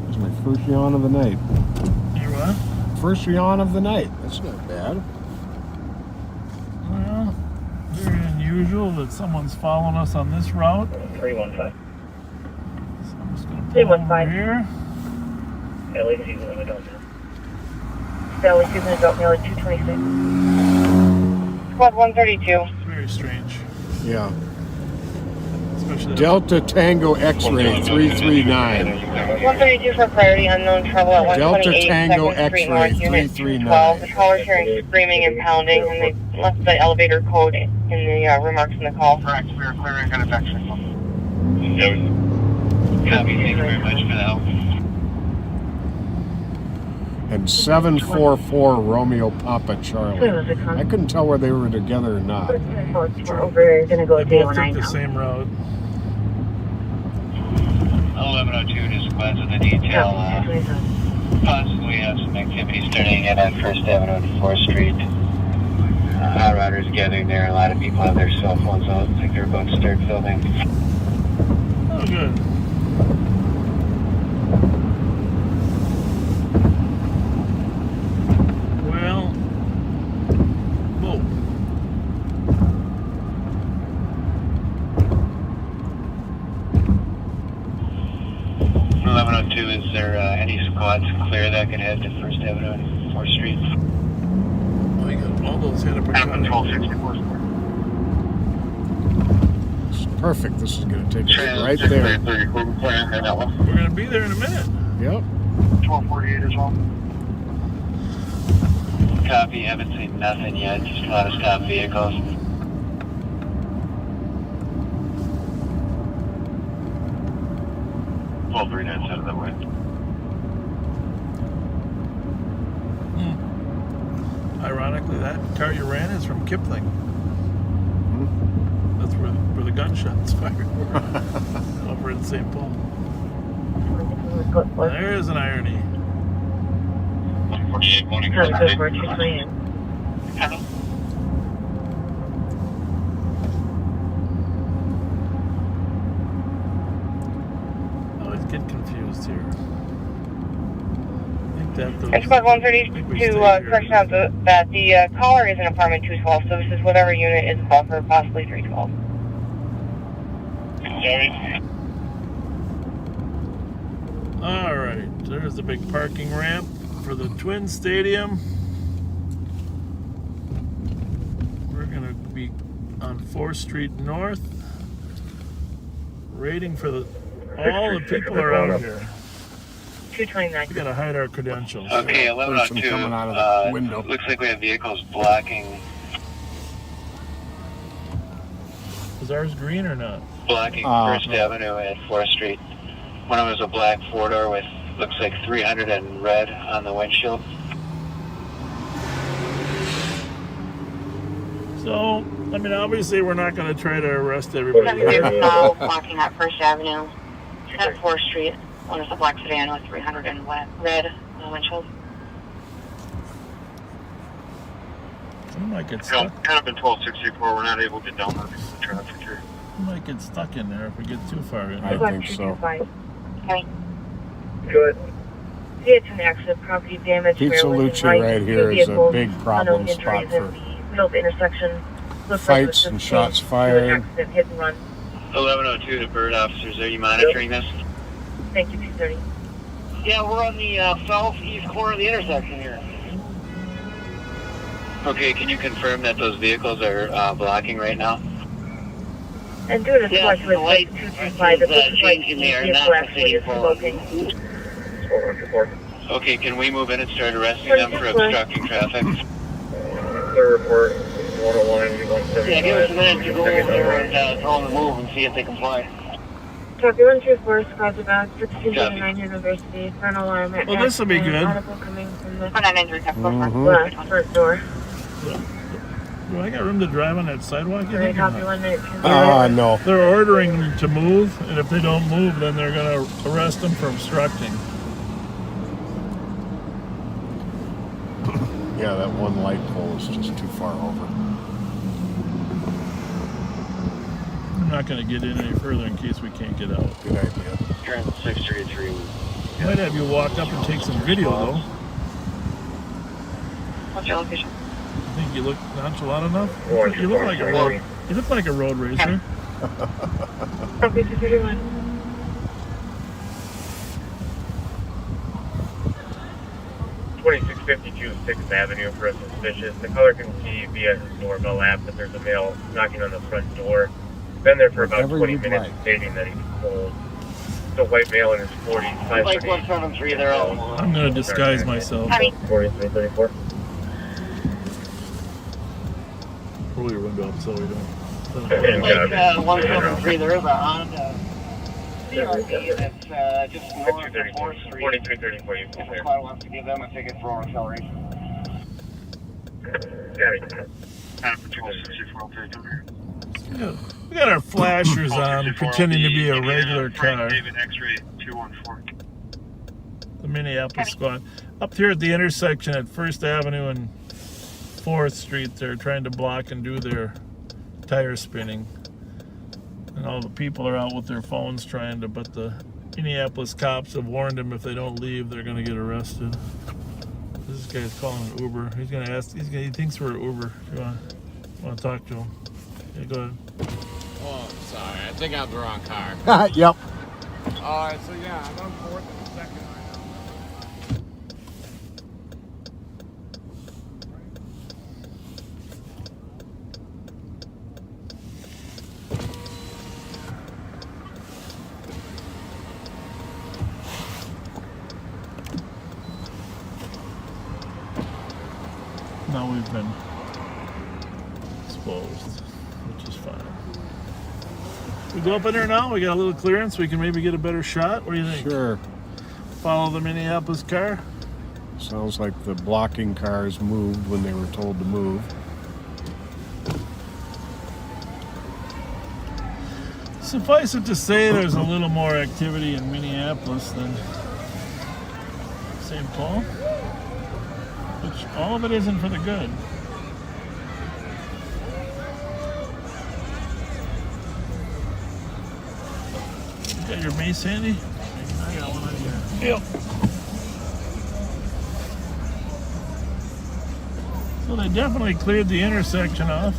That's my first yawn of the night. Your what? First yawn of the night. That's not bad. Well, very unusual that someone's following us on this route. 315. So I'm just going to pull over here. LA season adult mail. LA season adult mail at 226. Squad 132. Very strange. Yeah. Especially Delta Tango X-ray 339. 132 for priority unknown trouble at 128 Delta Tango 2nd Street X-ray North, Unit 339. 212. The caller's hearing screaming and pounding, and they left the elevator code in the remarks in the call. Correct, we are clearing, got a text signal. Copy, thank you very much for the help. And 744 Romeo Papa Charlie. I couldn't tell whether they were together or not. We're over, gonna go They to both 809 took the now. same route. 1102 to squads with a detail. Possibly have some activity starting again on 1st Avenue and 4th Street. Hot routers gathering there. A lot of people have their cell phones out. I think they're about to start filming. Oh, good. Well, whoa. Is there any squads clear that can head to 1st Avenue and 4th Street? Oh, you got all those Hennepin. 1264. It's perfect. This is going to take us right there. We're going to be there in a minute. Yep. 1248 as well. Copy, haven't seen nothing yet, just a lot of stop vehicles. Well, 397 that way. Ironically, that car you ran is from Kipling. That's where the gunshots fired over in St. Paul. There's an irony. 148 morning. Get confused here. I think that those... Squad 132, correction out that the caller is in apartment 212, so this is whatever unit is above her, possibly 312. All right, there's the big parking ramp for the Twin Stadium. We're gonna be on 4th Street North, waiting for all the people around here. 229. We gotta hide our credentials. Okay, 1102. Coming out of the window. Looks like we have vehicles blocking Is ours green or not? First Avenue and 4th Street. One of them is a black four-door with, looks like 300 in red on the windshield. So, I mean, obviously we're not going to try to arrest everybody. There's no blocking at First Avenue at 4th Street. One is a black sedan with 300 in red on the windshield. We might get stuck. Kind of been 1264. We're not able to get down there because of the traffic here. We might get stuck in there if we get too far in. I think so. Okay. Good. See, it's an accident, property damage. Pizza Lucci right here is a big problem spot for middle of the intersection. fights and shots fired. Accident, hit and run. 1102 to Bird officers. Are you monitoring this? Thank you, 230. Yeah, we're on the southeast corner of the intersection here. Okay, can you confirm that those vehicles are blocking right now? And due to the Yeah, the light 225, it looks like the vehicle actually is smoking. Okay, can we move in and start arresting them for obstructing traffic? Third report, 101, 175. Yeah, give us a minute to go over there and tell them to move and see if they comply. Copy 124, squad about 1689 University, front alarm at Well, this will be good. Audible coming from the Mhm. front door. Do I got room to drive on that sidewalk? You Sorry, think, or copy not? 119. No. They're ordering them to move, and if they don't move, then they're going to arrest them for obstructing. Yeah, that one light pole is just too far over. I'm not going to get in any further in case we can't get out. Good idea. Turn 633. Might have you walk up and take some video, though. What's your location? I think you look nonchalant enough. You look like a road. You look like a road racer. Copy 231. .2652 6th Avenue for a suspicious. The caller can see via his doorbell app that there's a male knocking on the front door. Been there for about Whatever 20 you'd minutes, like. stating that he's cold. It's a white male in his 40s, 5'8". Like 173, they're all. I'm going to disguise myself. 4334. Roll your window up so we don't. Like 173, there is a Honda CRV that's just north of 4th Street. 4334, you can If the clear. client wants to give them a ticket for over acceleration. Got it. Kind of 1264. Okay, come here. Yeah. We got our flashers on, pretending to be a regular car. David X-ray 214. The Minneapolis squad. Up here at the intersection at 1st Avenue and 4th Street, they're trying to block and do their tire spinning. And all the people are out with their phones trying to, but the Minneapolis cops have warned them if they don't leave, they're going to get arrested. This guy's calling an Uber. He's going to ask, he thinks we're Uber. If you want to talk to him. Yeah, go ahead. Oh, sorry. I think I have the wrong car. Yep. Alright, so yeah, I'm on 4th and 2nd right now. Now we've been exposed, which is fine. We go up in there now, we got a little clearance, we can maybe get a better shot. What do you think? Sure. Follow the Minneapolis car. Sounds like the blocking cars moved when they were told to move. Suffice it to say, there's a little more activity in Minneapolis than St. Paul, which all of it isn't for the good. You got your mace handy? I got one on here. Yep. So they definitely cleared the intersection off.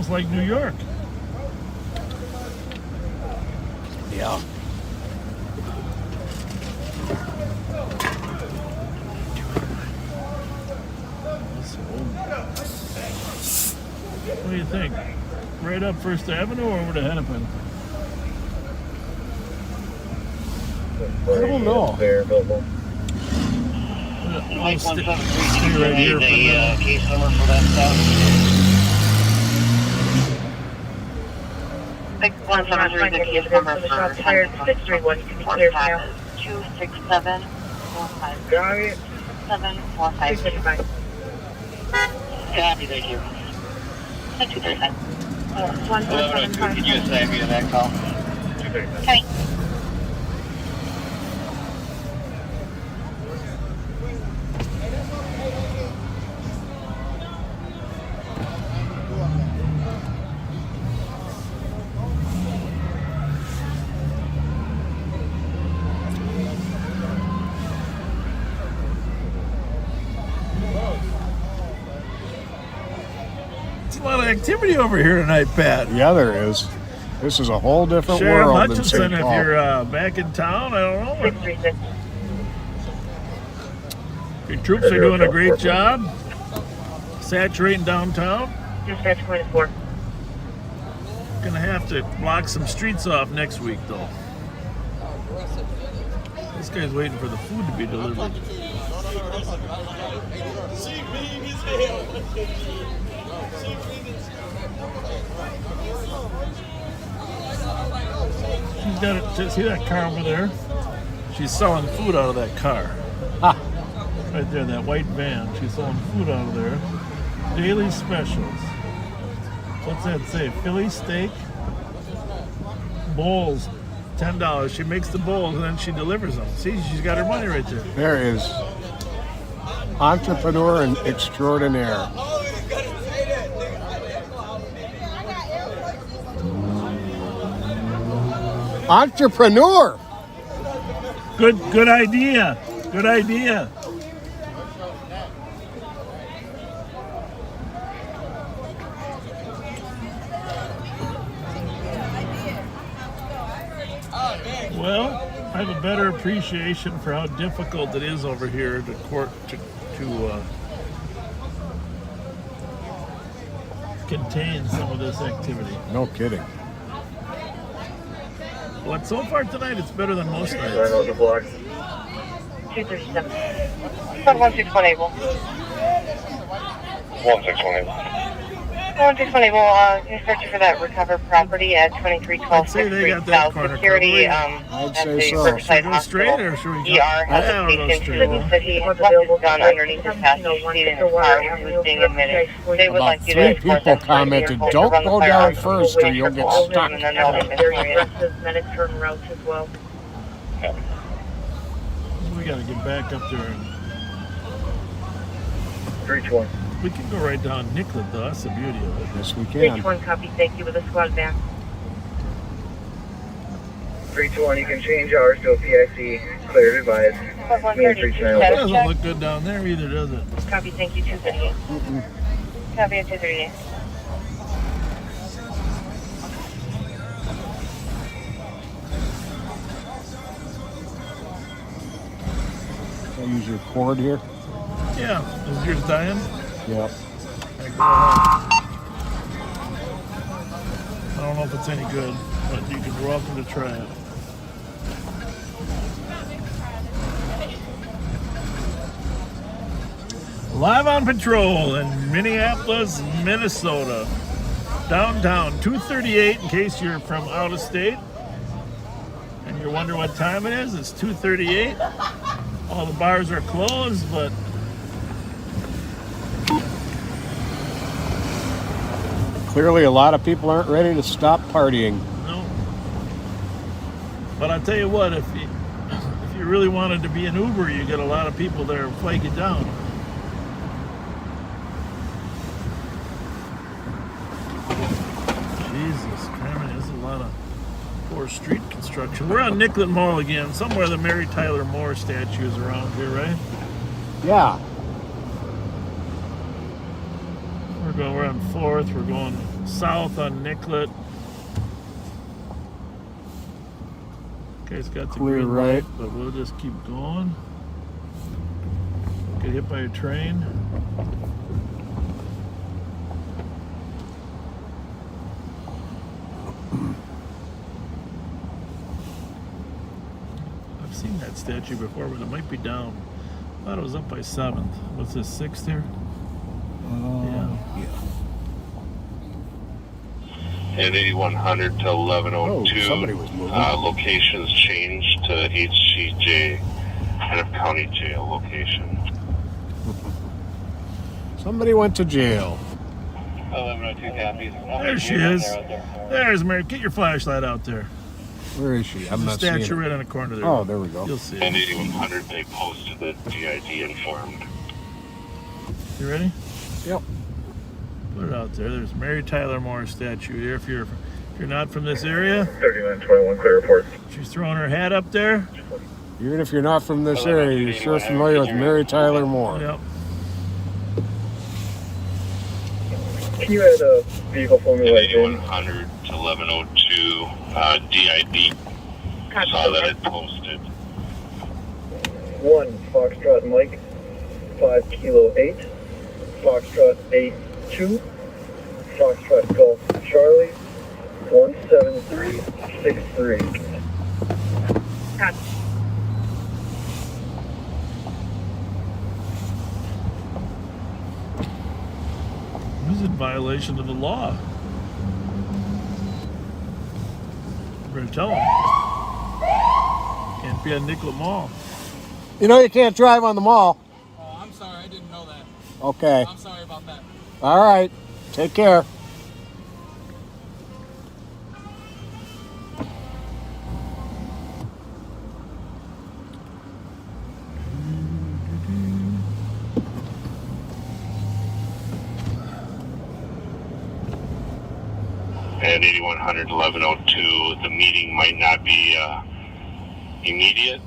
almost like New York. Yeah. What do you think? Right up First Avenue or over to Hennepin? I don't know. I'll stay right here for now. Case number for that stuff. 6173 is the case number for 631 can be cleared now. 26745. Got it. 7452. Copy, thank you. 235. 1102, can you assign me to that call? 235. Okay. It's a lot of activity over here tonight, Pat. Yeah, there is. This is a whole different Sheriff world than Hutchinson, St. if Paul. you're back in town, I don't know. 636. Your troops are doing a great job saturating downtown. Dispatch 24. Gonna have to block some streets off next week, though. This guy's waiting for the food to be delivered. She's got it. See that car over there? She's selling food out of that car. Ha! Right there, that white van. She's selling food out of there. Daily specials. What's that say? Philly steak, bowls, $10. She makes the bowls and then she delivers them. See, she's got her money right there. There is entrepreneur and extraordinaire. Entrepreneur. Good idea. Good idea. Well, I have a better appreciation for how difficult it is over here to contain some of this activity. No kidding. But so far tonight, it's better than most nights. 237. 1618. 1618. 1618, you're searching for that recovered property at 2312 I'd say they got that South corner Security covered. I'd at say the so. Riverside Should we go straight Hospital. or should we go? ER has I a don't know patient straight. who said he left his gun underneath his passenger seat in his car when he was being admitted. They would About like you to 3 escort people them to the commented, vehicle to "Don't run the go down firearms first or you'll get away stuck." and then they'll investigate. Aggressive medics are en route as well. We got to get back up there. And 3-1. we can go right down Nicollet, though. That's the beauty of it. Yes, we can. 321 copy, thank you with a squad back. 320, you can change ours to a PIC. Clear advised. Me and 329. It doesn't look good down there either, does it? Copy, thank you, 238. Copy at 238. Can I use your cord here? Yeah. Is yours dying? Yep. Okay, go ahead. I don't know if it's any good, but you can welcome to try it. Live on patrol in Minneapolis, Minnesota. Downtown, 2:38 in case you're from out of state. And you wonder what time it is. It's 2:38. All the bars are closed, but Clearly, a lot of people aren't ready to stop partying. no. But I'll tell you what, if you really wanted to be an Uber, you get a lot of people there flag you down. Jesus, Kramer, there's a lot of poor street construction. We're on Nicollet Mall again. Somewhere the Mary Tyler Moore statue is around here, right? Yeah. We're We're on 4th. We're going south on Nicollet. Okay, it's got the Clear green right. light, but we'll just keep going. Get hit by a train. I've seen that statue before, but it might be down. I thought it was up by 7th. What's this, 6th here? Yeah. And 8100 to 1102. somebody was moving. Locations changed to HCJ, Hennep County Jail location. Somebody went to jail. 1102 copies. There she is. There's Mary. Get your flashlight out there. Where is she? I'm There's not a seeing statue it. right in the corner there. Oh, there we go. You'll see And it. 8100, they posted the DID informed. You ready? Yep. Put it out there. There's Mary Tyler Moore statue here. If you're not from this area, 3921, clear report. she's throwing her hat up there. Even if you're not from this area, you're sure familiar with Mary Tyler Moore. Yep. Can you add a vehicle for me? And 8100 to 1102, DID. Saw that it posted. 1 Foxtrot Mike, 5 Kilo 8, Foxtrot 8-2, Foxtrot Golf Charlie, 17363. Who's in violation of the law? Better tell him. Can't be on Nicollet Mall. You know you can't drive on the mall. Oh, I'm sorry. I didn't know that. Okay. I'm sorry about that. All right. Take care. And 8100 to 1102, the meeting might not be immediate,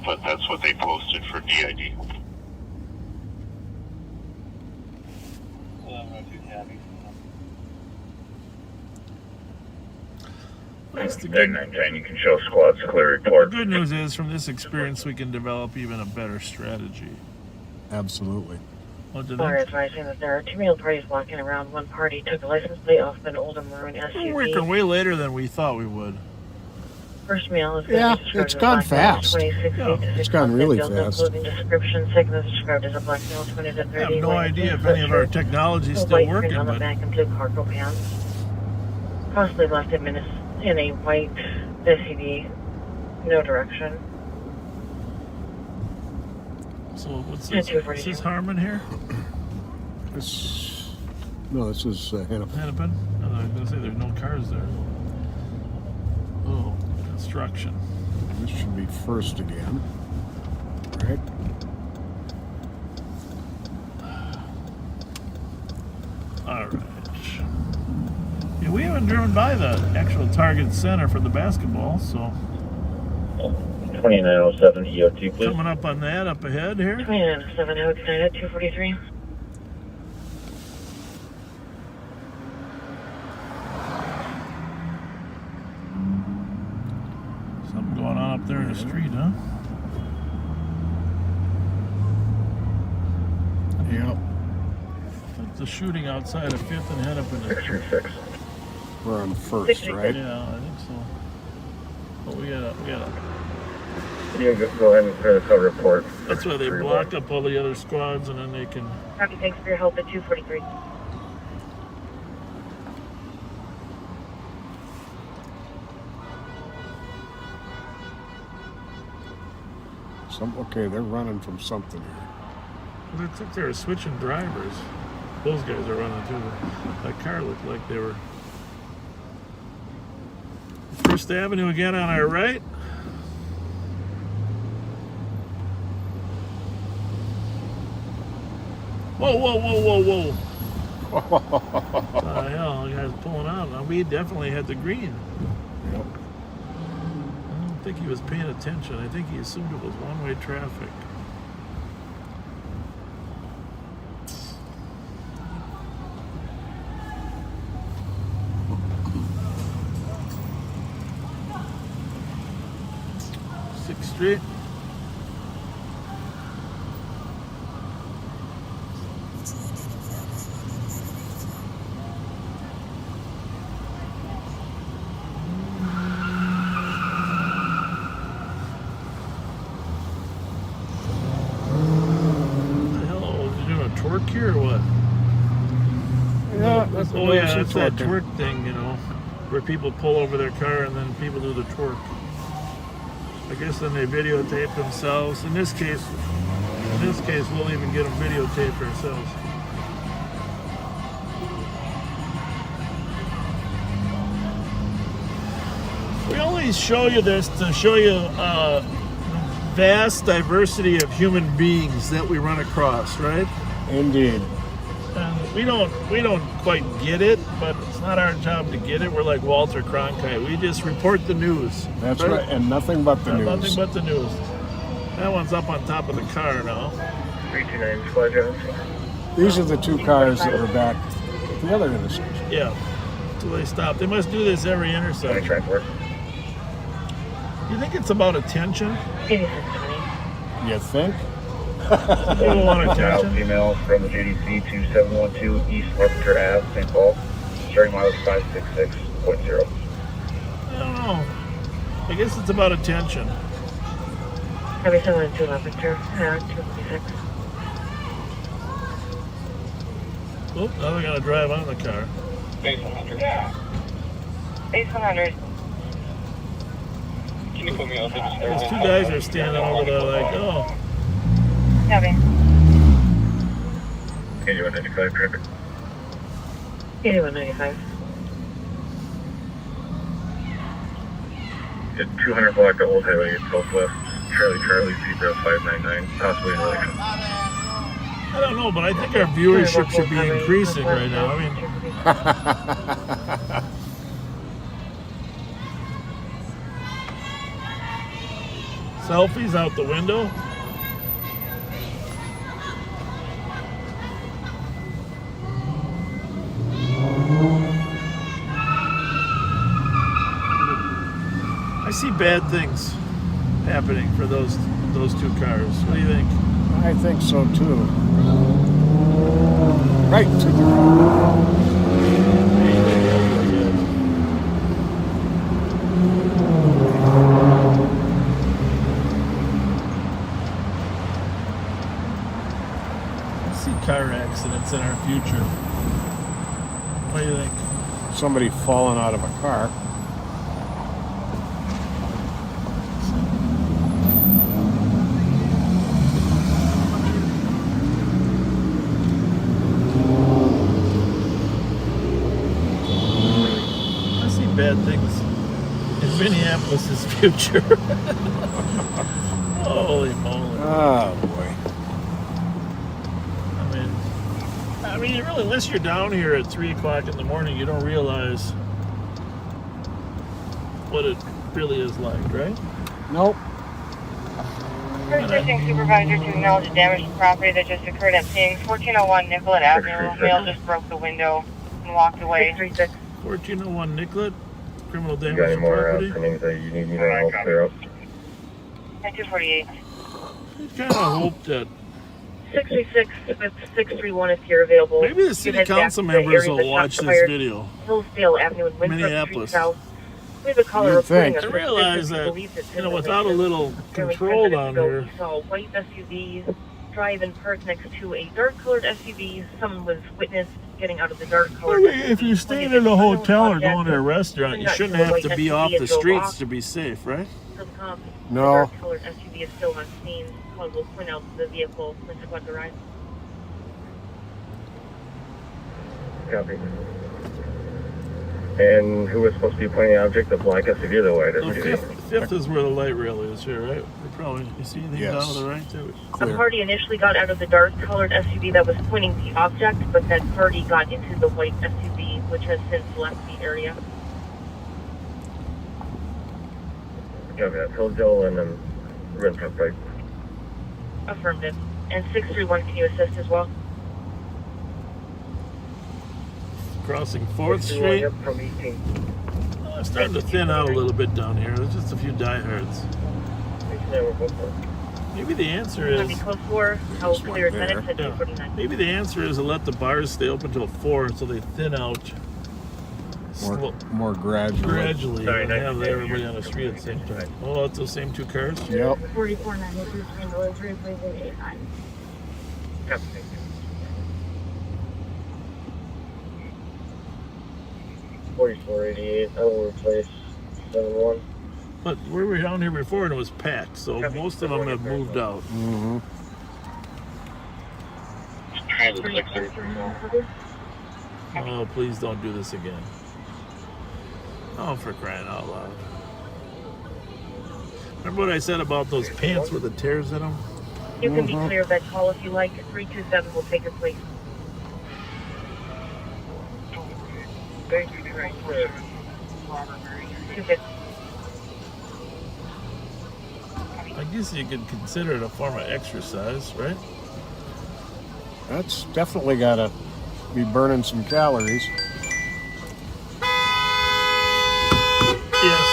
but that's what they posted for DID. 1102 copies. That's the Dead good, 910, you can show squads clear the report. good news is, from this experience, we can develop even a better strategy. Absolutely. What did We're that? advising that there are 2 male parties walking around. One party took a license plate off an older maroon We're working SUV. way later than we thought we would. First male is Yeah, going to be described it's as a gone black male, fast. 26 Yeah, feet to it's 6 gone months, really built, no fast. clothing description. Second is described as a black male, 20 to 30. I have no wearing a idea if blue any of our sweatshirt, technology is a still white working, print on the but back and blue cargo pants. Possibly left him in a white SUV, no direction. so what's this? Is this Harmon here? No, this is Hennepin. Hennepin? No, I was gonna say there's no cars there. Oh, construction. This should be first again. Right? All right. Yeah, we haven't driven by the actual target center for the basketball, so 2907 EOT, please. coming up on that up ahead here. 2907 outside at 243. Something going on up there in the street, huh? Yep. It's a shooting outside of 5th and Hennepin. 636. We're on first, right? Yeah, I think so. But we gotta. You go ahead and clear the cover report. That's why they block up all the other squads, and then they can. Copy, thanks for your help at 243. Okay, they're running from something here. Well, it looks like they were switching drivers. Those guys are running too. That car looked like they were. First Avenue again on our right. Whoa, whoa, whoa, whoa, whoa. The hell, the guy's pulling out. Now, we definitely had the green. Yep. I don't think he was paying attention. I think he assumed it was one-way traffic. street. Twerk here or what? Yeah, that's that twerk thing, you know, where people pull over their car and then people do the twerk. I guess then they videotape themselves. In this case, we'll even get them videotaped ourselves. We only show you this to show you vast diversity of human beings that we run across, right? Indeed. And we don't quite get it, but it's not our job to get it. We're like Walter Cronkite. We just report the news. That's right, and nothing but the news. Nothing but the news. That one's up on top of the car now. 329 Fletcher. These are the two cars that were back at the other intersection. Yeah, until they stop. They must do this every intersection. You think it's about attention? You think? People want attention. Female from the JDC 2712 East Carpenter Ave, St. Paul. Sharing mileage 566.0. I don't know. I guess it's about attention. Heavy 712 Carpenter, 256. Oop, now they're gonna drive on the car. Base 100. Base 100. Can you put me on Those two guys are standing over there like, oh. Heavy. 8195 traffic. 8195. At 200 block the old highway, southwest, Charlie, zebra 599, possibly in relation. I don't know, but I think our viewership should be increasing right now. I mean, selfies out the window. I see bad things happening for those two cars. What do you think? I think so too. Right to the road. I see car accidents in our future. What do you think? Somebody falling out of a car. Bad things in Minneapolis' future. Holy moly. Oh boy. I mean, you really, unless you're down here at 3 o'clock in the morning, you don't realize what it really is like, right? Nope. First Precinct Supervisor to acknowledge damage to property that just occurred at Ping 1401 Nicollet Avenue. Male just broke the window and walked away. 1401 Nicollet. Criminal damage You got any to more property. pendings that you need me to help clear up? 248. I kind of hope that 636 with 631 if you're available. maybe the city council members will watch this video. Hillsdale Avenue in Winthrop Minneapolis. Street South. We have a caller You'd reporting think. a I realize that, you know, without a little control down here. We saw white SUVs drive and park next to a dark-colored SUV. Someone was witnessed getting out of the dark-colored Well, if you're staying in a hotel or going to a restaurant, you shouldn't have to be off the streets to be safe, right? No. The dark-colored SUV is still on scene. Call will point out the vehicle when squad arrives. Copy. And who was supposed to be pointing the object? The black SUV or the white The SUV? fifth is where the light rail is here, right? We probably, you see anything down to the right there? The party initially got out of the dark-colored SUV that was pointing the object, but that party got into the white SUV, which has since left the area. Copy that. Hillsdale and then Winthrop, right? Affirmative. And 631, can you assist as well? Crossing 4th Street. Yep, from 18. It's starting to thin out a little bit down here. There's just a few diehards. Yeah, we're both for. Maybe the answer It's is... going to be code 4. How clear is that? It's at Yeah. 249. Maybe the answer is to let the bars stay open until 4 so they thin out more gradually. Gradually, and have everybody on the street at the same time. Oh, it's those same 2 cars? Yep. 4492 handle is 389. 4488. I will replace 71. But we were down here before and it was packed, so most of them have moved out. Mm-hmm. Oh, please don't do this again. Oh, for crying out loud. Remember what I said about those pants with the tears in them? You can be clear of that call if you like. 327 will take your place. Thank you, Frank. I guess you could consider it a form of exercise, right? That's definitely got to be burning some calories. Yes.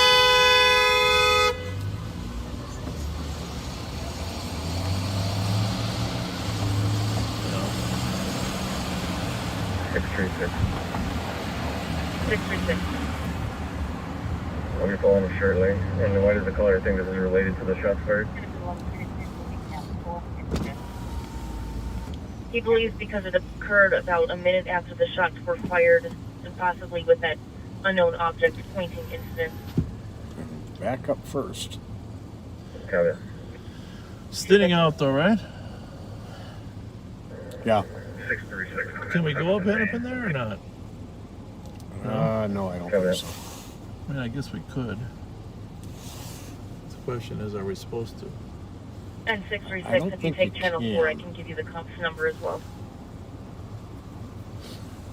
When you're pulling a shirt lane, and why does the caller think this is related to the shots fired? He believes because it occurred about a minute after the shots were fired, and possibly with that unknown object pointing incident. Back up first. Got it. It's thinning out though, right? Yeah. 636. Can we go up in there or not? No, I don't think so. I mean, I guess we could. The question is, are we supposed to? And 636, if you take channel 4, I can give you the comp's number as well.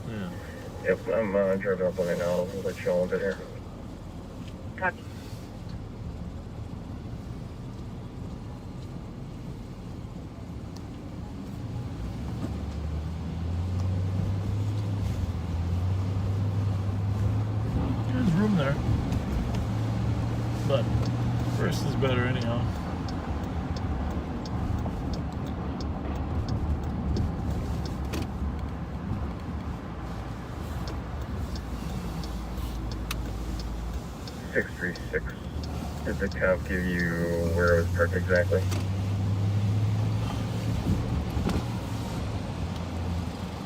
Yeah. Yep, I'm driving up on it now. I'll let you all get here. Copy. There's room there. But first is better anyhow. Did the cop give you where it was parked exactly?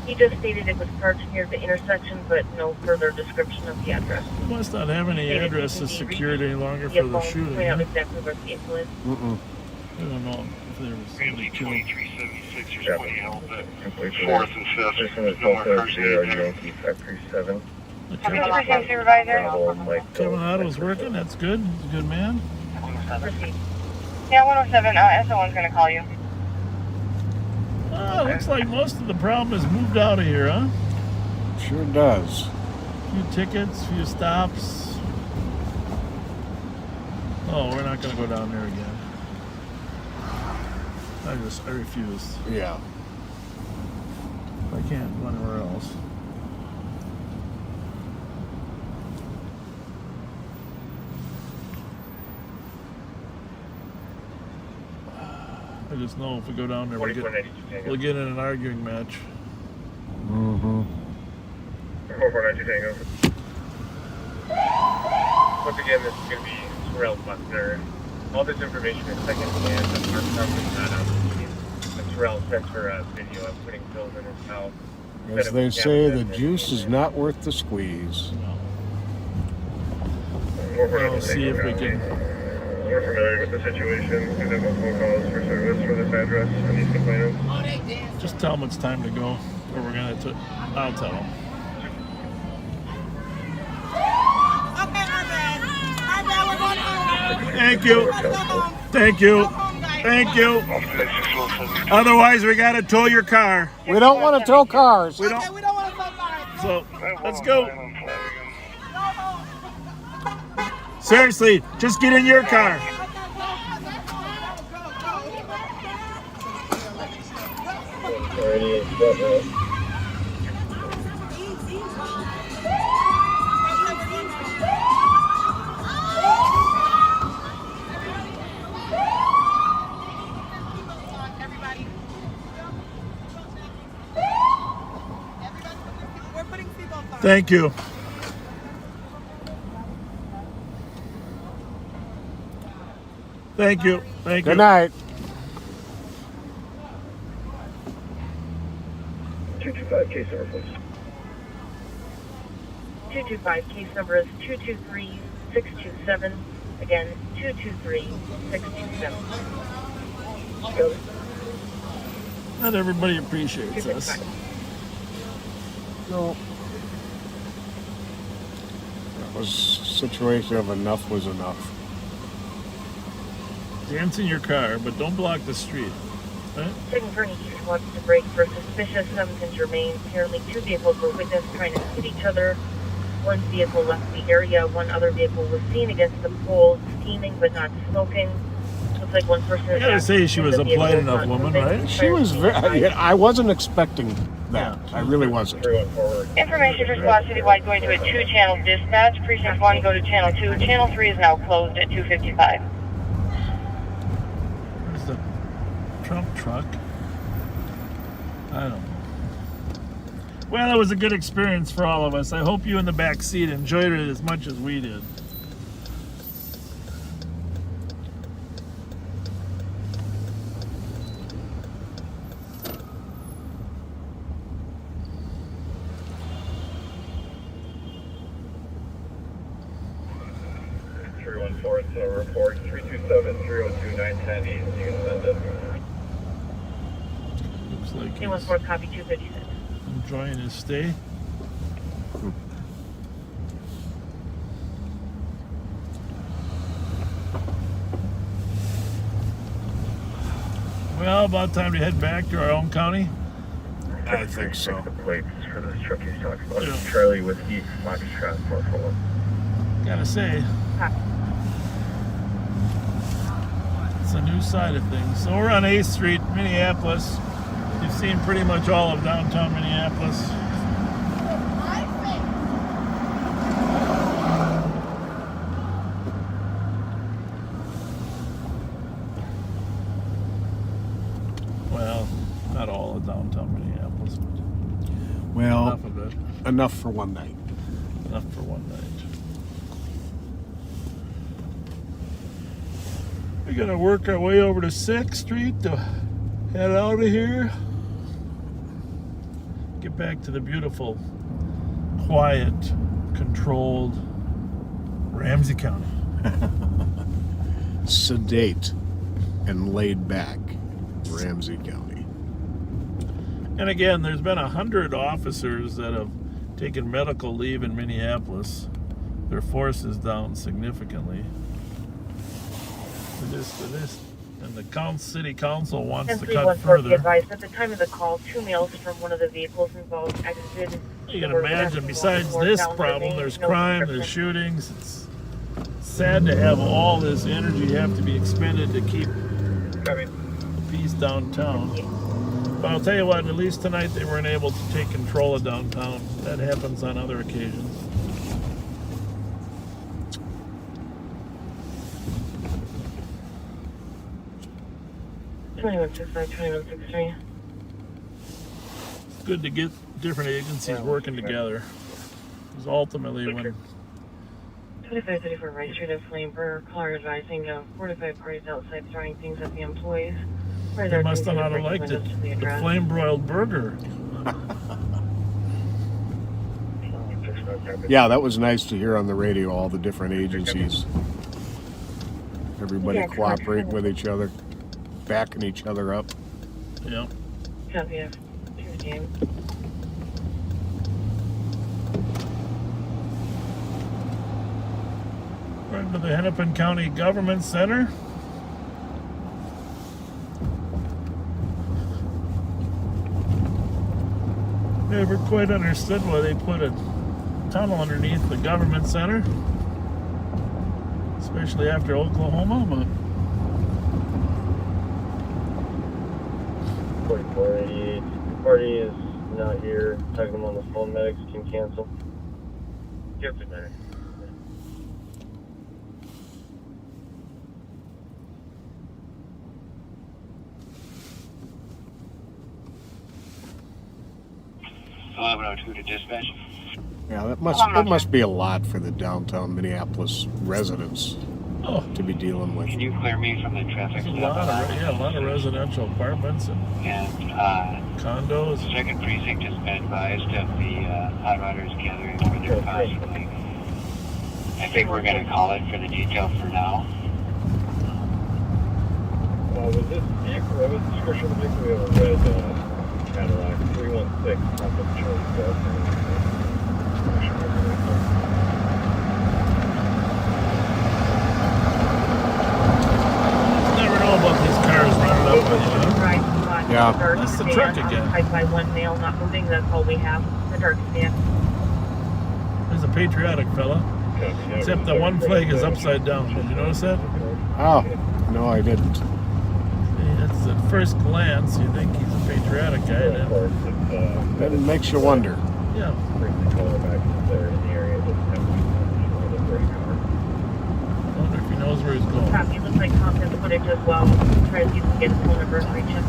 He just stated it was parked near the intersection, but no further description of the address. We must not have any addresses secured any longer for the shooting. Point out exactly where the vehicle is. I don't know if there was somebody killed. 2376, you're somebody held at Complete 4th and 5th. This one is No more cars 0 needed. Yankee 537. Have you ever seen supervisor? Bravo, Mike. Kevin Otto's working, that's good. He's a good man. Proceed. Yeah, 107, SO1's gonna call you. Looks like most of the problem is moved out of here, huh? Sure does. Few tickets, few stops. Oh, we're not gonna go down there again. I refuse. Yeah. I can't go anywhere else. I just know if we go down there, we'll get in an arguing match. Mm-hmm. 4492 Tango. Once again, this is going to be Burrill Buckner. All this information is second hand. The park company's not on the scene. But Burrill sent for a video of putting pills in his mouth. As they say, the juice is not worth the squeeze. We'll see if we can. We're familiar with the situation. We have no phone calls for service for this address and these complainants. Just tell them it's time to go, or we're gonna. I'll tell them. Okay, my bad. My bad, we're going home. Thank you. Thank you. Thank you. Otherwise, we gotta tow your car. We don't want to tow cars. We don't. We don't want to tow cars. So let's go. Seriously, just get in your car. Thank you. Thank you. Thank you. Good night. 225 case number, please. 225 case number is 223627. Again, 223627. Not everybody appreciates us. No. That was a situation of enough was enough. Dance in your car, but don't block the street. Right? Second Verna East wants to break for suspicious substance remains. Apparently 2 vehicles were witnessed trying to hit each other. 1 vehicle left the area. 1 other vehicle was seen against the pole, steaming but not smoking. Looks like 1 person. I gotta say, she was a polite enough woman, right? She was very. I wasn't expecting that. I really wasn't. Information for squad citywide going to a 2-channel dispatch. Precinct 1 go to channel 2. Channel 3 is now closed at 2:55. Where's the Trump truck? I don't know. Well, it was a good experience for all of us. I hope you in the back seat enjoyed it as much as we did. Report 327-302-910 East. You can send it. Looks like he's 214 copy 256. enjoying his stay. Well, about time to head back to our own county. I think so. The plates for this truck he's talking about. Yeah. Charlie Whiskey, Foxtrot 441. Gotta say, it's a new side of things. So we're on 8th Street, Minneapolis. You've seen pretty much all of downtown Minneapolis. Well, not all of downtown Minneapolis, but Well, enough of it. enough for one night. Enough for one night. We gotta work our way over to 6th Street to head out of here. Get back to the beautiful, quiet, controlled Ramsey County. Sedate and laid back Ramsey County. And again, there's been 100 officers that have taken medical leave in Minneapolis. Their force is down significantly. For this, and the city council wants to cut further. Advised at the time of the call, 2 males from one of the vehicles involved exited. You can imagine, besides this problem, there's crime, there's shootings. It's sad to have all this energy have to be expended to keep peace downtown. But I'll tell you what, at least tonight they weren't able to take control of downtown. That happens on other occasions. It's good to get different agencies working together. Because ultimately when 2534 Rice Street at Flamber, caller advising 4 to 5 parties outside throwing things at the employees. they must have not liked it. The flame broiled burger. Yeah, that was nice to hear on the radio, all the different agencies. Everybody cooperating with each other, backing each other up. Yeah. Copy of 2 game. Right to the Hennepin County Government Center. Never quite understood why they put a tunnel underneath the government center, especially after Oklahoma, but 4488. Party is not here. Talking to them on the phone. Medics can cancel. Give it better. 1102 to dispatch. Yeah, that must be a lot for the downtown Minneapolis residents to be dealing with. Can you clear me from the traffic There's stop? a lot of residential apartments and condos. Second precinct has been advised of the hot rodders gathering over there possibly. I think we're going to call it for the detail for now. Was this vehicle, what was the description of the vehicle? We have a red Cadillac 316 off of Charlie Golf. Never know about these cars running up on you. Yeah. That's the truck again. By one male not moving, that's all we have. The dark van. There's a patriotic fella. Except the one flag is upside down. Did you notice that? Oh, no, I didn't. That's at first glance, you think he's a patriotic guy. Then it makes you wonder. Yeah. I wonder if he knows where he's going. Copy. Looks like content footage as well. Try to see if we can get his phone number and reach him.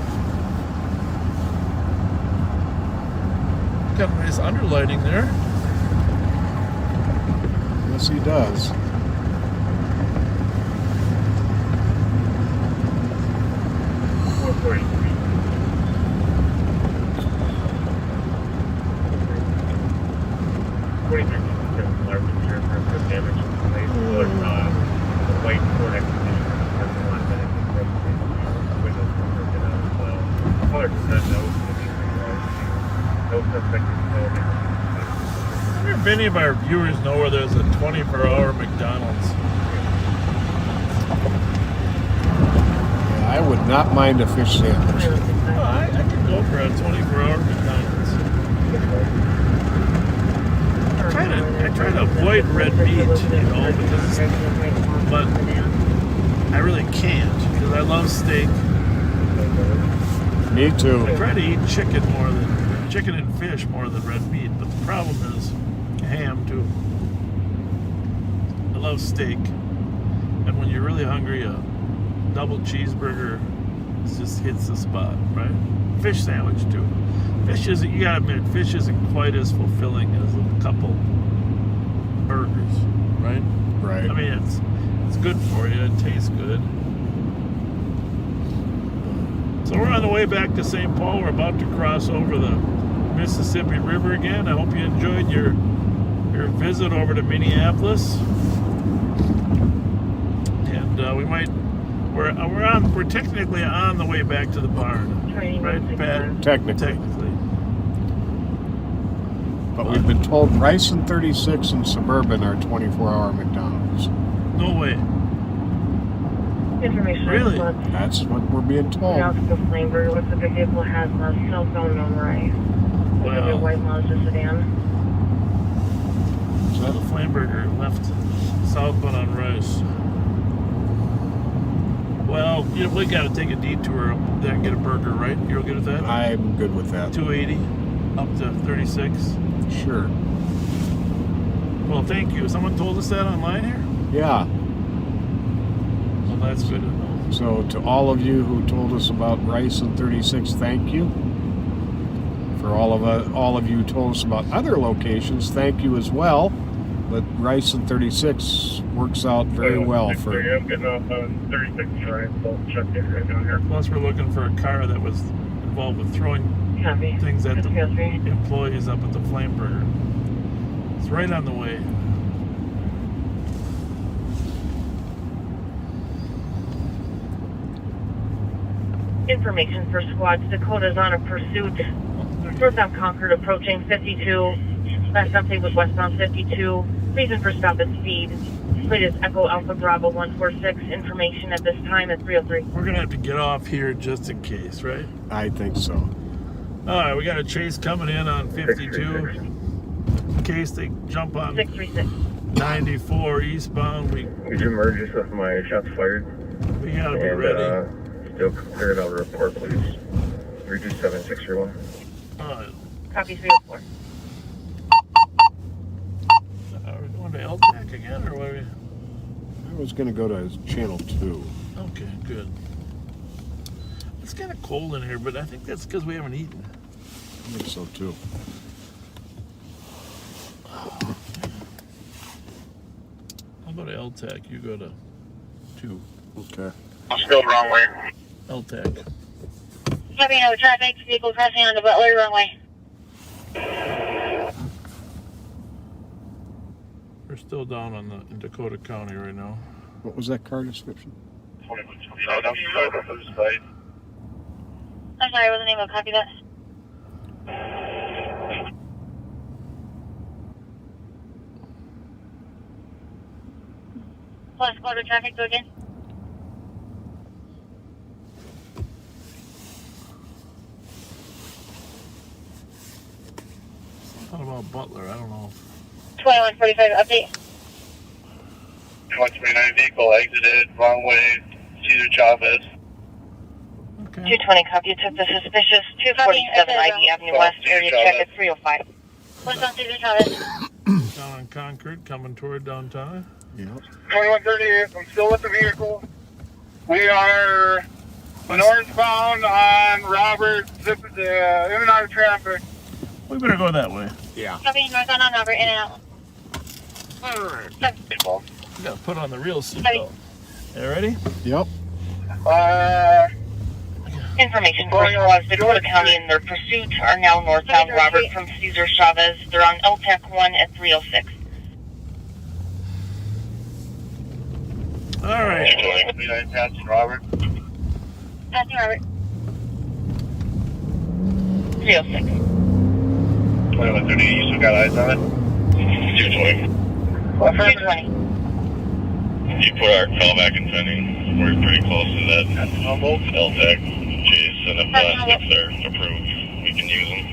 Got a nice underlighting there. Yes, he does. I wonder if any of our viewers know where there's a 24-hour McDonald's. Yeah, I would not mind a fish sandwich. Oh, I could go for a 24-hour McDonald's. I try to avoid red meat, but I really can't because I love steak. Me too. I try to eat chicken and fish more than red meat, but the problem is ham too. I love steak, and when you're really hungry, a double cheeseburger just hits the spot, right? Fish sandwich too. Fish isn't, you gotta admit, fish isn't quite as fulfilling as a couple burgers, right? Right. I mean, it's good for you, it tastes good. So we're on the way back to St. Paul. We're about to cross over the Mississippi River again. I hope you enjoyed your visit over to Minneapolis. And we're technically on the way back to the barn, right, Pat? Technically. But we've been told Rice and 36 and Suburban are 24-hour McDonald's. No way. Information. Really? That's what we're being told. The Flamberger looks like the vehicle has a cell phone number. Wow. A white Mazda sedan. So the Flamberger left southbound on Rice. Well, we got to take a detour up there and get a burger, right? You're good with that? I'm good with that. 280 up to 36. Sure. Well, thank you. Someone told us that online here? Yeah. Well, that's good to know. So to all of you who told us about Rice and 36, thank you. For all of you who told us about other locations, thank you as well. But Rice and 36 works out very well for. I'm getting off on 36 right, so check it right down here. Plus, we're looking for a car that was involved with throwing things at the employees up at the Flamberger. It's right on the way. Information for squads. Dakota's on a pursuit. Northbound Concord approaching 52. Last update was westbound 52. Reason for stop at speed. Plate is Echo Alpha Bravo 146. Information at this time at 303. We're going to have to get off here just in case, right? I think so. All right, we got a chase coming in on 52. In case they jump on 94 eastbound. Could you merge this with my shots fired? We got to be ready. Still cleared out a report, please. 327-631. Copy 304. Are we going to LTAC again, or what? I was going to go to channel 2. Okay, good. It's kind of cold in here, but I think that's because we haven't eaten. I think so too. about LTAC? You go to 2. Okay. I'm still wrong way. LTAC. Copy, no traffic. Vehicle crossing on the Butler runway. We're still down on in Dakota County right now. What was that car description? 2129, I'm sorry, wasn't able to copy that. Plus quarter traffic, go again. What about Butler? I don't know. 2145 update. 129 vehicle exited, wrong way, Cesar Chavez. Okay. 220 copy. You took the suspicious 247 Ivy Avenue West, area check at 305. What's on Cesar Chavez? Down on Concord, coming toward downtown. Yep. 2138, I'm still with the vehicle. We are northbound on Robert, in and out of traffic. We better go that way. Yeah. Copy, northbound on Robert, in and out. Alright. We gotta put on the real seatbelt. You ready? Yep. Information personnel Dakota County in their pursuit are now northbound Robert from Cesar Chavez. They're on LTAC 1 at 306. Alright. 229 passing Robert. Passing Robert. 306. 2138, you still got eyes on it? 220. 220. You put our call back in pending. We're pretty close to that LTAC chase, and if they're approved, we can use them.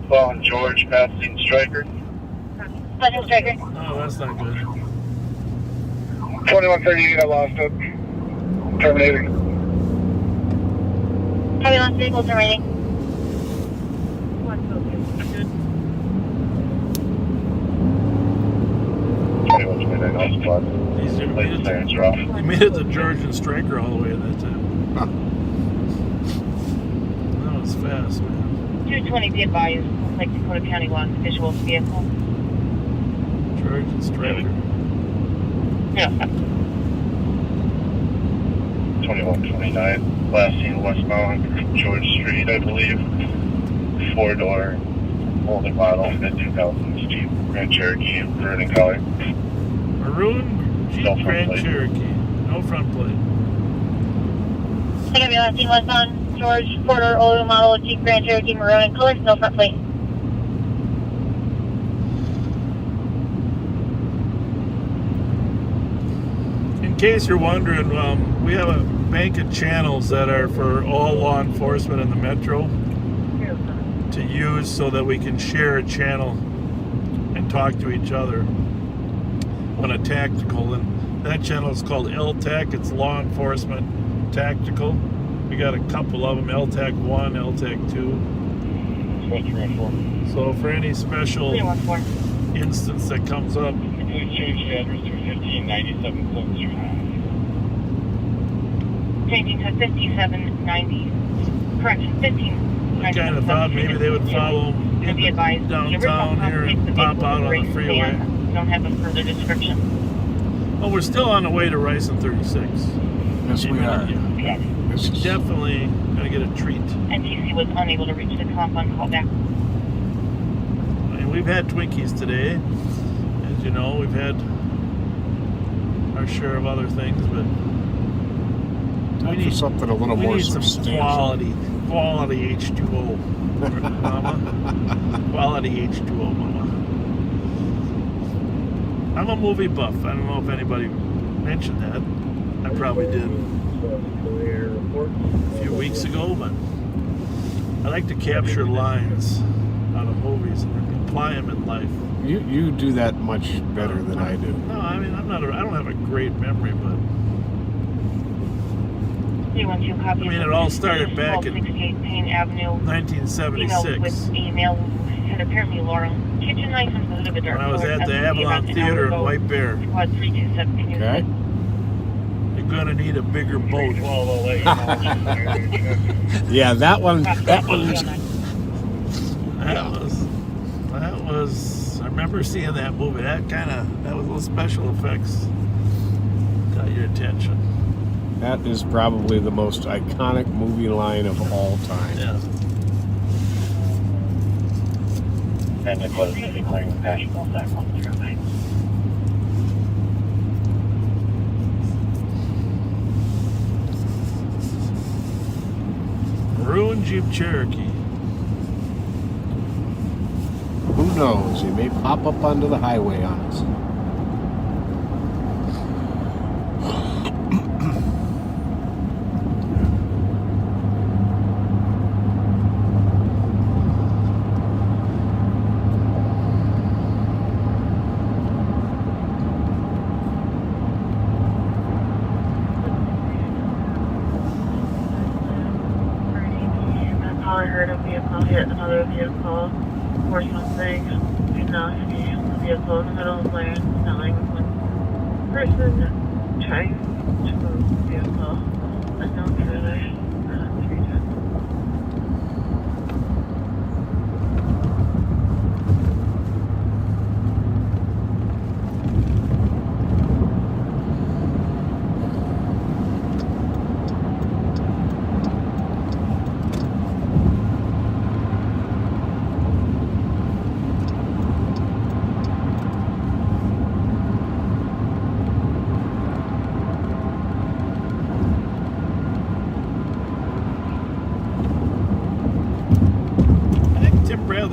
Fallen George passing Striker. Passing Striker. Oh, that's not good. 2138, I lost it. Terminating. Copy, lost vehicle terminating. You made it to George and Striker all the way that time. That was fast, man. 220, be advised. Looks like Dakota County lost visual vehicle. George and Striker. Yeah. 2129, last seen westbound George Street, I believe. 4-door, older model, mid-2000s Jeep Grand Cherokee, maroon in color. Maroon Jeep Grand Cherokee. No front plate. Copy, last seen westbound George Porter, older model Jeep Grand Cherokee, maroon in color, no front plate. In case you're wondering, we have a bank of channels that are for all law enforcement in the metro to use so that we can share a channel and talk to each other on a tactical. And that channel is called LTAC. It's Law Enforcement Tactical. We got a couple of them, LTAC 1, LTAC 2. So for any special instance that comes up, Please change the address to 1597 Plum Street. Changing to 5790. Correction, 15. I kind of thought maybe they would follow into downtown here and pop out on the freeway. Don't have a further description. Oh, we're still on the way to Rice and 36. Yes, we are. Yes. This is Definitely gonna get a treat. NTC was unable to reach the compound callback. I mean, we've had Twinkies today. As you know, we've had our share of other things, but time for something a little more substantial. Quality H2O, mama. Quality H2O, mama. I'm a movie buff. I don't know if anybody mentioned that. I probably did a few weeks ago, but I like to capture lines out of movies and apply them in life. You do that much better than I do. No, I mean I don't have a great memory, but 312 copy. I mean it all started back in 1976. With email had apparently Laura kitchen knife and the hood of a dark when I was at the Avalon Theater in White Bear. Squad 327. Can you Okay. You're gonna need a bigger boat. Yeah, that one. That was I remember seeing that movie. That was little special effects. Got your attention. That is probably the most iconic movie line of all time. Yeah. And it was declaring the passion on that 109. Ruined Jeep Cherokee. Who knows? He may pop up onto the highway on us. I heard a vehicle hit another vehicle or something. Did not see the vehicle in the middle of the lane, smelling one person trying to move the vehicle. Unknown further. 310.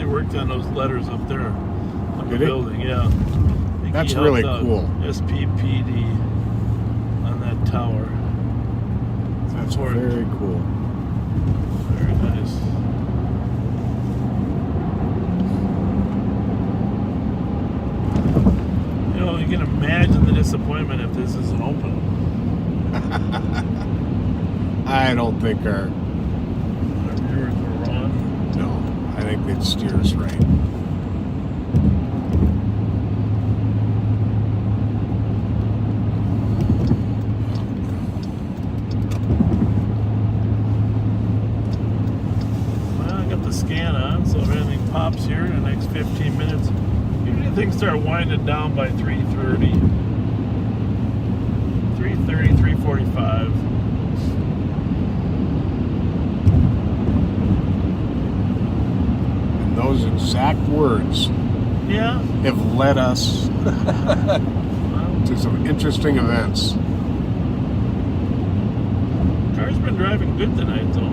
Worked on those letters up there on the Did he? building, yeah. That's really cool. SPPD on that tower. That's very cool. Very nice. You know, you can imagine the disappointment if this isn't open. I don't think our viewers were wrong. No. I think it steers right. Well, I got the scan on, so if anything pops here in the next 15 minutes, usually things start winding down by 3:30. 3:30, 3:45. Those exact words have led us to some interesting events. Car's been driving good tonight, though.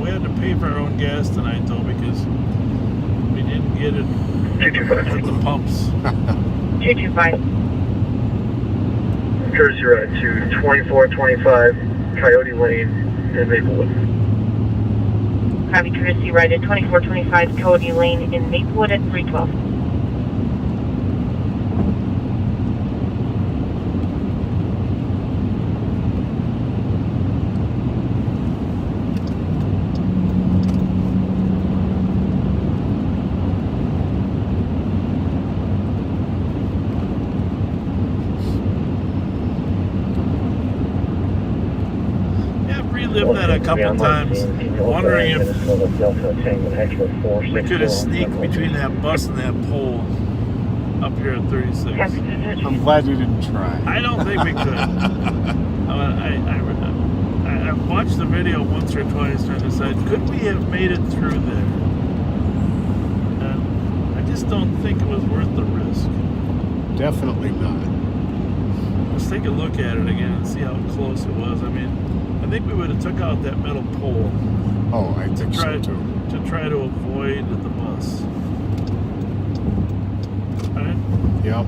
We had to pay for our own gas tonight, though, because we didn't get it at the pumps. 225. Jersey Road to 2425 Coyote Lane in Maplewood. Heavy courtesy ride at 2425 Coyote Lane in Maplewood at 312. Relived that a couple times, wondering if we could have sneaked between that bus and that pole up here at 36. I'm glad you didn't try. I don't think we could. I watched the video once or twice and decided, could we have made it through there? And I just don't think it was worth the risk. Definitely not. Let's take a look at it again and see how close it was. I mean, I think we would have took out that metal pole. Oh, I think so too. To try to avoid the bus. Right? Yep.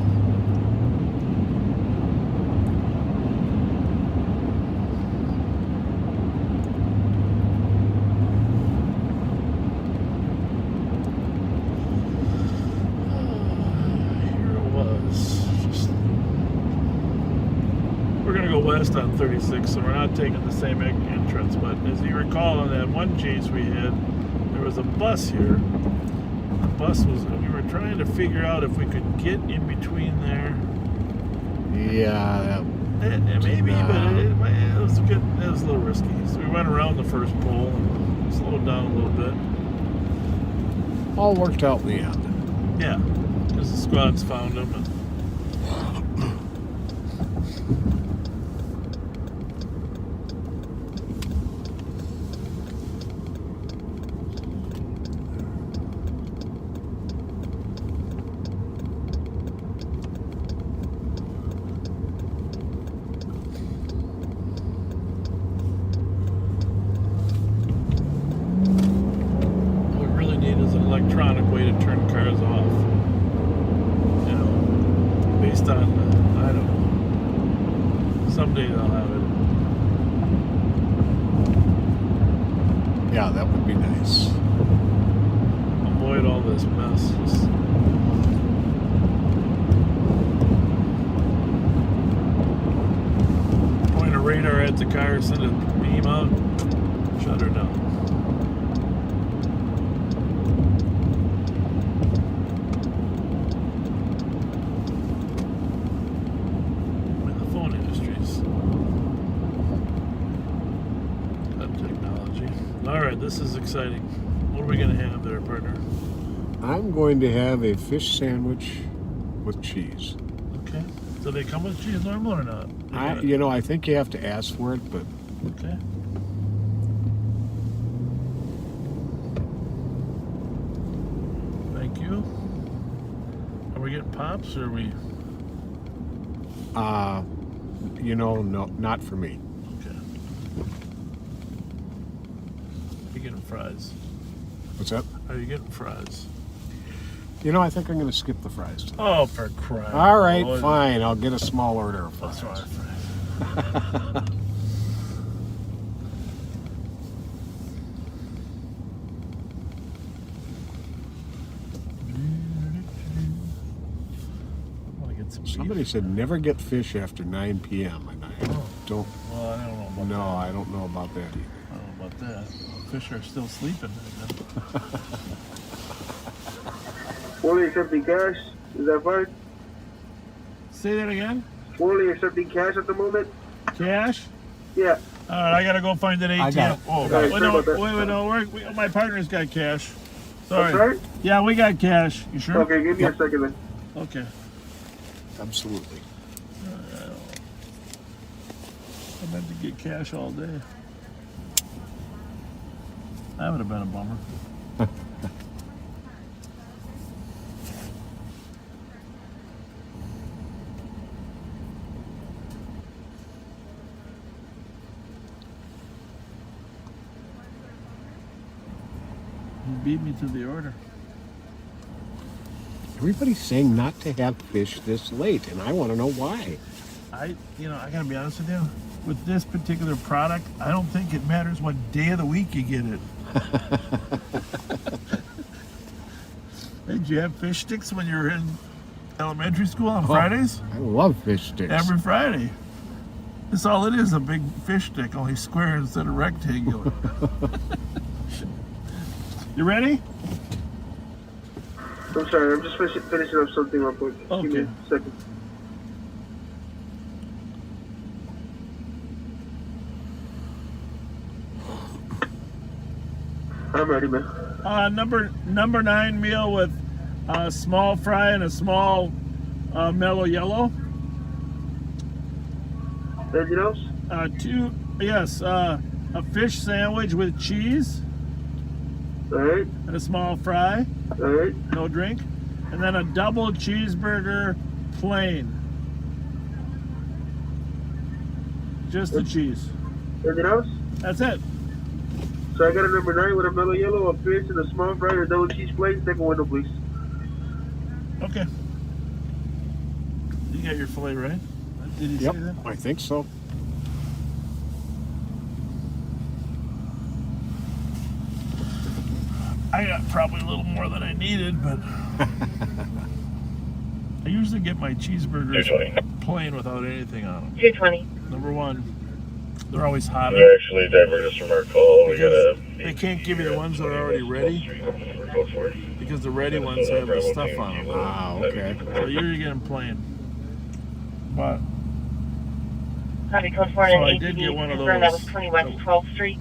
West on 36, so we're not taking the same entrance, but as you recall on that one chase we had, there was a bus here. The bus was, we were trying to figure out if we could get in between there. Yeah, maybe, but it was good. It was a little risky. So we went around the first pole and slowed down a little bit. all worked out in the end. Yeah, because the squads found him. And electronic way to turn cars off. You know, based on, I don't know. Someday they'll have it. Yeah, that would be nice. Avoid all this mess. Just point a radar at the car, send a beam out, shut her down. This is exciting. What are we going to have there, partner? I'm going to have a fish sandwich with cheese. Okay. Do they come with cheese normal or not? I think you have to ask for it, but... Okay. Thank you. Are we getting pops or are we... no, not for me. Getting fries. What's that? Are you getting fries? I think I'm going to skip the fries today. Oh, for crying. All right, fine. I'll get a small order of fries. That's right. Somebody said never get fish after 9 p.m. and I don't. Well, I don't know about that. No, I don't know about that either. I don't know about that. Fish are still sleeping. Fully accepting cash. Is that fine? Say that again? Fully accepting cash at the moment? Cash? Yeah. All right, I got to go find an ATM. I got it. Oh, Right, wait, my partner's got cash. Sorry. Sorry? Yeah, we got cash. You sure? Okay, give me a second then. Okay. Absolutely. I meant to get cash all day. That would have been a bummer. You beat me to the order. Everybody's saying not to have fish this late, and I want to know why. I gotta be honest with you. With this particular product, I don't think it matters what day of the week you get it. Did you have fish sticks when you were in elementary school on Fridays? I love fish sticks. Every Friday. That's all it is, a big fish stick, only square instead of rectangular. You ready? I'm sorry, I'm just finishing up something real quick. Okay. Give me a second. I'm ready, man. Number 9 meal with a small fry and a small mellow yellow. Anything else? A fish sandwich with cheese. All right. And a small fry. All right. No drink. And then a double cheeseburger plain. Just the cheese. Anything else? That's it. So I got a number 9 with a mellow yellow, a fish, and a small fry, and a double cheese plate. Second window, please. Okay. You got your filet, right? Did he say that? I think so. I got probably a little more than I needed, but I usually get my cheeseburgers plain without anything on them. 220. Number 1, they're always hot. They're actually divert us from our call. We gotta. They can't give you the ones that are already ready because the ready ones have the stuff on them. Ah, okay. So you're getting plain. But Copy code 4 So and I did get one of That was those. 20 West 12th Street.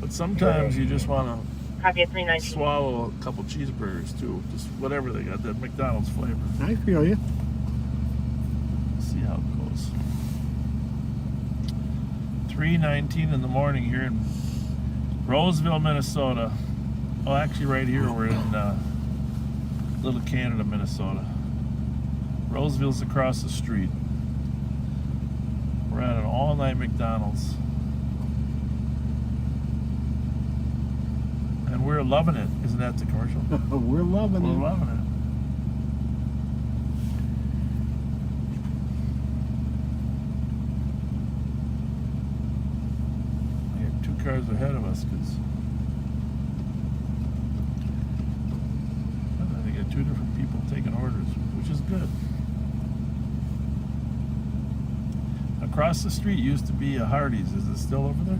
But sometimes you just want to Copy at 319. swallow a couple cheeseburgers too. Just whatever they got, that McDonald's flavor. I feel you. See how it goes. 3:19 in the morning here in Roseville, Minnesota. Oh, actually right here we're in Little Canada, Minnesota. Roseville's across the street. We're at an all-night McDonald's. And we're loving it. Isn't that the commercial? We're loving it. We're loving it. We have 2 cars ahead of us because they got 2 different people taking orders, which is good. Across the street used to be a Hardee's. Is it still over there?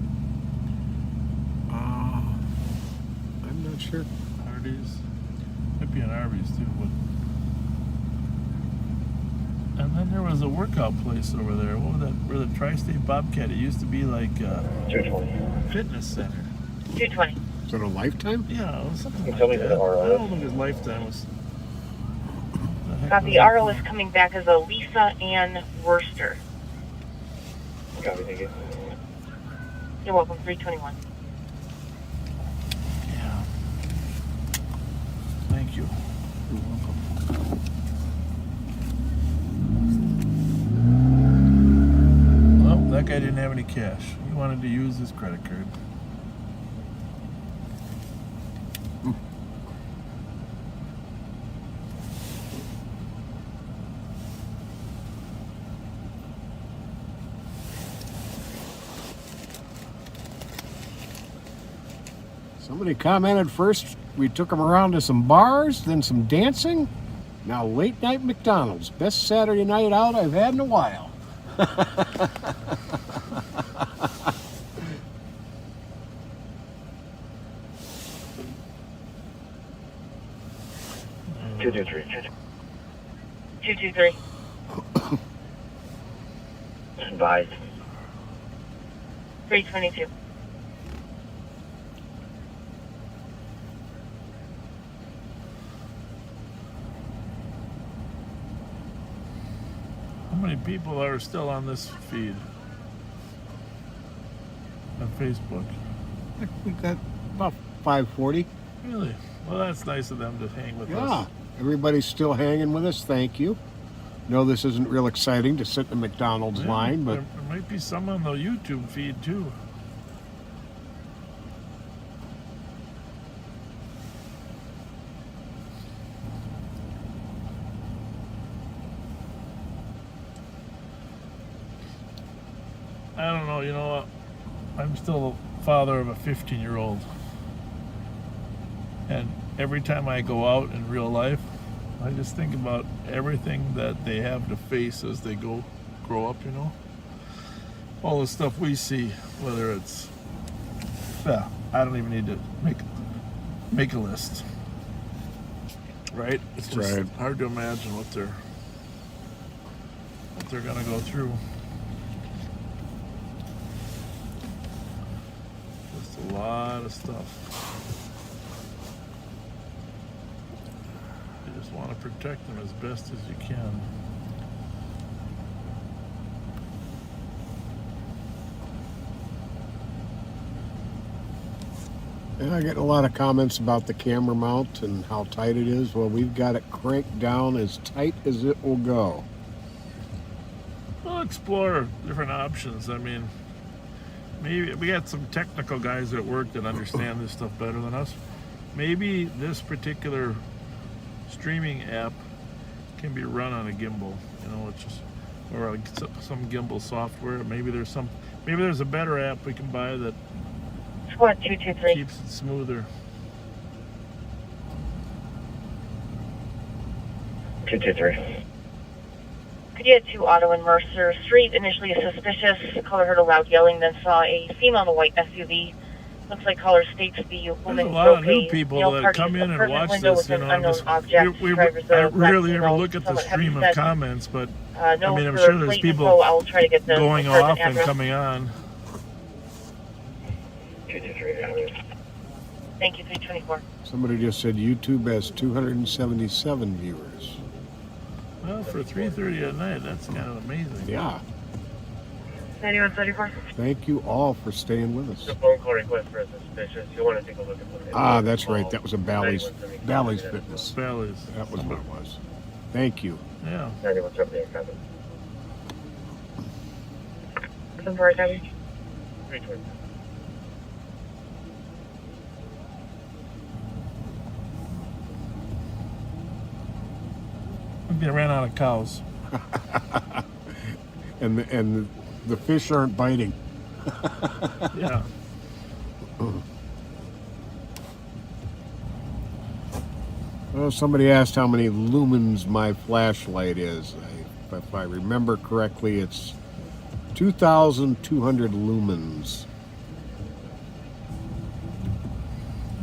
I'm not sure. Hardee's. Might be an Arby's too. But... And then there was a workout place over there. What was that? Where the Tri-State Bobcat. It used to be like a fitness center. 220. Is it a Lifetime? Yeah, it was something like Tell me that. the RO. I don't think his Lifetime was. Copy. RO is coming back as a Lisa Ann Worcester. Copy, thank you. You're welcome. 321. Yeah. Thank you. You're welcome. Well, that guy didn't have any cash. He wanted to use his credit card. Somebody commented first we took them around to some bars, then some dancing. Now late night McDonald's. Best Saturday night out I've had in a while. 223. 223. Advised. 322. How many people are still on this feed? On Facebook? I think we got about 540. Really? Well, that's nice of them to hang with Yeah, us. everybody's still hanging with us. Thank you. No, this isn't real exciting to sit in the McDonald's Yeah, line, but there might be some on the YouTube feed too. I don't know, you know what? I'm still a father of a 15-year-old. And every time I go out in real life, I just think about everything that they have to face as they grow up, you know? All the stuff we see, whether it's, yeah, I don't even need to make a list. Right? It's just hard to imagine what they're gonna go through. Just a lot of stuff. You just want to protect them as best as you can. And I get a lot of comments about the camera mount and how tight it is. Well, we've got it cranked down as tight as it will go. We'll explore different options. I mean, maybe we got some technical guys at work that understand this stuff better than us. Maybe this particular streaming app can be run on a gimbal, you know, it's just, or some gimbal software. Maybe there's a better app we can buy that Squad 223. keeps it smoother. 223. Could you have 2 auto in Mercer Street? Initially suspicious. Caller heard a loud yelling, then saw a female in a white SUV. Looks like caller states the woman There's a lot of new people that come in and watch this, you know. I rarely ever look at the stream of comments, but I mean, I'm sure there's people going off and coming on. 223. Thank you, 324. Somebody just said YouTube has 277 viewers. Well, for 3:30 at night, that's kind of amazing. Yeah. 9134. Thank you all for staying with us. The phone call request for a suspicious. You want to take a look at what Ah, that's right. That was a Bally's Fitness. Bally's. That was what it was. Thank you. Yeah. 9178, copy. 74, copy. 320. They ran out of cows. and the fish aren't biting. Yeah. Well, somebody asked how many lumens my flashlight is. If I remember correctly, it's 2,200 lumens.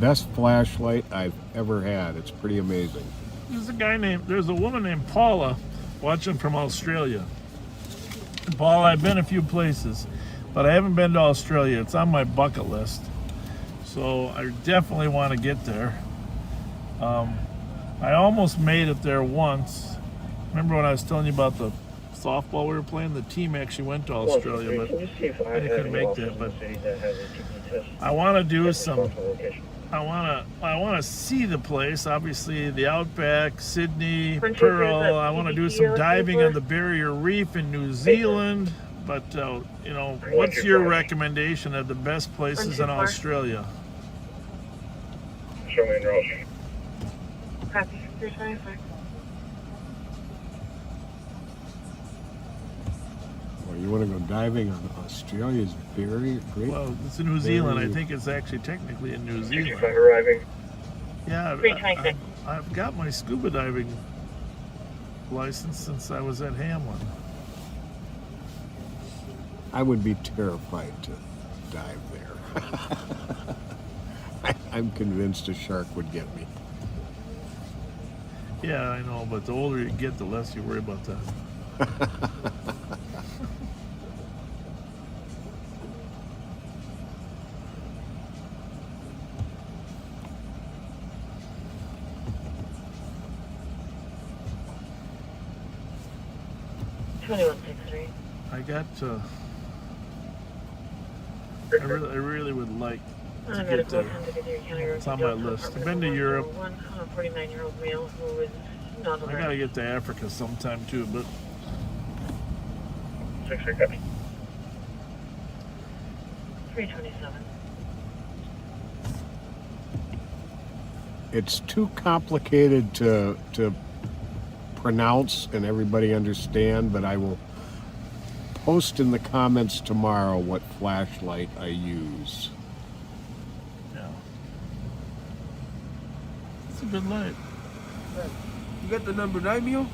Best flashlight I've ever had. It's pretty amazing. There's a woman named Paula watching from Australia. And Paula, I've been a few places, but I haven't been to Australia. It's on my bucket list. So I definitely want to get there. I almost made it there once. Remember when I was telling you about the softball we were playing? The team actually went to Australia, but I couldn't make that. But I want to do some. I want to see the place. Obviously, the Outback, Sydney, Burrill. I want to do some diving on the Barrier Reef in New Zealand. But you know, what's your recommendation of the best places in Australia? Show me in row. Copy. 325. Well, you want to go diving on Australia's Great? Well, it's in New Zealand. I think it's actually technically in New Zealand. Arriving. Yeah, I've got my scuba diving license since I was at Hamlin. I would be terrified to dive there. I'm convinced a shark would get me. Yeah, I know, but the older you get, the less you worry about that. I got. I really would like to get there. It's on my list. I've been to Europe. 49-year-old male who is not I gotta get to Africa sometime too, but. 327. It's too complicated to pronounce and everybody understand, but I will post in the comments tomorrow what flashlight I use. Yeah. It's a good light. You got the number 9 meal?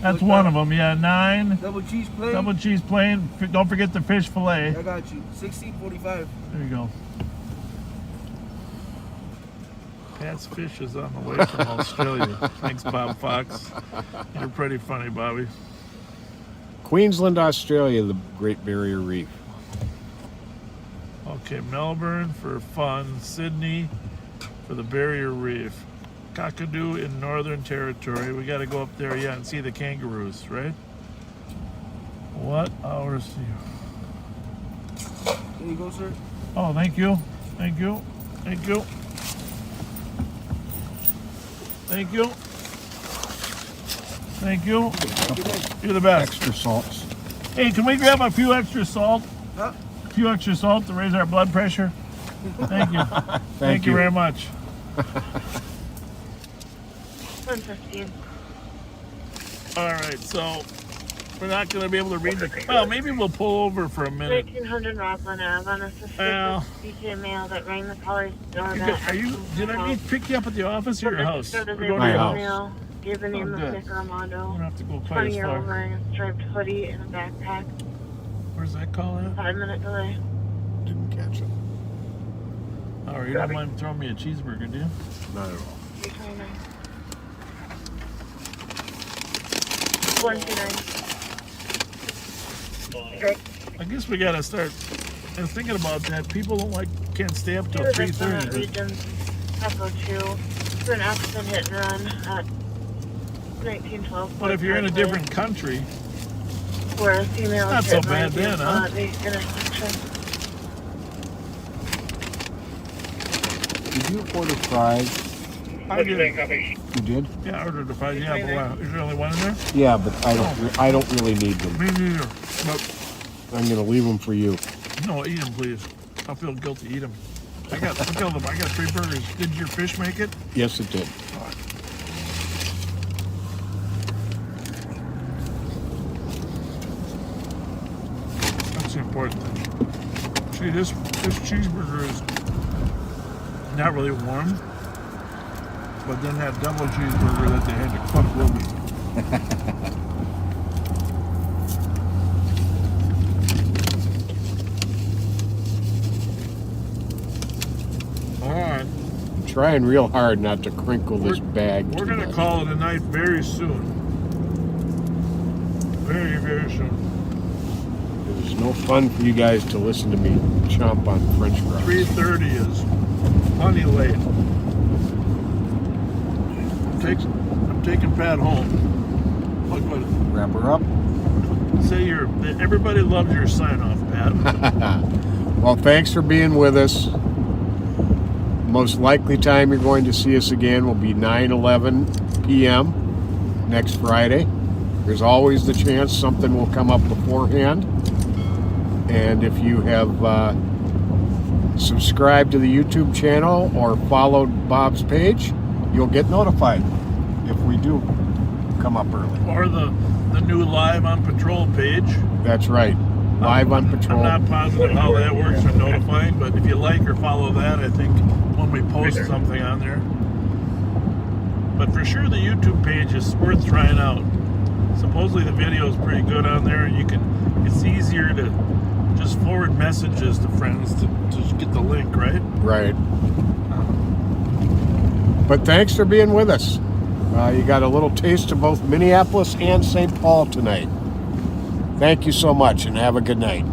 That's one of them, yeah. 9. Double cheese plain? Double cheese plain. Don't forget the fish fillet. I got you. 16.45. There you go. Pat's Fish is on the way from Australia. Thanks, Bob Fox. You're pretty funny, Bobby. Queensland, Australia, the Great Barrier Reef. Okay, Melbourne for fun. Sydney for the Barrier Reef. Kakadu in Northern Territory. We got to go up there, yeah, and see the kangaroos, right? What hours do you... There you go, sir. Oh, thank you. Thank you. Thank you. Thank you. Thank you. You're the best. Extra salts. Hey, can we grab a few extra salt? Huh? A few extra salt to raise our blood pressure? Thank you. Thank you very much. 115. All right, so we're not going to be able to read the... Well, maybe we'll pull over for a minute. 1900 Rockland Ave on a suspicious BK male that rang the caller's doorbell. Did I need to pick you up at the office or your house? We're going My to your house. house. Give the name of good. Nick Armando. We don't have to go quite as 20-year-old far. wearing a striped hoodie and a backpack. Where's that call at? 5-minute delay. Didn't catch it. All right, you don't mind throwing me a cheeseburger, do you? Not at all. 329. 129. I guess we got to start... I was thinking about that. People can't stay up till 3:30. Echo 2. To an accident hit and run at 1912. But if you're in a different country, where a female not hit so and ran bad then, huh? at the intersection. Did you order fries? I did. You did? Yeah, I ordered the fries. Yeah, but is there only one in there? Yeah, but I don't really need them. Me neither. But I'm gonna leave them for you. no, eat them, please. I feel guilty. Eat them. I got 3 burgers. Did your fish make it? Yes, it did. That's the important thing. See, this cheeseburger is not really warm, but then that double cheeseburger that they had to cook will be. All right. I'm trying real hard not to crinkle this bag. We're going to call it a night very soon. Very, very soon. It's no fun for you guys to listen to me chomp on French fries. 3:30 is plenty late. I'm taking Pat home. What? Wrap her up. Say everybody loves your sign off, Pat. Well, thanks for being with us. Most likely time you're going to see us again will be 9/11 p.m. next Friday. There's always the chance something will come up beforehand. And if you have subscribed to the YouTube channel or followed Bob's page, you'll get notified if we do come up early. Or the new Live on Patrol page. That's right. Live on Patrol. I'm not positive how that works for notifying, but if you like or follow that, I think when we post something on there. But for sure the YouTube page is worth trying out. Supposedly the video is pretty good on there, and it's easier to just forward messages to friends to get the link, right? Right. But thanks for being with us. You got a little taste of both Minneapolis and St. Paul tonight. Thank you so much, and have a good night.